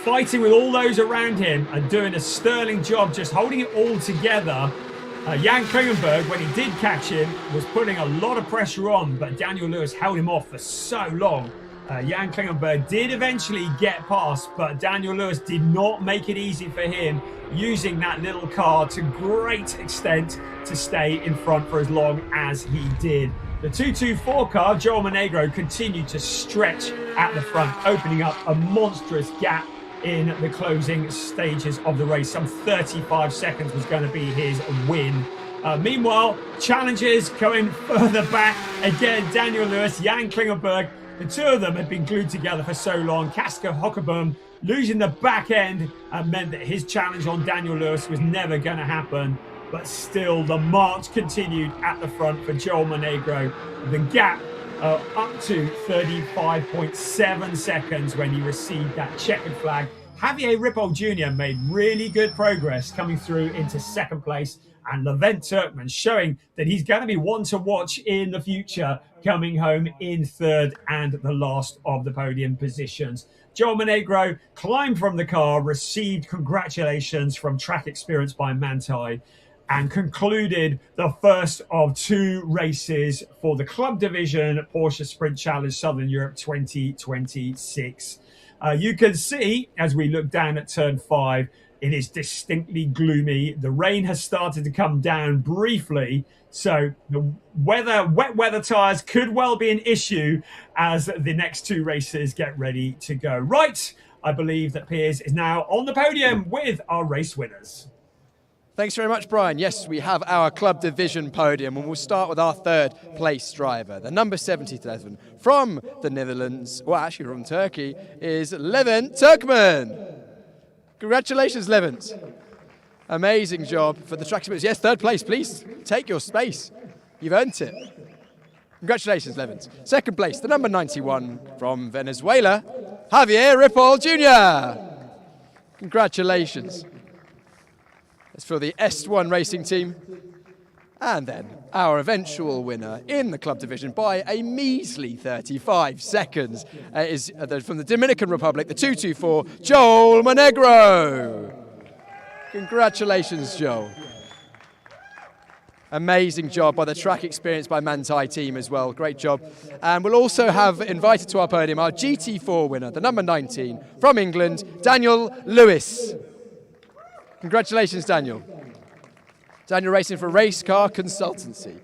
fighting with all those around him and doing a sterling job just holding it all together. Jan Klingenberg, when he did catch him, was putting a lot of pressure on, but Daniel Lewis held him off for so long. Jan Klingenberg did eventually get past, but Daniel Lewis did not make it easy for him, using that little car to great extent to stay in front for as long as he did. The 224 car, Joel Monegro, continued to stretch at the front, opening up a monstrous gap in the closing stages of the race. Some 35 seconds was going to be his win. Meanwhile, challenges going further back. Again, Daniel Lewis, Jan Klingenberg, the two of them had been glued together for so long. Casper Huckerboom losing the back end meant that his challenge on Daniel Lewis was never going to happen. But still, the march continued at the front for Joel Monegro. The gap up to 35.7 seconds when he received that checkered flag. Javier Ripoll Jr. made really good progress coming through into second place, and Levent Turkman showing that he's going to be one to watch in the future, coming home in third and the last of the podium positions. Joel Monegro climbed from the car, received congratulations from Track Experience by Manthey, and concluded the first of 2 races for the club division Porsche Sprint Challenge Southern Europe 2026. You can see, as we look down at turn 5, it is distinctly gloomy. The rain has started to come down briefly, so the wet weather tyres could well be an issue as the next 2 races get ready to go. Right, I believe that Piers is now on the podium with our race winners. Thanks very much, Brian. Yes, we have our club division podium, and we'll start with our third place driver. The number 77 from the Netherlands, well, actually from Turkey, is Levent Turkman. Congratulations, Levent. Amazing job for the track experience. Yes, third place, please take your space. You've earned it. Congratulations, Levent. Second place, the number 91 from Venezuela, Javier Ripoll Jr. Congratulations. It's for the S1 racing team. And then our eventual winner in the club division by a measly 35 seconds is from the Dominican Republic, the 224, Joel Monegro. Congratulations, Joel. Amazing job by the Track Experience by Manthey team as well. Great job. And we'll also have invited to our podium our GT4 winner, the number 19 from England, Daniel Lewis. Congratulations, Daniel. Daniel racing for Race Car Consultancy.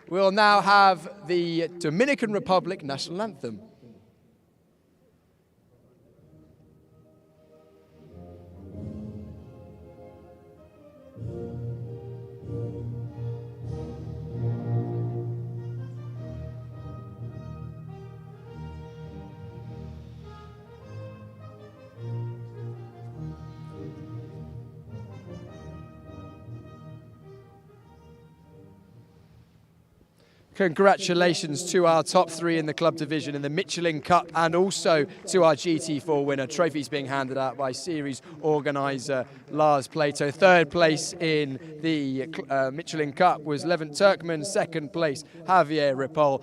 We'll now have the Dominican Republic National Anthem. Congratulations to our top three in the club division in the Michelin Cup, and also to our GT4 winner. Trophies being handed out by series organiser Lars Plato. Third place in the Michelin Cup was Levent Turkman. Second place, Javier Ripoll,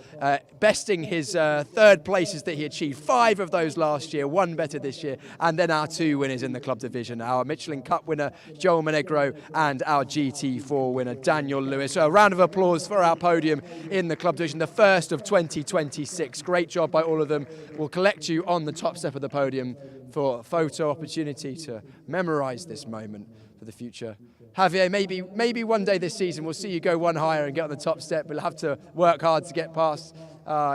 besting his third places that he achieved. 5 of those last year, 1 better this year. And then our 2 winners in the club division, our Michelin Cup winner, Joel Monegro, and our GT4 winner, Daniel Lewis. So a round of applause for our podium in the club division, the first of 2026. Great job by all of them. We'll collect you on the top step of the podium for a photo opportunity to memorise this moment for the future. Javier, maybe one day this season we'll see you go one higher and get on the top step. We'll have to work hard to get past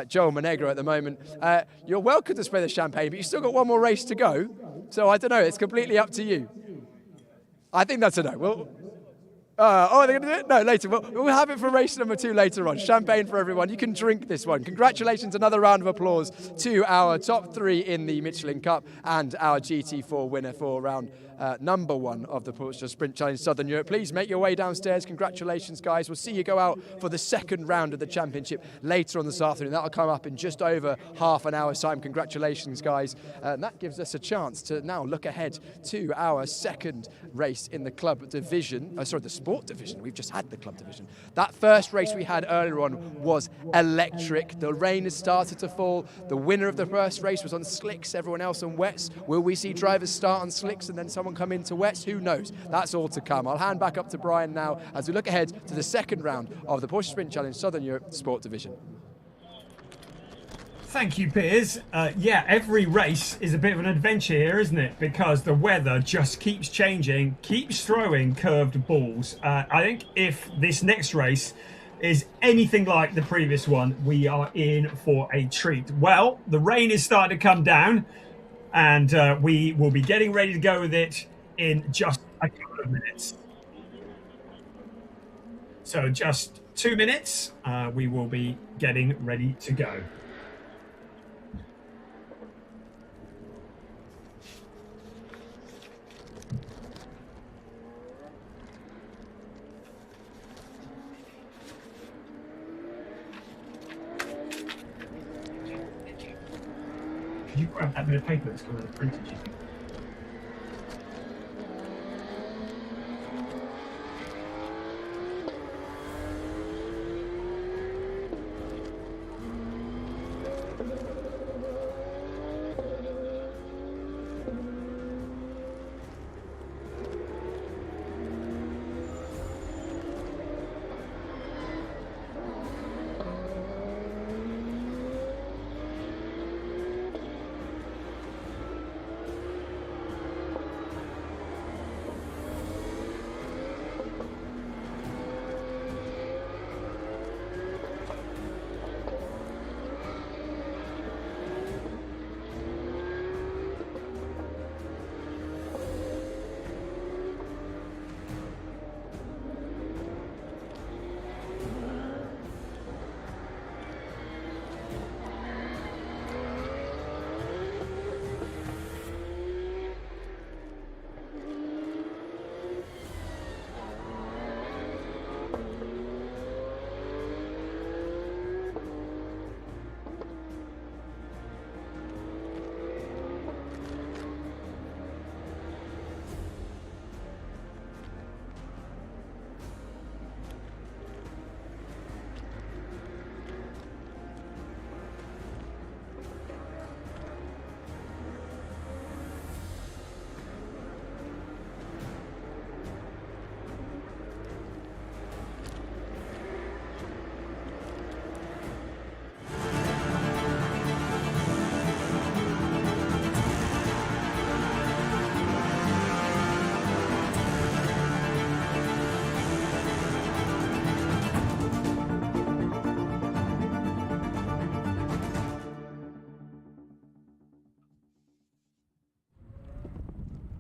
Joel Monegro at the moment. You're welcome to spray the champagne, but you've still got one more race to go. So I don't know, it's completely up to you. I think that's a no. Well, are they going to do it? No, later. We'll have it for race number 2 later on. Champagne for everyone. You can drink this one. Congratulations, another round of applause to our top 3 in the Michelin Cup and our GT4 winner for round number 1 of the Porsche Sprint Challenge Southern Europe. Please make your way downstairs. Congratulations, guys. We'll see you go out for the second round of the championship later on this afternoon. That'll come up in just over half an hour's time. Congratulations, guys. And that gives us a chance to now look ahead to our second race in the club division. The sport division. We've just had the club division. That first race we had earlier on was electric. The rain has started to fall. The winner of the first race was on slicks, everyone else on wets. Will we see drivers start on slicks and then someone come into wets? Who knows? That's all to come. I'll hand back up to Brian now as we look ahead to the second round of the Porsche Sprint Challenge Southern Europe Sport Division. Thank you, Piers. Yeah, every race is a bit of an adventure here, isn't it? Because the weather just keeps changing, keeps throwing curved balls. I think if this next race is anything like the previous one, we are in for a treat. Well, the rain is starting to come down, and we will be getting ready to go with it in just a couple of minutes. So just 2 minutes, we will be getting ready to go. Could you grab that bit of paper that's got the printed?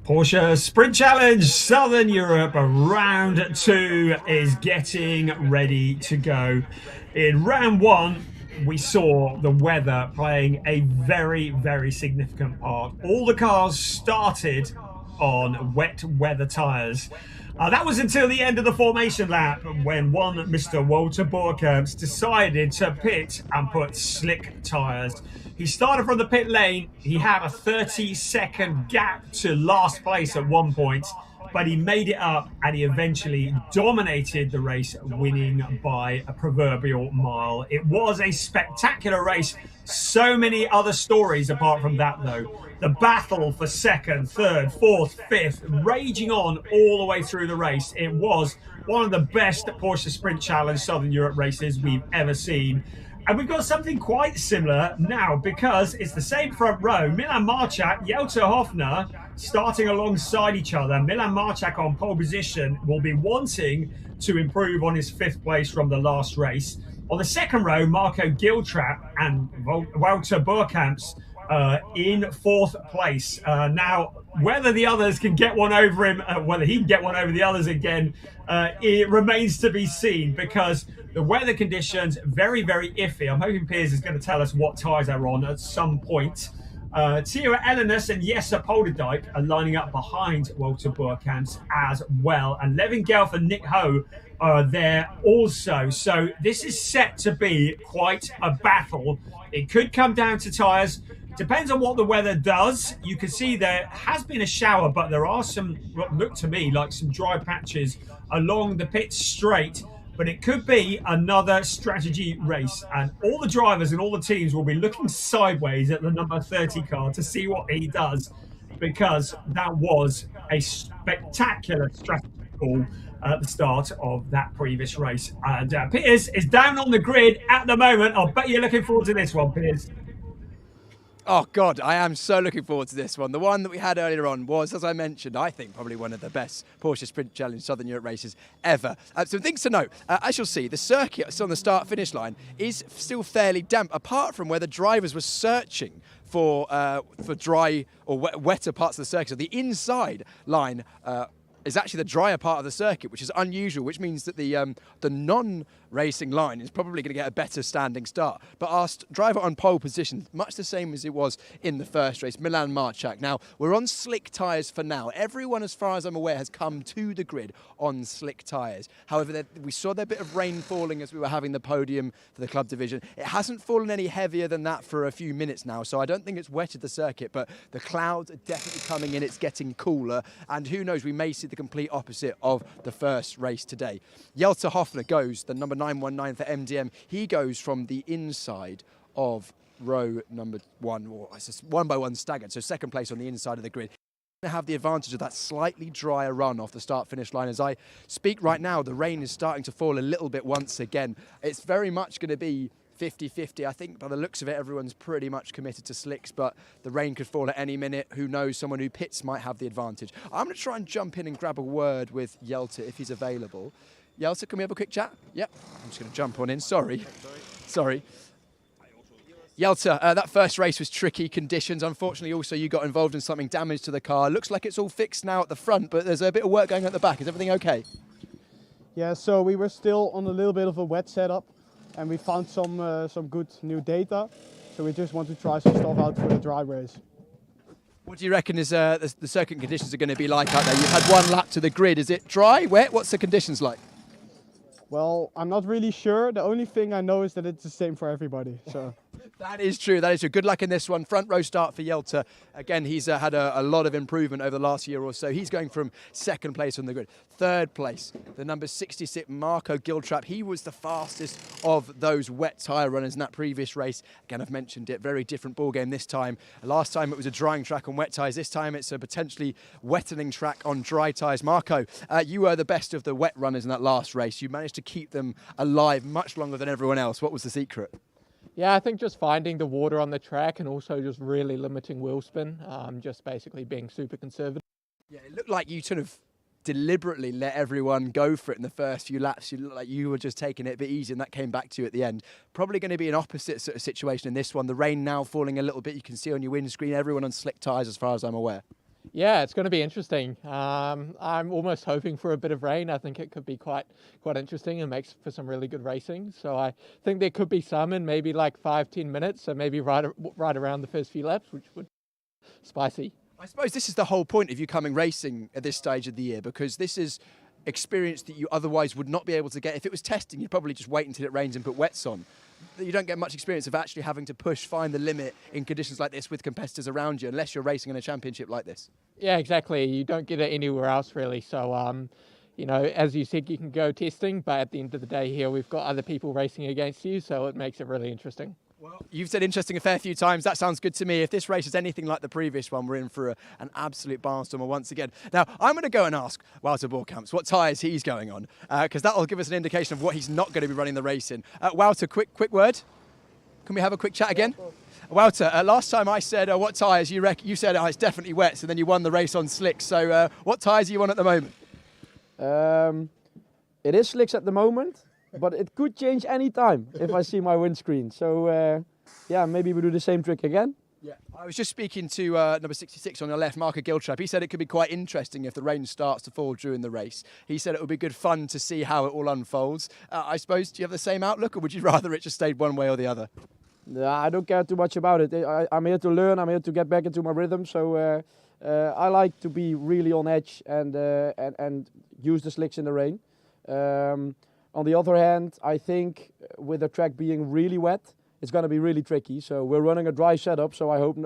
Porsche Sprint Challenge Southern Europe round 2 is getting ready to go. In round 1, we saw the weather playing a very, very significant part. All the cars started on wet weather tyres. That was until the end of the formation lap when one Mr. Walter Borkamps decided to pit and put slick tyres. He started from the pit lane. He had a 30-second gap to last place at one point, but he made it up and he eventually dominated the race, winning by a proverbial mile. It was a spectacular race. So many other stories apart from that, though. The battle for second, third, fourth, fifth, raging on all the way through the race. It was one of the best Porsche Sprint Challenge Southern Europe races we've ever seen. And we've got something quite similar now because it's the same front row. Milan Marchak, Jelter Hofner starting alongside each other. Milan Marchak on pole position will be wanting to improve on his fifth place from the last race. On the second row, Marco Giltrap and Walter Borkamps in fourth place. Now, whether the others can get one over him, whether he can get one over the others again, it remains to be seen because the weather conditions very, very iffy. I'm hoping Piers is going to tell us what tyres they're on at some point. Tira Elenis and Jesse Polderdijk are lining up behind Walter Borkamps as well. And Levin Gelf and Nick Ho are there also. So this is set to be quite a battle. It could come down to tyres. Depends on what the weather does. You can see there has been a shower, but there are some, what look to me like some dry patches along the pit straight. But it could be another strategy race. And all the drivers and all the teams will be looking sideways at the number 30 car to see what he does, because that was a spectacular strategy call at the start of that previous race. And Piers is down on the grid at the moment. I'll bet you're looking forward to this one, Piers. Oh, God, I am so looking forward to this one. The one that we had earlier on was, as I mentioned, I think probably one of the best Porsche Sprint Challenge Southern Europe races ever. Some things to note. As you'll see, the circuit on the start-finish line is still fairly damp, apart from where the drivers were searching for dry or wetter parts of the circuit. So the inside line is actually the drier part of the circuit, which is unusual, which means that the non-racing line is probably going to get a better standing start. But our driver on pole position, much the same as it was in the first race, Milan Marchak. Now, we're on slick tyres for now. Everyone, as far as I'm aware, has come to the grid on slick tyres. However, we saw there a bit of rain falling as we were having the podium for the club division. It hasn't fallen any heavier than that for a few minutes now, so I don't think it's wetted the circuit, but the clouds are definitely coming in. It's getting cooler, and who knows, we may see the complete opposite of the first race today. Jelter Hofner goes, the number 919 for MDM. He goes from the inside of row number one, or it's just one by one staggered, so second place on the inside of the grid. To have the advantage of that slightly drier run off the start-finish line. As I speak right now, the rain is starting to fall a little bit once again. It's very much going to be 50-50. I think by the looks of it, everyone's pretty much committed to slicks, but the rain could fall at any minute. Who knows? Someone who pits might have the advantage. I'm going to try and jump in and grab a word with Jelter if he's available. Jelter, can we have a quick chat? Yep. I'm just going to jump on in. Sorry. Jelter, that first race was tricky conditions. Unfortunately, also you got involved in something, damage to the car. Looks like it's all fixed now at the front, but there's a bit of work going on at the back. Is everything okay? Yeah, so we were still on a little bit of a wet setup, and we found some good new data. So we just want to try some stuff out for the dry race. What do you reckon is the circuit conditions are going to be like out there? You've had one lap to the grid. Is it dry, wet? What's the conditions like? Well, I'm not really sure. The only thing I know is that it's the same for everybody. So. That is true. Good luck in this one. Front row start for Jelter. Again, he's had a lot of improvement over the last year or so. He's going from second place on the grid. Third place, the number 66, Marco Giltrap. He was the fastest of those wet tyre runners in that previous race. Again, I've mentioned it, very different ball game this time. Last time it was a drying track on wet tyres. This time it's a potentially wettening track on dry tyres. Marco, you were the best of the wet runners in that last race. You managed to keep them alive much longer than everyone else. What was the secret? Yeah, I think just finding the water on the track and also just really limiting wheel spin, just basically being super conservative. Yeah, it looked like you sort of deliberately let everyone go for it in the first few laps. You looked like you were just taking it a bit easy, and that came back to you at the end. Probably going to be an opposite sort of situation in this one. The rain now falling a little bit. You can see on your windscreen, everyone on slick tyres as far as I'm aware. Yeah, it's going to be interesting. I'm almost hoping for a bit of rain. I think it could be quite interesting and makes for some really good racing. So I think there could be some in maybe like 5-10 minutes, so maybe right around the first few laps, which would be spicy. I suppose this is the whole point of you coming racing at this stage of the year, because this is experience that you otherwise would not be able to get. If it was testing, you'd probably just wait until it rains and put wets on. You don't get much experience of actually having to push, find the limit in conditions like this with competitors around you, unless you're racing in a championship like this. Yeah, exactly. You don't get it anywhere else really. So, you know, as you said, you can go testing, but at the end of the day here, we've got other people racing against you, so it makes it really interesting. Well, you've said interesting a fair few times. That sounds good to me. If this race is anything like the previous one, we're in for an absolute barnstormer once again. Now, I'm going to go and ask Wouter Boorkamps what tyres he's going on, because that will give us an indication of what he's not going to be running the race in. Wouter, quick word. Can we have a quick chat again? Wouter, last time I said what tyres, you said it's definitely wet, so then you won the race on slicks. So what tyres are you on at the moment? It is slicks at the moment, but it could change any time if I see my windscreen. So yeah, maybe we do the same trick again. Yeah, I was just speaking to number 66 on your left, Marco Giltrap. He said it could be quite interesting if the rain starts to fall during the race. He said it would be good fun to see how it all unfolds. I suppose, do you have the same outlook, or would you rather it just stayed one way or the other? I don't care too much about it. I'm here to learn. I'm here to get back into my rhythm. So I like to be really on edge and use the slicks in the rain. On the other hand, I think with the track being really wet, it's going to be really tricky. So we're running a dry setup, so I hope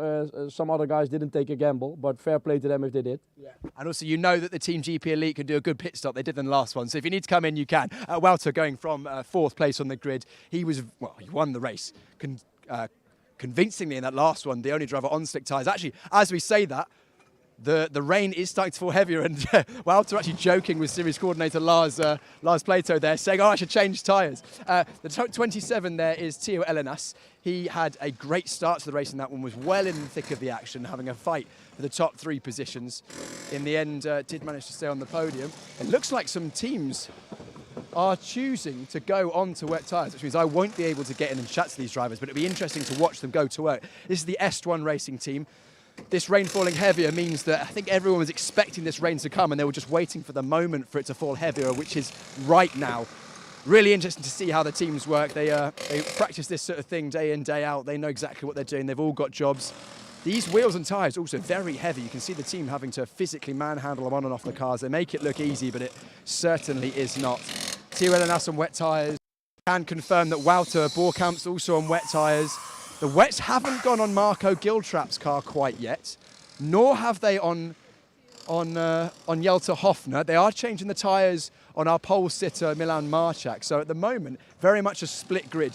some other guys didn't take a gamble, but fair play to them if they did. Yeah. And also, you know that the Team GP Elite can do a good pit stop. They did in the last one. So if you need to come in, you can. Wouter going from fourth place on the grid. He won the race convincingly in that last one, the only driver on slick tyres. Actually, as we say that, the rain is starting to fall heavier, and Wouter actually joking with series coordinator Lars Plato there, saying, I should change tyres. The 27 there is Teo Elenas. He had a great start to the race, and that one was well in the thick of the action, having a fight for the top 3 positions. In the end, did manage to stay on the podium. It looks like some teams are choosing to go on to wet tyres, which means I won't be able to get in and chat to these drivers, but it'll be interesting to watch them go to work. This is the S1 racing team. This rain falling heavier means that I think everyone was expecting this rain to come, and they were just waiting for the moment for it to fall heavier, which is right now. Really interesting to see how the teams work. They practice this sort of thing day in, day out. They know exactly what they're doing. They've all got jobs. These wheels and tyres are also very heavy. You can see the team having to physically manhandle them on and off the cars. They make it look easy, but it certainly is not. Teo Elenas on wet tyres. Can confirm that Wouter Boorkamps also on wet tyres. The wets haven't gone on Marco Giltrap's car quite yet, nor have they on Jelte Hofner. They are changing the tyres on our pole sitter Milan Marchak. So at the moment, very much a split grid.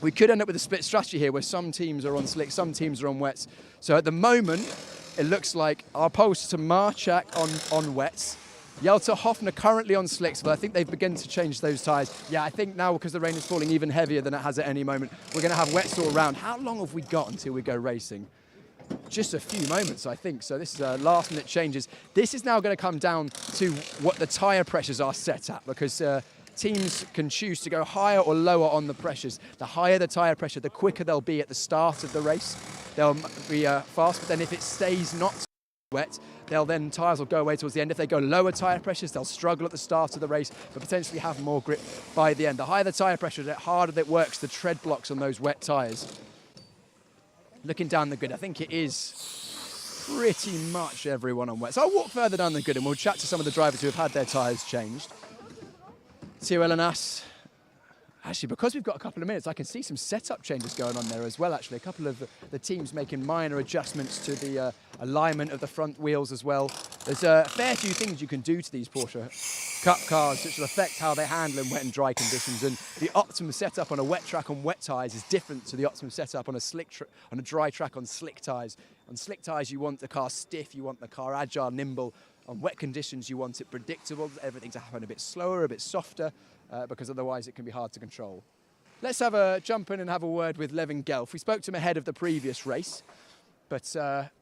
We could end up with a split strategy here where some teams are on slick, some teams are on wets. So at the moment, it looks like our pole sitter Marchak on wets. Jelte Hofner currently on slicks, but I think they've begun to change those tyres. Yeah, I think now, because the rain is falling even heavier than it has at any moment, we're going to have wets all around. How long have we got until we go racing? Just a few moments, I think. So this is last-minute changes. This is now going to come down to what the tyre pressures are set at, because teams can choose to go higher or lower on the pressures. The higher the tyre pressure, the quicker they'll be at the start of the race. They'll be fast, but then if it stays not wet, tyres will go away towards the end. If they go lower tyre pressures, they'll struggle at the start of the race, but potentially have more grip by the end. The higher the tyre pressure, the harder it works the tread blocks on those wet tyres. Looking down the grid, I think it is pretty much everyone on wet. So I'll walk further down the grid and we'll chat to some of the drivers who have had their tyres changed. Teo Elenas. Actually, because we've got a couple of minutes, I can see some setup changes going on there as well, actually. A couple of the teams making minor adjustments to the alignment of the front wheels as well. There's a fair few things you can do to these Porsche Cup cars which will affect how they handle in wet and dry conditions. And the optimum setup on a wet track on wet tyres is different to the optimum setup on a dry track on slick tyres. On slick tyres, you want the car stiff, you want the car agile, nimble. On wet conditions, you want it predictable, everything to happen a bit slower, a bit softer. Because otherwise it can be hard to control. Let's have a jump in and have a word with Levin Gelf. We spoke to him ahead of the previous race, but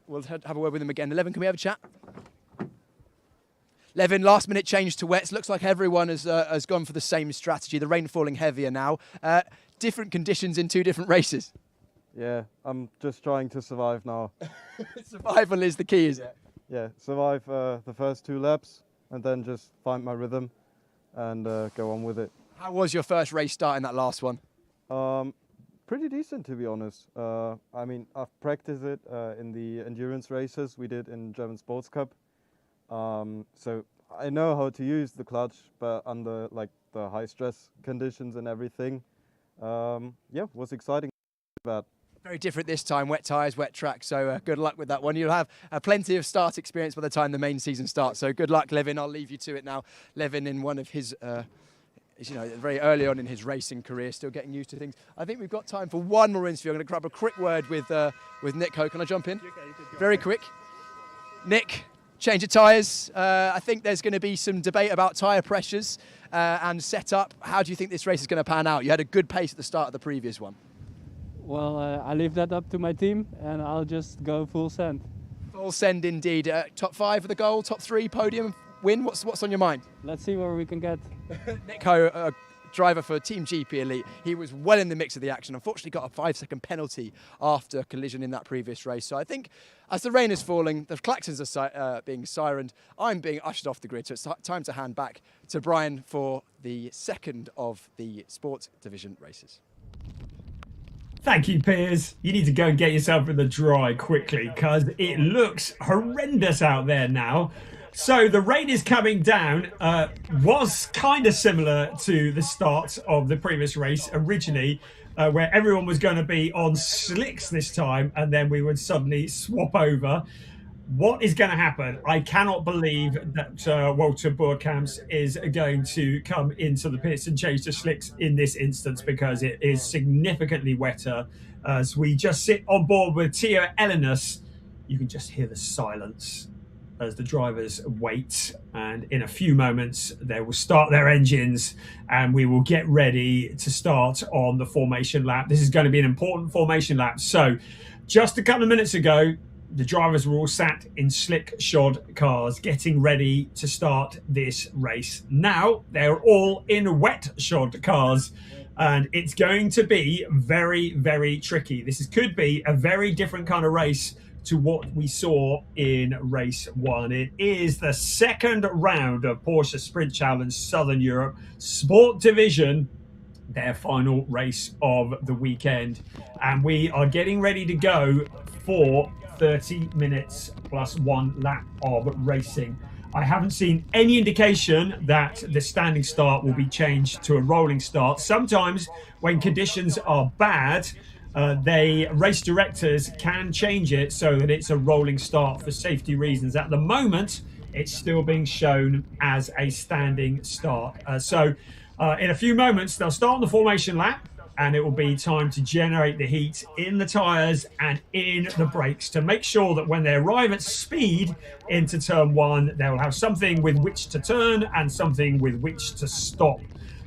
we'll have a word with him again. Levin, can we have a chat? Levin, last minute change to wets. Looks like everyone has gone for the same strategy. The rain falling heavier now. Different conditions in 2 different races. Yeah, I'm just trying to survive now. Survival is the key, is it? Yeah, survive the first 2 laps and then just find my rhythm and go on with it. How was your first race start in that last one? Pretty decent, to be honest. I mean, I've practiced it in the endurance races we did in German Sports Cup. So I know how to use the clutch, but under like the high stress conditions and everything, yeah, was exciting. That. Very different this time, wet tyres, wet track, so good luck with that one. You'll have plenty of start experience by the time the main season starts, so good luck, Levin. I'll leave you to it now. Levin, in one of his, very early on in his racing career, still getting used to things. I think we've got time for one more interview. I'm going to grab a quick word with Nick Ho. Can I jump in? Very quick. Nick, change of tyres. I think there's going to be some debate about tyre pressures and setup. How do you think this race is going to pan out? You had a good pace at the start of the previous one. Well, I leave that up to my team, and I'll just go full send. Full send indeed. Top 5 for the goal, top 3 podium win. What's on your mind? Let's see where we can get. Nick Ho, driver for Team GP Elite. He was well in the mix of the action. Unfortunately, got a 5-second penalty after collision in that previous race. So I think as the rain is falling, the klaxons are being sirened. I'm being ushered off the grid. So it's time to hand back to Brian for the second of the sports division races. Thank you, Piers. You need to go and get yourself in the dry quickly because it looks horrendous out there now. So the rain is coming down. Was kind of similar to the start of the previous race originally, where everyone was going to be on slicks this time, and then we would suddenly swap over. What is going to happen? I cannot believe that Walter Boerkamps is going to come into the pits and change the slicks in this instance because it is significantly wetter. As we just sit on board with Theo Elinus, you can just hear the silence as the drivers wait, and in a few moments they will start their engines and we will get ready to start on the formation lap. This is going to be an important formation lap. So just a couple of minutes ago, the drivers were all sat in slick shod cars getting ready to start this race. Now they're all in wet shod cars, and it's going to be very, very tricky. This could be a very different kind of race to what we saw in race 1. It is the second round of Porsche Sprint Challenge Southern Europe Sport Division, their final race of the weekend. And we are getting ready to go for 30 minutes plus 1 lap of racing. I haven't seen any indication that the standing start will be changed to a rolling start. Sometimes when conditions are bad, race directors can change it so that it's a rolling start for safety reasons. At the moment, it's still being shown as a standing start. So in a few moments, they'll start on the formation lap, and it will be time to generate the heat in the tyres and in the brakes to make sure that when they arrive at speed into turn 1, they will have something with which to turn and something with which to stop.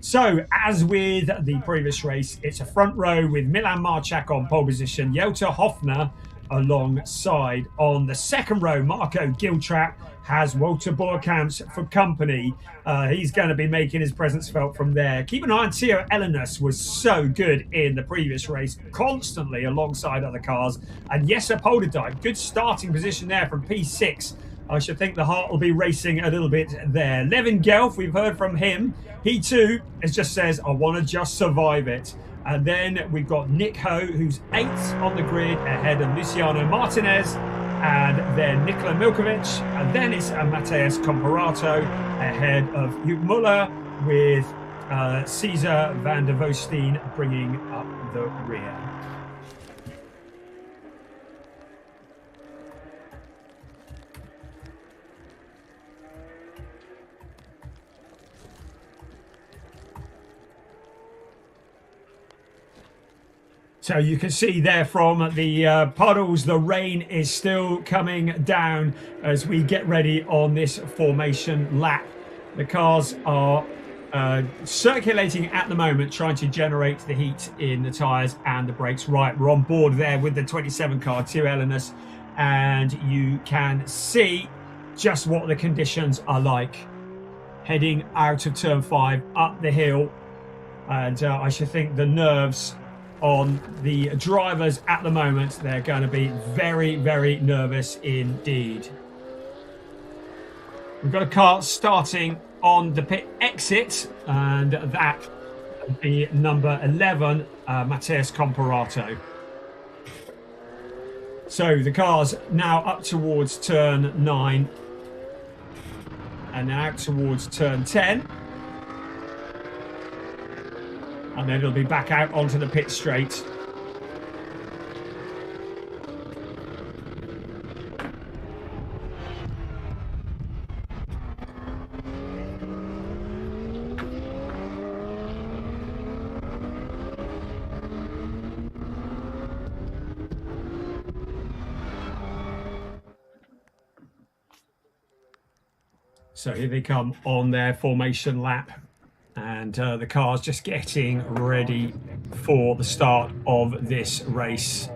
So, as with the previous race, it's a front row with Milan Marchak on pole position, Jota Hofner alongside. On the second row, Marco Giltrap has Walter Boerkamps for company. He's going to be making his presence felt from there. Keep an eye on Theo Elinus, was so good in the previous race, constantly alongside other cars. And Jesse Polderdijk, good starting position there from P6. I should think the heart will be racing a little bit there. Levin Gelf, we've heard from him. He too just says, I want to just survive it. And then we've got Nick Ho, who's 8th on the grid ahead of Luciano Martinez, and then Nikola Milkovic, and then it's Matheus Comparato ahead of Hugh Muller, with Cesar van der Voosteen bringing up the rear. So you can see there from the puddles, the rain is still coming down as we get ready on this formation lap. The cars are circulating at the moment, trying to generate the heat in the tyres and the brakes. Right, we're on board there with the 27 car, Theo Elinus, and you can see just what the conditions are like. Heading out of turn 5, up the hill, and I should think the nerves on the drivers at the moment, they're going to be very, very nervous indeed. We've got a car starting on the pit exit, and that would be number 11, Matthias Comparato. So the car's now up towards turn 9 and then out towards turn 10. And then it'll be back out onto the pit straight. So here they come on their formation lap, and the car's just getting ready for the start of this race.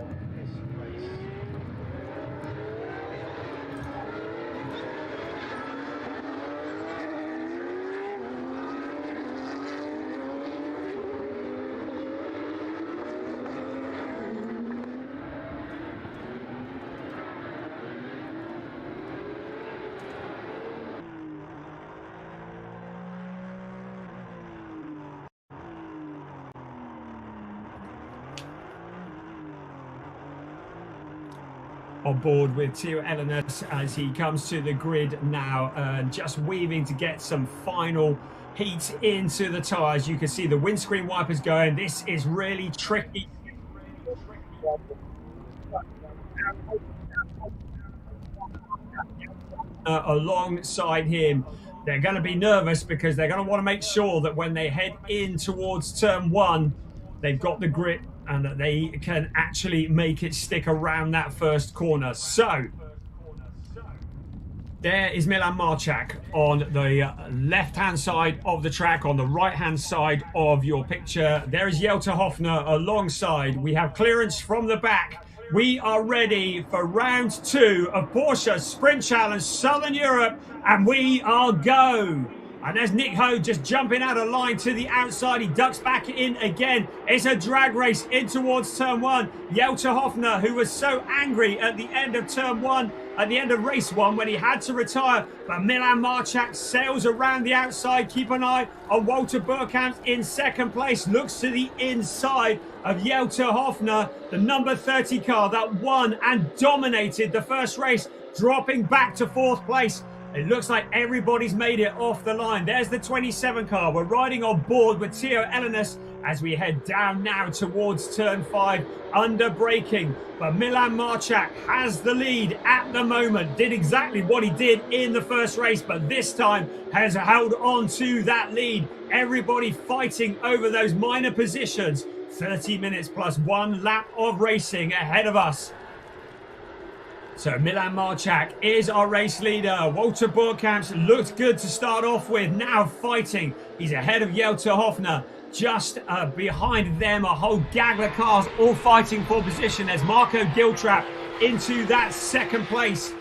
On board with Theo Elenis as he comes to the grid now, and just weaving to get some final heat into the tyres. You can see the windscreen wipers going. This is really tricky. Alongside him, they're going to be nervous because they're going to want to make sure that when they head in towards turn 1, they've got the grip and that they can actually make it stick around that first corner. So there is Milan Marchak on the left-hand side of the track. On the right-hand side of your picture, there is Jelte Hofner alongside. We have clearance from the back. We are ready for round 2 of Porsche Sprint Challenge Southern Europe, and we are go. And there's Nick Ho just jumping out of line to the outside. He ducks back in again. It's a drag race in towards turn 1. Jelte Hofner, who was so angry at the end of turn 1, at the end of race 1 when he had to retire. But Milan Marchak sails around the outside. Keep an eye on Walter Burkamp in second place. Looks to the inside of Jelte Hofner, the number 30 car that won and dominated the first race, dropping back to 4th place. It looks like everybody's made it off the line. There's the 27 car. We're riding on board with Theo Elenis as we head down now towards turn 5, under braking. But Milan Marchak has the lead at the moment. Did exactly what he did in the first race, but this time has held on to that lead. Everybody fighting over those minor positions. 30 minutes plus 1 lap of racing ahead of us. So Milan Marchak is our race leader. Walter Burkamp looked good to start off with. Now fighting. He's ahead of Jelte Hofner. Just behind them, a whole gaggle of cars all fighting for position. There's Marco Giltrap into that second place.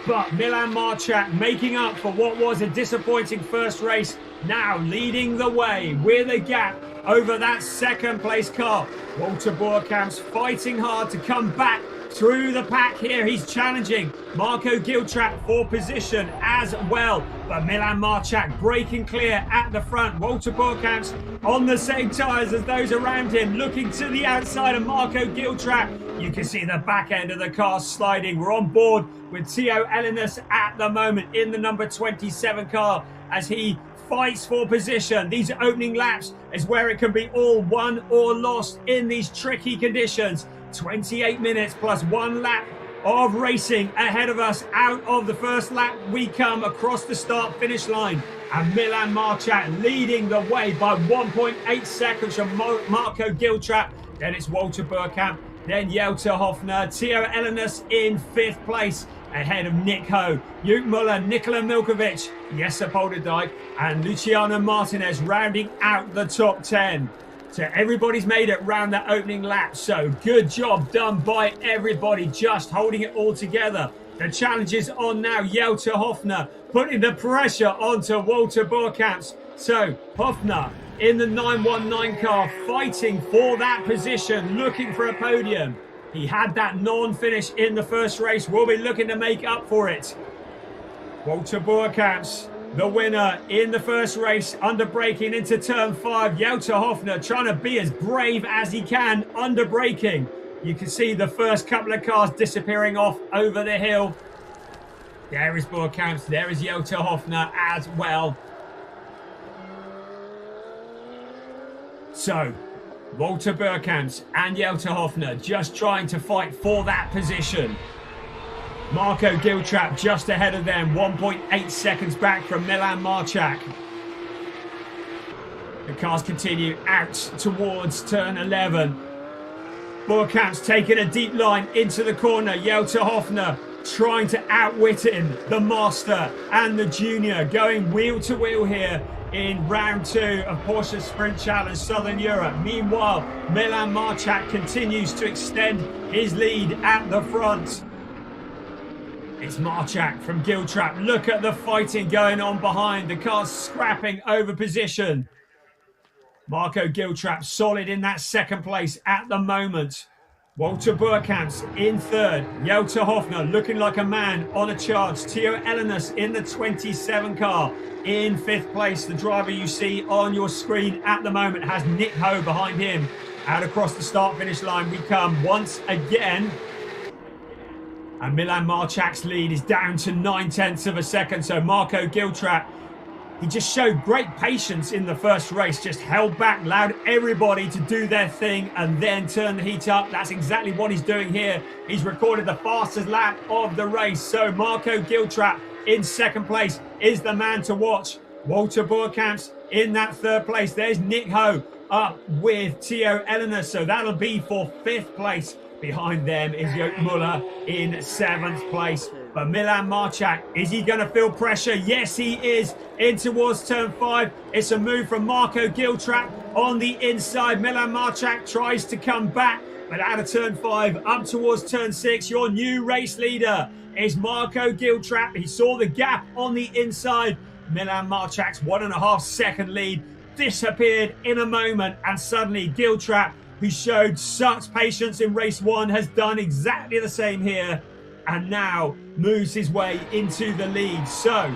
But Milan Marchak making up for what was a disappointing first race. Now leading the way with a gap over that second place car. Walter Burkamp's fighting hard to come back through the pack here. He's challenging Marco Giltrap for position as well. But Milan Marchak breaking clear at the front. Walter Burkamp's on the same tyres as those around him, looking to the outside of Marco Giltrap. You can see the back end of the car sliding. We're on board with Theo Elenis at the moment in the number 27 car as he fights for position. These opening laps is where it can be all won or lost in these tricky conditions. 28 minutes plus 1 lap of racing ahead of us. Out of the first lap we come across the start finish line, and Milan Marchak leading the way by 1.8 seconds from Marco Giltrap. Then it's Walter Burkamp, then Jelte Hofner. Theo Elenis in 5th place ahead of Nick Ho, Juk Muller, Nikola Milkovic, Jesse Polderdijk and Luciano Martinez rounding out the top 10. So everybody's made it round that opening lap. So good job done by everybody, just holding it all together. The challenge is on now. Jelte Hofner putting the pressure onto Walter Burkamp. So Hofner in the 919 car fighting for that position, looking for a podium. He had that non-finish in the first race. We'll be looking to make up for it. Walter Burkamp the winner in the first race, under braking into turn 5. Jutta Hoffner trying to be as brave as he can under braking. You can see the first couple of cars disappearing off over the hill. There is Burkamp, there is Jutta Hoffner as well. So, Walter Burkamp and Jutta Hoffner just trying to fight for that position. Marco Giltrap just ahead of them, 1.8 seconds back from Milan Marchak. The cars continue out towards turn 11. Burkamp's taking a deep line into the corner. Jutta Hoffner trying to outwit him. The master and the junior going wheel to wheel here in round 2 of Porsche Sprint Challenge Southern Europe. Meanwhile, Milan Marchak continues to extend his lead at the front. It's Marchak from Giltrap. Look at the fighting going on behind. The car's scrapping over position. Marco Giltrap solid in that second place at the moment. Walter Burkamp in third. Jutta Hoffner looking like a man on a charge. Theo Elinus in the 27 car in 5th place. The driver you see on your screen at the moment has Nick Ho behind him. Out across the start-finish line we come once again. And Milan Marchak's lead is down to 9/10 of a second. So Marco Giltrap, he just showed great patience in the first race, just held back, allowed everybody to do their thing and then turn the heat up. That's exactly what he's doing here. He's recorded the fastest lap of the race. So Marco Giltrap in 2nd place is the man to watch. Walter Burkamp in that 3rd place. There's Nick Ho up with Theo Elinus. So that'll be for 5th place. Behind them is Jörg Muller in 7th place. But Milan Marchak, is he going to feel pressure? Yes, he is. In towards turn 5. It's a move from Marco Giltrap on the inside. Milan Marchak tries to come back, but out of turn 5, up towards turn 6. Your new race leader is Marco Giltrap. He saw the gap on the inside. Milan Marchak's 1.5 second lead disappeared in a moment, and suddenly Giltrap, who showed such patience in race 1, has done exactly the same here and now moves his way into the lead. So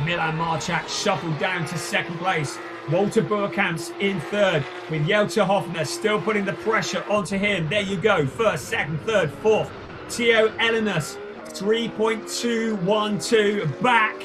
Milan Marchak shuffled down to 2nd place. Walter Burkamp in 3rd with Jutta Hoffner still putting the pressure onto him. There you go, 1st, 2nd, 3rd, 4th. Theo Elinus 3.212 back,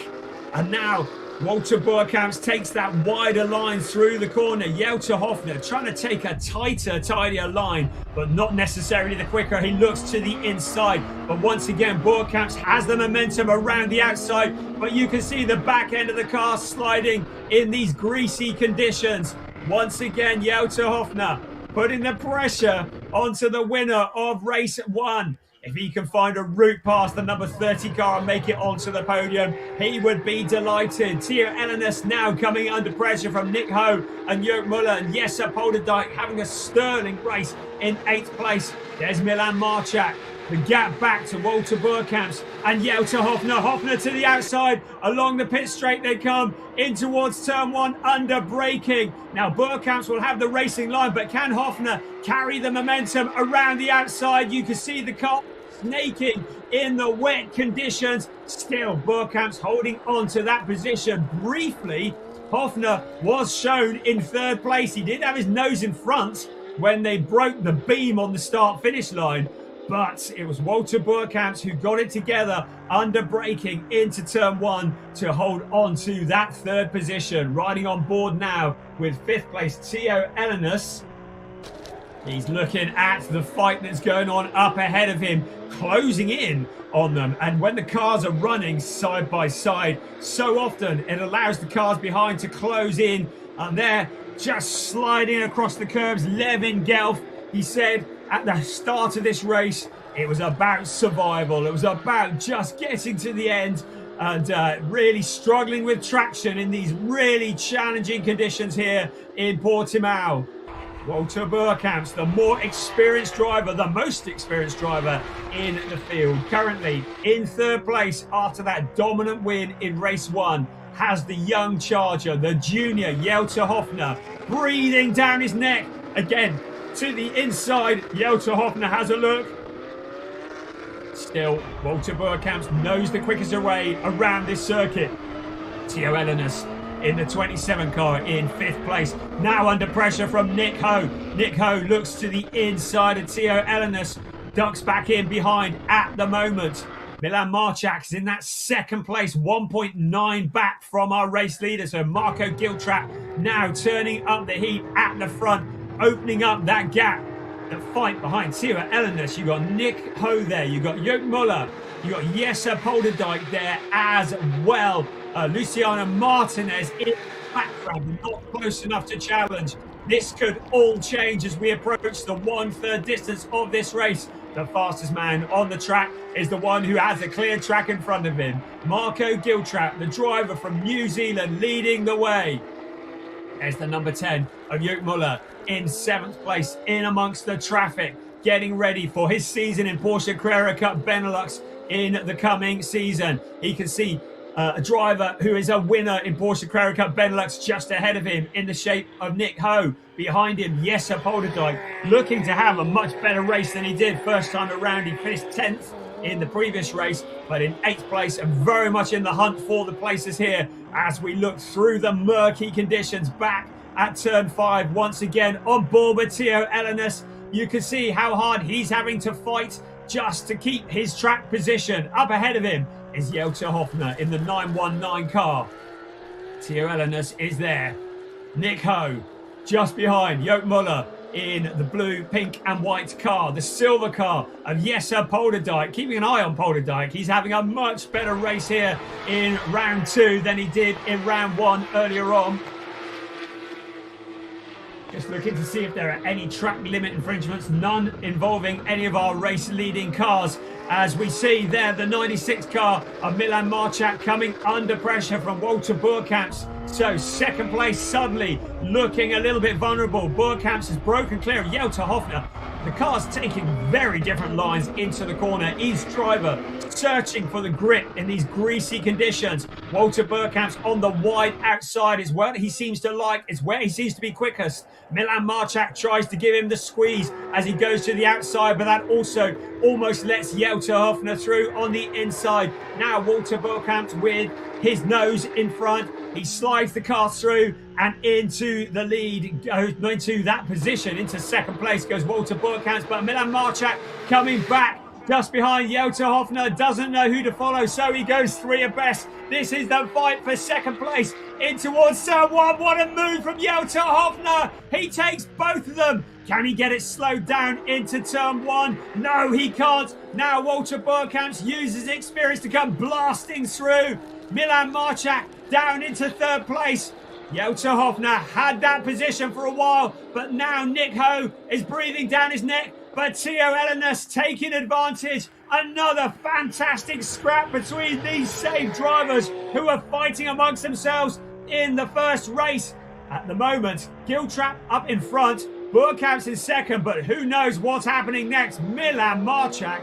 and now Walter Burkamp takes that wider line through the corner. Jutta Hoffner trying to take a tighter, tidier line, but not necessarily the quicker. He looks to the inside, but once again, Burkamp has the momentum around the outside, but you can see the back end of the car sliding in these greasy conditions. Once again, Jutta Hoffner putting the pressure onto the winner of race 1. If he can find a route past the number 30 car and make it onto the podium, he would be delighted. Theo Elinus now coming under pressure from Nick Ho and Jörg Muller, and Jesse Polderdijk having a sterling race in 8th place. There's Milan Marchak. The gap back to Walter Burkamp and Jutta Hoffner. Hoffner to the outside. Along the pit straight they come. In towards turn 1 under braking. Now Burkamp will have the racing line, but can Hoffner carry the momentum around the outside? You can see the car snaking in the wet conditions. Still, Burkamp's holding on to that position. Briefly, Hoffner was shown in 3rd place. He did have his nose in front when they broke the beam on the start-finish line, but it was Walter Burkamp who got it together under braking into turn 1 to hold on to that 3rd position. Riding on board now with 5th place Theo Elinus. He's looking at the fight that's going on up ahead of him, closing in on them. And when the cars are running side by side, so often it allows the cars behind to close in, and they're just sliding across the curbs. Levin Gelf, he said at the start of this race, it was about survival. It was about just getting to the end and really struggling with traction in these really challenging conditions here in Portimão. Walter Burkamp, the more experienced driver, the most experienced driver in the field. Currently in 3rd place after that dominant win in race 1 has the young charger, the junior Jutta Hoffner, breathing down his neck. Again, to the inside, Jutta Hoffner has a look. Still, Walter Burkamp knows the quickest way around this circuit. Theo Elenis in the 27 car in 5th place. Now under pressure from Nick Ho. Nick Ho looks to the inside of Theo Elenis, ducks back in behind at the moment. Milan Marchak is in that 2nd place, 1.9 back from our race leader. So Marco Giltrap now turning up the heat at the front, opening up that gap. The fight behind Theo Elenis. You got Nick Ho there, you got Jörg Muller, you got Jesse Polderdijk there as well. Luciano Martinez in the background, not close enough to challenge. This could all change as we approach the 1/3 distance of this race. The fastest man on the track is the one who has a clear track in front of him. Marco Giltrap, the driver from New Zealand, leading the way. There's the number 10 of Jörg Muller in 7th place in amongst the traffic, getting ready for his season in Porsche Carrera Cup Benelux in the coming season. He can see a driver who is a winner in Porsche Carrera Cup Benelux just ahead of him in the shape of Nick Ho. Behind him, Jesse Polderdijk, looking to have a much better race than he did first time around. He finished 10th in the previous race, but in 8th place and very much in the hunt for the places here as we look through the murky conditions back at turn 5. Once again on board with Theo Elenis. You can see how hard he's having to fight just to keep his track position. Up ahead of him is Jelte Hofner in the 919 car. Theo Elenis is there. Nick Ho just behind Jörg Muller in the blue, pink and white car. The silver car of Jesse Polderdijk. Keeping an eye on Polderdijk. He's having a much better race here in round 2 than he did in round 1 earlier on. Just looking to see if there are any track limit infringements, none involving any of our race leading cars. As we see there, the 96 car of Milan Marchak coming under pressure from Walter Boerkamps. So 2nd place suddenly looking a little bit vulnerable. Boerkamps has broken clear of Jelte Hofner. The car's taking very different lines into the corner. Each driver searching for the grip in these greasy conditions. Walter Boerkamps on the wide outside is where he seems to like. It's where he seems to be quickest. Milan Marchak tries to give him the squeeze as he goes to the outside, but that also almost lets Jelte Hofner through on the inside. Now Walter Boerkamps with his nose in front. He slides the car through and into the lead, into that position. Into 2nd place goes Walter Boerkamps, but Milan Marchak coming back just behind Jelte Hofner, doesn't know who to follow, so he goes 3 abreast. This is the fight for 2nd place in towards turn 1. What a move from Jelte Hofner. He takes both of them. Can he get it slowed down into turn 1? No, he can't. Now Walter Boerkamps uses experience to come blasting through. Milan Marchak down into 3rd place. Jelte Hofner had that position for a while, but now Nick Ho is breathing down his neck. But Theo Elenis taking advantage. Another fantastic scrap between these same drivers who are fighting amongst themselves in the first race. At the moment, Giltrap up in front, Boerkamps in 2nd, but who knows what's happening next. Milan Marchak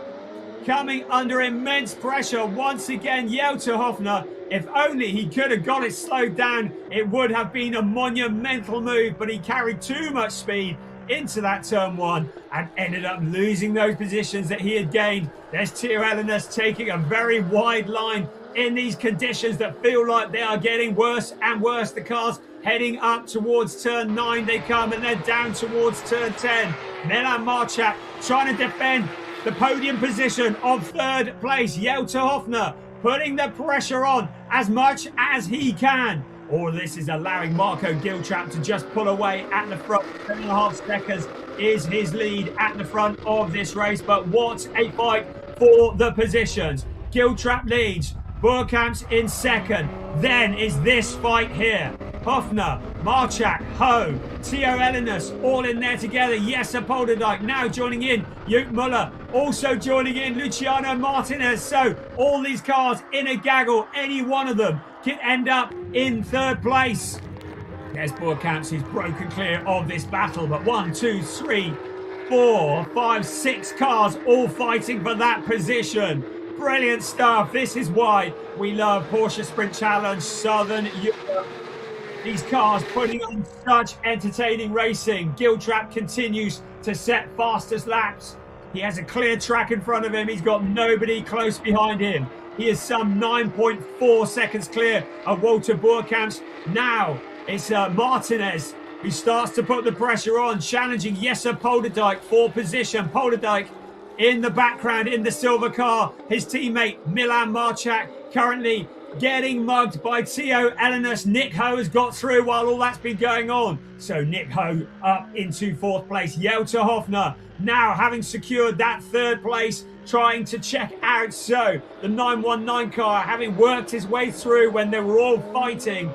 coming under immense pressure once again. Jelte Hofner, if only he could have got it slowed down, it would have been a monumental move, but he carried too much speed into that turn 1 and ended up losing those positions that he had gained. There's Theo Elenis taking a very wide line in these conditions that feel like they are getting worse and worse. The cars heading up towards turn 9 they come, and they're down towards turn 10. Milan Marchak trying to defend the podium position of 3rd place. Jelte Hofner putting the pressure on as much as he can. All this is allowing Marco Giltrap to just pull away at the front. 10.5 seconds is his lead at the front of this race. But what a fight for the positions. Giltrap leads, Boerkamps in 2nd. Then is this fight here. Hofner, Marchak, Ho, Theo Elenis, all in there together. Jesse Polderdijk now joining in. Jörg Muller also joining in. Luciano Martinez. So all these cars in a gaggle. Any one of them can end up in 3rd place. There's Boerkamps who's broken clear of this battle. But 1, 2, 3, 4, 5, 6 cars all fighting for that position. Brilliant stuff. This is why we love Porsche Sprint Challenge Southern Europe. These cars putting on such entertaining racing. Giltrap continues to set fastest laps. He has a clear track in front of him. He's got nobody close behind him. He is some 9.4 seconds clear of Walter Boerkamps. Now it's Martinez who starts to put the pressure on, challenging Jesse Polderdijk for position. Polderdijk in the background in the silver car. His teammate Milan Marchak currently getting mugged by Theo Ellenus. Nick Ho has got through while all that's been going on. So Nick Ho up into fourth place. Jelte Hofner now having secured that third place, trying to check out. So the 919 car, having worked his way through when they were all fighting,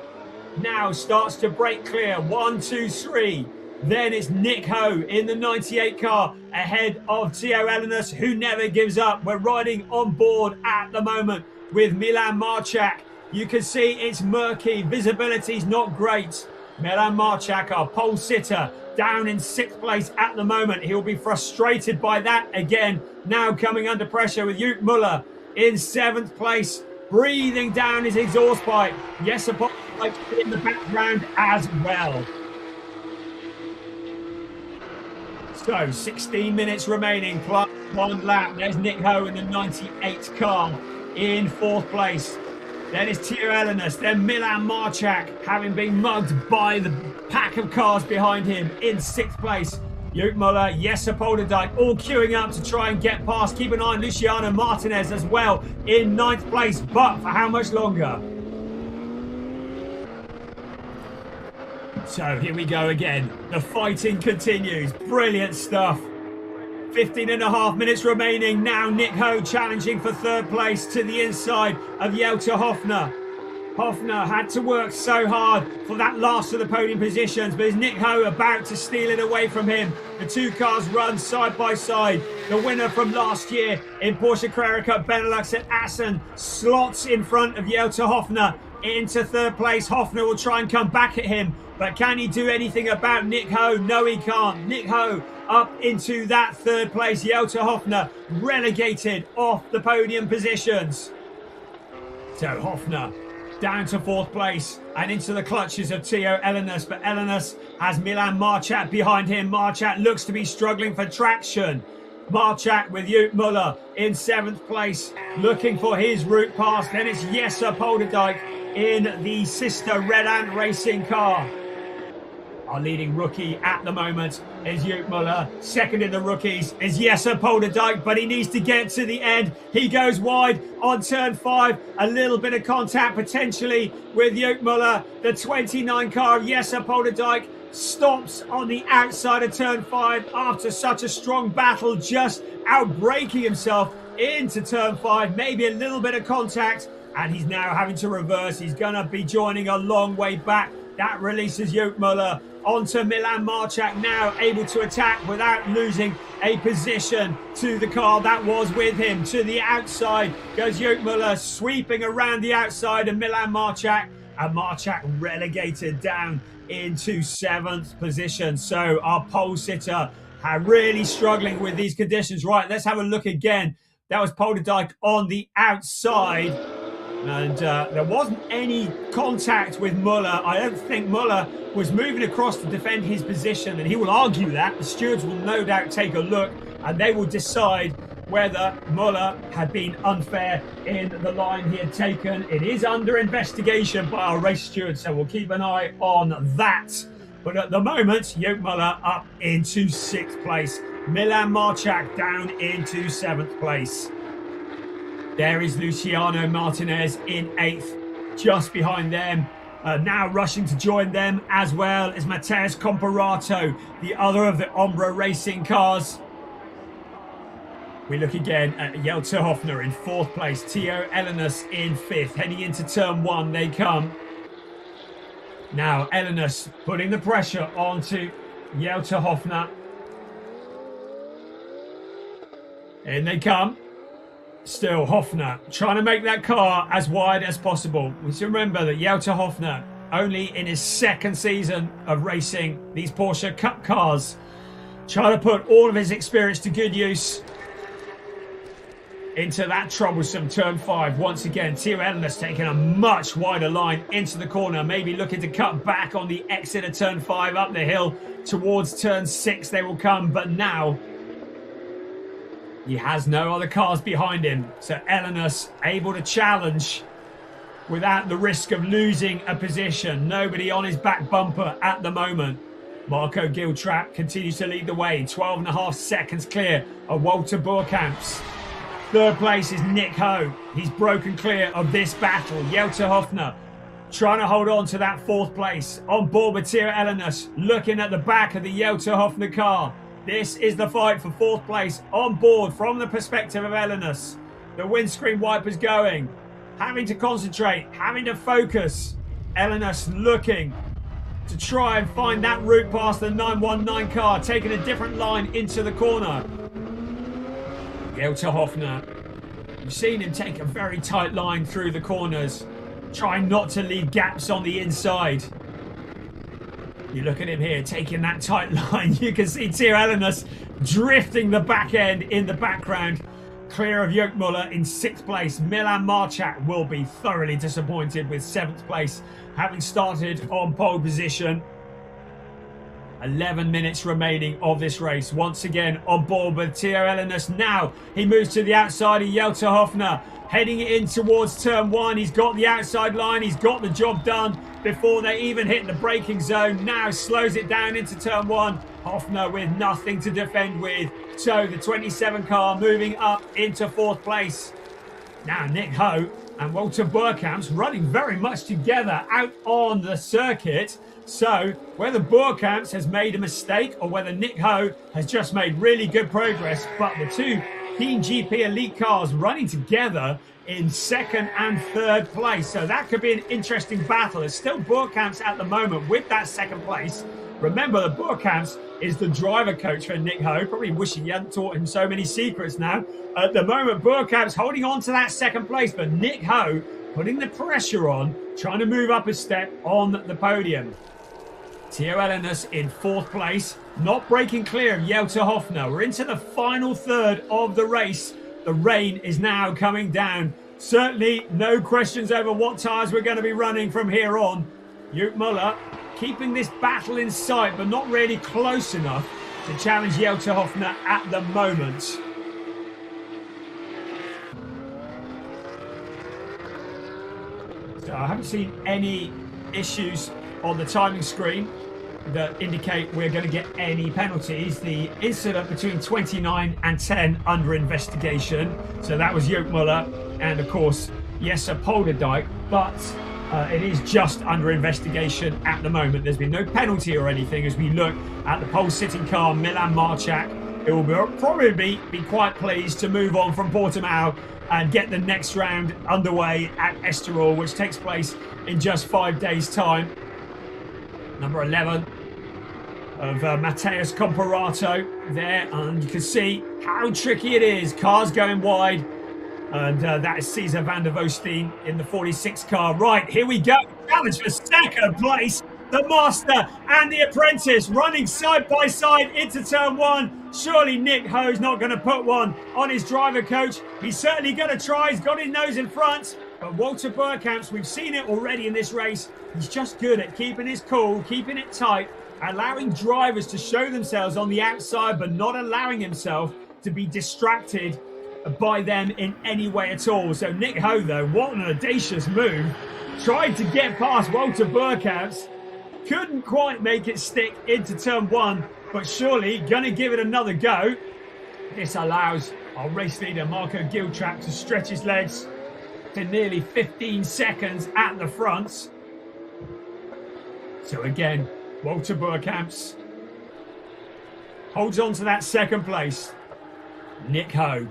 now starts to break clear. 1, 2, 3. Then it's Nick Ho in the 98 car ahead of Theo Ellenus, who never gives up. We're riding on board at the moment with Milan Marchak. You can see it's murky. Visibility's not great. Milan Marchak, our pole sitter, down in 6th place at the moment. He'll be frustrated by that again. Now coming under pressure with Joop Muller in 7th place, breathing down his exhaust pipe. Jesse Polderdijk in the background as well. So 16 minutes remaining plus 1 lap. There's Nick Ho in the 98 car in 4th place. Then it's Theo Ellenus, then Milan Marchak, having been mugged by the pack of cars behind him in 6th place. Joop Muller, Jesse Polderdijk, all queuing up to try and get past. Keep an eye on Luciano Martinez as well in 9th place, but for how much longer? So here we go again. The fighting continues. Brilliant stuff. 15.5 minutes remaining. Now Nick Ho challenging for 3rd place to the inside of Jelte Hofner. Hofner had to work so hard for that last of the podium positions, but is Nick Ho about to steal it away from him? The two cars run side by side. The winner from last year in Porsche Carrera Cup Benelux at Assen slots in front of Jelte Hofner into 3rd place. Hofner will try and come back at him, but can he do anything about Nick Ho? No, he can't. Nick Ho up into that 3rd place. Jelte Hofner relegated off the podium positions. So Hofner down to 4th place and into the clutches of Theo Ellenus, but Ellenus has Milan Marchak behind him. Marchak looks to be struggling for traction. Marchak with Joop Muller in 7th place, looking for his route past. Then it's Jesse Polderdijk in the sister Red Ant Racing car. Our leading rookie at the moment is Joop Muller. Second in the rookies is Jesse Polderdijk, but he needs to get to the end. He goes wide on turn 5. A little bit of contact potentially with Joop Muller. The 29 car of Jesse Polderdijk stops on the outside of turn 5 after such a strong battle, just outbraking himself into turn 5. Maybe a little bit of contact, and he's now having to reverse. He's going to be joining a long way back. That releases Joop Muller onto Milan Marchak, now able to attack without losing a position to the car that was with him. To the outside goes Joop Muller, sweeping around the outside of Milan Marchak, and Marchak relegated down into 7th position. So our pole sitter really struggling with these conditions. Right, let's have a look again. That was Polderdijk on the outside. And there wasn't any contact with Muller. I don't think Muller was moving across to defend his position, and he will argue that. The stewards will no doubt take a look, and they will decide whether Muller had been unfair in the line he had taken. It is under investigation by our race steward, so we'll keep an eye on that. But at the moment, Joop Muller up into 6th place. Milan Marchak down into 7th place. There is Luciano Martinez in 8th, just behind them. Now rushing to join them as well is Matheus Comparato, the other of the Ombra racing cars. We look again at Jelte Hofner in 4th place, Theo Ellenus in 5th. Heading into turn 1, they come. Now Ellenus putting the pressure onto Jelte Hofner. In they come. Still, Hofner trying to make that car as wide as possible. We should remember that Jelte Hofner, only in his 2nd season of racing these Porsche Cup cars, trying to put all of his experience to good use into that troublesome turn 5. Once again, Theo Ellenus taking a much wider line into the corner, maybe looking to cut back on the exit of turn 5 up the hill towards turn 6 they will come. But now He has no other cars behind him, so Elenus able to challenge without the risk of losing a position. Nobody on his back bumper at the moment. Marco Giltrap continues to lead the way, 12.5 seconds clear of Walter Boerkamps. Third place is Nick Ho. He's broken clear of this battle. Jelter Hofner trying to hold on to that fourth place. On board with Tira Elenus, looking at the back of the Jelter Hofner car. This is the fight for fourth place on board from the perspective of Elenus. The windscreen wipers going, having to concentrate, having to focus. Elenus looking to try and find that route past the 919 car, taking a different line into the corner. Jelter Hofner, you've seen him take a very tight line through the corners, trying not to leave gaps on the inside. You look at him here, taking that tight line. You can see Tira Elenus drifting the back end in the background. Clear of Jokmuller in 6th place. Milan Marchak will be thoroughly disappointed with 7th place, having started on pole position. 11 minutes remaining of this race. Once again on board with Tira Elenus. Now he moves to the outside of Jelter Hofner, heading in towards turn 1. He's got the outside line. He's got the job done before they even hit the braking zone. Now slows it down into turn 1. Hofner with nothing to defend with. So the 27 car moving up into 4th place. Now Nick Ho and Walter Boerkamps running very much together out on the circuit. So whether Boerkamps has made a mistake or whether Nick Ho has just made really good progress, but the two Team GP Elite cars running together in 2nd and 3rd place. So that could be an interesting battle. It's still Boerkamps at the moment with that 2nd place. Remember that Boerkamps is the driver coach for Nick Ho. Probably wishing he hadn't taught him so many secrets now. At the moment, Boerkamps holding on to that 2nd place, but Nick Ho putting the pressure on, trying to move up a step on the podium. Tira Elenus in 4th place, not breaking clear of Jelter Hofner. We're into the final third of the race. The rain is now coming down. Certainly no questions over what tyres we're going to be running from here on. Jokmuller keeping this battle in sight, but not really close enough to challenge Jelter Hofner at the moment. So I haven't seen any issues on the timing screen that indicate we're going to get any penalties. The incident between 29 and 10 under investigation. So that was Jokmuller and of course Jesse Polderdijk, but it is just under investigation at the moment. There's been no penalty or anything as we look at the pole sitting car Milan Marchak. It will probably be quite pleased to move on from Portimão and get the next round underway at Estoril, which takes place in just 5 days' time. Number 11 of Matheus Comparato there, and you can see how tricky it is. Cars going wide, and that is Cesar van der Voosteen in the 46 car. Right, here we go. Challenge for 2nd place. The Master and the Apprentice running side by side into turn 1. Surely Nick Ho's not going to put one on his driver coach. He's certainly going to try. He's got his nose in front. But Walter Boerkamps, we've seen it already in this race. He's just good at keeping his cool, keeping it tight, allowing drivers to show themselves on the outside, but not allowing himself to be distracted by them in any way at all. So Nick Ho, though, what an audacious move. Tried to get past Walter Boerkamps. Couldn't quite make it stick into turn 1, but surely going to give it another go. This allows our race leader, Marco Giltrap, to stretch his legs to nearly 15 seconds at the front. So again, Walter Boerkamps holds on to that 2nd place. Nick Ho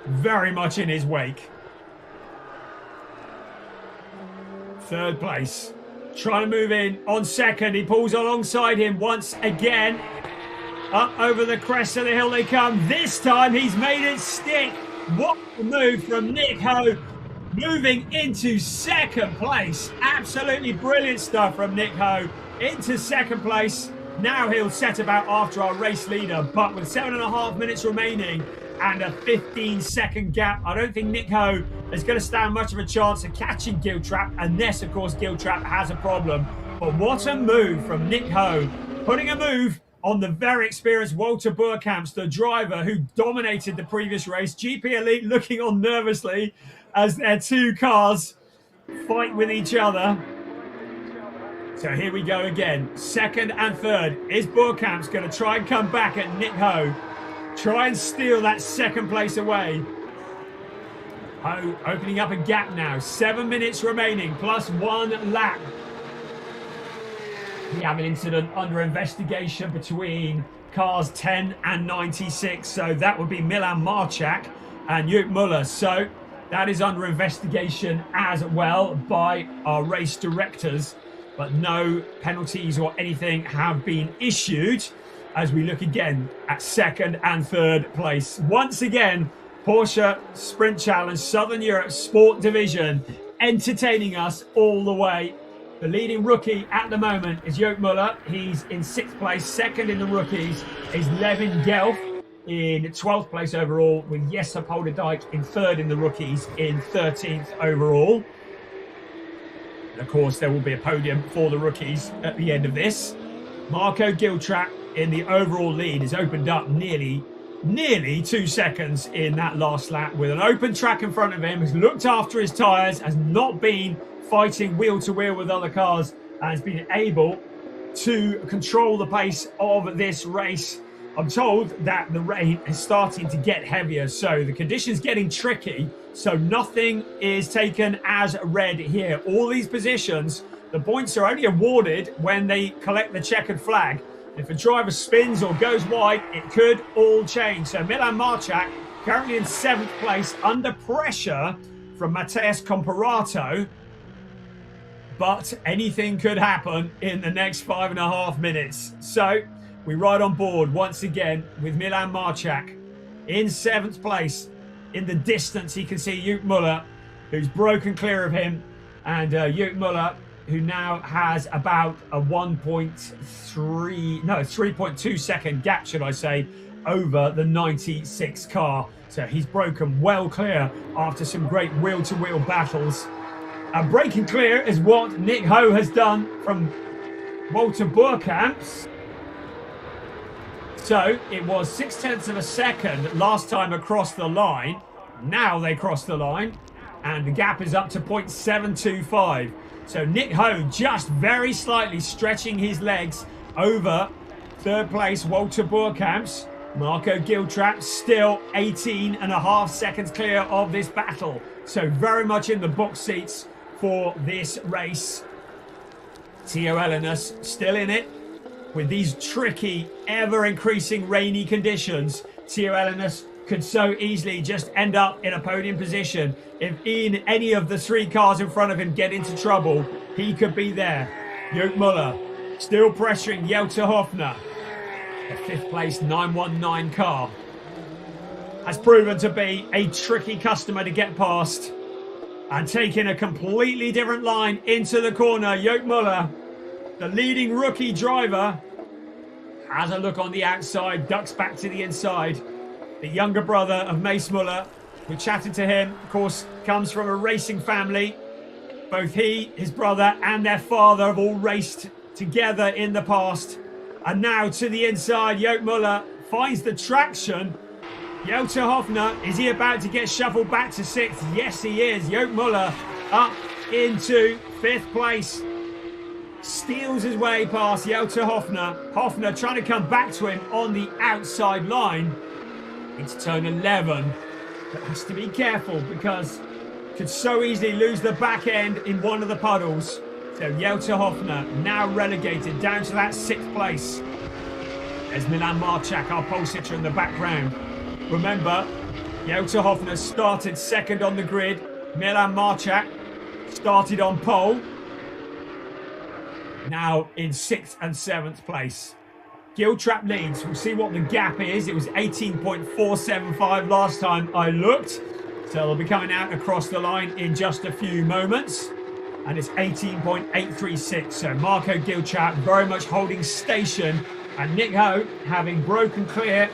very much in his wake. 3rd place. Trying to move in on 2nd. He pulls alongside him once again. Up over the crest of the hill they come. This time he's made it stick. What a move from Nick Ho. Moving into 2nd place. Absolutely brilliant stuff from Nick Ho. Into 2nd place. Now he'll set about after our race leader. But with 7.5 minutes remaining and a 15-second gap, I don't think Nick Ho is going to stand much of a chance of catching Giltrap, unless, of course, Giltrap has a problem. But what a move from Nick Ho, putting a move on the very experienced Walter Burkamps, the driver who dominated the previous race. GP Elite looking on nervously as their two cars fight with each other. So here we go again. Second and third. Is Burkamps going to try and come back at Nick Ho? Try and steal that second place away. Ho opening up a gap now. 7 minutes remaining, plus 1 lap. We have an incident under investigation between cars 10 and 96. So that would be Milan Marchak and Joop Muller. So that is under investigation as well by our race directors. But no penalties or anything have been issued as we look again at second and third place. Once again, Porsche Sprint Challenge Southern Europe Sport Division entertaining us all the way. The leading rookie at the moment is Joop Muller. He's in 6th place. Second in the rookies is Levin Gelf in 12th place overall, with Jesse Polderdijk in 3rd in the rookies in 13th overall. And of course, there will be a podium for the rookies at the end of this. Marco Giltrap in the overall lead has opened up nearly 2 seconds in that last lap with an open track in front of him, has looked after his tyres, has not been fighting wheel to wheel with other cars, and has been able to control the pace of this race. I'm told that the rain is starting to get heavier, so the conditions getting tricky, so nothing is taken as read here. All these positions, the points are only awarded when they collect the checkered flag. If a driver spins or goes wide, it could all change. So Milan Marchak currently in 7th place under pressure from Matthias Comparato. But anything could happen in the next 5.5 minutes. So we ride on board once again with Milan Marchak in 7th place. In the distance, he can see Joop Muller, who's broken clear of him. And Joop Muller, who now has about a 3.2 second gap, should I say, over the 96 car. So he's broken well clear after some great wheel-to-wheel battles. And breaking clear is what Nick Ho has done from Walter Burkamps. So it was 0.6 of a second last time across the line. Now they cross the line and the gap is up to 0.725. So Nick Ho just very slightly stretching his legs over 3rd place Walter Burkamps. Marco Giltrap still 18.5 seconds clear of this battle. So very much in the box seats for this race. Theo Elenas still in it with these tricky, ever-increasing rainy conditions. Theo Elenas could so easily just end up in a podium position. If any of the 3 cars in front of him get into trouble, he could be there. Joop Muller still pressuring Jelte Hofner. The 5th place 919 car has proven to be a tricky customer to get past. And taking a completely different line into the corner, Joop Muller, the leading rookie driver, has a look on the outside, ducks back to the inside. The younger brother of Mace Muller, who chatted to him, of course, comes from a racing family. Both he, his brother, and their father have all raced together in the past. And now to the inside, Joop Muller finds the traction. Jelte Hofner, is he about to get shuffled back to 6th? Yes, he is. Joop Muller up into 5th place. Steals his way past Jelte Hofner. Hofner trying to come back to him on the outside line into turn 11. But has to be careful because could so easily lose the back end in one of the puddles. So Jelte Hofner now relegated down to that 6th place. There's Milan Marchak, our pole sitter, in the background. Remember, Jelte Hofner started 2nd on the grid. Milan Marchak started on pole. Now in 6th and 7th place. Giltrap leads. We'll see what the gap is. It was 18.475 last time I looked. So they'll be coming out across the line in just a few moments. And it's 18.836. So Marco Giltrap very much holding station. And Nick Ho having broken clear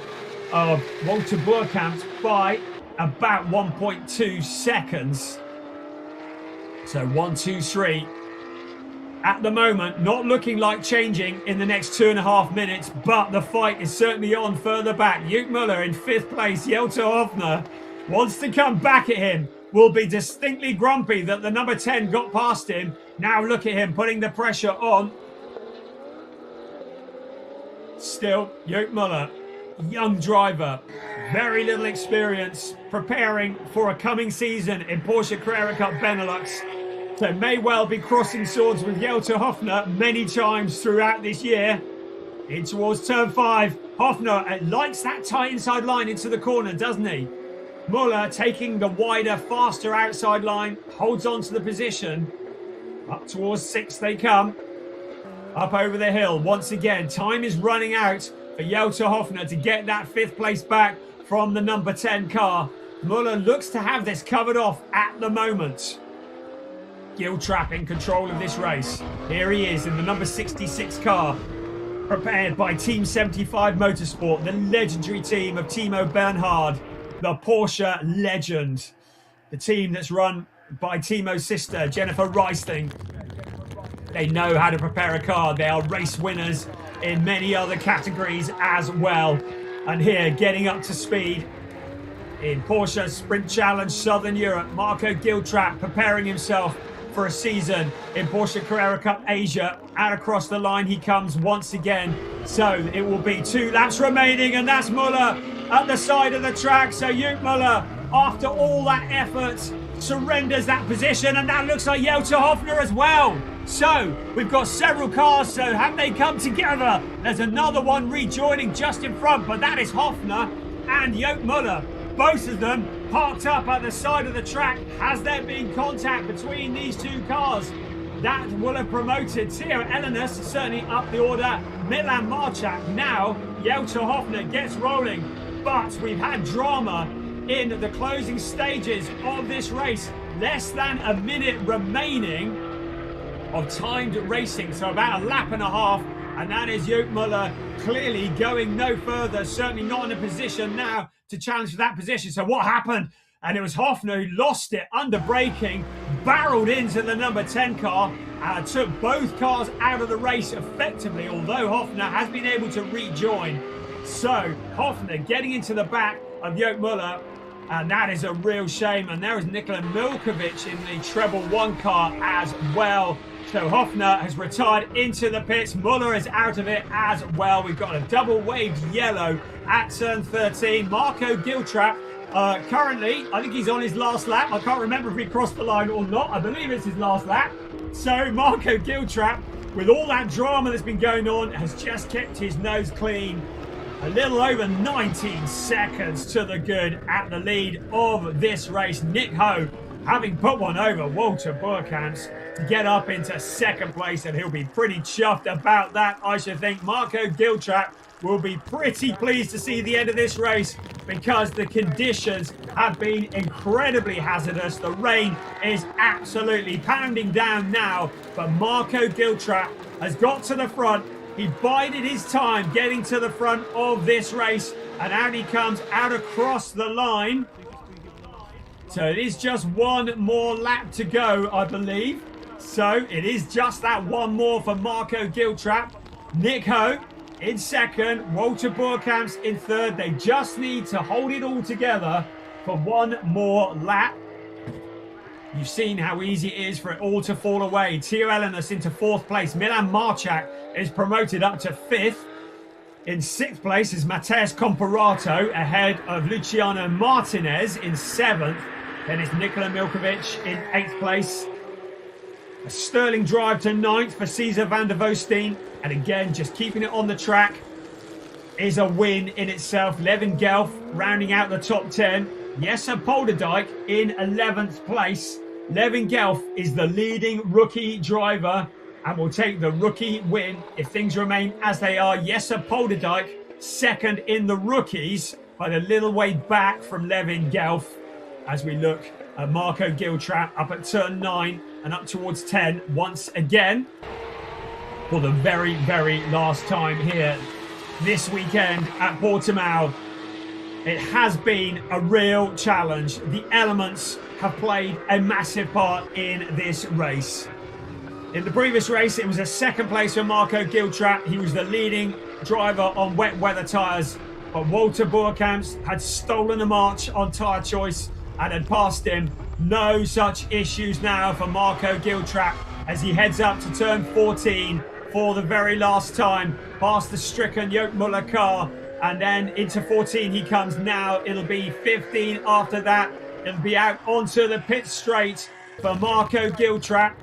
of Walter Burkamps by about 1.2 seconds. So 1, 2, 3. at the moment, not looking like changing in the next 2.5 minutes, but the fight is certainly on further back. Joop Muller in 5th place. Jelto Hofner wants to come back at him. Will be distinctly grumpy that the number 10 got past him. Now look at him putting the pressure on. Still, Joop Muller, young driver, very little experience, preparing for a coming season in Porsche Carrera Cup Benelux. So may well be crossing swords with Jelto Hofner many times throughout this year. In towards turn 5, Hofner likes that tight inside line into the corner, doesn't he? Muller taking the wider, faster outside line, holds on to the position. Up towards 6 they come. Up over the hill once again. Time is running out for Jelto Hofner to get that 5th place back from the number 10 car. Muller looks to have this covered off at the moment. Giltrap in control of this race. Here he is in the number 66 car, prepared by Team 75 Motorsport, the legendary team of Timo Bernhard, the Porsche legend. The team that's run by Timo's sister, Jennifer Reisling. They know how to prepare a car. They are race winners in many other categories as well. And here, getting up to speed in Porsche Sprint Challenge Southern Europe, Marco Giltrap preparing himself for a season in Porsche Carrera Cup Asia. Out across the line he comes once again. So it will be 2 laps remaining, and that's Muller at the side of the track. So Joop Muller, after all that effort, surrenders that position, and that looks like Jelto Hofner as well. So we've got several cars, so have they come together? There's another one rejoining just in front, but that is Hofner and Joop Muller. Both of them parked up at the side of the track. Has there been contact between these 2 cars? That will have promoted Theo Elenis certainly up the order. Milan Marchak now. Jelto Hofner gets rolling. But we've had drama in the closing stages of this race. Less than a minute remaining of timed racing. So about 1.5 laps. And that is Joop Muller clearly going no further. Certainly not in a position now to challenge for that position. So what happened? And it was Hofner who lost it under braking, barreled into the number 10 car, and took both cars out of the race effectively, although Hofner has been able to rejoin. So Hofner getting into the back of Joop Muller, and that is a real shame. And there is Nikola Milkovic in the treble 1 car as well. So Hofner has retired into the pits. Muller is out of it as well. We've got a double waved yellow at turn 13. Marco Giltrap currently, I think he's on his last lap. I can't remember if he crossed the line or not. I believe it's his last lap. So Marco Giltrap, with all that drama that's been going on, has just kept his nose clean. A little over 19 seconds to the good at the lead of this race. Nick Ho, having put one over Walter Burkamps to get up into 2nd place, and he'll be pretty chuffed about that, I should think. Marco Giltrap will be pretty pleased to see the end of this race, because the conditions have been incredibly hazardous. The rain is absolutely pounding down now, but Marco Giltrap has got to the front. He bided his time getting to the front of this race, and out he comes out across the line. So it is just 1 more lap to go, I believe. So it is just that 1 more for Marco Giltrap. Nick Ho in 2nd, Walter Burkamps in 3rd. They just need to hold it all together for 1 more lap. You've seen how easy it is for it all to fall away. Theo Elenis into 4th place. Milan Marchak is promoted up to 5th. In 6th place is Mateus Comparato, ahead of Luciano Martinez in 7th. Then it's Nikola Milkovic in 8th place. A sterling drive to 9th for Cesar van der Voosteen. And again, just keeping it on the track is a win in itself. Levin Gelf rounding out the top 10. Jesse Polderdijk in 11th place. Levin Gelf is the leading rookie driver and will take the rookie win if things remain as they are. Jesse Polderdijk, 2nd in the rookies, by a little way back from Levin Gelf. As we look at Marco Giltrap up at turn 9 and up towards 10 once again for the very, very last time here this weekend at Portimão. It has been a real challenge. The elements have played a massive part in this race. In the previous race, it was a second place for Marco Giltrap. He was the leading driver on wet weather tyres, but Walter Boerkamps had stolen the march on tyre choice and had passed him. No such issues now for Marco Giltrap as he heads up to turn 14 for the very last time, past the stricken Joop Muller car, and then into 14 he comes now. It'll be 15 after that. It'll be out onto the pit straight for Marco Giltrap.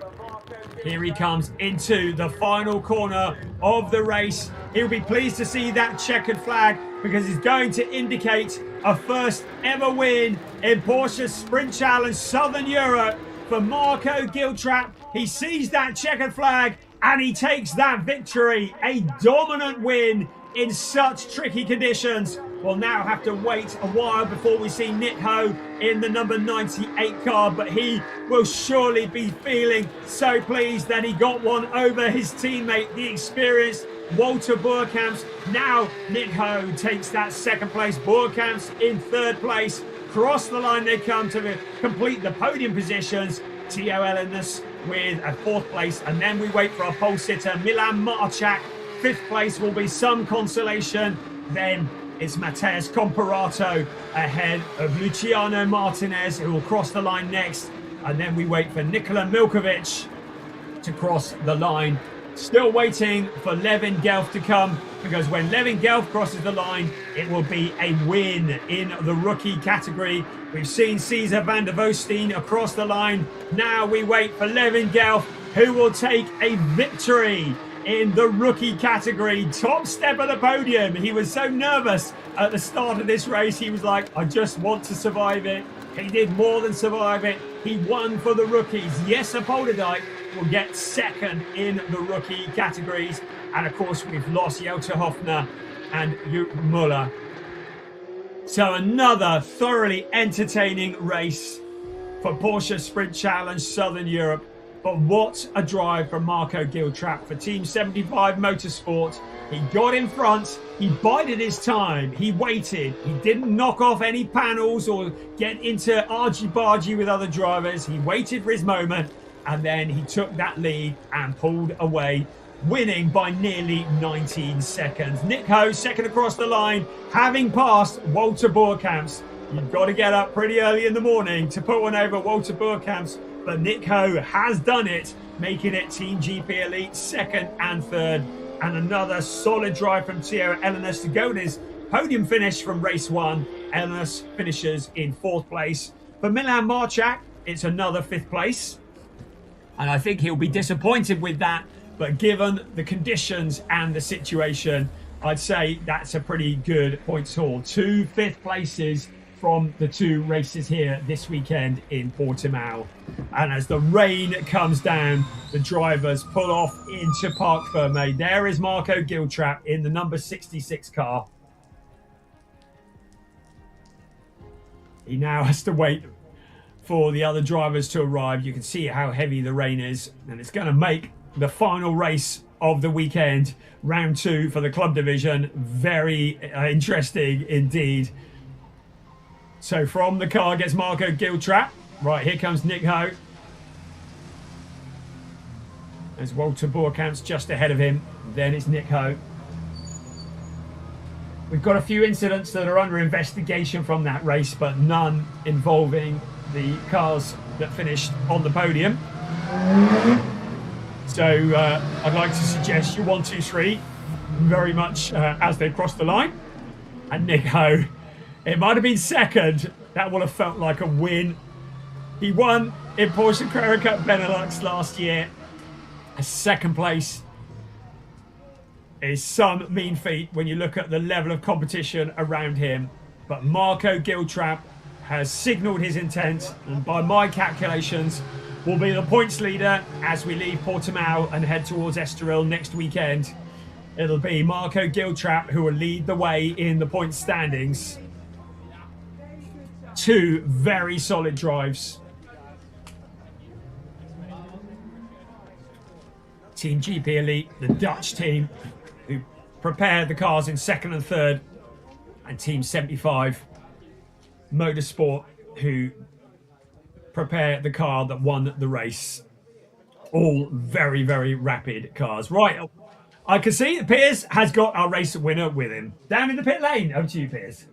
Here he comes into the final corner of the race. He'll be pleased to see that checkered flag because it's going to indicate a first ever win in Porsche Sprint Challenge Southern Europe for Marco Giltrap. He sees that checkered flag and he takes that victory. A dominant win in such tricky conditions. We'll now have to wait a while before we see Nick Ho in the number 98 car, but he will surely be feeling so pleased that he got one over his teammate, the experienced Walter Boerkamps. Now Nick Ho takes that second place. Boerkamps in third place. Cross the line they come to complete the podium positions. Theo Ellenis with a fourth place, and then we wait for our pole sitter Milan Marchak. Fifth place will be some consolation. Then it's Mateusz Comparato ahead of Luciano Martinez, who will cross the line next. And then we wait for Nikola Milkovic to cross the line. Still waiting for Levin Gelf to come, because when Levin Gelf crosses the line, it will be a win in the rookie category. We've seen Cesar van der Voosteen across the line. Now we wait for Levin Gelf, who will take a victory in the rookie category. Top step of the podium. He was so nervous at the start of this race. He was like, I just want to survive it. He did more than survive it. He won for the rookies. Jesse Polderdijk will get second in the rookie categories. And of course, we've lost Jota Hofner and Joop Muller. So another thoroughly entertaining race for Porsche Sprint Challenge Southern Europe. But what a drive from Marco Giltrap for Team 75 Motorsport. He got in front, he bided his time, he waited, he didn't knock off any panels or get into argy-bargy with other drivers. He waited for his moment, and then he took that lead and pulled away, winning by nearly 19 seconds. Nick Ho, second across the line, having passed Walter Boerkamps. You've got to get up pretty early in the morning to put one over Walter Boerkamps. But Nick Ho has done it, making it Team GP Elite second and third. And another solid drive from Theo Ellenis to go with his podium finish from race one. Ellenis finishes in fourth place. For Milan Marchak, it's another fifth place. And I think he'll be disappointed with that. But given the conditions and the situation, I'd say that's a pretty good points haul. 2 fifth places from the 2 races here this weekend in Portimão. And as the rain comes down, the drivers pull off into Parc Fermé. There is Marco Giltrap in the number 66 car. He now has to wait for the other drivers to arrive. You can see how heavy the rain is, and it's going to make the final race of the weekend, round 2 for the club division, very interesting indeed. So from the car gets Marco Giltrap. Right, here comes Nick Ho. There's Walter Boerkamps just ahead of him. Then it's Nick Ho. We've got a few incidents that are under investigation from that race, but none involving the cars that finished on the podium. So I'd like to suggest you 1, 2, 3 very much as they cross the line. And Nick Ho, it might have been second. That would have felt like a win. He won in Porsche Carrera Cup Benelux last year. A second place is some mean feat when you look at the level of competition around him. But Marco Giltrap has signalled his intent, and by my calculations, will be the points leader as we leave Portimão and head towards Estoril next weekend. It'll be Marco Giltrap who will lead the way in the points standings. 2 very solid drives. Team GP Elite, the Dutch team, who prepared the cars in second and third, and Team 75 Motorsport, who prepared the car that won the race. All very, very rapid cars. Right, I can see that Piers has got our race winner with him. Down in the pit lane. Over to you, Piers.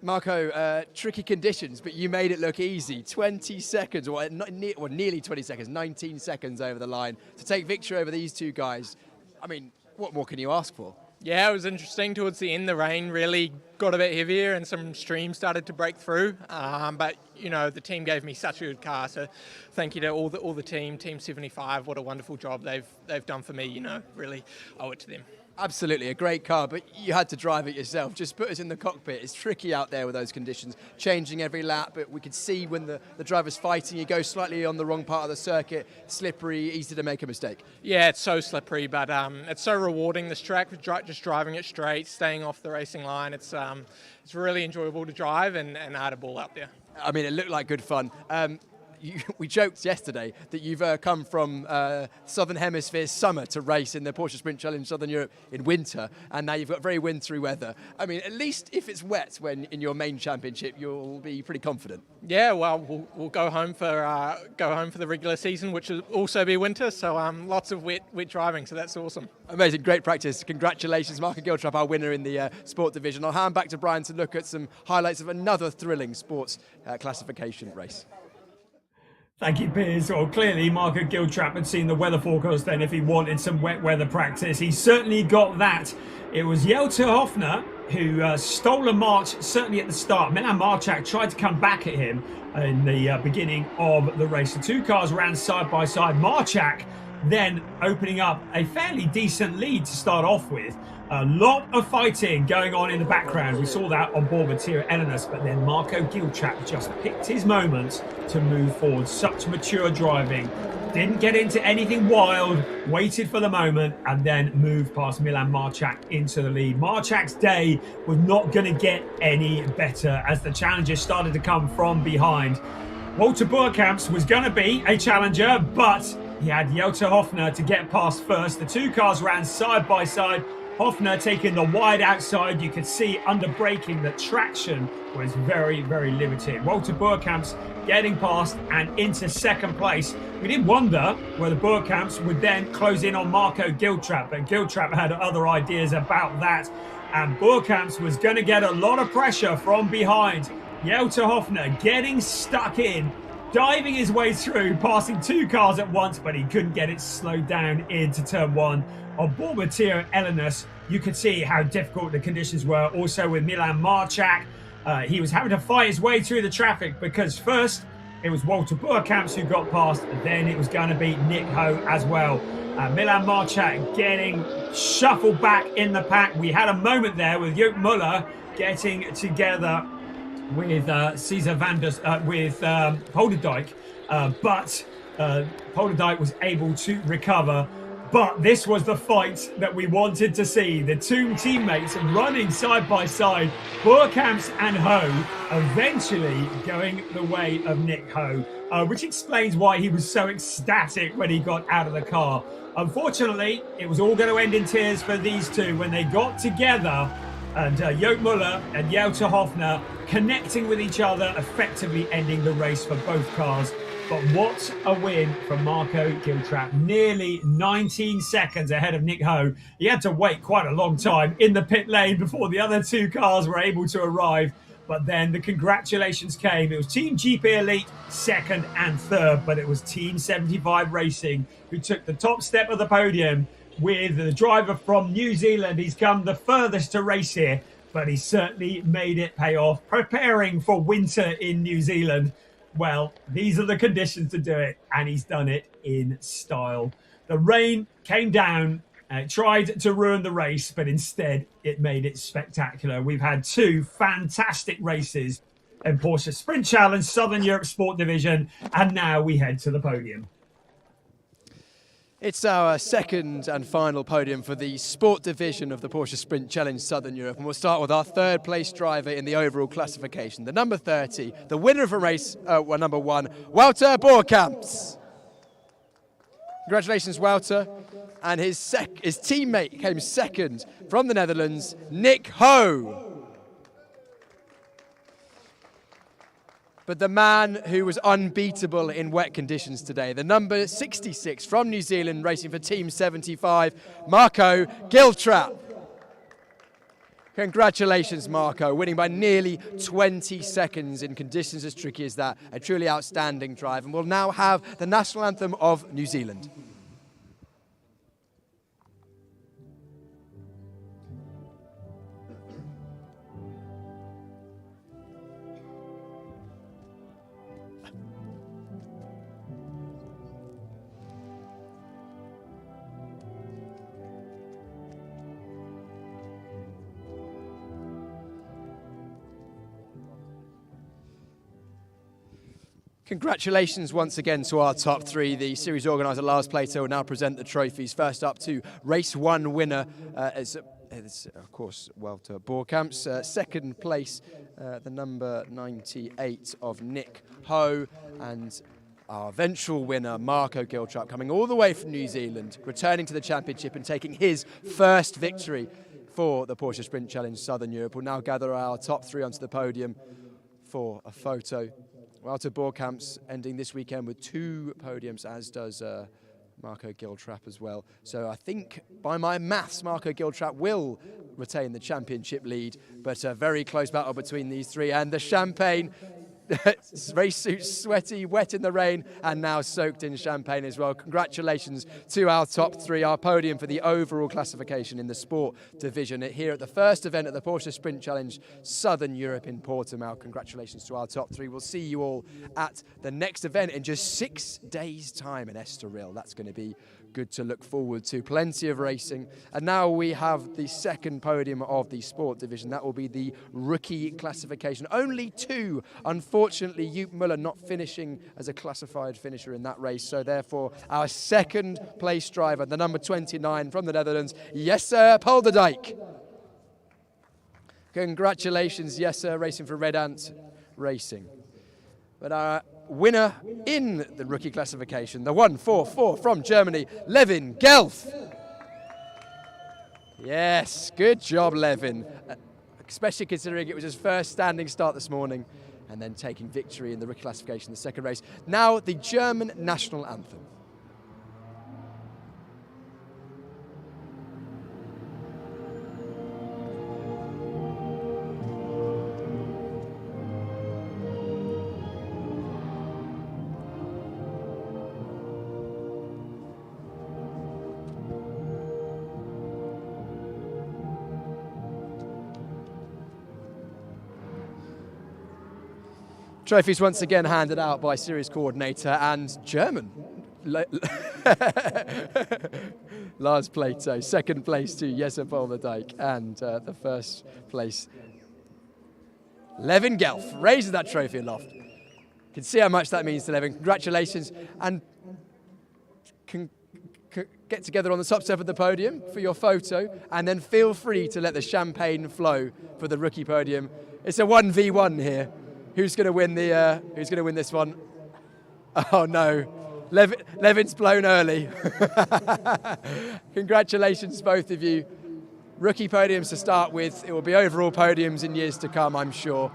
Marco, tricky conditions, but you made it look easy. 20 seconds, or nearly 20 seconds, 19 seconds over the line to take victory over these two guys. I mean, what more can you ask for? Yeah, it was interesting towards the end. The rain really got a bit heavier and some streams started to break through. But, you know, the team gave me such a good car. So thank you to all the team, Team 75. What a wonderful job they've done for me, you know, really owe it to them. Absolutely, a great car, but you had to drive it yourself. Just put us in the cockpit. It's tricky out there with those conditions, changing every lap, but we could see when the driver's fighting, you go slightly on the wrong part of the circuit, slippery, easy to make a mistake. Yeah, it's so slippery, but it's so rewarding, this track, just driving it straight, staying off the racing line. It's really enjoyable to drive and I had a ball out there. I mean, it looked like good fun. We joked yesterday that you've come from Southern Hemisphere summer to race in the Porsche Sprint Challenge Southern Europe in winter, and now you've got very wintry weather. I mean, at least if it's wet when in your main championship, you'll be pretty confident. Yeah, well, we'll go home for the regular season, which will also be winter. So lots of wet driving. So that's awesome. Amazing, great practice. Congratulations, Marco Giltrap, our winner in the sport division. I'll hand back to Brian to look at some highlights of another thrilling sports classification race. Thank you, Piers. Well, clearly Marco Giltrap had seen the weather forecast then if he wanted some wet weather practice. He certainly got that. It was Jelter Hofner who stole a march, certainly at the start. Milan Marchak tried to come back at him in the beginning of the race. The two cars ran side by side. Marchak then opening up a fairly decent lead to start off with. A lot of fighting going on in the background. We saw that on board with Tira Elenas, but then Marco Giltrap just picked his moments to move forward. Such mature driving. Didn't get into anything wild, waited for the moment, and then moved past Milan Marchak into the lead. Marchak's day was not going to get any better as the challengers started to come from behind. Walter Boerkamps was going to be a challenger, but he had Jelter Hofner to get past first. The two cars ran side by side. Hofner taking the wide outside. You could see under braking that traction was very, very limited. Walter Boerkamps getting past and into second place. We did wonder whether Boerkamps would then close in on Marco Giltrap, but Giltrap had other ideas about that. And Boerkamps was going to get a lot of pressure from behind. Jelter Hofner getting stuck in, diving his way through, passing two cars at once, but he couldn't get it slowed down into turn one. On board with Tira Elenas, you could see how difficult the conditions were. Also with Milan Marchak, he was having to fight his way through the traffic because first it was Walter Boerkamps who got past, and then it was going to be Nick Ho as well. Milan Marchak getting shuffled back in the pack. We had a moment there with Joop Muller getting together with Cesar with Polderdijk, but Polderdijk was able to recover. But this was the fight that we wanted to see. The two teammates running side by side, Boerkamps and Ho, eventually going the way of Nick Ho, which explains why he was so ecstatic when he got out of the car. Unfortunately, it was all going to end in tears for these two when they got together, and Joop Muller and Jelter Hofner connecting with each other, effectively ending the race for both cars. But what a win from Marco Giltrap. Nearly 19 seconds ahead of Nick Ho. He had to wait quite a long time in the pit lane before the other two cars were able to arrive. But then the congratulations came. It was Team GP Elite second and third, but it was Team 75 Racing who took the top step of the podium with the driver from New Zealand. He's come the furthest to race here, but he certainly made it pay off. Preparing for winter in New Zealand. Well, these are the conditions to do it, and he's done it in style. The rain came down, tried to ruin the race, but instead it made it spectacular. We've had two fantastic races in Porsche Sprint Challenge, Southern Europe Sport Division, and now we head to the podium. It's our second and final podium for the sport division of the Porsche Sprint Challenge Southern Europe, and we'll start with our third place driver in the overall classification, the number 30, the winner of a race, number 1, Walter Boerkamps. Congratulations, Walter. And his teammate came second from the Netherlands, Nick Ho. Congratulations, Walter. And his teammate came second from the Netherlands, Nick Ho. Congratulations, Walter. And his teammate came second from the Netherlands, Nick Ho. Congratulations, Walter. And his teammate came second from the Netherlands, Nick Ho. But the man who was unbeatable in wet conditions today, the number 66 from New Zealand, racing for Team 75, Marco Giltrap. Congratulations, Marco, winning by nearly 20 seconds in conditions as tricky as that. A truly outstanding drive, and we'll now have the national anthem of New Zealand. Congratulations once again to our top three. The series organiser Lars Plato will now present the trophies. First up to race one winner is of course Walter Borkamp's. Second place, the number 98 of Nick Ho, and our eventual winner Marco Giltrap, coming all the way from New Zealand, returning to the championship and taking his first victory for the Porsche Sprint Challenge Southern Europe. We'll now gather our top three onto the podium for a photo. Walter Borkamp's ending this weekend with 2 podiums, as does Marco Giltrap as well. So I think, by my maths, Marco Giltrap will retain the championship lead, but a very close battle between these three. And the champagne, race suit sweaty, wet in the rain, and now soaked in champagne as well. Congratulations to our top three, our podium for the overall classification in the sport division here at the first event at the Porsche Sprint Challenge Southern Europe in Portimão. Congratulations to our top three. We'll see you all at the next event in just 6 days' time in Estoril. That's going to be good to look forward to. Plenty of racing. And now we have the second podium of the sport division. That will be the rookie classification. Only 2, unfortunately, Joop Muller not finishing as a classified finisher in that race. So therefore, our second place driver, the number 29 from the Netherlands, Jesse Polderdijk. Congratulations, Jesse, racing for Red Ant Racing. But our winner in the rookie classification, the 144 from Germany, Levin Gelf. Yes, good job, Levin. Especially considering it was his first standing start this morning and then taking victory in the rookie classification, the second race. Now the German national anthem. Trophies once again handed out by series coordinator and German Lars Plato. Second place to Jesse Polderdijk, and the first place Levin Gelf raises that trophy aloft. You can see how much that means to Levin. Congratulations, and get together on the top step of the podium for your photo, and then feel free to let the champagne flow for the rookie podium. It's a 1v1 here. Who's going to win the? Who's going to win this one? Oh no, Levin's blown early. Congratulations, both of you. Rookie podiums to start with. It will be overall podiums in years to come, I'm sure.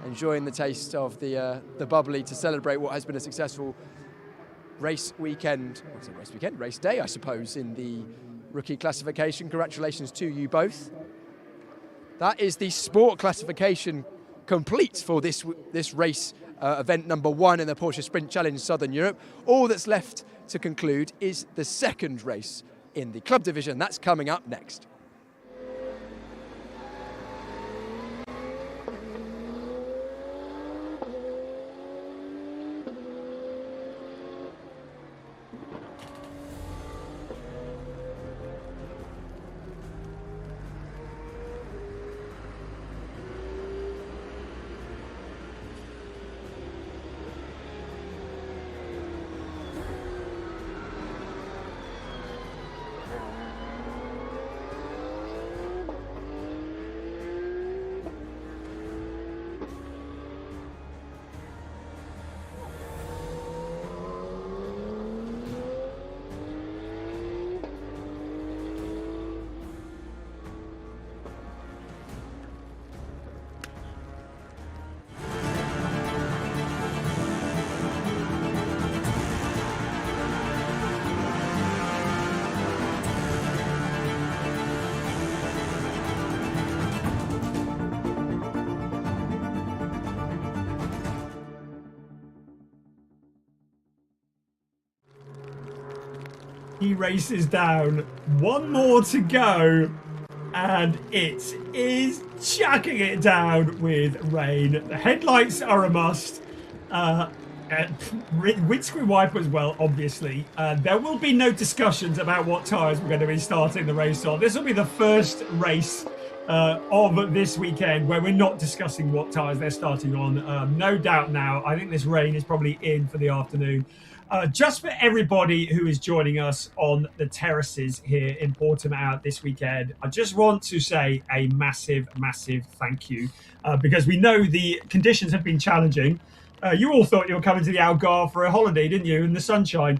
Enjoying the taste of the bubbly to celebrate what has been a successful race weekend. What's it, race weekend? Race day, I suppose, in the rookie classification. Congratulations to you both. That is the sport classification complete for this race, event number 1 in the Porsche Sprint Challenge Southern Europe. All that's left to conclude is the second race in the club division. That's coming up next. He races down. One more to go. And it is chucking it down with rain. The headlights are a must. Windscreen wiper as well, obviously. There will be no discussions about what tyres we're going to be starting the race on. This will be the first race of this weekend where we're not discussing what tyres they're starting on. No doubt now. I think this rain is probably in for the afternoon. Just for everybody who is joining us on the terraces here in Portimão this weekend, I just want to say a massive, massive thank you because we know the conditions have been challenging. You all thought you were coming to the Algarve for a holiday, didn't you, in the sunshine?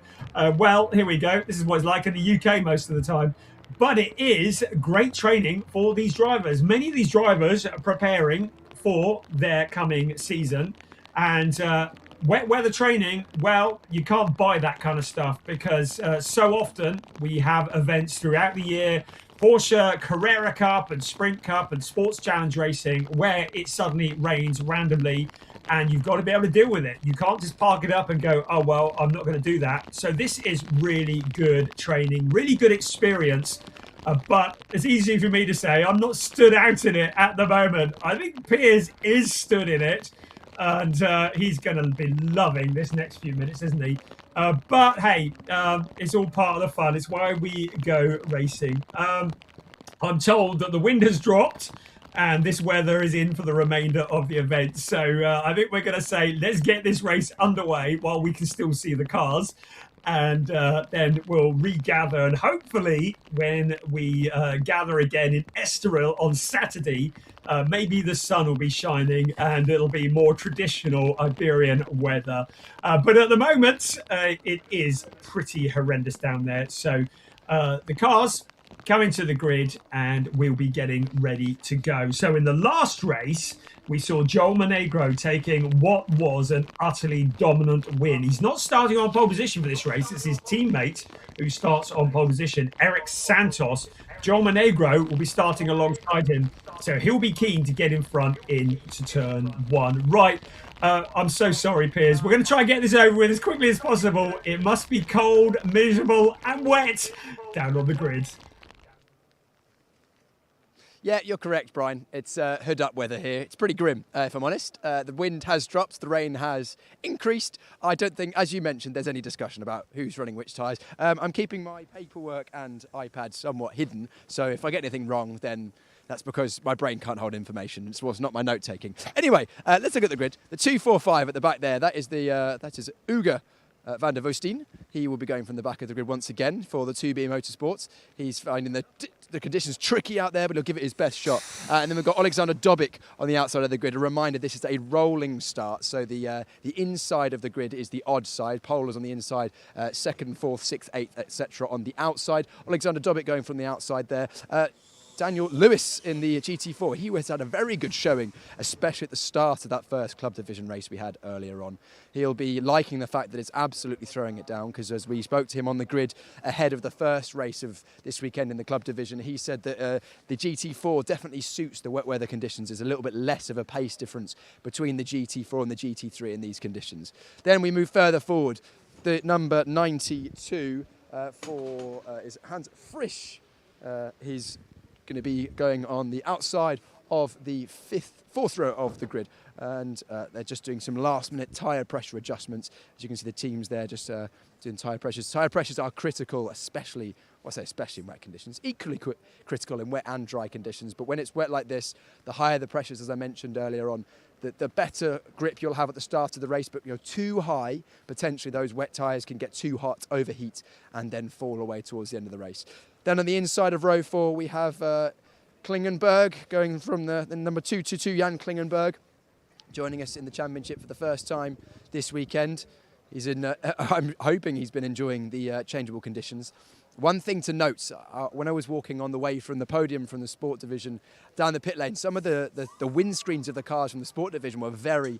Well, here we go. This is what it's like in the UK most of the time. But it is great training for these drivers. Many of these drivers are preparing for their coming season. And wet weather training, well, you can't buy that kind of stuff because so often we have events throughout the year, Porsche Carrera Cup and Sprint Cup and Sports Challenge Racing, where it suddenly rains randomly and you've got to be able to deal with it. You can't just park it up and go, oh, well, I'm not going to do that. So this is really good training, really good experience. But it's easy for me to say I'm not stood out in it at the moment. I think Piers is stood in it. And he's going to be loving this next few minutes, isn't he? But hey, it's all part of the fun. It's why we go racing. I'm told that the wind has dropped and this weather is in for the remainder of the event. So I think we're going to say, let's get this race underway while we can still see the cars. And then we'll regather. And hopefully when we gather again in Estoril on Saturday, maybe the sun will be shining and it'll be more traditional Iberian weather. But at the moment, it is pretty horrendous down there. So the cars coming to the grid and we'll be getting ready to go. So in the last race, we saw Joel Monegro taking what was an utterly dominant win. He's not starting on pole position for this race. It's his teammate who starts on pole position, Eric Santos. Joel Monegro will be starting alongside him, so he'll be keen to get in front into turn one. Right, I'm so sorry, Piers. We're going to try and get this over with as quickly as possible. It must be cold, miserable and wet down on the grid. Yeah, you're correct, Brian. It's hood up weather here. It's pretty grim, if I'm honest. The wind has dropped, the rain has increased. I don't think, as you mentioned, there's any discussion about who's running which tyres. I'm keeping my paperwork and iPad somewhat hidden, so if I get anything wrong, then that's because my brain can't hold information. It was not my note-taking. Anyway, let's look at the grid. The 245 at the back there, that is Uga van der Woestijn. He will be going from the back of the grid once again for the 2B Motorsports. He's finding the conditions tricky out there, but he'll give it his best shot. And then we've got Alexander Dobic on the outside of the grid. A reminder, this is a rolling start, so the inside of the grid is the odd side. Pole is on the inside, second, fourth, sixth, eighth, etc. on the outside. Alexander Dobic going from the outside there. Daniel Lewis in the GT4, he has had a very good showing, especially at the start of that first club division race we had earlier on. He'll be liking the fact that it's absolutely throwing it down, because as we spoke to him on the grid ahead of the first race of this weekend in the club division, he said that the GT4 definitely suits the wet weather conditions. There's a little bit less of a pace difference between the GT4 and the GT3 in these conditions. Then we move further forward. The number 92 is Hans Frisch. He's going to be going on the outside of the fourth row of the grid, and they're just doing some last-minute tyre pressure adjustments. As you can see, the teams there just doing tyre pressures. Tyre pressures are critical, especially in wet conditions, equally critical in wet and dry conditions. But when it's wet like this, the higher the pressures, as I mentioned earlier on, the better grip you'll have at the start of the race. But too high, potentially those wet tyres can get too hot, overheat, and then fall away towards the end of the race. Then on the inside of row 4, we have Klingenberg going from the number 222, Jan Klingenberg, joining us in the championship for the first time this weekend. He's I'm hoping he's been enjoying the changeable conditions. One thing to note, when I was walking on the way from the podium from the sport division down the pit lane, some of the windscreens of the cars from the sport division were very,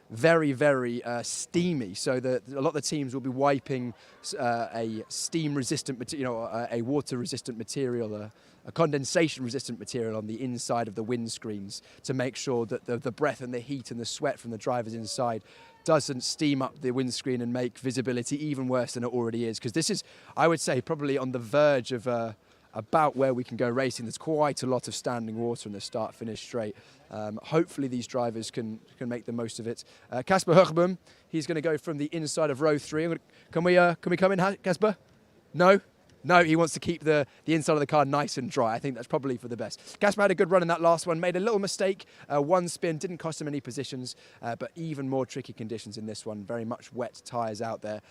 very steamy. So a lot of the teams will be wiping a steam-resistant material, a water-resistant material, a condensation-resistant material on the inside of the windscreens to make sure that the breath and the heat and the sweat from the drivers inside doesn't steam up the windscreen and make visibility even worse than it already is. Because this is, I would say, probably on the verge of about where we can go racing. There's quite a lot of standing water in the start-finish straight. Hopefully these drivers can make the most of it. Casper Hochboom, he's going to go from the inside of row 3. Can we come in, Casper? No? No, he wants to keep the inside of the car nice and dry. I think that's probably for the best. Casper had a good run in that last one, made a little mistake. One spin, didn't cost him any positions, but even more tricky conditions in this one. Very much wet tyres out there.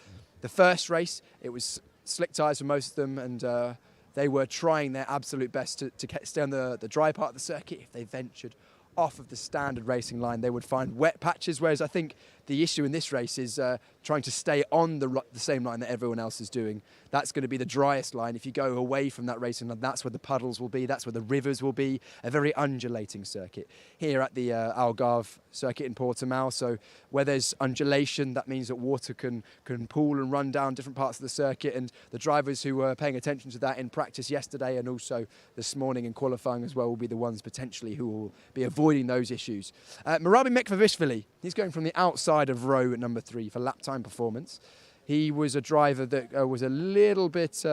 The first race, it was slick tyres for most of them, and they were trying their absolute best to stay on the dry part of the circuit. If they ventured off of the standard racing line, they would find wet patches, whereas I think the issue in this race is trying to stay on the same line that everyone else is doing. That's going to be the driest line. If you go away from that racing line, that's where the puddles will be, that's where the rivers will be, a very undulating circuit. Here at the Algarve circuit in Portimão, so where there's undulation, that means that water can pool and run down different parts of the circuit, and the drivers who were paying attention to that in practice yesterday and also this morning in qualifying as well will be the ones potentially who will be avoiding those issues. Mirabi Mekvavishvili, he's going from the outside of row number 3 for lap time performance. He was a driver that was a little bit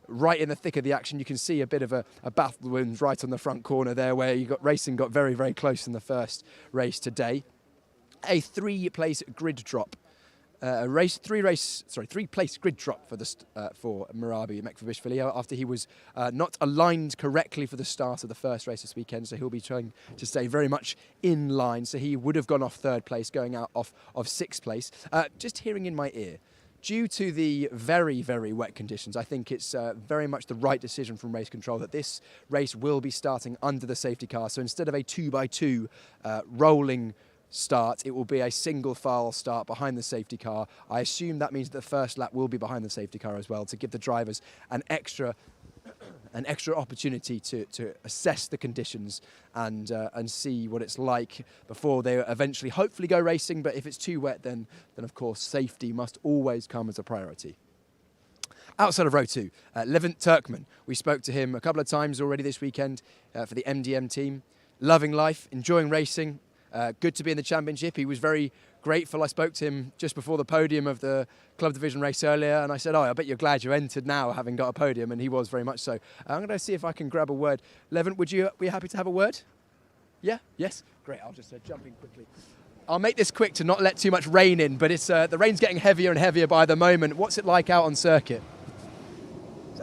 right in the thick of the action. You can see a bit of a baffled wind right on the front corner there where racing got very, very close in the first race today. A 3-place grid drop. Three-place grid drop for Mirabi Mekvavishvili after he was not aligned correctly for the start of the first race this weekend, so he'll be trying to stay very much in line. So he would have gone off 3rd place, going out of 6th place. Just hearing in my ear, due to the very, very wet conditions, I think it's very much the right decision from race control that this race will be starting under the safety car. So instead of a 2x2 rolling start, it will be a single file start behind the safety car. I assume that means that the first lap will be behind the safety car as well, to give the drivers an extra opportunity to assess the conditions and see what it's like before they eventually hopefully go racing. But if it's too wet, then of course safety must always come as a priority. Outside of row 2, Levent Turkman. We spoke to him a couple of times already this weekend for the MDM team. Loving life, enjoying racing. Good to be in the championship. He was very grateful. I spoke to him just before the podium of the club division race earlier, and I said, I bet you're glad you entered now, having got a podium, and he was very much so. I'm going to see if I can grab a word. Levent, would you be happy to have a word? Yeah? Yes? Great, I'll just jump in quickly. I'll make this quick to not let too much rain in, but it's the rain's getting heavier and heavier by the moment. What's it like out on circuit?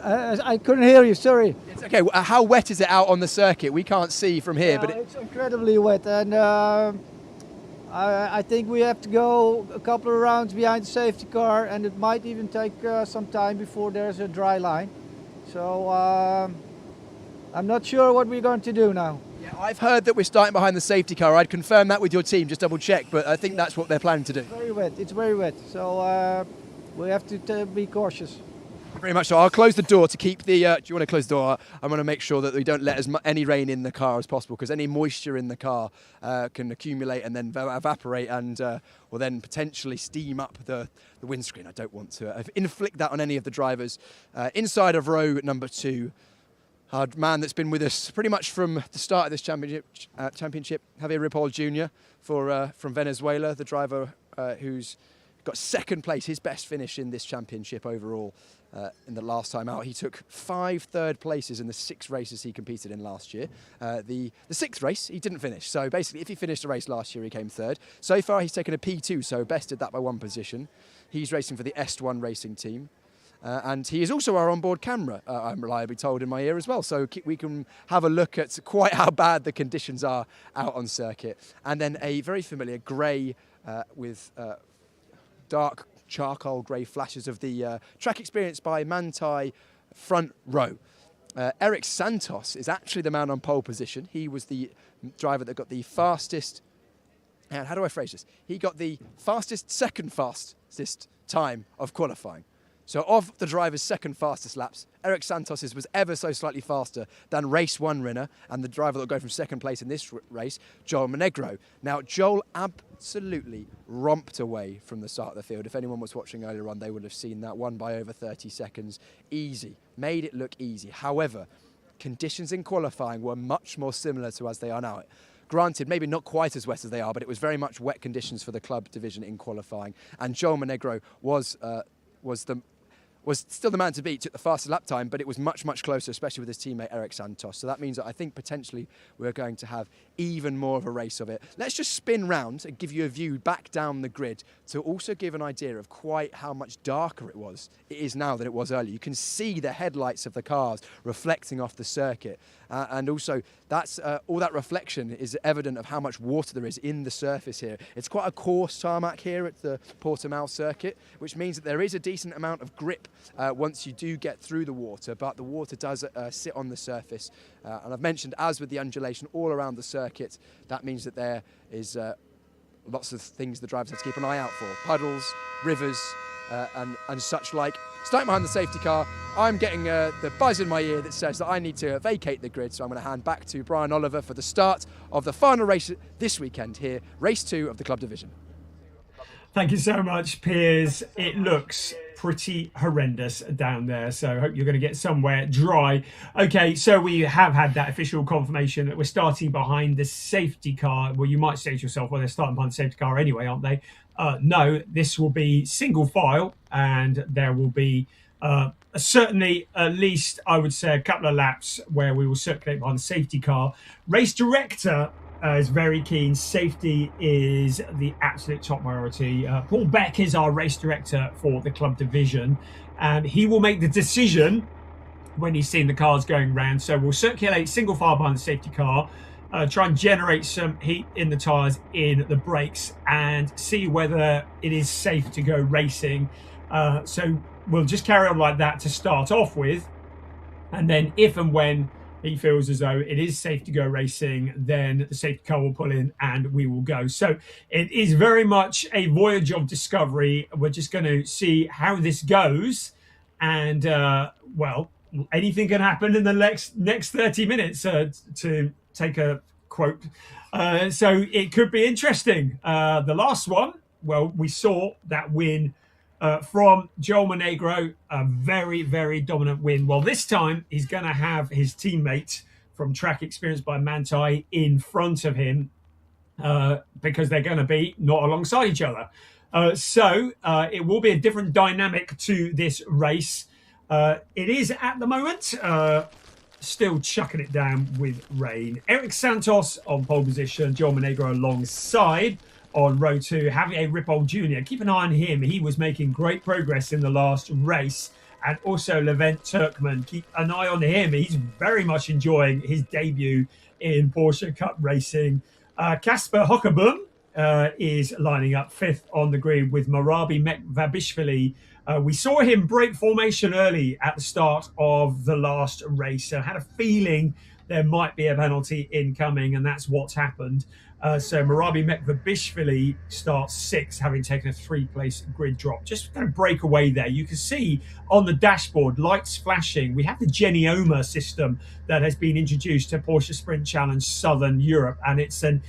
I couldn't hear you, sorry. It's okay. How wet is it out on the circuit? We can't see from here, but it's incredibly wet, and I think we have to go a couple of rounds behind the safety car, and it might even take some time before there's a dry line. So I'm not sure what we're going to do now. Yeah, I've heard that we're starting behind the safety car. I'd confirm that with your team, just double check, but I think that's what they're planning to do. It's very wet, so we have to be cautious. Very much so. I'll close the door to keep the... do you want to close the door? I want to make sure that we don't let any rain in the car as possible, because any moisture in the car can accumulate and then evaporate and will then potentially steam up the windscreen. I don't want to inflict that on any of the drivers. Inside of row number 2, a man that's been with us pretty much from the start of this championship, Javier Ripoll Jr. From Venezuela, the driver who's got 2nd place, his best finish in this championship overall. In the last time out, he took 5 third places in the 6 races he competed in last year. The 6th race, he didn't finish. So basically, if he finished a race last year, he came 3rd. So far, he's taken a P2, so bested that by 1 position. He's racing for the Est1 racing team. And he is also our onboard camera, I'm reliably told in my ear as well. So we can have a look at quite how bad the conditions are out on circuit. And then a very familiar grey with dark charcoal grey flashes of the track experience by Manthai front row. Eric Santos is actually the man on pole position. He was the driver that got the fastest, and how do I phrase this? He got the second fastest time of qualifying. So of the driver's 2nd fastest laps, Eric Santos's was ever so slightly faster than race 1 winner and the driver that will go from 2nd place in this race, Joel Monegro. Now, Joel absolutely romped away from the start of the field. If anyone was watching earlier on, they would have seen that, won by over 30 seconds. Easy, made it look easy. However, conditions in qualifying were much more similar to as they are now. Granted, maybe not quite as wet as they are, but it was very much wet conditions for the club division in qualifying. And Joel Monegro was still the man to beat, took the fastest lap time, but it was much, much closer, especially with his teammate Eric Santos. So that means that I think potentially we're going to have even more of a race of it. Let's just spin round and give you a view back down the grid to also give an idea of quite how much darker it is now than it was earlier. You can see the headlights of the cars reflecting off the circuit. And also, that's all that reflection is evident of how much water there is in the surface here. It's quite a coarse tarmac here at the Portimão circuit, which means that there is a decent amount of grip once you do get through the water, but the water does sit on the surface. And I've mentioned, as with the undulation all around the circuit, that means that there is lots of things the drivers have to keep an eye out for. Puddles, rivers, and such like. Starting behind the safety car, I'm getting the buzz in my ear that says that I need to vacate the grid, so I'm going to hand back to Brian Oliver for the start of the final race this weekend here, race 2 of the club division. Thank you so much, Piers. It looks pretty horrendous down there, so I hope you're going to get somewhere dry. Okay, so we have had that official confirmation that we're starting behind the safety car. Well, you might say to yourself, well, they're starting behind the safety car anyway, aren't they? No, this will be single file, and there will be certainly at least, I would say, a couple of laps where we will circulate behind the safety car. Race director is very keen. Safety is the absolute top priority. Paul Beck is our race director for the club division, and he will make the decision when he's seen the cars going round. So we'll circulate single file behind the safety car, try and generate some heat in the tyres, in the brakes, and see whether it is safe to go racing. So we'll just carry on like that to start off with, and then if and when he feels as though it is safe to go racing, then the safety car will pull in and we will go. So it is very much a voyage of discovery. We're just going to see how this goes, and well, anything can happen in the next 30 minutes, to take a quote. So it could be interesting. The last one, well, we saw that win from Joel Monegro, a very, very dominant win. Well, this time he's going to have his teammate from Track Experience by Manthey in front of him, because they're going to be not alongside each other. So it will be a different dynamic to this race. It is at the moment still chucking it down with rain. Eric Santos on pole position, Joel Monegro alongside. On row 2, Javier Ripoll Jr. Keep an eye on him. He was making great progress in the last race. And also Levent Turkman. Keep an eye on him. He's very much enjoying his debut in Porsche Cup racing. Kasper Hockeboom is lining up 5th on the grid with Marabi Mekvabishvili. We saw him break formation early at the start of the last race. So I had a feeling there might be a penalty incoming, and that's what's happened. So Marabi Mekvabishvili starts 6th, having taken a 3-place grid drop. Just going to break away there. You can see on the dashboard, lights flashing. We have the Genioma system that has been introduced to Porsche Sprint Challenge Southern Europe, and it's an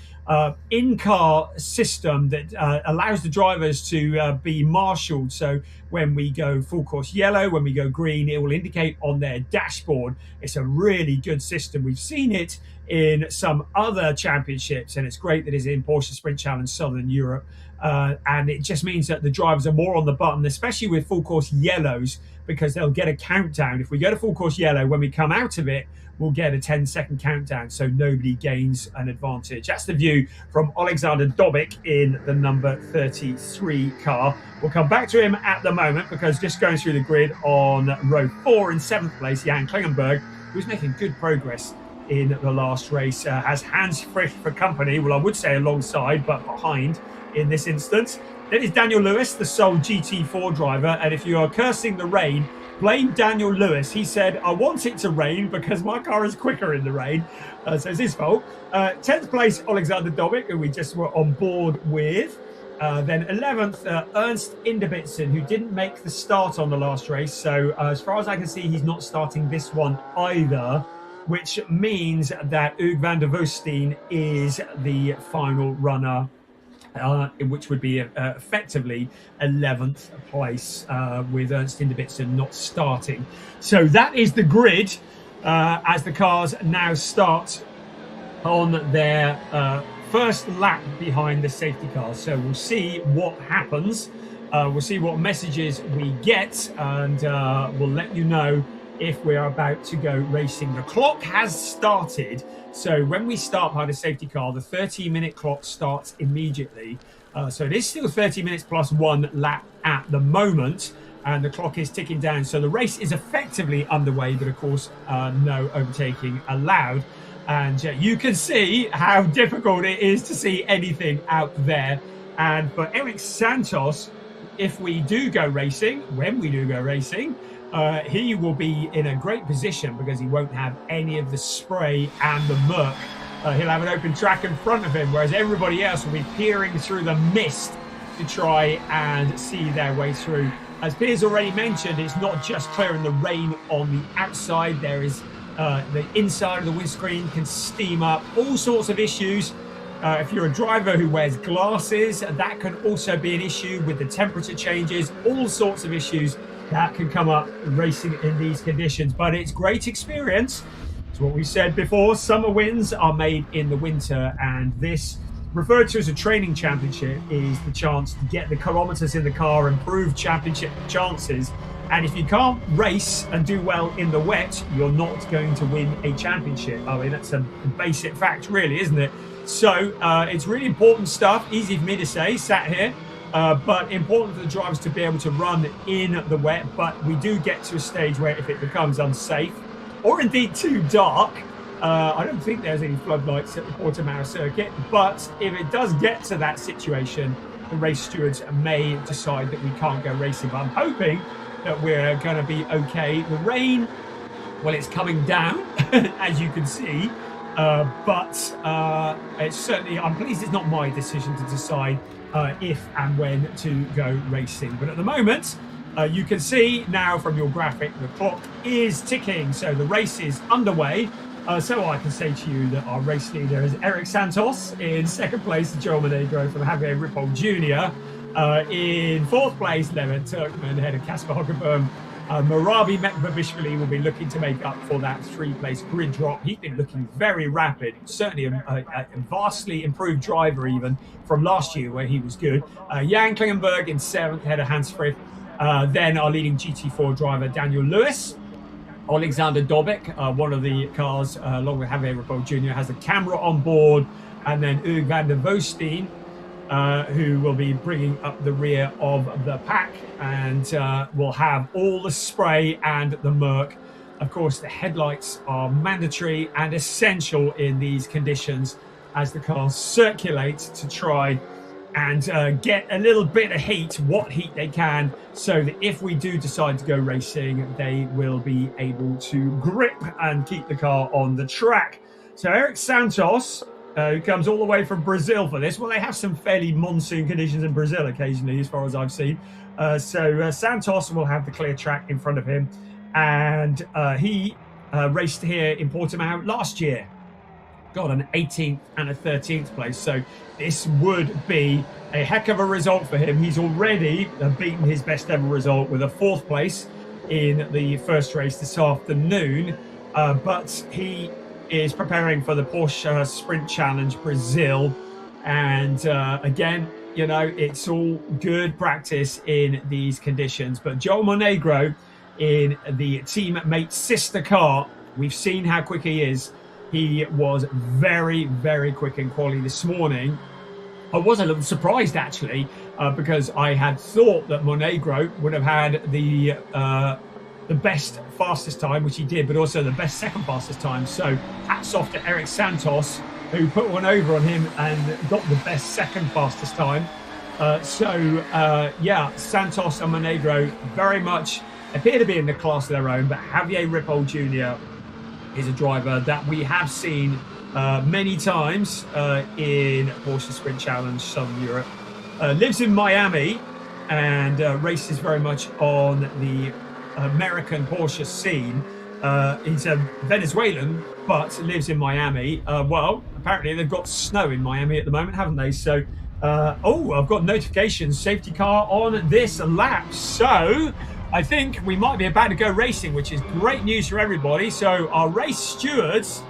in-car system that allows the drivers to be marshalled. So when we go full course yellow, when we go green, it will indicate on their dashboard. It's a really good system. We've seen it in some other championships, and it's great that it's in Porsche Sprint Challenge Southern Europe. And it just means that the drivers are more on the button, especially with full course yellows, because they'll get a countdown. If we go to full course yellow, when we come out of it, we'll get a 10-second countdown, so nobody gains an advantage. That's the view from Alexander Dobik in the number 33 car. We'll come back to him at the moment, because just going through the grid on row 4 in 7th place, Jan Klingenberg, who's making good progress in the last race, has Hans Frisch for company. Well, I would say alongside, but behind in this instance. Then is Daniel Lewis, the sole GT4 driver. And if you are cursing the rain, blame Daniel Lewis. He said, I want it to rain because my car is quicker in the rain. So it's his fault. 10th place, Alexander Dobik, who we just were on board with. Then 11th, Ernst Inderbitzen, who didn't make the start on the last race. So as far as I can see, he's not starting this one either, which means that Hugo van der Woestijn is the final runner, which would be effectively 11th place, with Ernst Inderbitzen not starting. So that is the grid as the cars now start on their first lap behind the safety car. So we'll see what happens. We'll see what messages we get, and we'll let you know if we're about to go racing. The clock has started. So when we start behind a safety car, the 30-minute clock starts immediately. So it is still 30 minutes plus 1 lap at the moment, and the clock is ticking down. So the race is effectively underway, but of course, no overtaking allowed. And you can see how difficult it is to see anything out there. And for Eric Santos, if we do go racing, when we do go racing, he will be in a great position because he won't have any of the spray and the murk. He'll have an open track in front of him, whereas everybody else will be peering through the mist to try and see their way through. As Piers already mentioned, it's not just clearing the rain on the outside. There is the inside of the windscreen can steam up, all sorts of issues. If you're a driver who wears glasses, that can also be an issue with the temperature changes, all sorts of issues that can come up racing in these conditions. But it's great experience. It's what we said before, summer wins are made in the winter, and this, referred to as a training championship, is the chance to get the kilometers in the car, improve championship chances. And if you can't race and do well in the wet, you're not going to win a championship. I mean, that's a basic fact, really, isn't it? So it's really important stuff. Easy for me to say, sat here, but important for the drivers to be able to run in the wet. But we do get to a stage where if it becomes unsafe or indeed too dark, I don't think there's any floodlights at the Portimão circuit, but if it does get to that situation, the race stewards may decide that we can't go racing. But I'm hoping that we're going to be okay. The rain, well, it's coming down, as you can see, but it's certainly, I'm pleased it's not my decision to decide if and when to go racing. But at the moment, you can see now from your graphic, the clock is ticking. So the race is underway. So I can say to you that our race leader is Eric Santos. In second place, Joel Monegro from Javier Ripoll Jr. In fourth place, Levent Turkman, ahead of Kasper Hockenberg. Marabi Mekbabishvili will be looking to make up for that 3-place grid drop. He's been looking very rapid, certainly a vastly improved driver even from last year where he was good. Jan Klingenberg in 7th, ahead of Hans Frith. Then our leading GT4 driver, Daniel Lewis. Alexander Dobek, one of the cars, along with Javier Ripoll Jr., has a camera on board. And then Hugo van der Voosteen, who will be bringing up the rear of the pack, and will have all the spray and the murk. Of course, the headlights are mandatory and essential in these conditions as the cars circulate to try and get a little bit of heat, what heat they can, so that if we do decide to go racing, they will be able to grip and keep the car on the track. So Eric Santos, who comes all the way from Brazil for this. Well, they have some fairly monsoon conditions in Brazil occasionally, as far as I've seen. So Santos will have the clear track in front of him. And he raced here in Portimão last year. Got an 18th and a 13th place. So this would be a heck of a result for him. He's already beaten his best ever result with a 4th place in the first race this afternoon. But he is preparing for the Porsche Sprint Challenge Brazil. And again, you know, it's all good practice in these conditions. But Joel Monegro in the teammate sister car, we've seen how quick he is. He was very, very quick in quali this morning. I was a little surprised, actually, because I had thought that Monegro would have had the best fastest time, which he did, but also the best second fastest time. So hats off to Eric Santos, who put one over on him and got the best second fastest time. Yeah, Santos and Monegro very much appear to be in the class of their own, but Javier Ripoll Jr. is a driver that we have seen many times in Porsche Sprint Challenge Southern Europe. Lives in Miami and races very much on the American Porsche scene. He's a Venezuelan, but lives in Miami. Well, apparently they've got snow in Miami at the moment, haven't they? So, oh, I've got notifications, safety car on this lap. So I think we might be about to go racing, which is great news for everybody. So our race stewards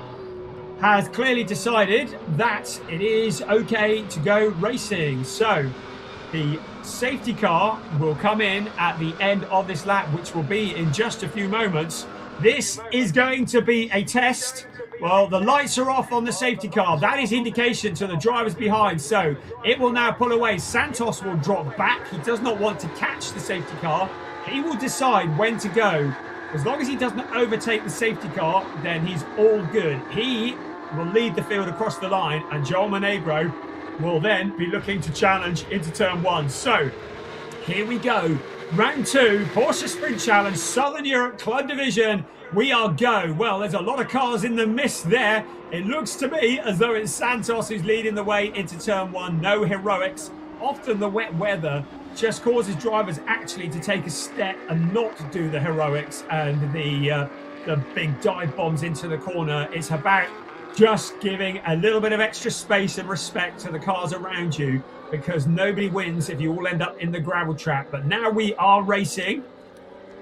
has clearly decided that it is okay to go racing. So the safety car will come in at the end of this lap, which will be in just a few moments. This is going to be a test. Well, the lights are off on the safety car. That is indication to the drivers behind. So it will now pull away. Santos will drop back. He does not want to catch the safety car. He will decide when to go. As long as he does not overtake the safety car, then he's all good. He will lead the field across the line, and Joel Monegro will then be looking to challenge into turn 1. So here we go. Round 2, Porsche Sprint Challenge, Southern Europe Club Division. We are go. Well, there's a lot of cars in the mist there. It looks to me as though it's Santos who's leading the way into turn 1. No heroics. Often the wet weather just causes drivers actually to take a step and not do the heroics and the big dive bombs into the corner. It's about just giving a little bit of extra space and respect to the cars around you, because nobody wins if you all end up in the gravel trap. But now we are racing,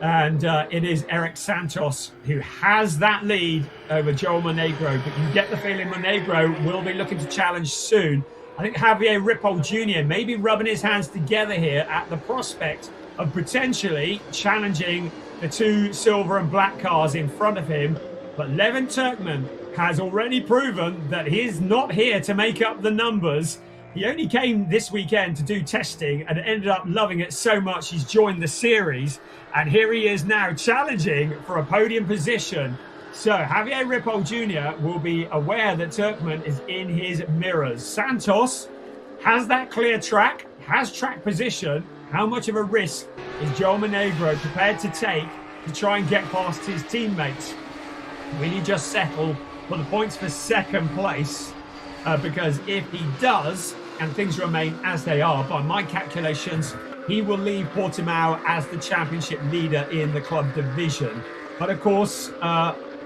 and it is Eric Santos who has that lead over Joel Monegro. But you get the feeling Monegro will be looking to challenge soon. I think Javier Ripoll Jr. may be rubbing his hands together here at the prospect of potentially challenging the 2 silver and black cars in front of him. But Levin Turkman has already proven that he is not here to make up the numbers. He only came this weekend to do testing and ended up loving it so much he's joined the series. And here he is now challenging for a podium position. So Javier Ripoll Jr. will be aware that Turkman is in his mirrors. Santos has that clear track, has track position. How much of a risk is Joel Monegro prepared to take to try and get past his teammates? Will he just settle for the points for second place? Because if he does, and things remain as they are, by my calculations, he will leave Portimão as the championship leader in the club division. But of course,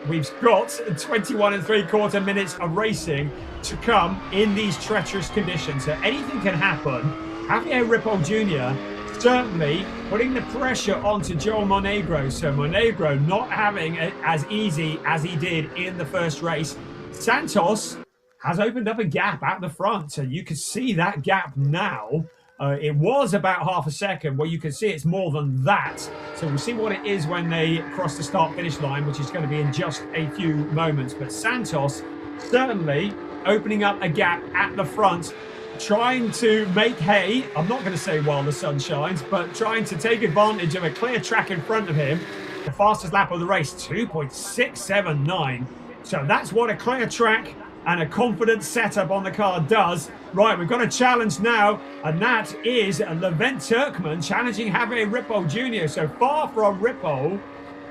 we've got 21 3/4 minutes of racing to come in these treacherous conditions. So anything can happen. Javier Ripoll Jr. certainly putting the pressure onto Joel Monegro. So Monegro not having it as easy as he did in the first race. Santos has opened up a gap at the front. So you can see that gap now. It was about half a second. Well, you can see it's more than that. So we'll see what it is when they cross the start-finish line, which is going to be in just a few moments. But Santos certainly opening up a gap at the front, trying to make hay. I'm not going to say while the sun shines, but trying to take advantage of a clear track in front of him. The fastest lap of the race, 2.679. So that's what a clear track and a confident setup on the car does. Right, we've got a challenge now, and that is Levent Turkman challenging Javier Ripoll Jr. So far from Ripoll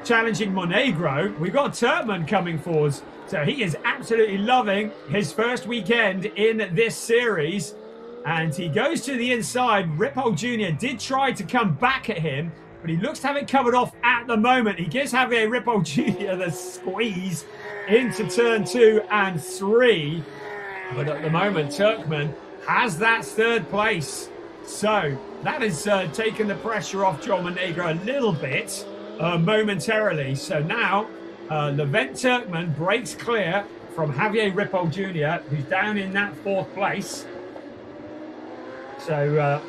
challenging Monegro, we've got Turkman coming forwards. So he is absolutely loving his first weekend in this series, and he goes to the inside. Ripoll Jr. did try to come back at him, but he looks to have it covered off at the moment. He gives Javier Ripoll Jr. the squeeze into turn 2 and 3. But at the moment, Turkman has that third place. So that has taken the pressure off Joel Monegro a little bit momentarily. So now Levent Turkman breaks clear from Javier Ripoll Jr., who's down in that 4th place. So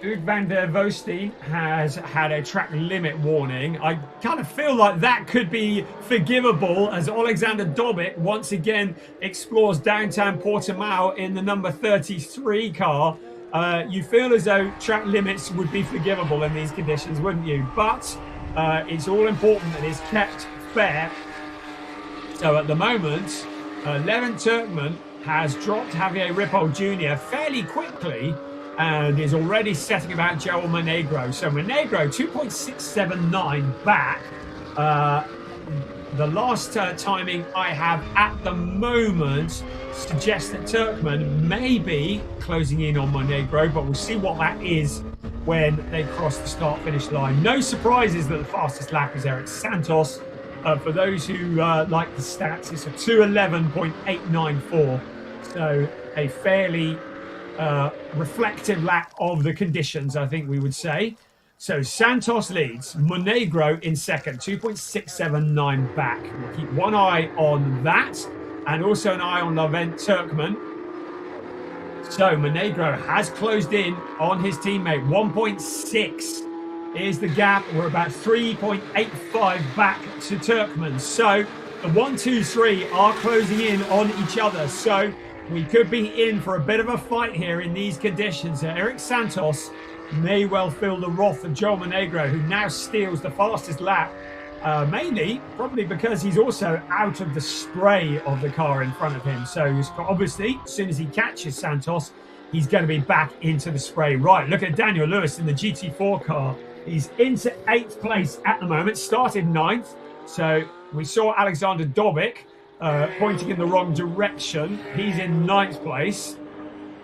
Hugo van der Voosteen has had a track limit warning. I kind of feel like that could be forgivable as Alexander Dobbit once again explores downtown Portimão in the number 33 car. You feel as though track limits would be forgivable in these conditions, wouldn't you? But it's all important that it's kept fair. So at the moment, Levin Turkman has dropped Javier Ripoll Jr. fairly quickly and is already setting about Joel Monegro. So Monegro, 2.679 back. The last timing I have at the moment suggests that Turkman may be closing in on Monegro, but we'll see what that is when they cross the start-finish line. No surprises that the fastest lap is Eric Santos. For those who like the stats, it's a 2:11.894. So a fairly reflective lap of the conditions, I think we would say. So Santos leads, Monegro in second, 2.679 back. We'll keep one eye on that. and also an eye on Levent Turkman. So Monegro has closed in on his teammate. 1.6 is the gap. We're about 3.85 back to Turkman. So the 1, 2, 3 are closing in on each other. So we could be in for a bit of a fight here in these conditions. Eric Santos may well feel the wrath of Joel Monegro, who now steals the fastest lap. Mainly, probably because he's also out of the spray of the car in front of him. So obviously, as soon as he catches Santos, he's going to be back into the spray. Right, look at Daniel Lewis in the GT4 car. He's into 8th place at the moment, started 9th. So we saw Alexander Dobic pointing in the wrong direction. He's in 9th place.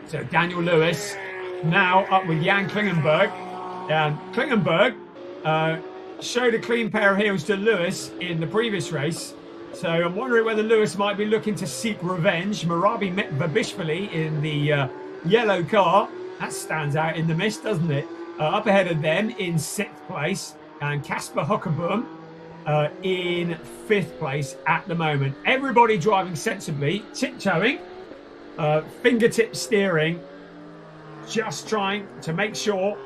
So Daniel Lewis now up with Jan Klingenberg. Klingenberg showed a clean pair of heels to Lewis in the previous race. So I'm wondering whether Lewis might be looking to seek revenge. Marabi Babishvili in the yellow car. That stands out in the mist, doesn't it? Up ahead of them in 6th place. And Kasper Huckerboom in 5th place at the moment. Everybody driving sensibly, tiptoeing, fingertip steering, just trying to make sure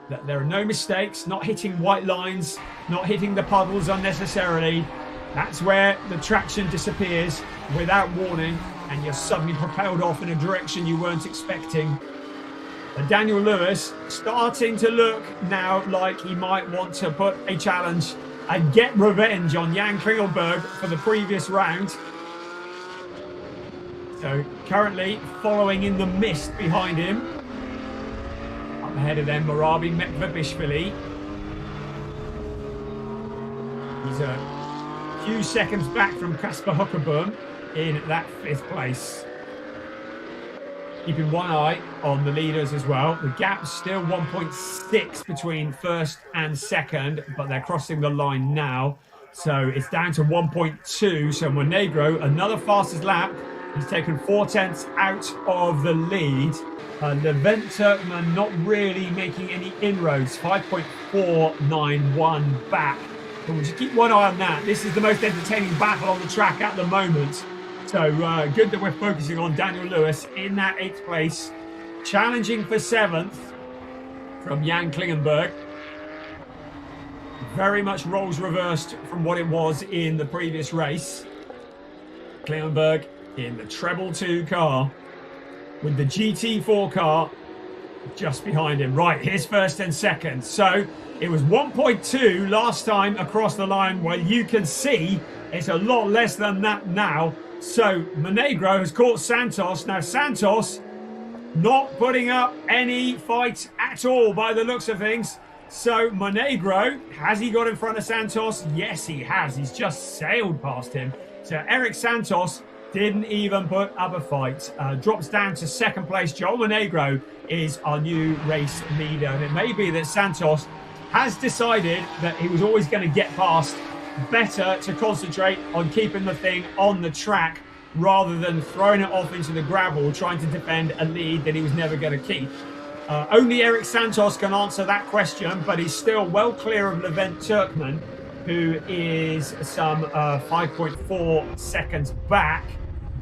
that there are no mistakes, not hitting white lines, not hitting the puddles unnecessarily. That's where the traction disappears without warning and you're suddenly propelled off in a direction you weren't expecting. And Daniel Lewis starting to look now like he might want to put a challenge and get revenge on Jan Klingelberg for the previous round. So currently following in the mist behind him. Up ahead of them, Marabi Babishvili. He's a few seconds back from Kasper Huckerboom in that 5th place. Keeping one eye on the leaders as well. The gap's still 1.6 between 1st and 2nd, but they're crossing the line now. So it's down to 1.2. So Monegro, another fastest lap. He's taken 4/10 out of the lead. Levent Turkman not really making any inroads. 5.491 back. But we'll just keep one eye on that. This is the most entertaining battle on the track at the moment. So good that we're focusing on Daniel Lewis in that 8th place. Challenging for 7th from Jan Klingenberg. Very much roles reversed from what it was in the previous race. Klingenberg in the treble 2 car with the GT4 car just behind him. Right, here's 1st and 2nd. So it was 1.2 last time across the line. Well, you can see it's a lot less than that now. So Monegro has caught Santos. Now Santos not putting up any fight at all by the looks of things. So Monegro, has he got in front of Santos? Yes, he has. He's just sailed past him. So Eric Santos didn't even put up a fight. Drops down to 2nd place. Joel Monegro is our new race leader. And it may be that Santos has decided that he was always going to get past. Better to concentrate on keeping the thing on the track rather than throwing it off into the gravel, trying to defend a lead that he was never going to keep. Only Eric Santos can answer that question, but he's still well clear of Levent Turkman, who is some 5.4 seconds back.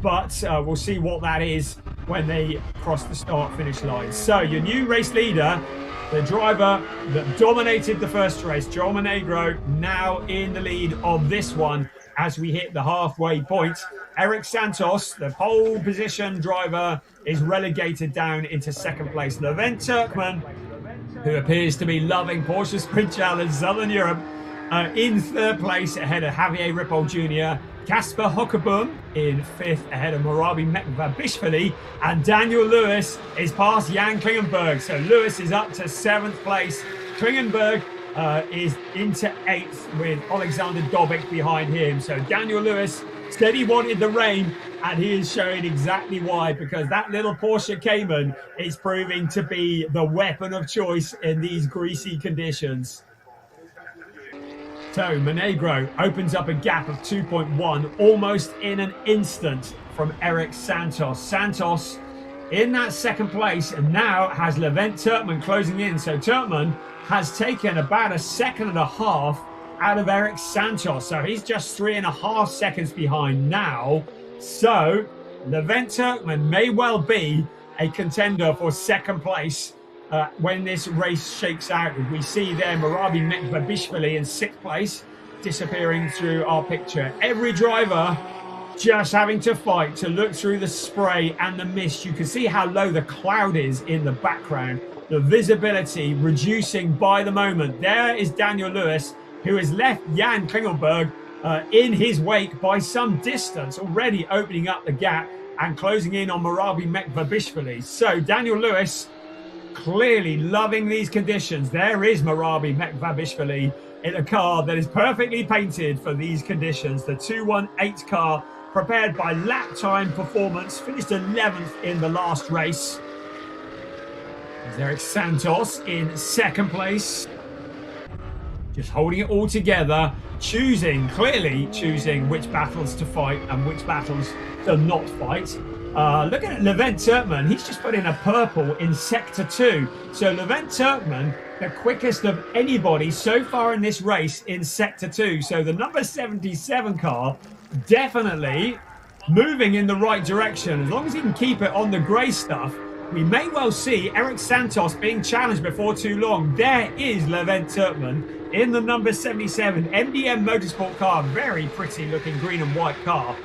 But we'll see what that is when they cross the start-finish line. So your new race leader, the driver that dominated the first race, Joel Monegro, now in the lead of this one as we hit the halfway point. Eric Santos, the pole position driver, is relegated down into 2nd place. Levent Turkman, who appears to be loving Porsche Sprint Challenge Southern Europe, in 3rd place ahead of Javier Ripoll Jr., Kasper Huckerboom in 5th ahead of Marabi Babishvili, and Daniel Lewis is past Jan Klingenberg. So Lewis is up to 7th place. Klingenberg is into 8th with Alexander Dobic behind him. So Daniel Lewis said he wanted the rain, and he is showing exactly why, because that little Porsche Cayman is proving to be the weapon of choice in these greasy conditions. So Monegro opens up a gap of 2.1 almost in an instant from Eric Santos. Santos in that 2nd place and now has Levent Turkman closing in. So Turkman has taken about 1.5 seconds out of Eric Santos. So he's just 3.5 seconds behind now. So, Levent Turkmen may well be a contender for second place when this race shakes out. We see there Marabi Mekvabishvili in 6th place, disappearing through our picture. Every driver just having to fight to look through the spray and the mist. You can see how low the cloud is in the background. The visibility reducing by the moment. There is Daniel Lewis, who has left Jan Klingelberg in his wake by some distance, already opening up the gap and closing in on Marabi Mekvabishvili. So Daniel Lewis clearly loving these conditions. There is Marabi Mekvabishvili in a car that is perfectly painted for these conditions. The 218 car, prepared by Lap Time Performance, finished 11th in the last race. There's Eric Santos in 2nd place. Just holding it all together, clearly choosing which battles to fight and which battles to not fight. Looking at Levent Turkmen, he's just put in a purple in Sector 2. So Levent Turkmen, the quickest of anybody so far in this race in Sector 2. So the number 77 car definitely moving in the right direction. As long as he can keep it on the grey stuff, we may well see Eric Santos being challenged before too long. There is Levent Turkmen in the number 77 MDM Motorsport car. Very pretty looking green and white car.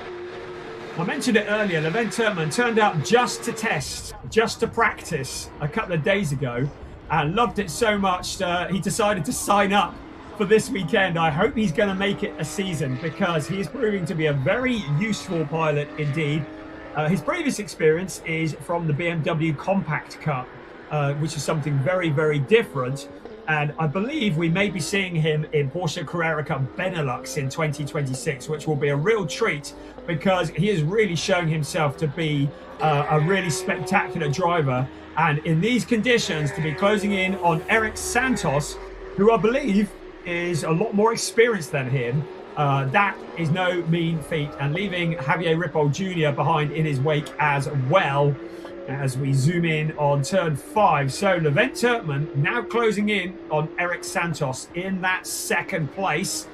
I mentioned it earlier, Levent Turkmen turned up just to test, just to practice a couple of days ago and loved it so much he decided to sign up for this weekend. I hope he's going to make it a season because he is proving to be a very useful pilot indeed. His previous experience is from the BMW Compact Cup, which is something very, very different. And I believe we may be seeing him in Porsche Carrera Cup Benelux in 2026, which will be a real treat because he is really showing himself to be a really spectacular driver. And in these conditions, to be closing in on Eric Santos, who I believe is a lot more experienced than him, that is no mean feat. And leaving Javier Ripoll Jr. behind in his wake as well, as we zoom in on turn 5. So Levent Turkmen now closing in on Eric Santos in that 2nd place.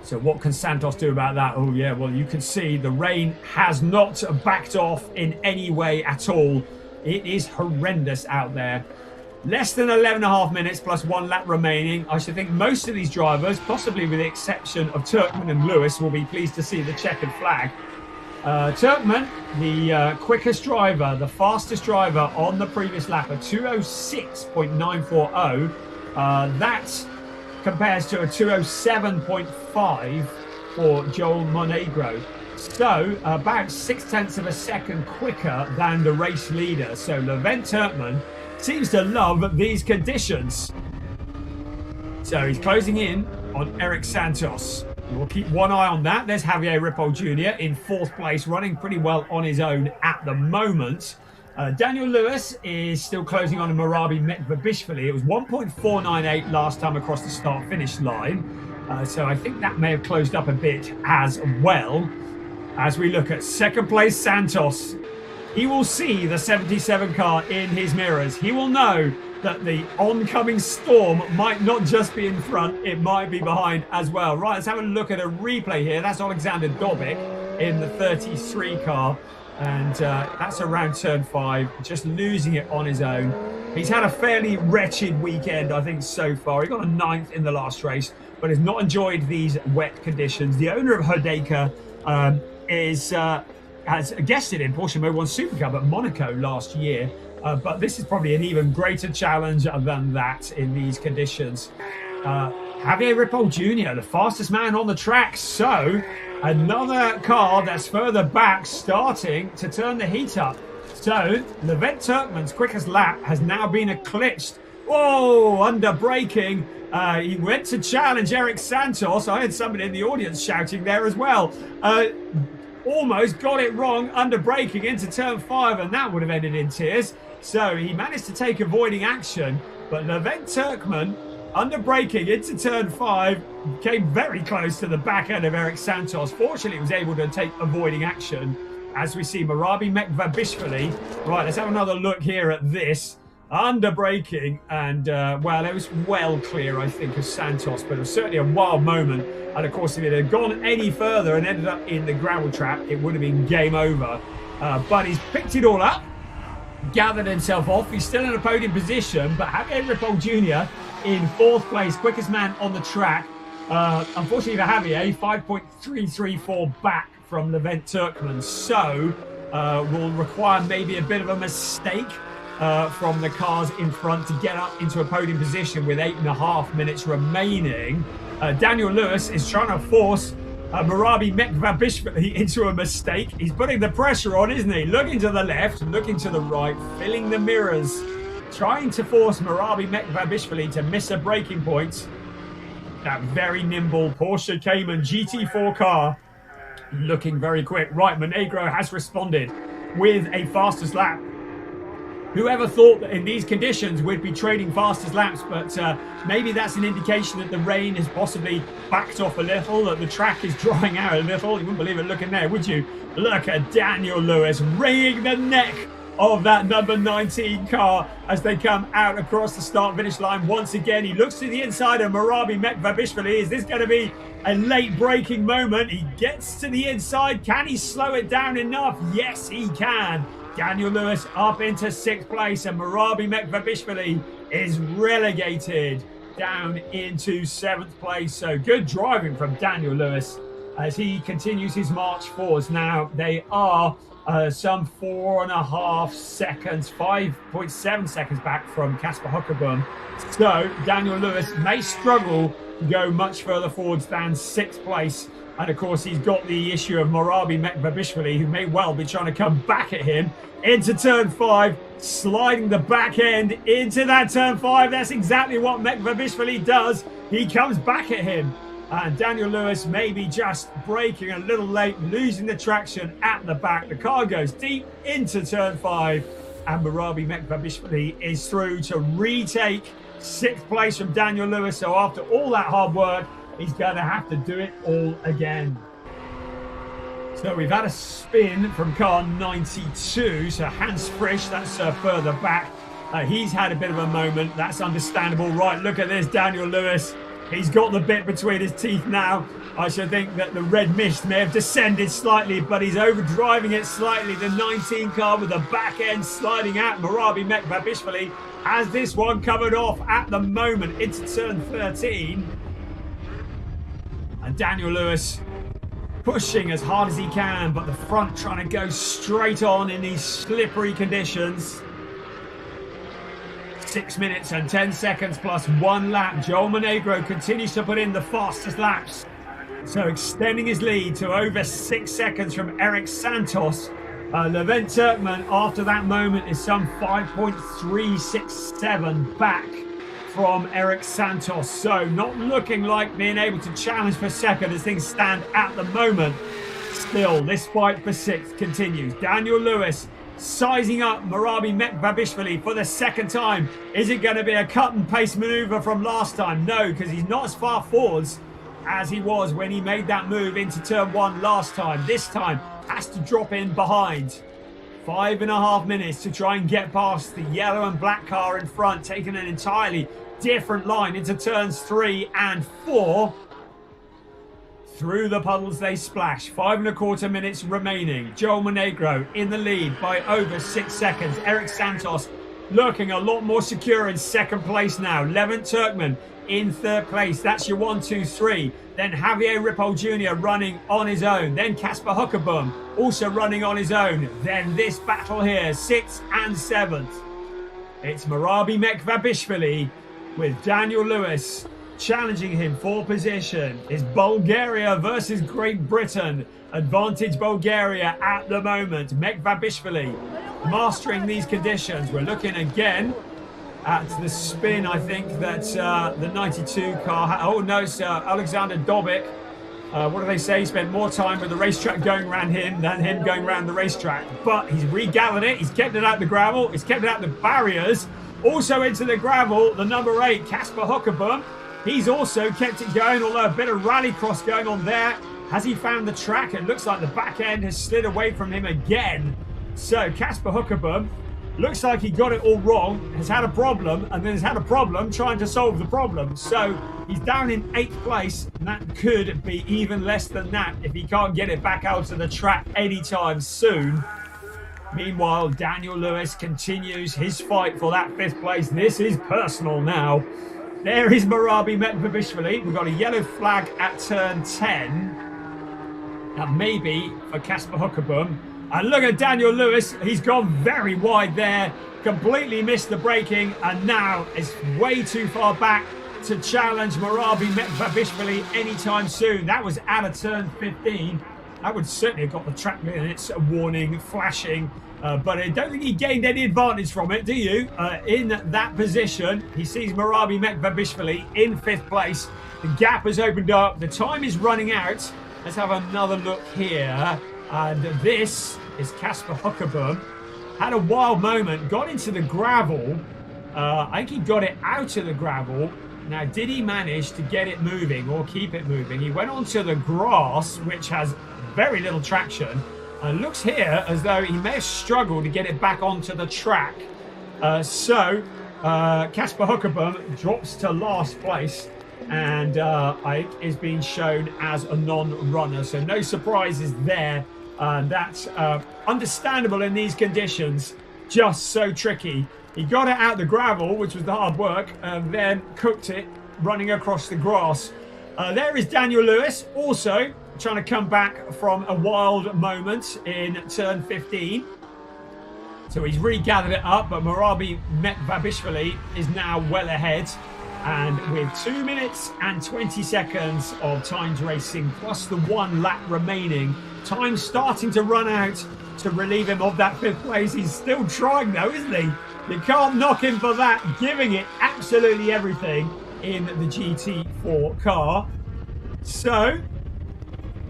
So what can Santos do about that? Oh yeah, well you can see the rain has not backed off in any way at all. It is horrendous out there. Less than 11.5 minutes plus 1 lap remaining. I should think most of these drivers, possibly with the exception of Turkmen and Lewis, will be pleased to see the checkered flag. Turkmen, the quickest driver, the fastest driver on the previous lap at 206.940. That compares to a 207.5 for Joel Monegro. So about 0.6 of a second quicker than the race leader. So Levent Turkmen seems to love these conditions. So he's closing in on Eric Santos. We'll keep one eye on that. There's Javier Ripoll Jr. in 4th place, running pretty well on his own at the moment. Daniel Lewis is still closing on a Marabi Mekvabishvili. It was 1.498 last time across the start-finish line. So I think that may have closed up a bit as well. As we look at 2nd place Santos, he will see the 77 car in his mirrors. He will know that the oncoming storm might not just be in front, it might be behind as well. Right, let's have a look at a replay here. That's Alexander Dobik in the 33 car. And that's around turn 5, just losing it on his own. He's had a fairly wretched weekend, I think, so far. He got a 9th in the last race, but has not enjoyed these wet conditions. The owner of Herdeka has guested in Porsche Mobil 1 Super Cup at Monaco last year. But this is probably an even greater challenge than that in these conditions. Javier Ripoll Jr., the fastest man on the track. So another car that's further back starting to turn the heat up. So Levent Turkmen's quickest lap has now been eclipsed. Whoa, under braking. He went to challenge Eric Santos. I heard somebody in the audience shouting there as well. Almost got it wrong under braking into turn 5, and that would have ended in tears. So he managed to take avoiding action, but Levent Turkmen under braking into turn 5 came very close to the back end of Eric Santos. Fortunately, he was able to take avoiding action as we see Marabi Mekvabishvili. Right, let's have another look here at this. under braking, and well, it was well clear, I think, of Santos, but it was certainly a wild moment. And of course, if it had gone any further and ended up in the gravel trap, it would have been game over. But he's picked it all up, gathered himself off. He's still in a podium position, but Javier Ripoll Jr. in 4th place, quickest man on the track. Unfortunately for Javier, 5.334 back from Levent Turkman, so will require maybe a bit of a mistake from the cars in front to get up into a podium position with 8.5 minutes remaining. Daniel Lewis is trying to force Marabi Mekvabishvili into a mistake. He's putting the pressure on, isn't he? Looking to the left, looking to the right, filling the mirrors, trying to force Marabi Mekvabishvili to miss a braking point. That very nimble Porsche Cayman GT4 car looking very quick. Right, Monegro has responded with a fastest lap. Whoever thought that in these conditions we'd be trading fastest laps, but maybe that's an indication that the rain has possibly backed off a little, that the track is drying out a little. You wouldn't believe it looking there, would you? Look at Daniel Lewis wringing the neck of that number 19 car as they come out across the start-finish line. Once again, he looks to the inside of Marabi Mekvabishvili. Is this going to be a late braking moment? He gets to the inside. Can he slow it down enough? Yes, he can. Daniel Lewis up into 6th place, and Marabi Mekvabishvili is relegated down into 7th place. So good driving from Daniel Lewis as he continues his march forwards. Now they are some 4.5 seconds, 5.7 seconds back from Kasper Huckerboom. So Daniel Lewis may struggle to go much further forwards than 6th place. And of course, he's got the issue of Marabi Mekvabishvili, who may well be trying to come back at him into turn 5, sliding the back end into that turn 5. That's exactly what Mekvabishvili does. He comes back at him. And Daniel Lewis maybe just braking a little late, losing the traction at the back. The car goes deep into turn 5, and Marabi Mekvabishvili is through to retake 6th place from Daniel Lewis. So after all that hard work, he's going to have to do it all again. So we've had a spin from car 92. So Hans Frisch, that's further back. He's had a bit of a moment. That's understandable. Right, look at this, Daniel Lewis. He's got the bit between his teeth now. I should think that the red mist may have descended slightly, but he's overdriving it slightly. The 19 car with the back end sliding out. Marabi Mekvabishvili has this one covered off at the moment into turn 13. And Daniel Lewis pushing as hard as he can, but the front trying to go straight on in these slippery conditions. 6 minutes and 10 seconds plus 1 lap. Joel Monegro continues to put in the fastest laps. So extending his lead to over 6 seconds from Eric Santos. Levent Turkman, after that moment, is some 5.367 back from Eric Santos. So not looking like being able to challenge for second as things stand at the moment. Still, this fight for 6th continues. Daniel Lewis sizing up Marabi Mekvabishvili for the second time. Is it going to be a cut and paste maneuver from last time? No, because he's not as far forwards as he was when he made that move into turn 1 last time. This time has to drop in behind. 5.5 minutes to try and get past the yellow and black car in front, taking an entirely different line into turns 3 and 4. Through the puddles they splash. 5.25 minutes remaining. Joel Monegro in the lead by over 6 seconds. Eric Santos looking a lot more secure in 2nd place now. Levent Turkman in 3rd place. That's your 1, 2, 3. Then Javier Ripoll Jr. running on his own. Then Kasper Huckerboom also running on his own. Then this battle here, 6th and 7th. It's Marabi Mekvabishvili with Daniel Lewis challenging him for position. Is Bulgaria versus Great Britain. Advantage Bulgaria at the moment. Mekvabishvili mastering these conditions. We're looking again at the spin, I think, that the 92 car oh no, it's Alexander Dobik. What do they say? He spent more time with the racetrack going around him than him going around the racetrack. But he's regathered it. He's kept it out the gravel. He's kept it out the barriers. Also into the gravel, the number 8, Kasper Huckerboom. He's also kept it going, although a bit of rallycross going on there. Has he found the track? It looks like the back end has slid away from him again. So Kasper Huckerboom Looks like he got it all wrong, has had a problem, and then has had a problem trying to solve the problem. So he's down in 8th place, and that could be even less than that if he can't get it back out to the track anytime soon. Meanwhile, Daniel Lewis continues his fight for that 5th place. This is personal now. There is Marabi Mekvabishvili. We've got a yellow flag at turn 10. That may be for Casper Huckerboom. And look at Daniel Lewis. He's gone very wide there. Completely missed the braking. And now is way too far back to challenge Marabi Mekvabishvili anytime soon. That was out of turn 15. That would certainly have got the track limits warning flashing. But I don't think he gained any advantage from it, do you? In that position, he sees Marabi Mekvabishvili in 5th place. The gap has opened up. The time is running out. Let's have another look here. And this is Casper Huckerboom. Had a wild moment, got into the gravel. I think he got it out of the gravel. Now, did he manage to get it moving or keep it moving? He went onto the grass, which has very little traction. Looks here as though he may have struggled to get it back onto the track. So Casper Huckerboom drops to last place and is being shown as a non-runner. So no surprises there. That's understandable in these conditions. Just so tricky. He got it out the gravel, which was the hard work, and then cooked it running across the grass. There is Daniel Lewis, also trying to come back from a wild moment in turn 15. So he's regathered it up, but Marabi Mekvabishvili is now well ahead. And with 2 minutes and 20 seconds of times racing, plus the 1 lap remaining, time starting to run out to relieve him of that 5th place. He's still trying though, isn't he? You can't knock him for that, giving it absolutely everything in the GT4 car. So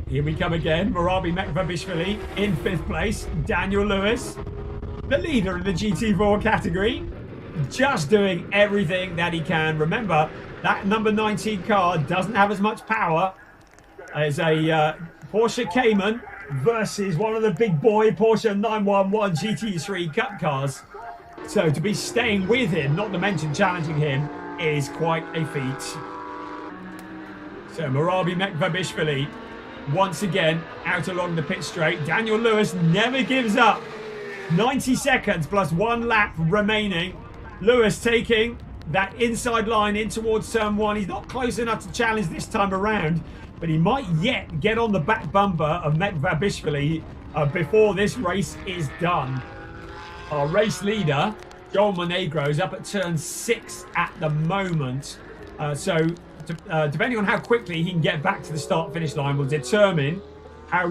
here we come again. Marabi Mekvabishvili in 5th place. Daniel Lewis, the leader in the GT4 category, just doing everything that he can. Remember, that number 19 car doesn't have as much power as a Porsche Cayman versus one of the big boy Porsche 911 GT3 Cup cars. So to be staying with him, not to mention challenging him, is quite a feat. So Marabi Mekvabishvili once again out along the pit straight. Daniel Lewis never gives up. 90 seconds plus 1 lap remaining. Lewis taking that inside line in towards turn 1. He's not close enough to challenge this time around, but he might yet get on the back bumper of Mekvabishvili before this race is done. Our race leader, Joel Monegro, is up at turn 6 at the moment. Depending on how quickly he can get back to the start-finish line will determine how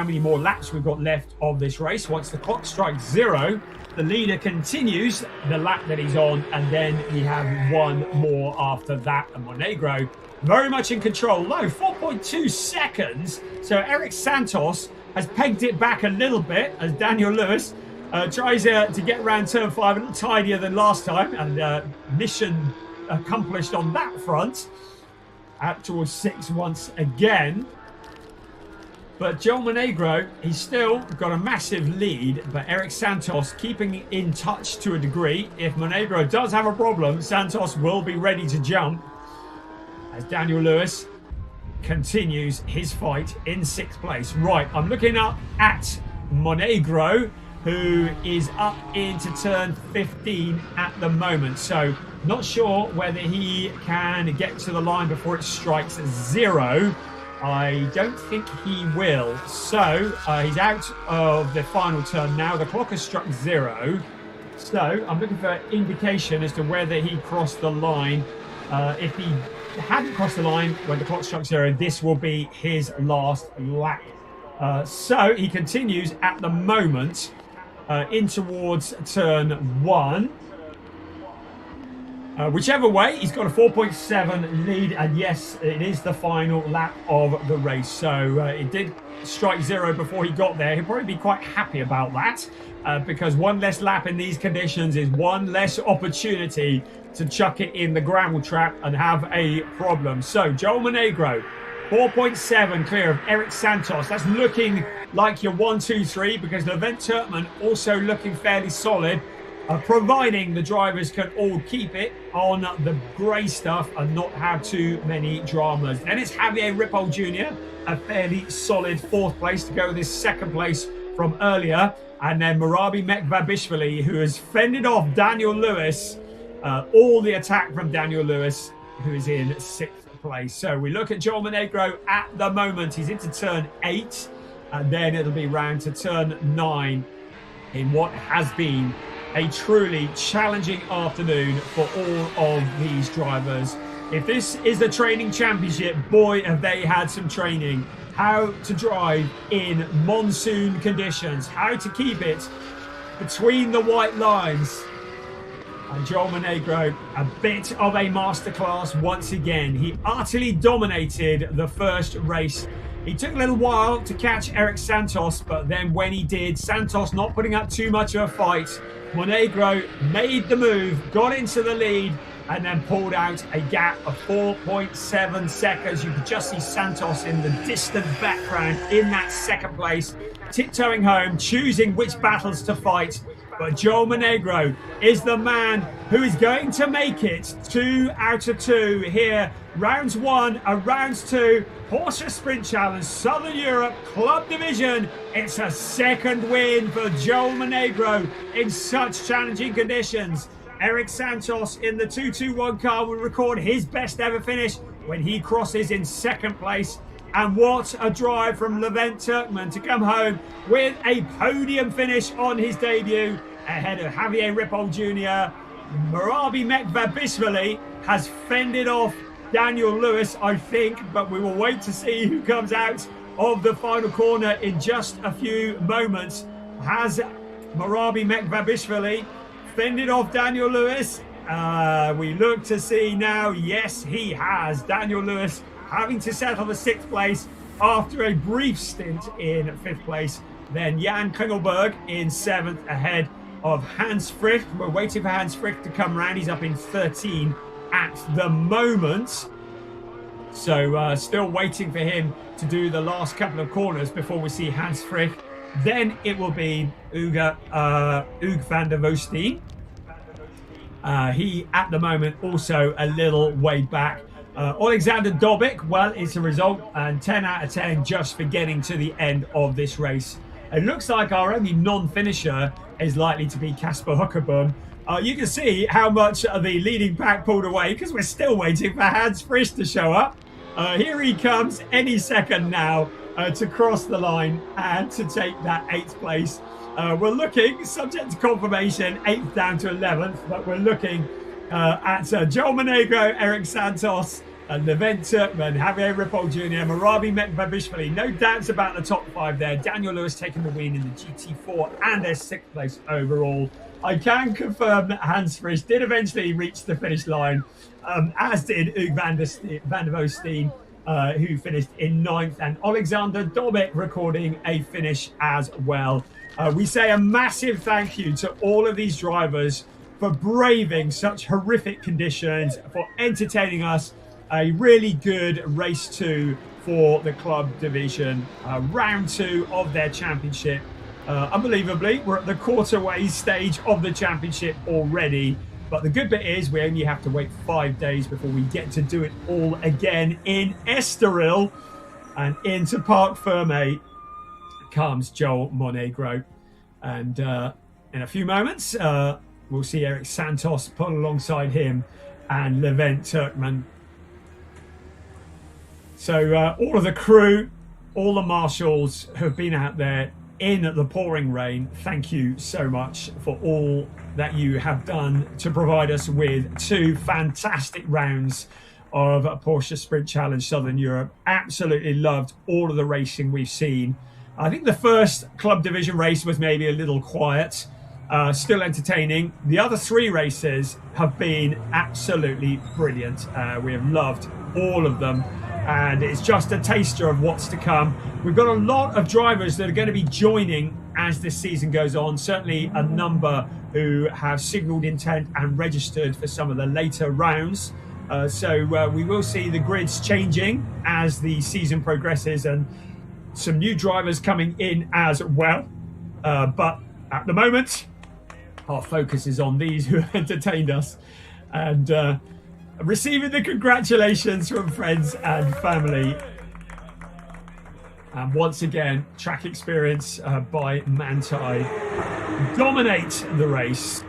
many more laps we've got left of this race. Once the clock strikes 0, the leader continues the lap that he's on, and then we have 1 more after that. And Monegro very much in control. No, 4.2 seconds. So Eric Santos has pegged it back a little bit as Daniel Lewis tries to get around turn 5 a little tidier than last time, and mission accomplished on that front. Out towards 6 once again. But Joel Monegro, he's still got a massive lead, but Eric Santos keeping in touch to a degree. If Monegro does have a problem, Santos will be ready to jump as Daniel Lewis continues his fight in 6th place. Right, I'm looking up at Monegro, who is up into turn 15 at the moment. So not sure whether he can get to the line before it strikes 0. I don't think he will. So he's out of the final turn now. The clock has struck 0. So I'm looking for indication as to whether he crossed the line. If he hadn't crossed the line when the clock struck 0, this will be his last lap. So he continues at the moment in towards turn 1. Whichever way, he's got a 4.7 lead, and yes, it is the final lap of the race. So it did strike 0 before he got there. He'll probably be quite happy about that, because 1 less lap in these conditions is 1 less opportunity to chuck it in the gravel trap and have a problem. So Joel Monegro, 4.7 clear of Eric Santos. That's looking like your 1, 2, 3, because Levent Turkman also looking fairly solid. providing the drivers can all keep it on the grey stuff and not have too many dramas. Then it's Javier Ripoll Jr., a fairly solid 4th place to go with his 2nd place from earlier. And then Murabi Mekvabishvili, who has fended off Daniel Lewis, all the attack from Daniel Lewis, who is in 6th place. So we look at Joel Monegro at the moment. He's into turn 8, and then it'll be round to turn 9 in what has been a truly challenging afternoon for all of these drivers. If this is the training championship, boy, have they had some training. How to drive in monsoon conditions, how to keep it between the white lines. And Joel Monegro, a bit of a masterclass once again. He utterly dominated the first race. He took a little while to catch Eric Santos, but then when he did, Santos not putting up too much of a fight, Monegro made the move, got into the lead, and then pulled out a gap of 4.7 seconds. You could just see Santos in the distant background in that 2nd place, tiptoeing home, choosing which battles to fight. But Joel Monegro is the man who is going to make it 2 out of 2 here. Rounds 1 and rounds 2. Porsche Sprint Challenge, Southern Europe Club Division. It's a 2nd win for Joel Monegro in such challenging conditions. Eric Santos in the 221 car will record his best ever finish when he crosses in 2nd place. And what a drive from Levent Turkman to come home with a podium finish on his debut ahead of Javier Ripoll Jr. Murabi Mekvabishvili has fended off Daniel Lewis, I think, but we will wait to see who comes out of the final corner in just a few moments. Has Murabi Mekvabishvili fended off Daniel Lewis? We look to see now. Yes, he has. Daniel Lewis having to settle the 6th place after a brief stint in 5th place. Then Jan Kringelberg in 7th ahead of Hans Frick. We're waiting for Hans Frick to come round. He's up in 13 at the moment. So still waiting for him to do the last couple of corners before we see Hans Frick. Then it will be Hugo van der Woestijn. He, at the moment, also a little way back. Alexander Dobic, well, it's a result, and 10 out of 10 just for getting to the end of this race. It looks like our only non-finisher is likely to be Casper Huckerboom. You can see how much the leading pack pulled away because we're still waiting for Hans Frisch to show up. Here he comes any second now to cross the line and to take that 8th place. We're looking, subject to confirmation, 8th down to 11th, but we're looking at Joel Monegro, Eric Santos, Levent Turkman, Javier Ripoll Jr., Murabi Mekvabishvili. No doubts about the top 5 there. Daniel Lewis taking the win in the GT4 and their 6th place overall. I can confirm that Hans Frisch did eventually reach the finish line, as did Hugo van der Woestijn, who finished in 9th, and Alexander Dobic recording a finish as well. We say a massive thank you to all of these drivers for braving such horrific conditions, for entertaining us. A really good race 2 for the club division, round 2 of their championship. Unbelievably, we're at the quarterway stage of the championship already. But the good bit is we only have to wait 5 days before we get to do it all again in Estoril. And into Parc Fermé comes Joel Monegro. And in a few moments, we'll see Eric Santos pull alongside him and Levent Turkman. So all of the crew, all the marshals have been out there in the pouring rain. Thank you so much for all that you have done to provide us with 2 fantastic rounds of Porsche Sprint Challenge Southern Europe. Absolutely loved all of the racing we've seen. I think the first club division race was maybe a little quiet, still entertaining. The other 3 races have been absolutely brilliant. We have loved all of them, and it's just a taster of what's to come. We've got a lot of drivers that are going to be joining as this season goes on. Certainly a number who have signalled intent and registered for some of the later rounds. So we will see the grids changing as the season progresses, and some new drivers coming in as well. But at the moment, our focus is on these who have entertained us, and receiving the congratulations from friends and family. And once again, track experience by Manthey dominate the race.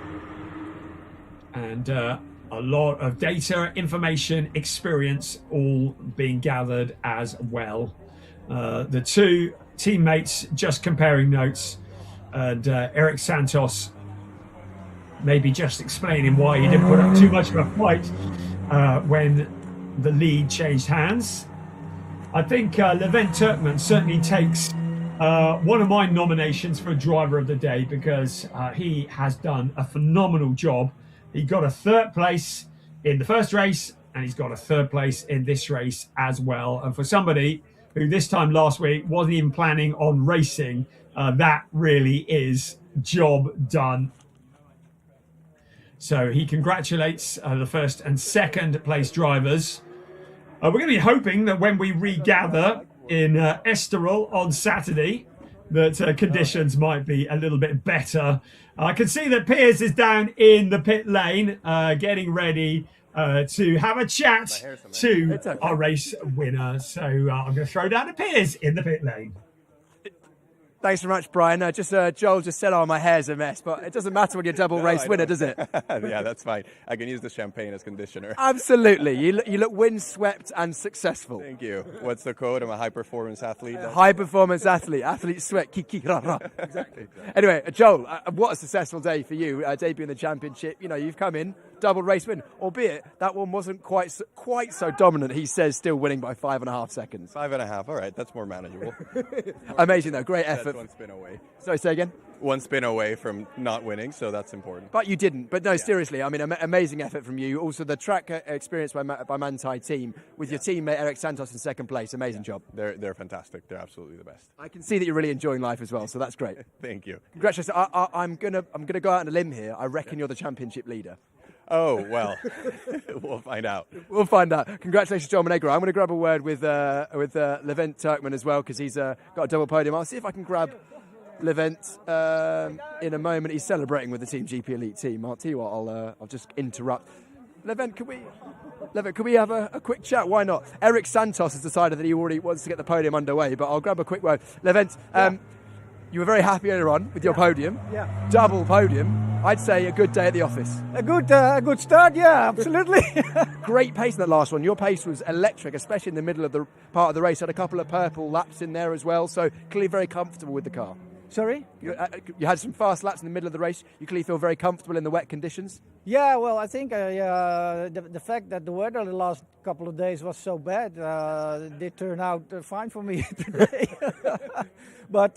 And a lot of data, information, experience all being gathered as well. The two teammates just comparing notes, and Eric Santos maybe just explaining why he didn't put up too much of a fight when the lead changed hands. I think Levent Turkmen certainly takes one of my nominations for driver of the day, because he has done a phenomenal job. He got a third place in the first race, and he's got a third place in this race as well. And for somebody who this time last week wasn't even planning on racing, that really is job done. So he congratulates the first and second place drivers. We're going to be hoping that when we regather in Estoril on Saturday, that conditions might be a little bit better. I can see that Piers is down in the pit lane, getting ready to have a chat to our race winner. So I'm going to throw down to Piers in the pit lane. Thanks very much, Brian. Joel just said, "Oh, my hair's a mess," but it doesn't matter when you're double race winner, does it? Yeah, that's fine. I can use the champagne as conditioner. Absolutely. You look windswept and successful. Thank you. What's the code? I'm a high-performance athlete. High-performance athlete. Athlete sweat. Kiki ra ra. Exactly. Anyway, Joel, what a successful day for you, debuting the championship. You know, you've come in, double race win, albeit that one wasn't quite so dominant. He says still winning by 5.5 seconds. 5.5. All right, that's more manageable. Amazing, though. Great effort. That's one spin away. Sorry, say again? One spin away from not winning, so that's important. But you didn't. But no, seriously, I mean, amazing effort from you. Also, the track experience by Manthey team with your teammate Eric Santos in second place. Amazing job. They're fantastic. They're absolutely the best. I can see that you're really enjoying life as well, so that's great. Thank you. Congratulations. I'm gonna go out on a limb here. I reckon you're the championship leader. Oh, well, we'll find out. We'll find out. Congratulations, Joel Monegro. I'm going to grab a word with Levent Turkmen as well, because he's got a double podium. I'll see if I can grab Levent in a moment. He's celebrating with the Team GP Elite team. I'll tell you what, I'll just interrupt. Levent, can we have a quick chat? Why not? Eric Santos has decided that he already wants to get the podium underway, but I'll grab a quick word. Levent, you were very happy earlier on with your podium. Yeah. Double podium. I'd say a good day at the office. A good start, yeah, absolutely. Great pace in that last one. Your pace was electric, especially in the middle of the part of the race. Had a couple of purple laps in there as well, so clearly very comfortable with the car. Sorry? You had some fast laps in the middle of the race. You clearly feel very comfortable in the wet conditions? Yeah, well, I think the fact that the weather the last couple of days was so bad did turn out fine for me today. But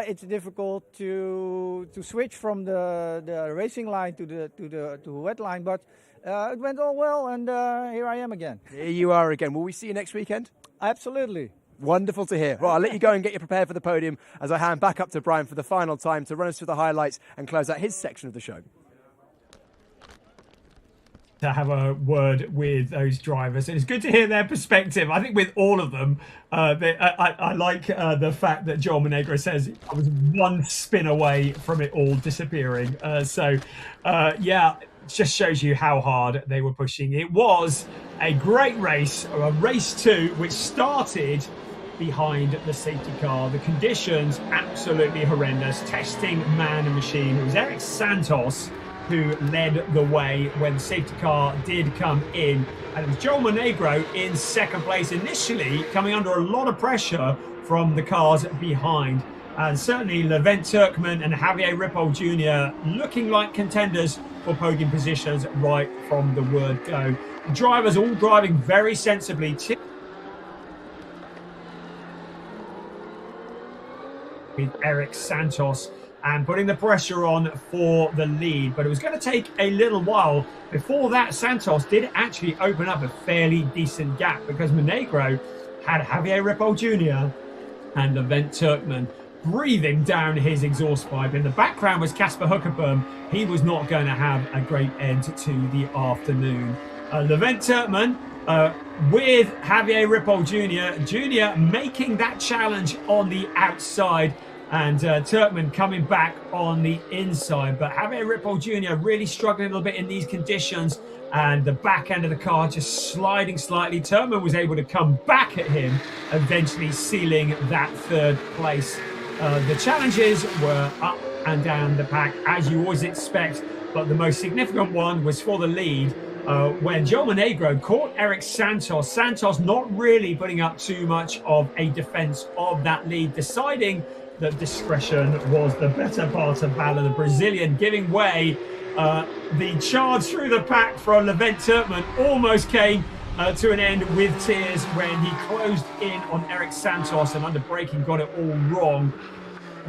it's difficult to switch from the racing line to the wet line. But it went all well, and here I am again. Here you are again. Will we see you next weekend? Absolutely. Wonderful to hear. Well, I'll let you go and get you prepared for the podium as I hand back up to Brian for the final time to run us through the highlights and close out his section of the show. To have a word with those drivers, and it's good to hear their perspective. I think with all of them, I like the fact that Joel Monegro says I was one spin away from it all disappearing. Yeah, it just shows you how hard they were pushing. It was a great race, a race 2, which started behind the safety car. The conditions absolutely horrendous. Testing man and machine. It was Eric Santos who led the way when the safety car did come in, and it was Joel Monegro in second place, initially coming under a lot of pressure from the cars behind. And certainly Levent Turkmen and Javier Ripoll Jr. looking like contenders for podium positions right from the word go. The drivers all driving very sensibly. With Eric Santos and putting the pressure on for the lead, but it was going to take a little while. Before that, Santos did actually open up a fairly decent gap because Monegro had Javier Ripoll Jr. and Levent Turkmen breathing down his exhaust pipe. In the background was Casper Hookerboom. He was not going to have a great end to the afternoon. Levent Turkmen with Javier Ripoll Jr. making that challenge on the outside. and Turkman coming back on the inside. But Javier Ripoll Jr. really struggling a little bit in these conditions, and the back end of the car just sliding slightly. Turkman was able to come back at him, eventually sealing that third place. The challenges were up and down the pack, as you always expect, but the most significant one was for the lead when Joe Monegro caught Eric Santos. Santos not really putting up too much of a defense of that lead, deciding that discretion was the better part of valor. The Brazilian giving way. The charge through the pack from Levent Turkman almost came to an end with tears when he closed in on Eric Santos, and under braking got it all wrong.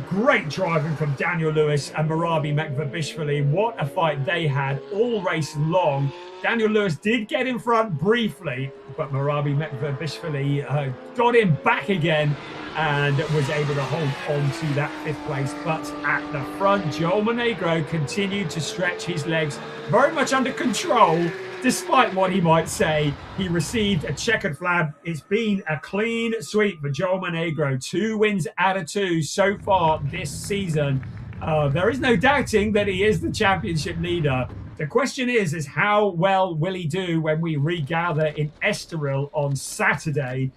Great driving from Daniel Lewis and Marabi Mekvabishvili. What a fight they had all race long. Daniel Lewis did get in front briefly, but Marabi Mekvabishvili got him back again and was able to hold on to that fifth place. But at the front, Joel Monegro continued to stretch his legs, very much under control, despite what he might say. He received a checkered flag. It's been a clean sweep for Joel Monegro. 2 wins out of 2 so far this season. There is no doubting that he is the championship leader. The question is how well will he do when we regather in Estoril on Saturday?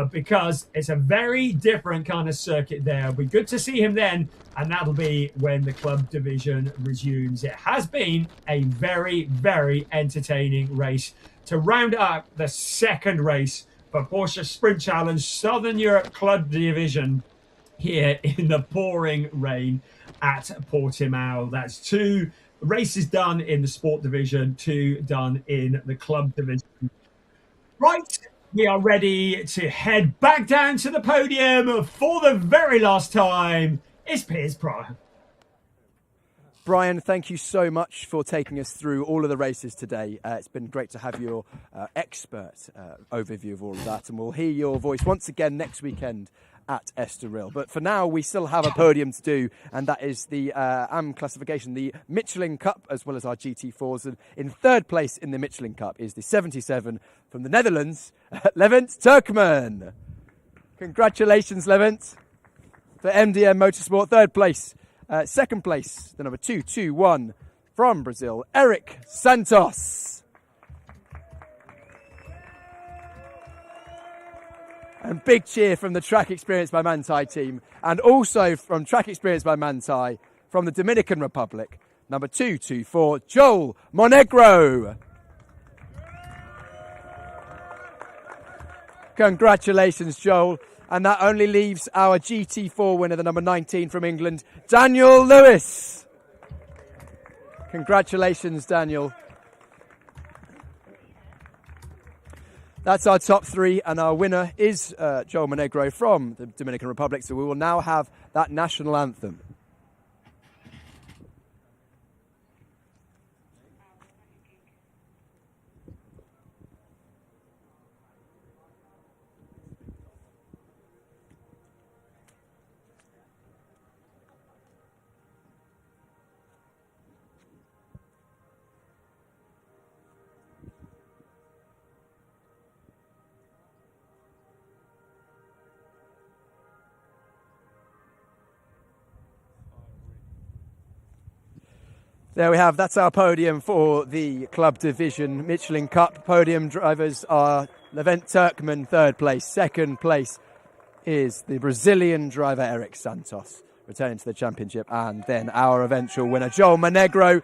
Because it's a very different kind of circuit there. It'll be good to see him then, and that'll be when the club division resumes. It has been a very, very entertaining race to round up the second race for Porsche Sprint Challenge Southern Europe Club Division here in the pouring rain at Portimão. That's 2 races done in the sport division, 2 done in the club division. Right. We are ready to head back down to the podium for the very last time. It's Piers Pryor. Brian, thank you so much for taking us through all of the races today. It's been great to have your expert overview of all of that, and we'll hear your voice once again next weekend at Estoril. But for now, we still have a podium to do, and that is the AM classification, the Michelin Cup, as well as our GT4s. And in third place in the Michelin Cup is the 77 from the Netherlands, Levent Turkman. Congratulations, Levent, for MDM Motorsport. Third place. Second place, the number 221 from Brazil, Eric Santos. And big cheer from the Track Experience by Manthey team, and also from Track Experience by Manthey from the Dominican Republic, number 224, Joel Monegro. Congratulations, Joel. And that only leaves our GT4 winner, the number 19 from England, Daniel Lewis. Congratulations, Daniel. That's our top 3, and our winner is Joel Monegro from the Dominican Republic. So we will now have that national anthem. There we have, that's our podium for the Club Division Michelin Cup. Podium drivers are Levent Turkman, third place. Second place is the Brazilian driver Eric Santos, returning to the championship. And then our eventual winner, Joel Monegro.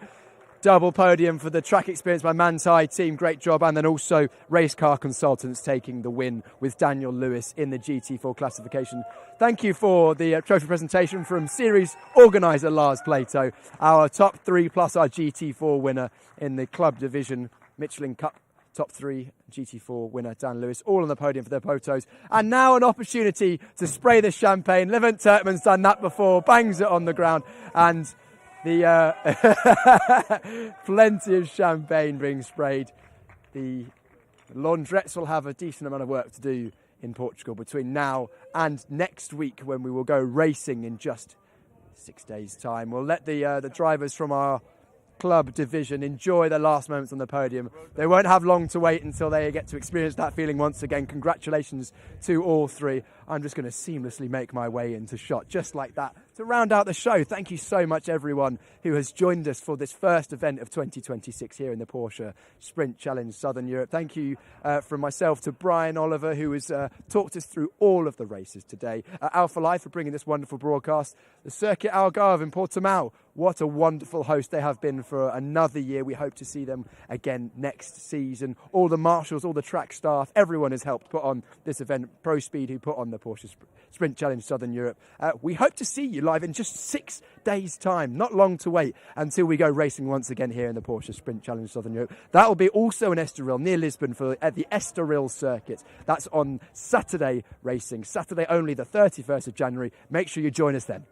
Double podium for the Track Experience by Manthey team. Great job. And then also Race Car Consultants taking the win with Daniel Lewis in the GT4 classification. Thank you for the trophy presentation from series organiser Lars Plato. Our top 3 plus our GT4 winner in the Club Division Michelin Cup. Top 3 GT4 winner Dan Lewis, all on the podium for their photos. And now an opportunity to spray the champagne. Levent Turkman's done that before, bangs it on the ground, and the plenty of champagne being sprayed. The laundrettes will have a decent amount of work to do in Portugal between now and next week, when we will go racing in just 6 days' time. We'll let the drivers from our club division enjoy their last moments on the podium. They won't have long to wait until they get to experience that feeling once again. Congratulations to all 3. I'm just going to seamlessly make my way into shot just like that to round out the show. Thank you so much, everyone who has joined us for this first event of 2026 here in the Porsche Sprint Challenge Southern Europe. Thank you from myself to Brian Oliver, who has talked us through all of the races today. Alpha Life for bringing this wonderful broadcast. The Circuit Algarve in Portimão. What a wonderful host they have been for another year. We hope to see them again next season. All the marshals, all the track staff, everyone has helped put on this event. Pro Speed, who put on the Porsche Sprint Challenge Southern Europe. We hope to see you live in just 6 days' time. Not long to wait until we go racing once again here in the Porsche Sprint Challenge Southern Europe. That will be also in Estoril, near Lisbon, at the Estoril circuit. That's on Saturday racing. Saturday only, the 31st of January. Make sure you join us then.